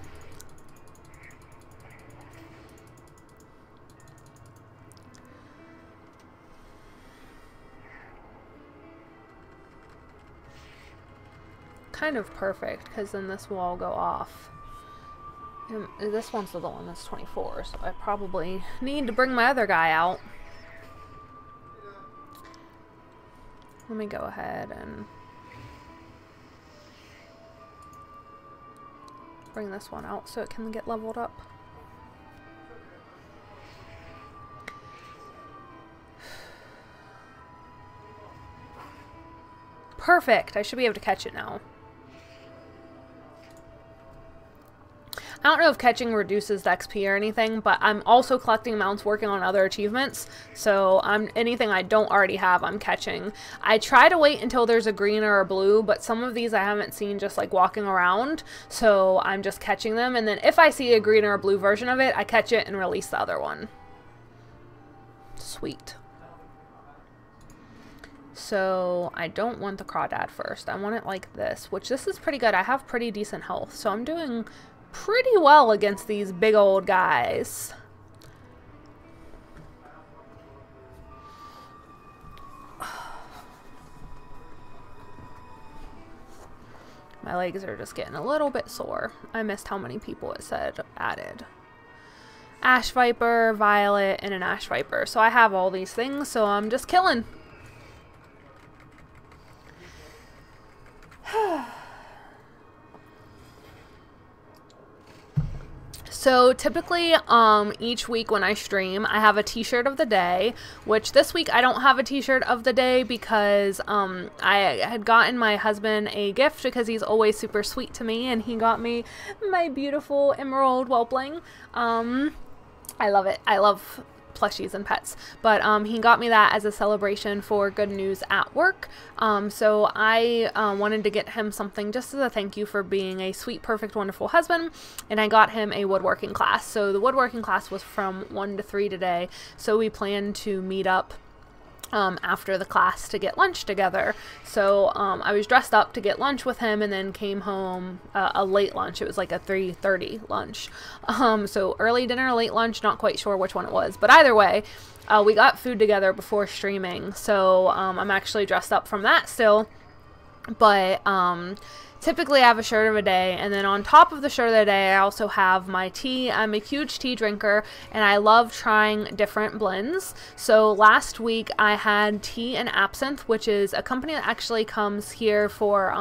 Kind of perfect, because then this will all go off. And this one's the one that's 24, so I probably need to bring my other guy out. Let me go ahead and bring this one out so it can get leveled up. Perfect! I should be able to catch it now. I don't know if catching reduces the XP or anything, but I'm also collecting mounts working on other achievements, so anything I don't already have, I'm catching. I try to wait until there's a green or a blue, but some of these I haven't seen just like walking around, so I'm just catching them, and then if I see a green or a blue version of it, I catch it and release the other one. Sweet. So I don't want the crawdad first. I want it like this, which this is pretty good. I have pretty decent health, so I'm doing pretty well against these big old guys. My legs are just getting a little bit sore. I missed how many people it said added. Ash Viper, Violet, and an Ash Viper. So I have all these things, so I'm just killing. So typically, each week when I stream, I have a t-shirt of the day, which this week I don't have a t-shirt of the day because I had gotten my husband a gift because he's always super sweet to me, and he got me my beautiful emerald whelpling. I love it. I love plushies and pets, but he got me that as a celebration for good news at work, so I wanted to get him something just as a thank you for being a sweet, perfect, wonderful husband, and I got him a woodworking class. So the woodworking class was from 1 to 3 today, so we plan to meet up after the class to get lunch together. So I was dressed up to get lunch with him, and then came home a late lunch. It was like a 3:30 lunch. So early dinner, late lunch, not quite sure which one it was, but either way, we got food together before streaming. So I'm actually dressed up from that still, but typically I have a shirt of a day, and then on top of the shirt of the day I also have my tea. I'm a huge tea drinker, and I love trying different blends. So last week I had tea and absinthe, which is a company that actually comes here for,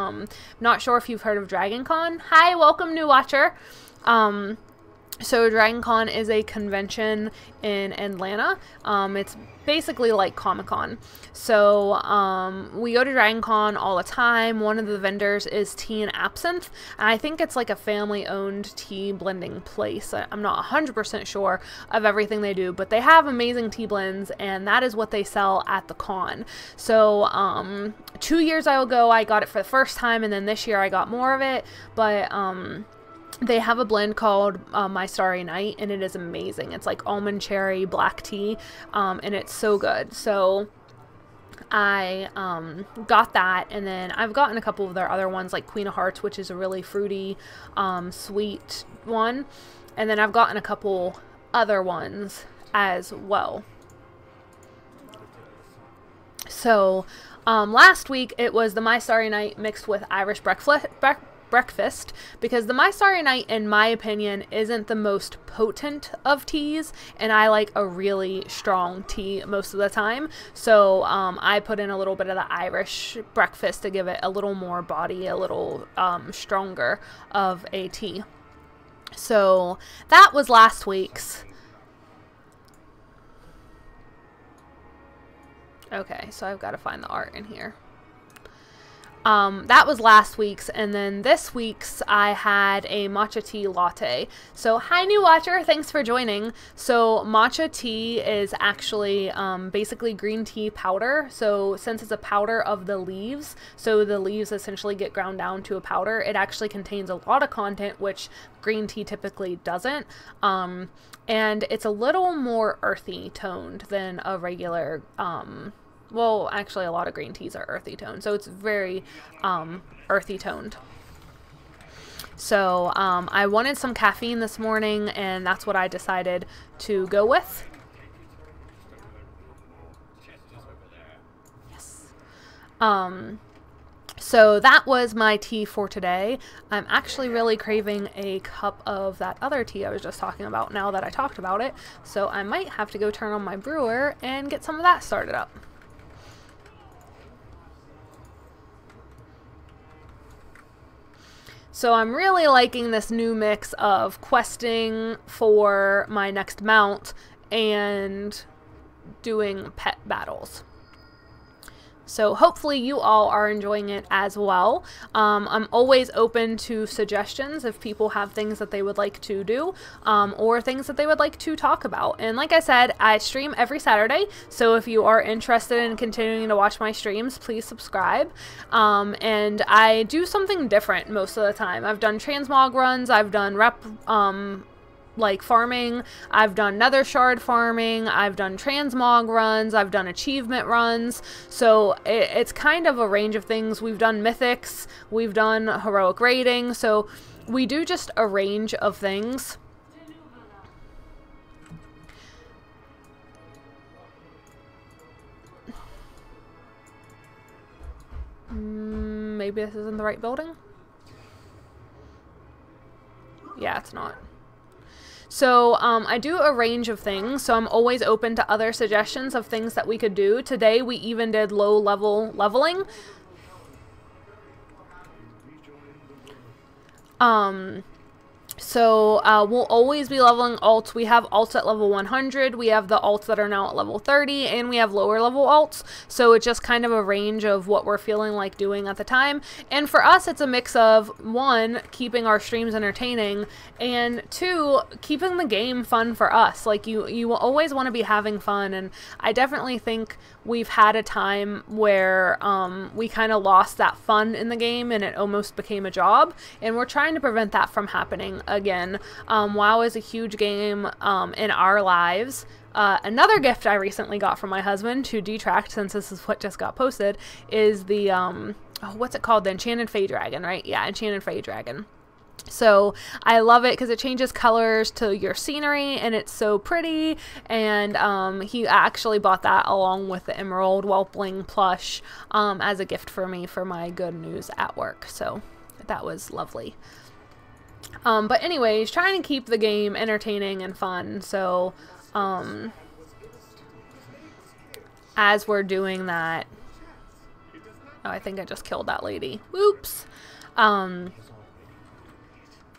not sure if you've heard of Dragon Con. Hi, welcome new watcher. So Dragon Con is a convention in Atlanta. It's basically like Comic-Con. So we go to Dragon Con all the time. One of the vendors is tea and absinthe, and I think it's like a family-owned tea blending place. I'm not 100% sure of everything they do, but they have amazing tea blends, and that is what they sell at the con. So 2 years ago I got it for the first time, and then this year I got more of it, but they have a blend called My Starry Night, and it is amazing. It's like almond cherry black tea, and it's so good. So I got that, and then I've gotten a couple of their other ones, like Queen of Hearts, which is a really fruity, sweet one, and then I've gotten a couple other ones as well. So last week it was the My Starry Night mixed with Irish breakfast, because the My Starry Night, in my opinion, isn't the most potent of teas, and I like a really strong tea most of the time. So I put in a little bit of the Irish breakfast to give it a little more body, a little stronger of a tea. So that was last week's. Okay, so I've got to find the art in here. That was last week's, and then this week's I had a matcha tea latte. So hi new watcher, thanks for joining. So matcha tea is actually basically green tea powder. So since it's a powder of the leaves, so the leaves essentially get ground down to a powder, it actually contains a lot of content which green tea typically doesn't. And it's a little more earthy toned than a regular well, actually, a lot of green teas are earthy toned, so it's very earthy toned. So I wanted some caffeine this morning, and that's what I decided to go with. Yes. So that was my tea for today. I'm actually really craving a cup of that other tea I was just talking about now that I talked about it. So I might have to go turn on my brewer and get some of that started up. So I'm really liking this new mix of questing for my next mount and doing pet battles. So hopefully you all are enjoying it as well. I'm always open to suggestions if people have things that they would like to do or things that they would like to talk about. And like I said, I stream every Saturday. So if you are interested in continuing to watch my streams, please subscribe. And I do something different most of the time. I've done transmog runs. I've done like farming, I've done nether shard farming, I've done transmog runs, I've done achievement runs, so it's kind of a range of things. We've done mythics, we've done heroic raiding, so we do just a range of things. Maybe this isn't the right building? Yeah, it's not. So I do a range of things, so I'm always open to other suggestions of things that we could do. Today we even did low level leveling. So we'll always be leveling alts. We have alts at level 100, we have the alts that are now at level 30, and we have lower level alts. So it's just kind of a range of what we're feeling like doing at the time. And for us, it's a mix of, one, keeping our streams entertaining, and two, keeping the game fun for us. Like you always want to be having fun, and I definitely think we've had a time where we kind of lost that fun in the game and it almost became a job, and we're trying to prevent that from happening again. WoW is a huge game in our lives. Another gift I recently got from my husband to detract, since this is what just got posted, is the what's it called? The Enchanted Fey Dragon, right? Yeah, Enchanted Fey Dragon. So I love it because it changes colors to your scenery and it's so pretty. And he actually bought that along with the Emerald Whelpling plush as a gift for me for my good news at work. So that was lovely. But anyways, trying to keep the game entertaining and fun. So as we're doing that, oh, I think I just killed that lady. Whoops.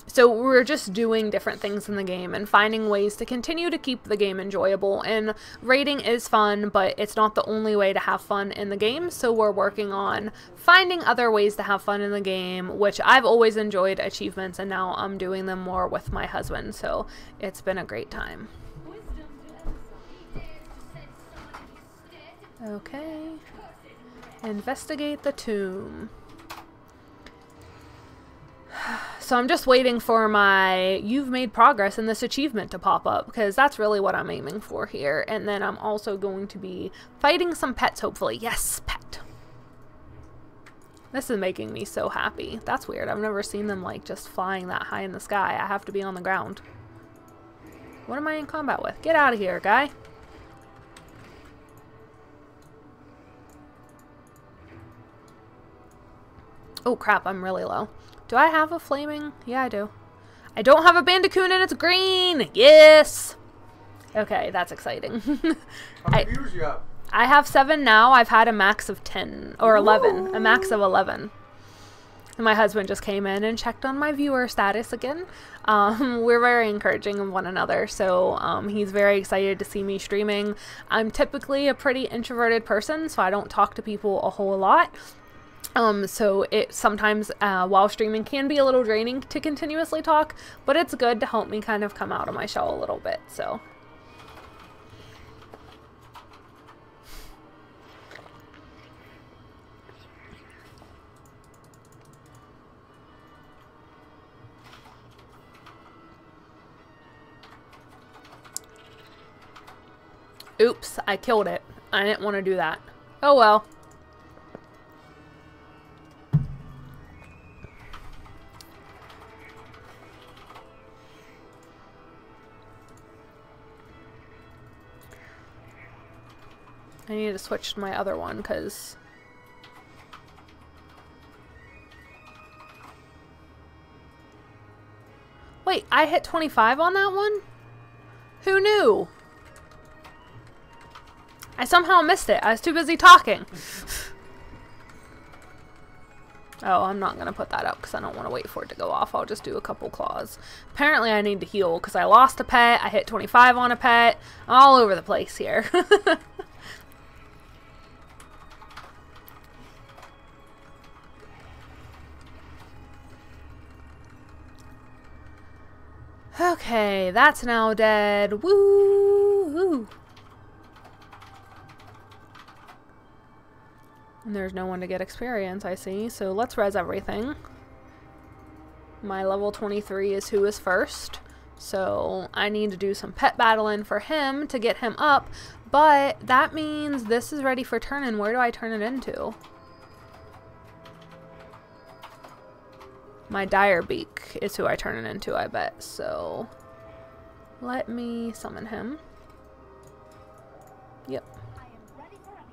So we're just doing different things in the game and finding ways to continue to keep the game enjoyable. And raiding is fun, but it's not the only way to have fun in the game. So we're working on finding other ways to have fun in the game, which I've always enjoyed achievements, and now I'm doing them more with my husband. So it's been a great time. Okay. Investigate the tomb. So I'm just waiting for my "you've made progress in this achievement" to pop up, because that's really what I'm aiming for here. And then I'm also going to be fighting some pets, hopefully. Yes, pet. This is making me so happy. That's weird. I've never seen them like just flying that high in the sky. I have to be on the ground. What am I in combat with? Get out of here, guy. Oh crap, I'm really low. Do I have a flaming? Yeah, I do. I don't have a bandicoot and it's green! Yes! Okay, that's exciting. How many viewers you got? I have 7 now. I've had a max of 10, or 11. Ooh. A max of 11. And my husband just came in and checked on my viewer status again. We're very encouraging of one another, so he's very excited to see me streaming. I'm typically a pretty introverted person, so I don't talk to people a whole lot. So it sometimes, while streaming, can be a little draining to continuously talk, but it's good to help me kind of come out of my shell a little bit, so. Oops, I killed it. I didn't want to do that. Oh well. I need to switch to my other one, because... Wait, I hit 25 on that one? Who knew? I somehow missed it. I was too busy talking. Oh, I'm not going to put that up because I don't want to wait for it to go off. I'll just do a couple claws. Apparently I need to heal because I lost a pet. I hit 25 on a pet. All over the place here. Okay, that's now dead. Woo! And there's no one to get experience, I see. So let's res everything. My level 23 is who is first. So I need to do some pet battling for him to get him up. But that means this is ready for turn-in. Where do I turn it into? My dire beak is who I turn it into, I bet. So let me summon him. Yep. I am ready for anything.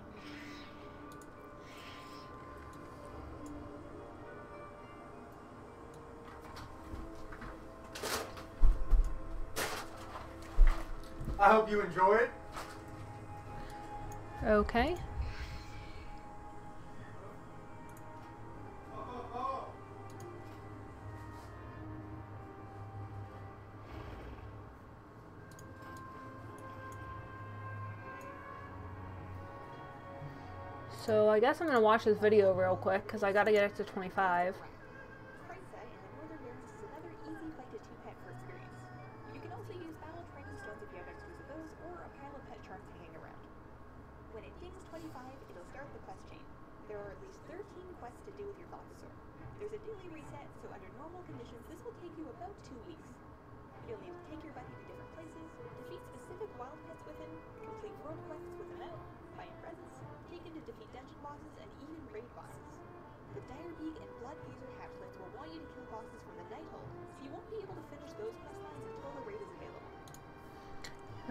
I hope you enjoy it. Okay. So I guess I'm going to watch this video real quick because I got to get it to 25. Krisa in the Northern Lands is another easy fight to 2-pet for experience. You can also use battle training stones if you have extras of those, or a pile of pet charms hanging around. When it dings 25, it'll start the quest chain. There are at least 13 quests to do with your officer. There's a daily reset, so under normal conditions this will take you about 2 weeks. You'll need to take your buddy to different places, defeat specific wild pets with him, complete world quests with him out, find presents, take him to defeat dungeon bosses, and even raid bosses. The Direbeak and Blood User hatchlings will want you to kill bosses from the Nighthold, so you won't be able to finish those quest lines until the raid is available.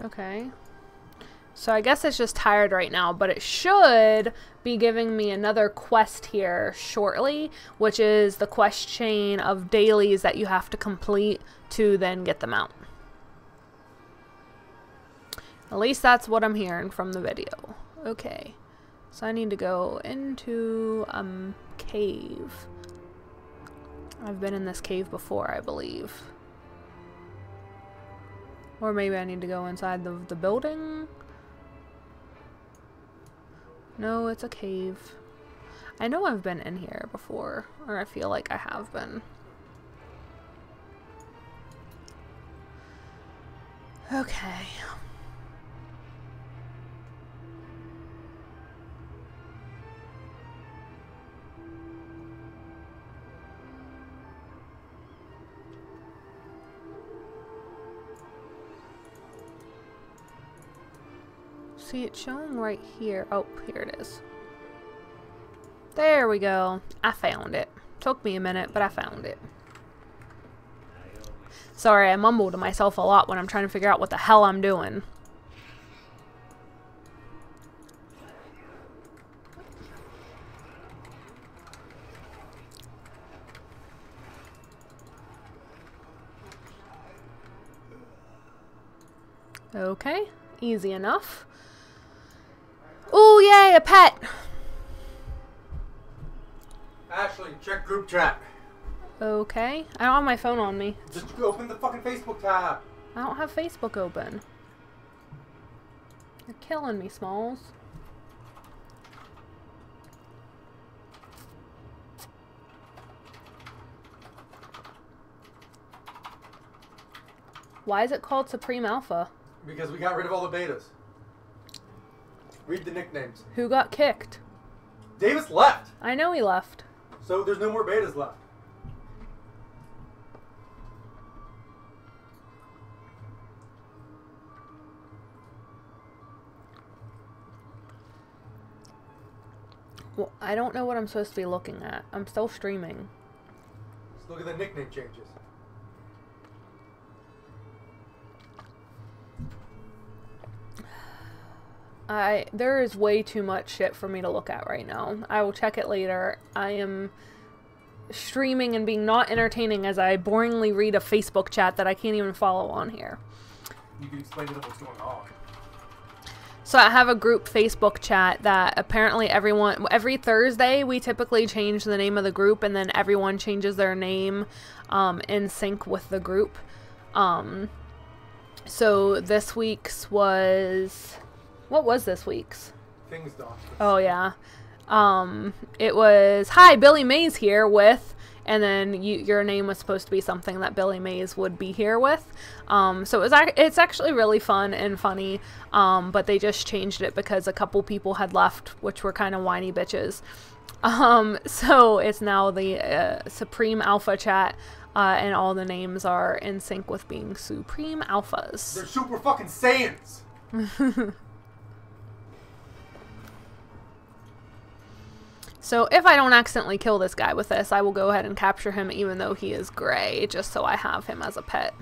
Okay. So I guess it's just tired right now, but it should be giving me another quest here shortly, which is the quest chain of dailies that you have to complete to then get them out. At least that's what I'm hearing from the video. Okay. So I need to go into a cave. I've been in this cave before, I believe. Or maybe I need to go inside the building. No, it's a cave. I know I've been in here before, or I feel like I have been. Okay. See, it's showing right here. Oh, here it is. There we go. I found it. Took me a minute, but I found it. Sorry, I mumble to myself a lot when I'm trying to figure out what the hell I'm doing. Okay, easy enough. Oh, yay, a pet! Ashley, check group chat. Okay, I don't have my phone on me. Just open the fucking Facebook tab. I don't have Facebook open. You're killing me, Smalls. Why is it called Supreme Alpha? Because we got rid of all the betas. Read the nicknames. Who got kicked? Davis left. I know he left. So there's no more betas left. Well, I don't know what I'm supposed to be looking at. I'm still streaming. Let's look at the nickname changes. There is way too much shit for me to look at right now. I will check it later. I am streaming and being not entertaining as I boringly read a Facebook chat that I can't even follow on here. You can explain to them what's going on. So I have a group Facebook chat that apparently every Thursday we typically change the name of the group, and then everyone changes their name in sync with the group. So this week's was... What was this week's? Things done. Oh, yeah. It was, hi, Billy Mays here with, and then your name was supposed to be something that Billy Mays would be here with. So it's actually really fun and funny, but they just changed it because a couple people had left, which were kind of whiny bitches. So it's now the Supreme Alpha chat, and all the names are in sync with being Supreme Alphas. They're super fucking Saiyans! So if I don't accidentally kill this guy with this, I will go ahead and capture him even though he is gray, just so I have him as a pet.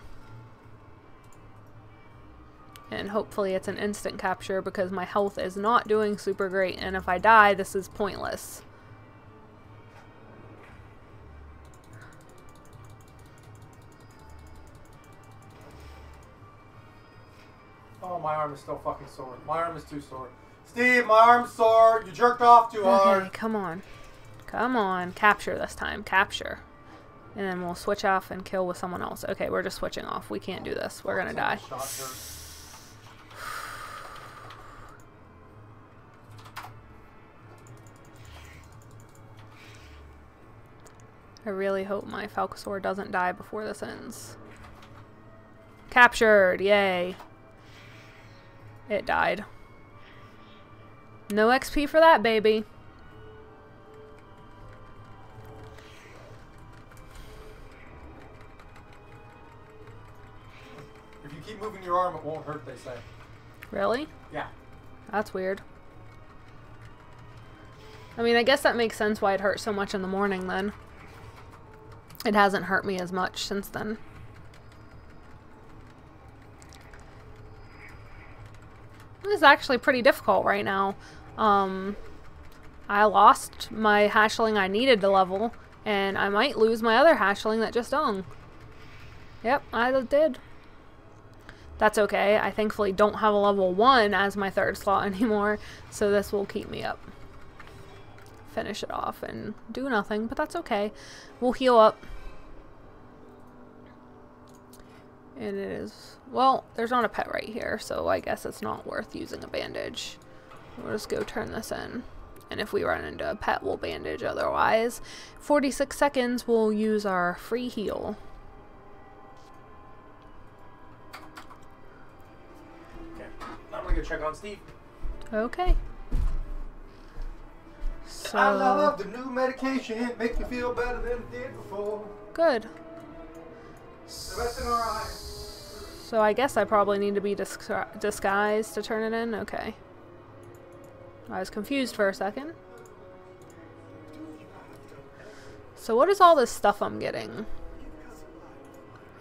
And hopefully it's an instant capture because my health is not doing super great, and if I die, this is pointless. Oh, my arm is still fucking sore. My arm is too sore. Steve, my arm's sore. You jerked off too hard. Okay, come on. Come on. Capture this time. Capture. And then we'll switch off and kill with someone else. Okay, we're just switching off. We can't do this. We're gonna die. I really hope my Falcosaur doesn't die before this ends. Captured! Yay. It died. No XP for that, baby. If you keep moving your arm, it won't hurt, they say. Really? Yeah. That's weird. I mean, I guess that makes sense why it hurt so much in the morning then. It hasn't hurt me as much since then. This is actually pretty difficult right now. I lost my hatchling I needed to level, and I might lose my other hatchling that just hung. Yep, I did. That's okay. I thankfully don't have a level 1 as my third slot anymore, so this will keep me up. Finish it off and do nothing, but that's okay. We'll heal up. And it is... Well, there's not a pet right here, so I guess it's not worth using a bandage. We'll just go turn this in. And if we run into a pet, we'll bandage otherwise. 46 seconds, we'll use our free heal. Okay, I'm gonna go check on Steve. Okay. So... I love the new medication. It makes me feel better than it did before. Good. The rest in our eyes. So I guess I probably need to be disguised to turn it in? Okay. I was confused for a second. So what is all this stuff I'm getting?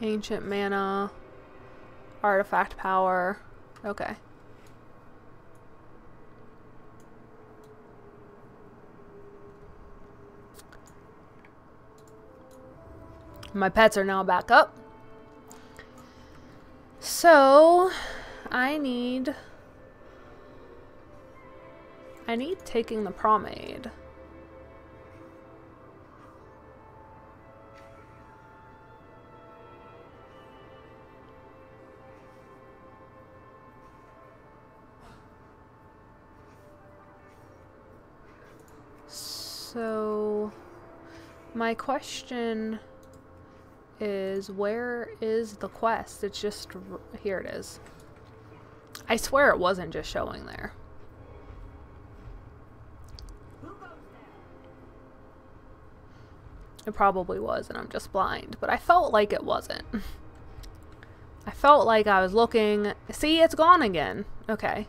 Ancient mana. Artifact power. Okay. My pets are now back up. So, I need taking the pomade. So, my question is, where is the quest? It's just, here it is. I swear it wasn't just showing there. It probably was, and I'm just blind, but I felt like it wasn't. I felt like I was looking. See, it's gone again. Okay.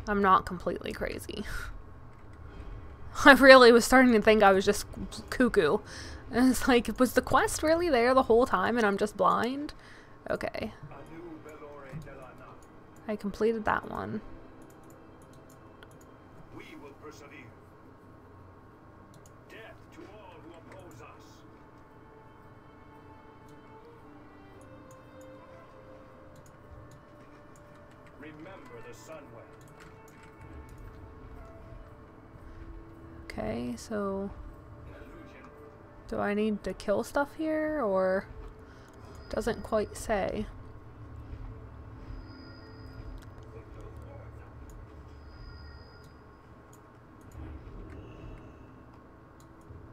I'm not completely crazy. I really was starting to think I was just cuckoo. And it's like, was the quest really there the whole time and I'm just blind? Okay. I completed that one. We will persevere. Death to all who oppose us. Remember the Sunwell. Okay, so do I need to kill stuff here, or doesn't quite say?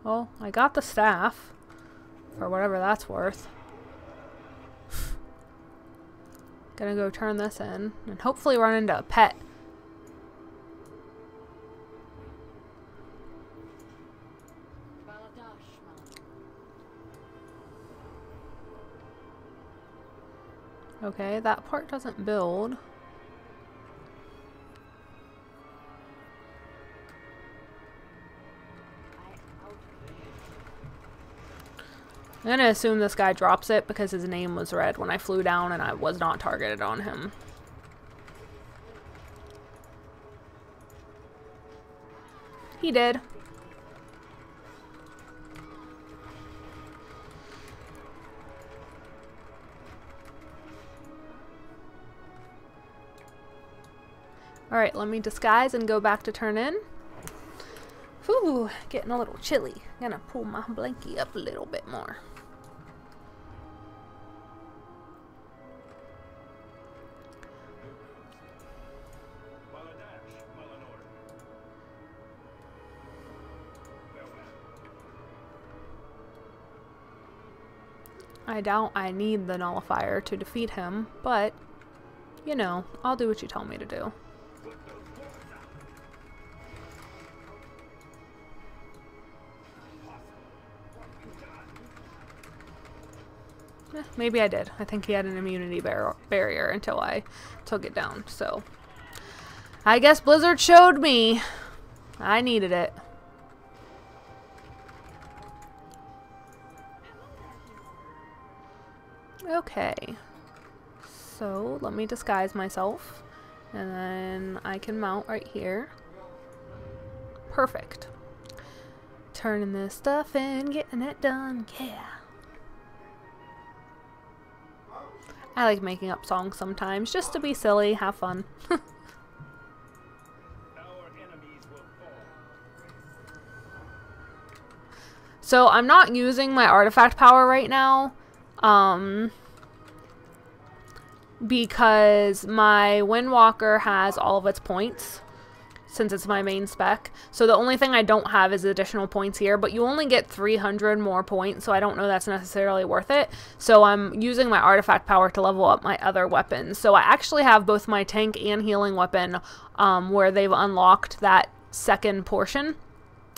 Well, I got the staff, for whatever that's worth. Gonna go turn this in, and hopefully run into a pet. Okay, that part doesn't build. I'm gonna assume this guy drops it because his name was red when I flew down and I was not targeted on him. He did. Alright, let me disguise and go back to turn in. Whew, getting a little chilly. Gonna pull my blankie up a little bit more. I doubt I need the nullifier to defeat him, but, you know, I'll do what you tell me to do. Maybe I did. I think he had an immunity barrier until I took it down, so I guess Blizzard showed me. I needed it. Okay, so let me disguise myself, and then I can mount right here. Perfect. Turning this stuff in, getting it done, yeah. I like making up songs sometimes, just to be silly, have fun. So I'm not using my artifact power right now, because my Windwalker has all of its points, since it's my main spec. So the only thing I don't have is additional points here, but you only get 300 more points, so I don't know that's necessarily worth it. So I'm using my artifact power to level up my other weapons. So I actually have both my tank and healing weapon where they've unlocked that second portion,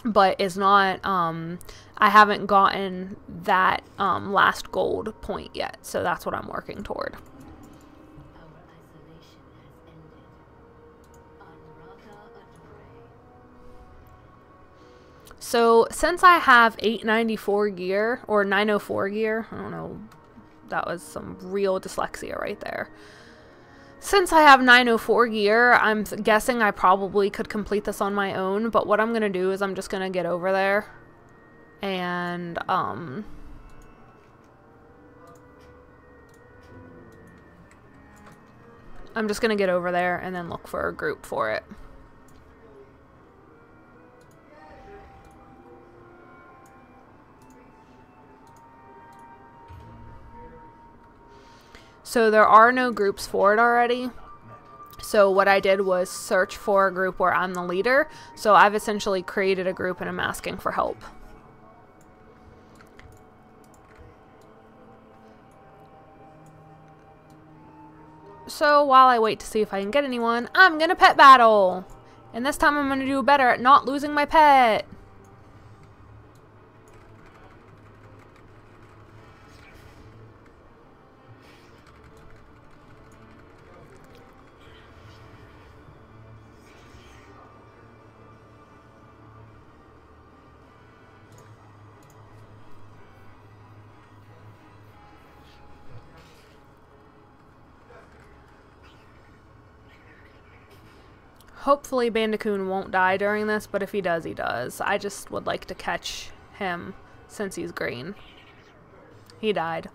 but is not, I haven't gotten that last gold point yet, so that's what I'm working toward. So since I have 894 gear, or 904 gear, I don't know, that was some real dyslexia right there. Since I have 904 gear, I'm guessing I probably could complete this on my own, but what I'm going to do is I'm just going to get over there and, I'm just going to get over there and then look for a group for it. So there are no groups for it already. So what I did was search for a group where I'm the leader. So I've essentially created a group and I'm asking for help. So while I wait to see if I can get anyone, I'm gonna pet battle! And this time I'm gonna do better at not losing my pet! Hopefully Bandicoot won't die during this, but if he does, he does. I just would like to catch him since he's green. He died.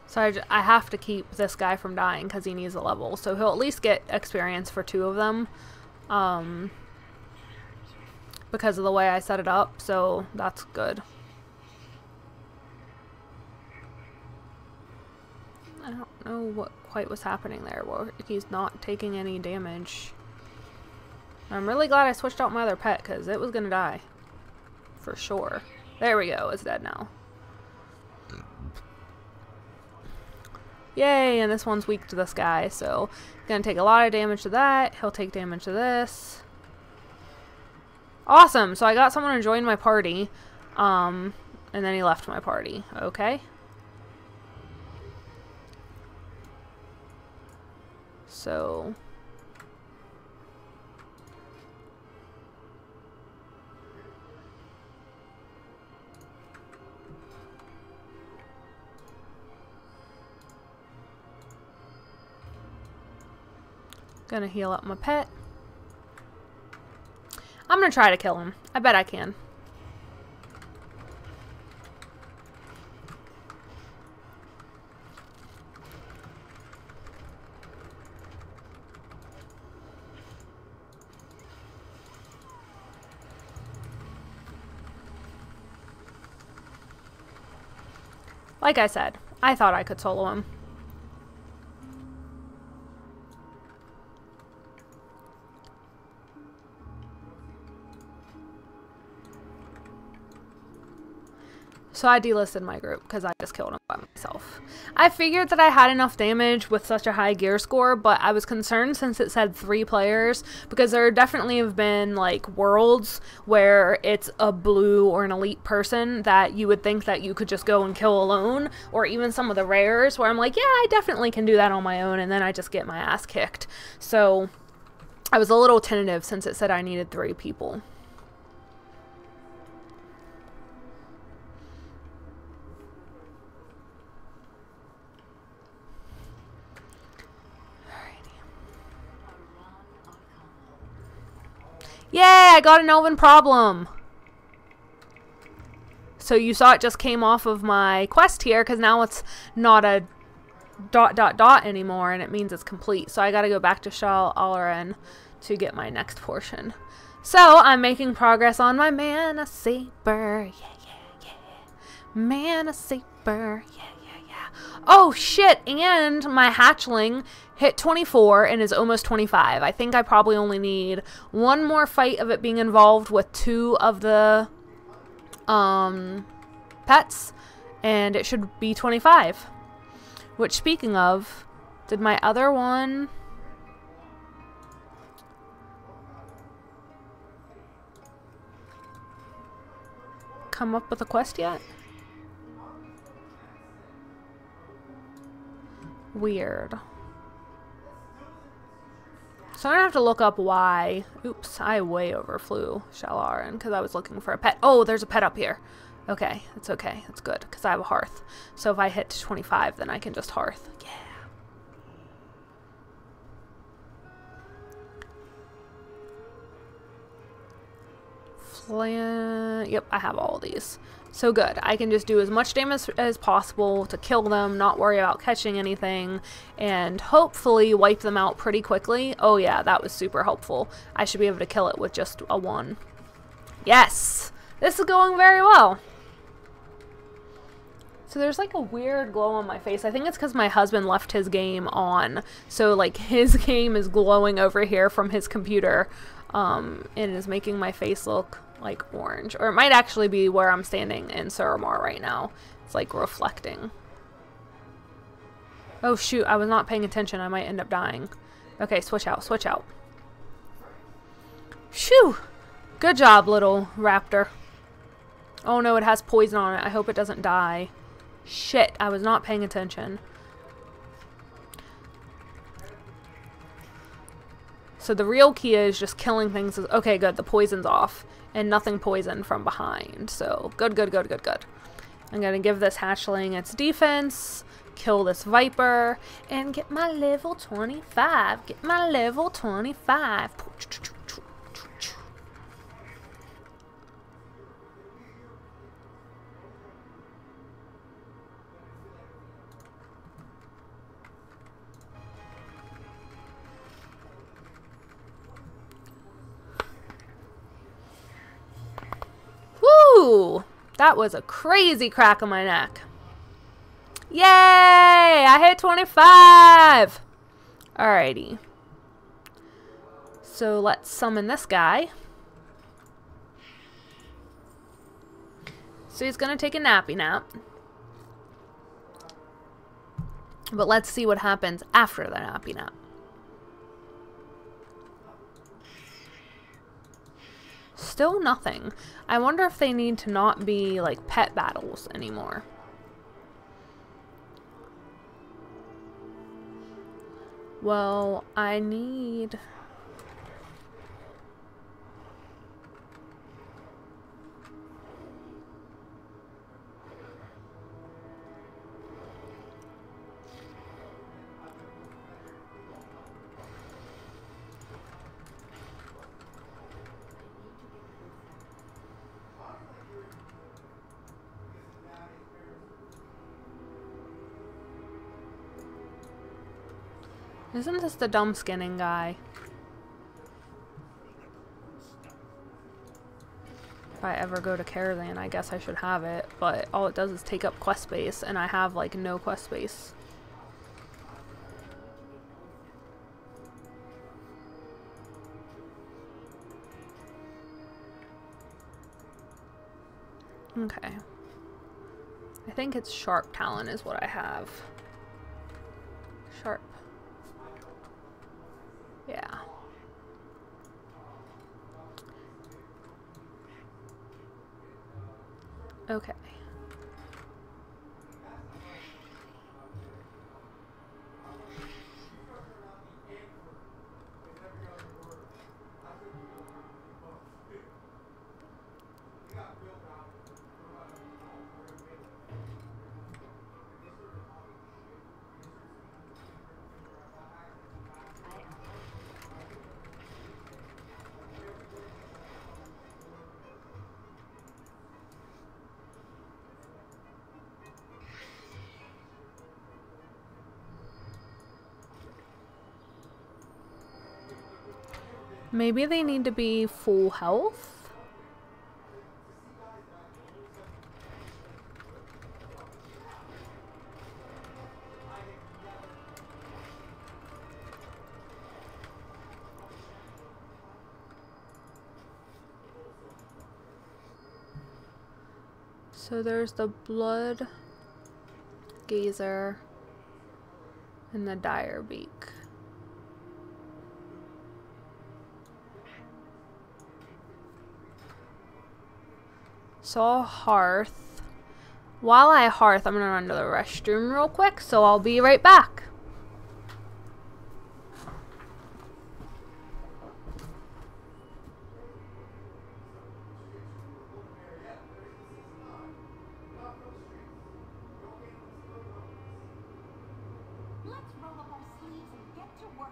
So I have to keep this guy from dying because he needs a level. So he'll at least get experience for 2 of them. Because of the way I set it up. So that's good. I don't know what quite was happening there. Well, he's not taking any damage. I'm really glad I switched out my other pet because it was going to die. For sure. There we go. It's dead now. Yay, and this one's weak to this guy, so gonna take a lot of damage to that. He'll take damage to this. Awesome, so I got someone to join my party, and then he left my party. Okay. So... gonna heal up my pet. I'm gonna try to kill him. I bet I can. Like I said, I thought I could solo him. So I delisted my group because I just killed him by myself. I figured that I had enough damage with such a high gear score, but I was concerned since it said 3 players, because there definitely have been like worlds where it's a blue or an elite person that you would think that you could just go and kill alone, or even some of the rares where I'm like, yeah, I definitely can do that on my own, and then I just get my ass kicked. So I was a little tentative since it said I needed 3 people. Yay, I got an elven problem. So you saw it just came off of my quest here because now it's not a ... anymore and it means it's complete. So I gotta go back to Shal Alren to get my next portion. So I'm making progress on my mana saber. Yeah. Mana saber. Yeah. Oh shit, and my hatchling hit 24 and is almost 25. I think I probably only need 1 more fight of it being involved with 2 of the pets, and it should be 25. Which, speaking of, did my other one... come up with a quest yet? Weird. So I'm gonna have to look up why. Oops, I way overflew Shalaran because I was looking for a pet. Oh, there's a pet up here. Okay, it's okay. It's good because I have a hearth. So if I hit 25, then I can just hearth. Yeah. Yep, I have all these. So good. I can just do as much damage as possible to kill them, not worry about catching anything, and hopefully wipe them out pretty quickly. Oh yeah, that was super helpful. I should be able to kill it with just a 1. Yes! This is going very well. So there's like a weird glow on my face. I think it's because my husband left his game on. So like his game is glowing over here from his computer. And is making my face look like orange. Or it might actually be where I'm standing in Suramar right now. It's like reflecting. Oh shoot, I was not paying attention. I might end up dying. Okay, switch out, switch out. Shoo! Good job, little raptor. Oh no, it has poison on it. I hope it doesn't die. Shit, I was not paying attention. So the real key is just killing things. Okay, good. The poison's off. And nothing poisoned from behind. So, good, good, good, good, good. I'm going to give this hatchling its defense. Kill this viper. And get my level 25. Get my level 25. Woo! That was a crazy crack on my neck. Yay! I hit 25! Alrighty. So let's summon this guy. So he's gonna take a nappy nap. But let's see what happens after the nappy nap. Still nothing. I wonder if they need to not be like pet battles anymore. Well, I need... Isn't this the dumb skinning guy? If I ever go to Caravan, I guess I should have it, but all it does is take up quest space, and I have like no quest space. Okay. I think it's Sharp Talon is what I have. Sharp. Yeah. Okay. Maybe they need to be full health? So there's the blood gazer and the dire beak. So I'll hearth. While I hearth, I'm gonna run to the restroom real quick, so I'll be right back. Let's roll up our sleeves and get to work.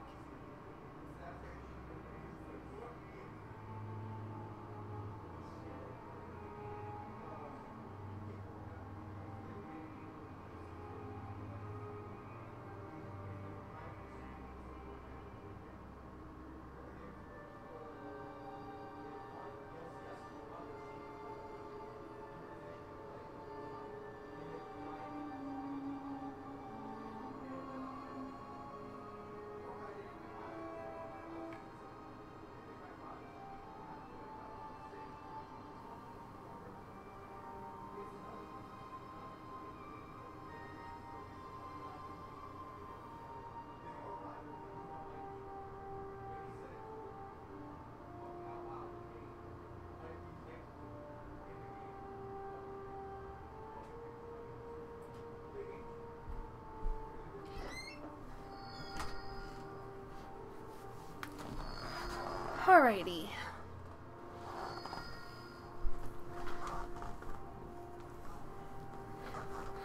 Alrighty.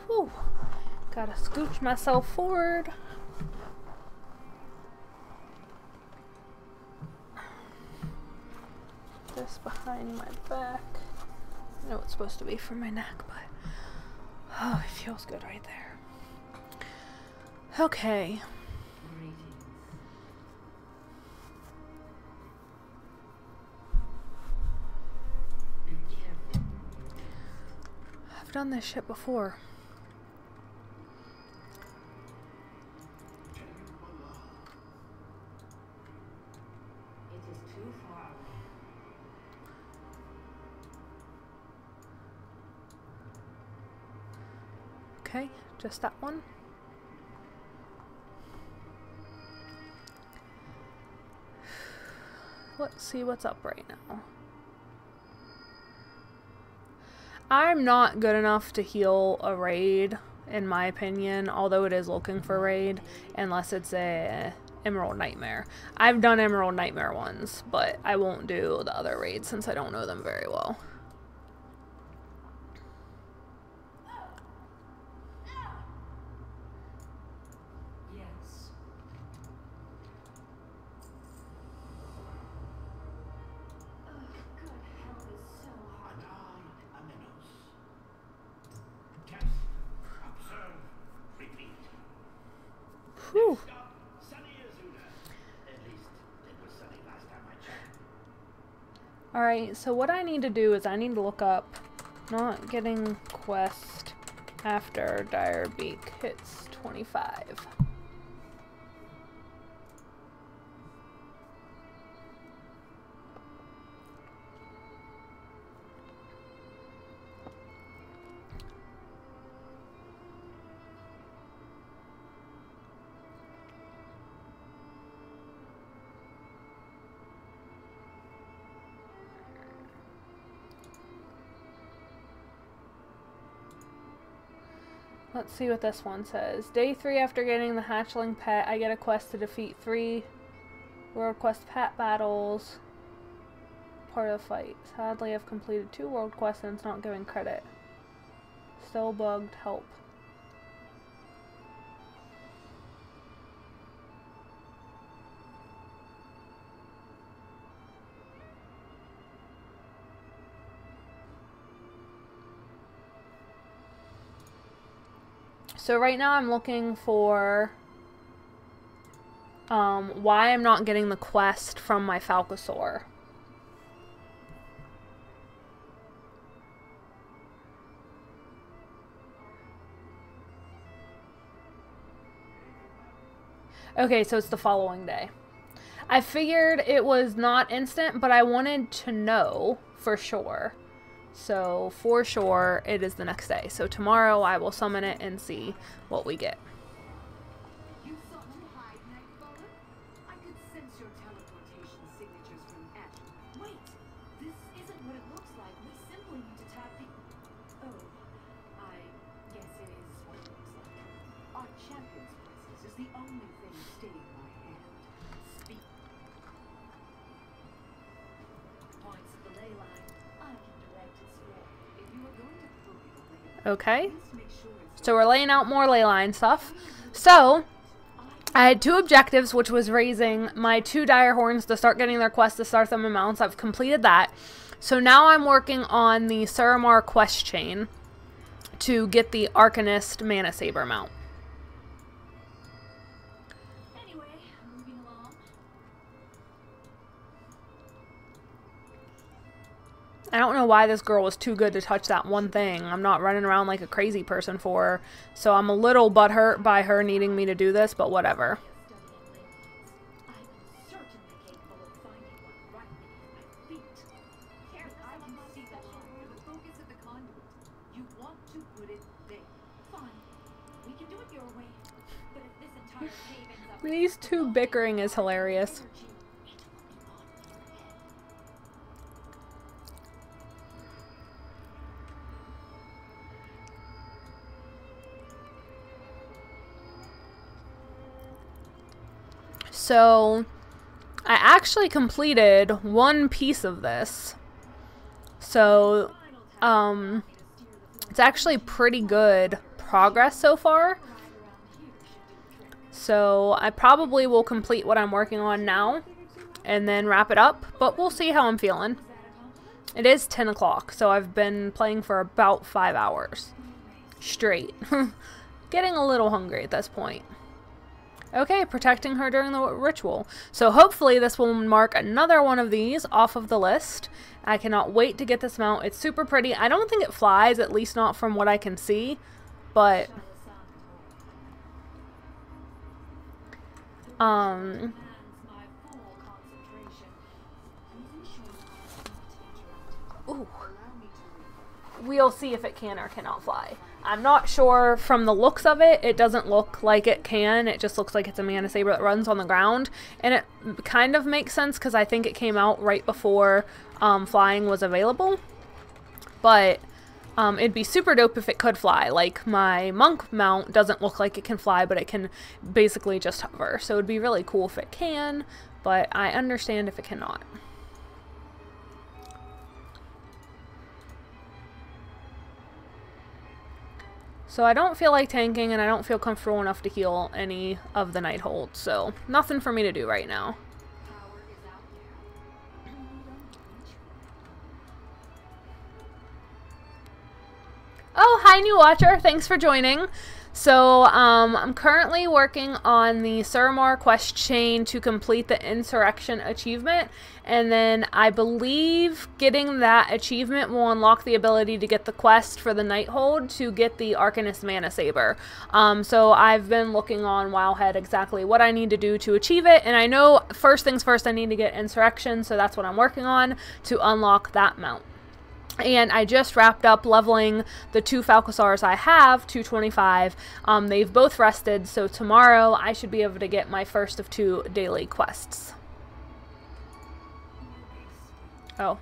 Whew. Gotta scooch myself forward. This behind my back. I know it's supposed to be for my neck, but oh, it feels good right there. Okay. I've done this shit before. Okay, just that one. Let's see what's up right now. I'm not good enough to heal a raid, in my opinion, although it is looking for raid, unless it's a Emerald Nightmare. I've done Emerald Nightmare ones, but I won't do the other raids since I don't know them very well. Whew. Alright, so what I need to do is I need to look up not getting quest after Dire Beak hits 25. Let's see what this one says. Day 3 after getting the hatchling pet, I get a quest to defeat 3 world quest pet battles. Part of the fight. Sadly, I've completed 2 world quests and it's not giving credit. Still bugged. Help. So right now I'm looking for why I'm not getting the quest from my Falcosaur. Okay, so it's the following day. I figured it was not instant, but I wanted to know for sure. So, for sure, it is the next day. So, tomorrow I will summon it and see what we get. You thought to hide, Nightfallen? I could sense your teleportation signatures from Ash. Wait! This isn't what it looks like. We simply need to tap the... Oh. I guess it is what it looks like. Our champion's presence is the only thing staying my hand. Speak. Points of the ley line. I can direct its flow. If you are going to copy the ley line, Okay. please make sure it's... So, we're laying out more ley line stuff. So, I had 2 objectives, which was raising my 2 dire horns to start getting their quests to start them in mounts. I've completed that. So, now I'm working on the Suramar quest chain to get the Arcanist Mana Saber mount. Anyway, moving along. I don't know why this girl was too good to touch that one thing. I'm not running around like a crazy person for her. So I'm a little butthurt by her needing me to do this, but whatever. Studying ley lines, I'm certainly capable of finding one right beneath my feet. I can see the hole for the focus of the conduit. You want to put it there. Fine. We can do it your way. But if this entire cave ends up... These 2 bickering is hilarious. energy, So I actually completed one piece of this. So, it's actually pretty good progress so far. So, I probably will complete what I'm working on now and then wrap it up, but we'll see how I'm feeling. It is 10 o'clock, so I've been playing for about 5 hours straight. Getting a little hungry at this point. Okay, protecting her during the ritual. So hopefully this will mark another one of these off of the list. I cannot wait to get this mount. It's super pretty. I don't think it flies, at least not from what I can see, but ooh. We'll see if it can or cannot fly. I'm not sure from the looks of it. It doesn't look like it can. It just looks like it's a mana saber that runs on the ground. And it kind of makes sense because I think it came out right before flying was available. But it'd be super dope if it could fly. Like my monk mount doesn't look like it can fly, but it can basically just hover. So it'd be really cool if it can, but I understand if it cannot. So I don't feel like tanking, and I don't feel comfortable enough to heal any of the night holds, so nothing for me to do right now. Oh, hi new watcher, thanks for joining. So I'm currently working on the Suramar quest chain to complete the Insurrection achievement, and then I believe getting that achievement will unlock the ability to get the quest for the Nighthold to get the Arcanist Mana Saber. So I've been looking on Wowhead exactly what I need to do to achieve it, and I know first things first I need to get Insurrection, so that's what I'm working on to unlock that mount. And I just wrapped up leveling the 2 Falcasars I have, 225. They've both rested, so tomorrow I should be able to get my first of 2 daily quests. Oh.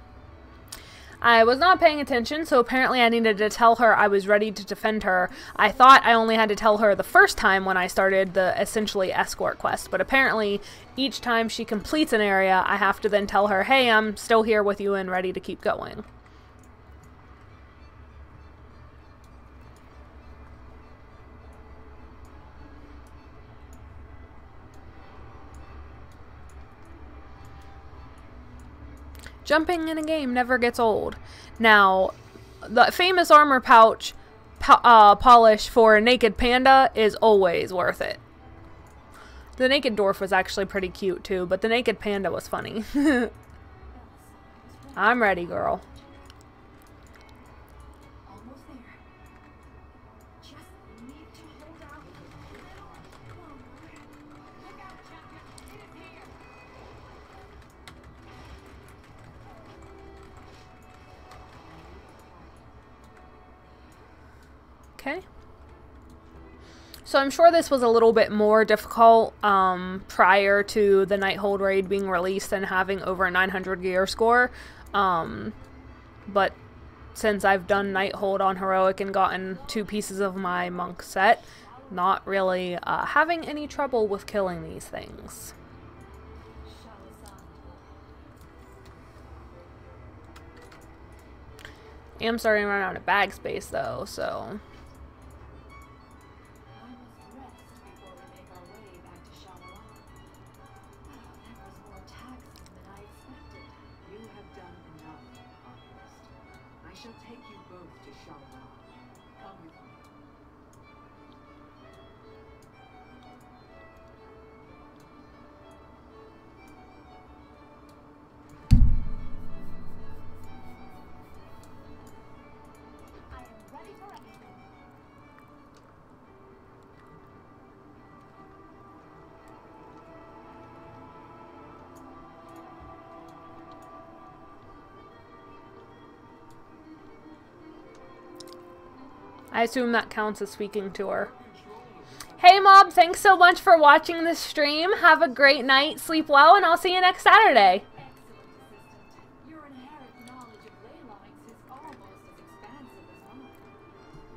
I was not paying attention, so apparently I needed to tell her I was ready to defend her. I thought I only had to tell her the first time when I started the essentially escort quest, but apparently each time she completes an area, I have to then tell her, hey, I'm still here with you and ready to keep going. Jumping in a game never gets old. Now, the famous armor pouch polish for a Naked Panda is always worth it. The Naked Dwarf was actually pretty cute too, but the Naked Panda was funny. I'm ready, girl. Okay. So I'm sure this was a little bit more difficult prior to the Nighthold raid being released and having over a 900 gear score. But since I've done Nighthold on Heroic and gotten 2 pieces of my monk set, not really having any trouble with killing these things. I'm starting to run out of bag space though, so... I assume that counts as speaking to her. Hey Mob, thanks so much for watching this stream. Have a great night, sleep well, and I'll see you next Saturday. Your inherent knowledge of ley lines is almost as expansive as mine.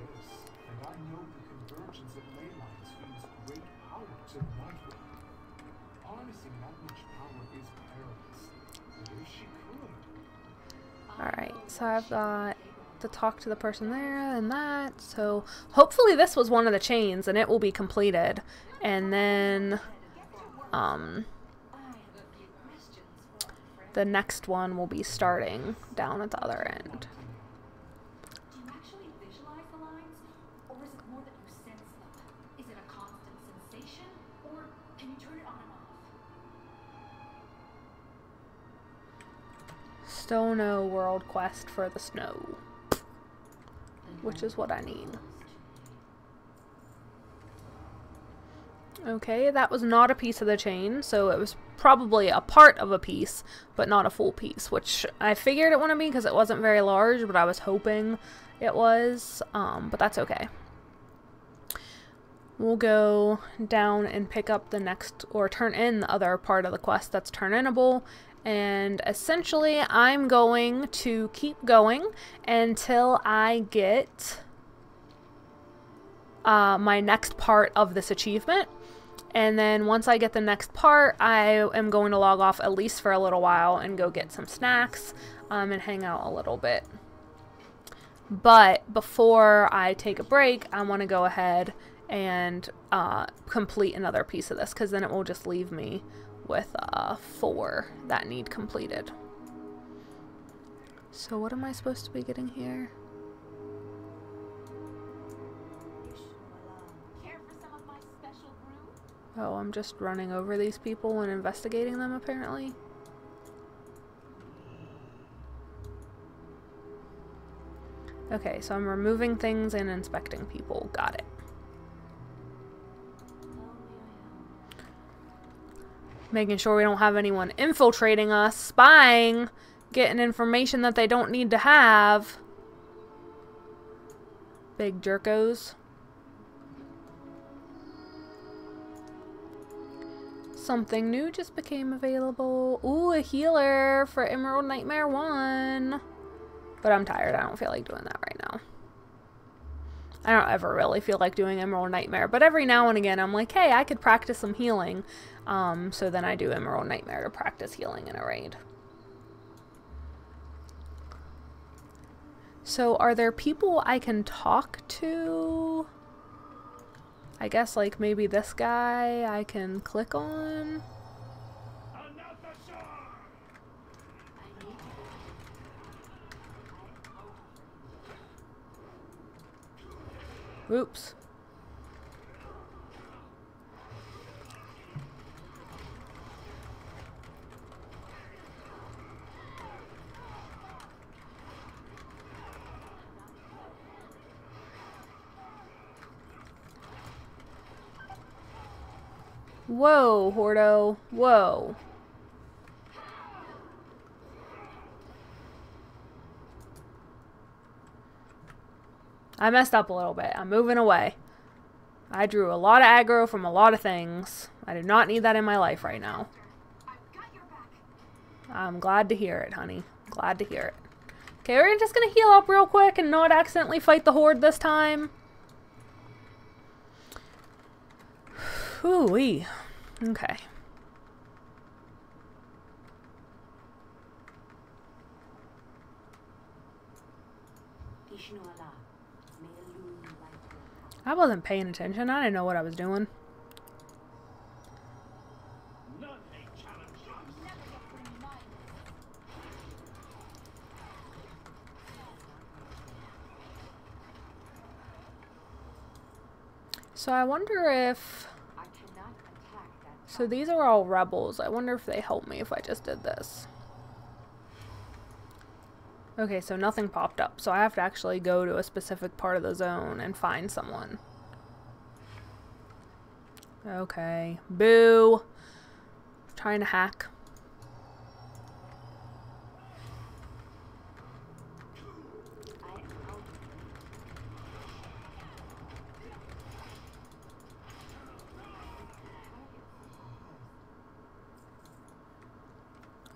Yes, and I know the convergence of ley lines feeds great power to the Nighthold. Harnessing that much power is So I've got to talk to the person there and that. So hopefully this was one of the chains and it will be completed. And then the next one will be starting down at the other end. Do you actually visualize the lines? Or is it more that you sense them? Is it a constant sensation? Or can you turn it on and off? Stono world quest for the snow. Which is what I need. Okay, that was not a piece of the chain, so it was probably a part of a piece, but not a full piece, which I figured it wouldn't be because it wasn't very large, but I was hoping it was, but that's okay. We'll go down and pick up the next, or turn in the other part of the quest that's turn-inable, and essentially I'm going to keep going until I get my next part of this achievement. And then once I get the next part, I am going to log off at least for a little while and go get some snacks and hang out a little bit. But before I take a break, I want to go ahead and complete another piece of this, because then it will just leave me with 4 that need completed. So what am I supposed to be getting here? Oh, I'm just running over these people and investigating them, apparently. Okay, so I'm removing things and inspecting people. Got it. Making sure we don't have anyone infiltrating us, spying, getting information that they don't need to have. Big jerkos. Something new just became available. Ooh, a healer for Emerald Nightmare 1. But I'm tired. I don't feel like doing that right now. I don't ever really feel like doing Emerald Nightmare, but every now and again I'm like, hey, I could practice some healing. So then I do Emerald Nightmare to practice healing in a raid. So are there people I can talk to? I guess like maybe this guy I can click on. Oops. Whoa, Hordo. Whoa. I messed up a little bit. I'm moving away. I drew a lot of aggro from a lot of things. I do not need that in my life right now. I'm glad to hear it, honey. Glad to hear it. Okay, we're just gonna heal up real quick and not accidentally fight the horde this time. Ooh-wee. Okay. I wasn't paying attention. I didn't know what I was doing. So I wonder if... So these are all rebels. I wonder if they help me if I just did this. Okay, so nothing popped up. So I have to actually go to a specific part of the zone and find someone. Okay. Boo. Trying to hack.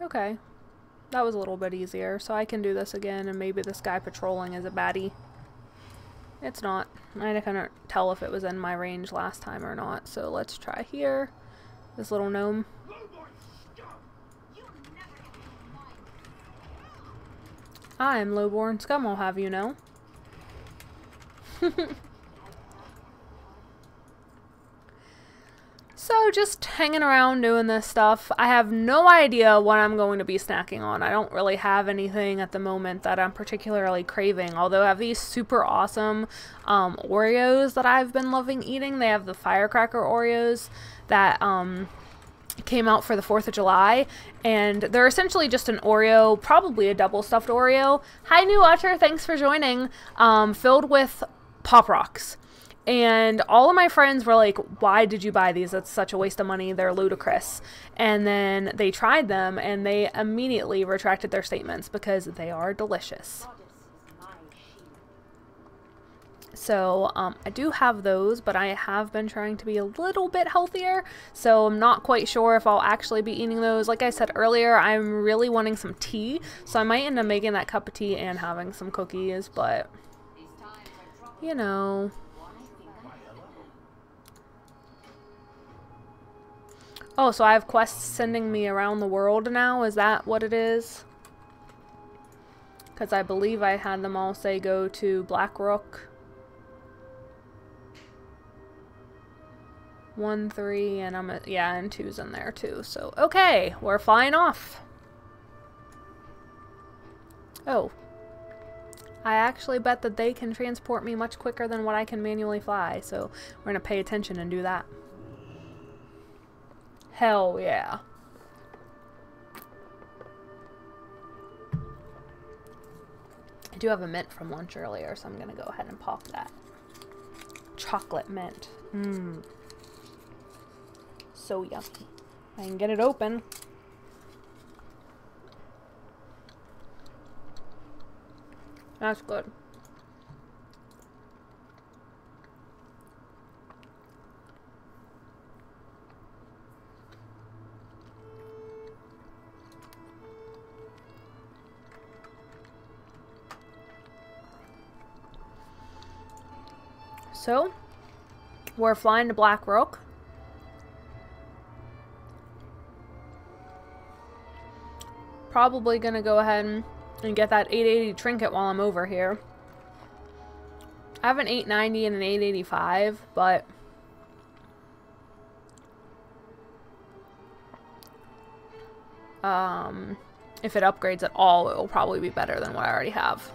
Okay. That was a little bit easier, so I can do this again, and maybe this guy patrolling is a baddie. It's not. I couldn't tell if it was in my range last time or not, so let's try here. This little gnome. I am lowborn scum, I'll have you know. So just hanging around doing this stuff. I have no idea what I'm going to be snacking on. I don't really have anything at the moment that I'm particularly craving. Although I have these super awesome Oreos that I've been loving eating. They have the firecracker Oreos that came out for the 4th of July. And they're essentially just an Oreo, probably a double stuffed Oreo. Hi, New Watcher. Thanks for joining. Filled with Pop Rocks. And all of my friends were like, why did you buy these? That's such a waste of money. They're ludicrous. And then they tried them and they immediately retracted their statements because they are delicious. So I do have those, but I have been trying to be a little bit healthier. So I'm not quite sure if I'll actually be eating those. Like I said earlier, I'm really wanting some tea. So I might end up making that cup of tea and having some cookies, but you know. Oh, so I have quests sending me around the world now? Is that what it is? Because I believe I had them all say go to Blackrook. 1, 3, and and 2's in there too. So, okay, we're flying off. Oh. I actually bet that they can transport me much quicker than what I can manually fly. So, we're going to pay attention and do that. Hell yeah. I do have a mint from lunch earlier, so I'm going to go ahead and pop that. Chocolate mint. Mmm. So yummy. I can get it open. That's good. So, we're flying to Blackrook. Probably gonna go ahead and get that 880 trinket while I'm over here. I have an 890 and an 885, but if it upgrades at all, it will probably be better than what I already have.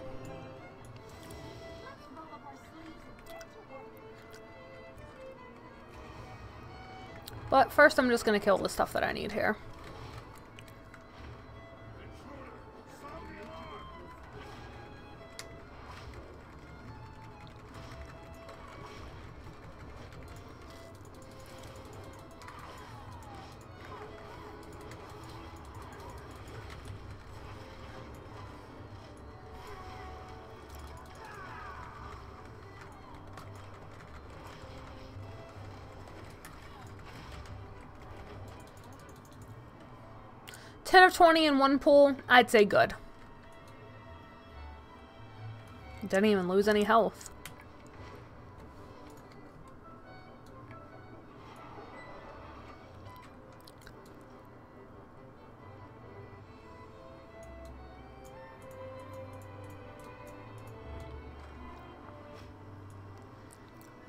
But first I'm just going to kill the stuff that I need here. Ten of 20 in one pool, I'd say good. Didn't even lose any health.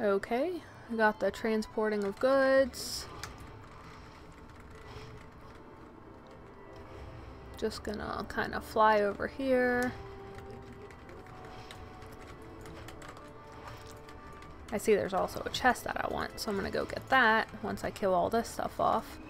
Okay, I got the transporting of goods. Just gonna kind of fly over here. I see there's also a chest that I want, so I'm gonna go get that once I kill all this stuff off.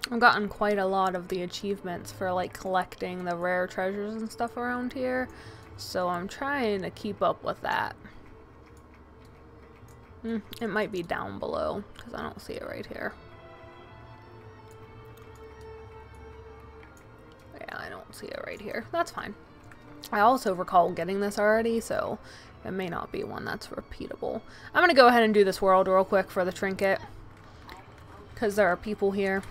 I've gotten quite a lot of the achievements for like collecting the rare treasures and stuff around here, so I'm trying to keep up with that. It might be down below, because I don't see it right here. Yeah, I don't see it right here. That's fine. I also recall getting this already, so it may not be one that's repeatable. I'm going to go ahead and do this world real quick for the trinket, because there are people here.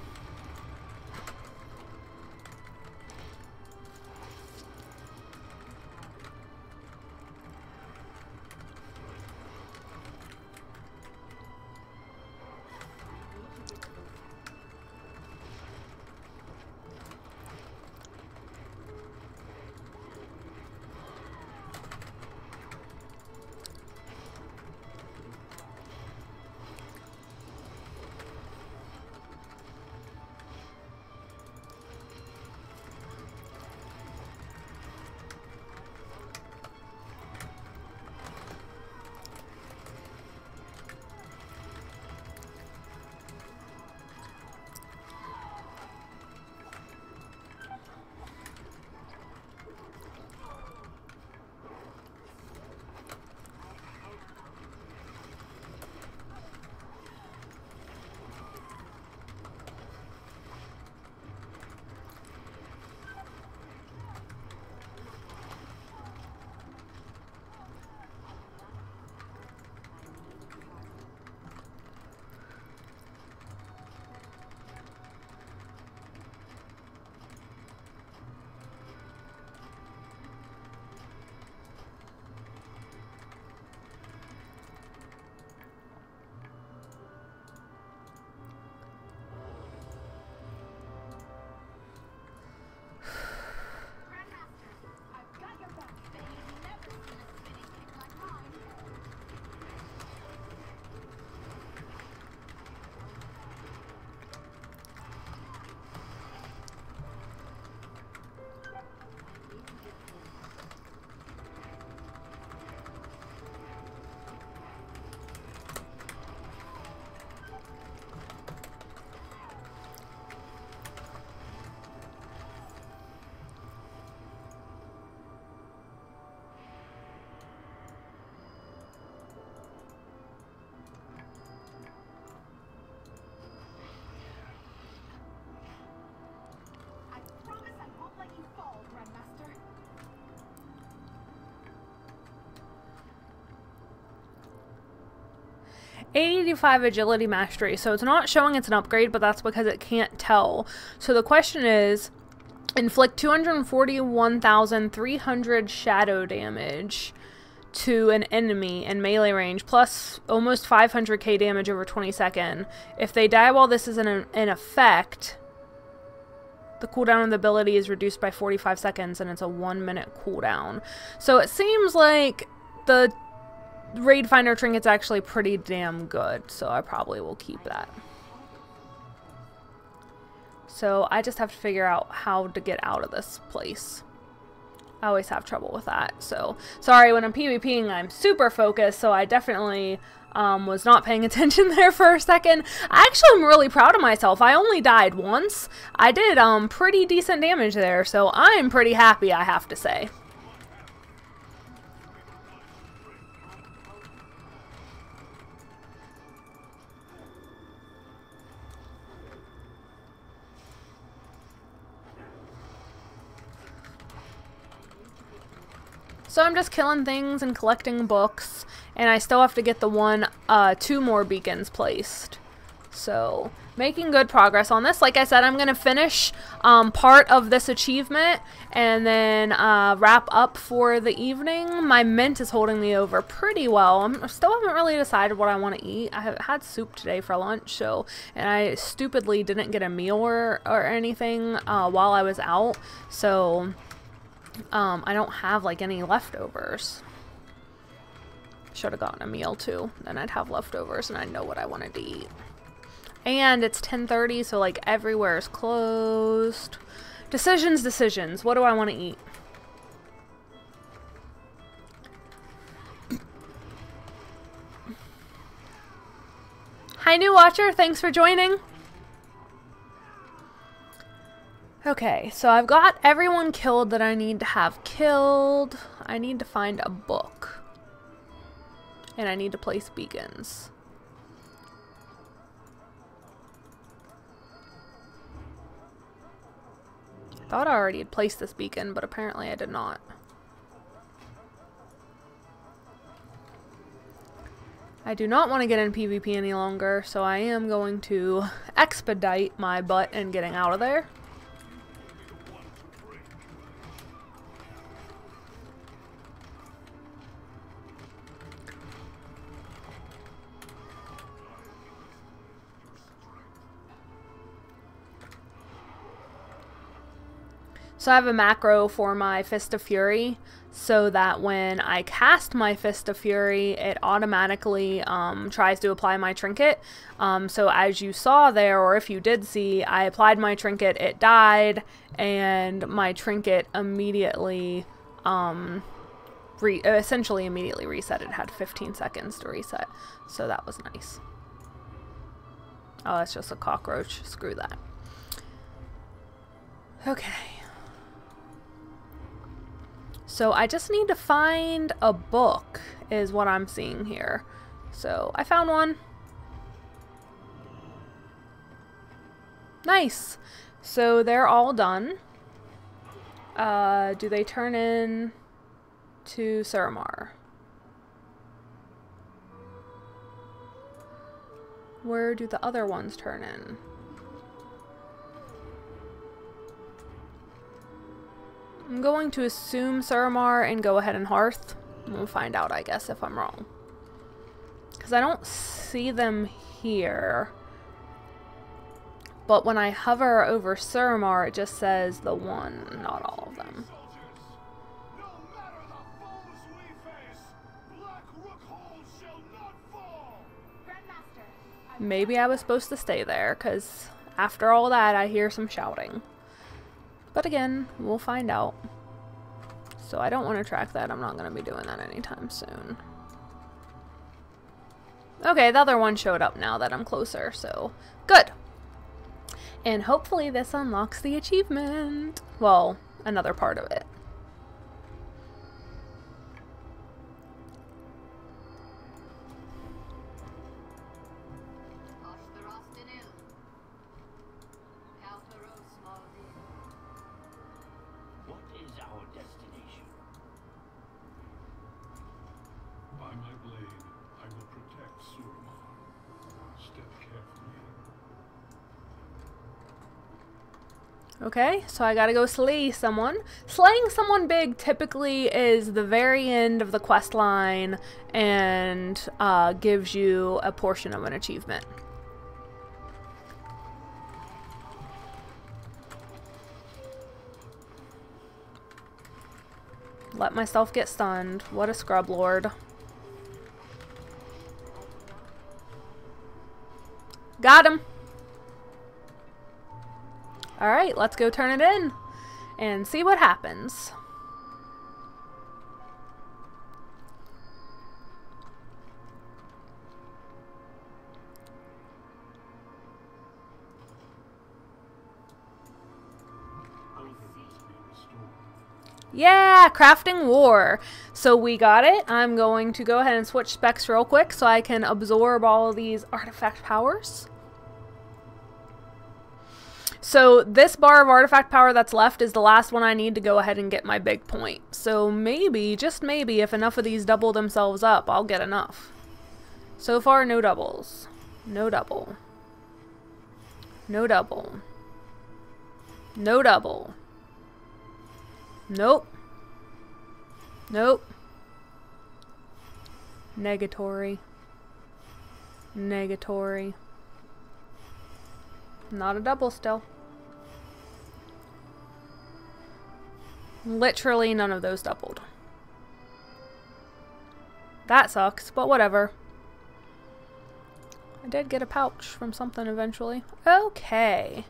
85 agility mastery. So it's not showing it's an upgrade, but that's because it can't tell. So the question is, inflict 241,300 shadow damage to an enemy in melee range, plus almost 500k damage over 20 seconds. If they die while this is in effect, the cooldown of the ability is reduced by 45 seconds, and it's a 1-minute cooldown. So it seems like the Raid Finder Trinket's actually pretty damn good, so I probably will keep that. So I just have to figure out how to get out of this place. I always have trouble with that, so sorry, when I'm PvPing I'm super focused, so I definitely was not paying attention there for a second. I actually am really proud of myself. I only died once. I did pretty decent damage there, so I'm pretty happy, I have to say. So I'm just killing things and collecting books, and I still have to get the 2 more beacons placed. So making good progress on this. Like I said, I'm going to finish part of this achievement and then wrap up for the evening. My mint is holding me over pretty well. I still haven't really decided what I want to eat. I had soup today for lunch, and I stupidly didn't get a meal or anything while I was out, so I don't have like any leftovers. Should have gotten a meal too, then I'd have leftovers and I'd know what I wanted to eat. And it's 10:30, so like everywhere is closed. Decisions. What do I want to eat? Hi, new watcher. Thanks for joining. Okay, so I've got everyone killed that I need to have killed. I need to find a book. And I need to place beacons. I thought I already had placed this beacon, but apparently I did not. I do not want to get in PvP any longer, so I am going to expedite my butt in getting out of there. So I have a macro for my Fist of Fury, so that when I cast my Fist of Fury, it automatically tries to apply my trinket. So as you saw there, or if you did see, I applied my trinket, it died, and my trinket immediately, essentially immediately reset. It had 15 seconds to reset, so that was nice. Oh, that's just a cockroach. Screw that. Okay. So I just need to find a book is what I'm seeing here. So I found one. Nice. So they're all done. Do they turn in to Suramar? Where do the other ones turn in? I'm going to assume Suramar and go ahead and Hearth. We'll find out, I guess, if I'm wrong. Because I don't see them here. But when I hover over Suramar, it just says the one, not all of them. Maybe I was supposed to stay there, because after all that, I hear some shouting. But again, we'll find out. So I don't want to track that. I'm not going to be doing that anytime soon. Okay, the other one showed up now that I'm closer, so good. And hopefully this unlocks the achievement. Well, another part of it. By my blade, I will protect Suramar. Okay, so I gotta go slay someone. Slaying someone big typically is the very end of the quest line and gives you a portion of an achievement. Let myself get stunned. What a scrub lord. Got him! Alright, let's go turn it in and see what happens. Yeah, crafting war. So we got it. I'm going to go ahead and switch specs real quick so I can absorb all of these artifact powers. So this bar of artifact power that's left is the last one I need to go ahead and get my big point. So maybe, just maybe, if enough of these double themselves up, I'll get enough. So far, no doubles. No double. No double. No double. Nope. Nope. Negatory. Negatory. Not a double still. Literally none of those doubled. That sucks, but whatever. I did get a pouch from something eventually. Okay.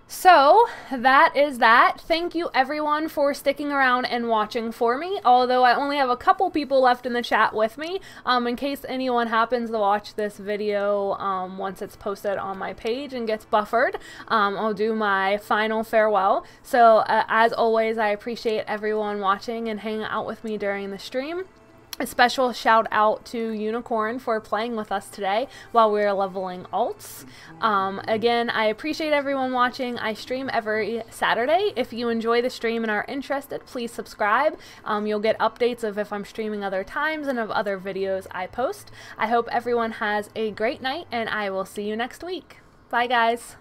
So, that is that. Thank you everyone for sticking around and watching for me, although I only have a couple people left in the chat with me. In case anyone happens to watch this video once it's posted on my page and gets buffered, I'll do my final farewell. So, as always, I appreciate everyone watching and hanging out with me during the stream. A special shout out to Unicorn for playing with us today while we were leveling alts. Again, I appreciate everyone watching. I stream every Saturday. If you enjoy the stream and are interested, please subscribe. You'll get updates of if I'm streaming other times and of other videos I post. I hope everyone has a great night, and I will see you next week. Bye, guys.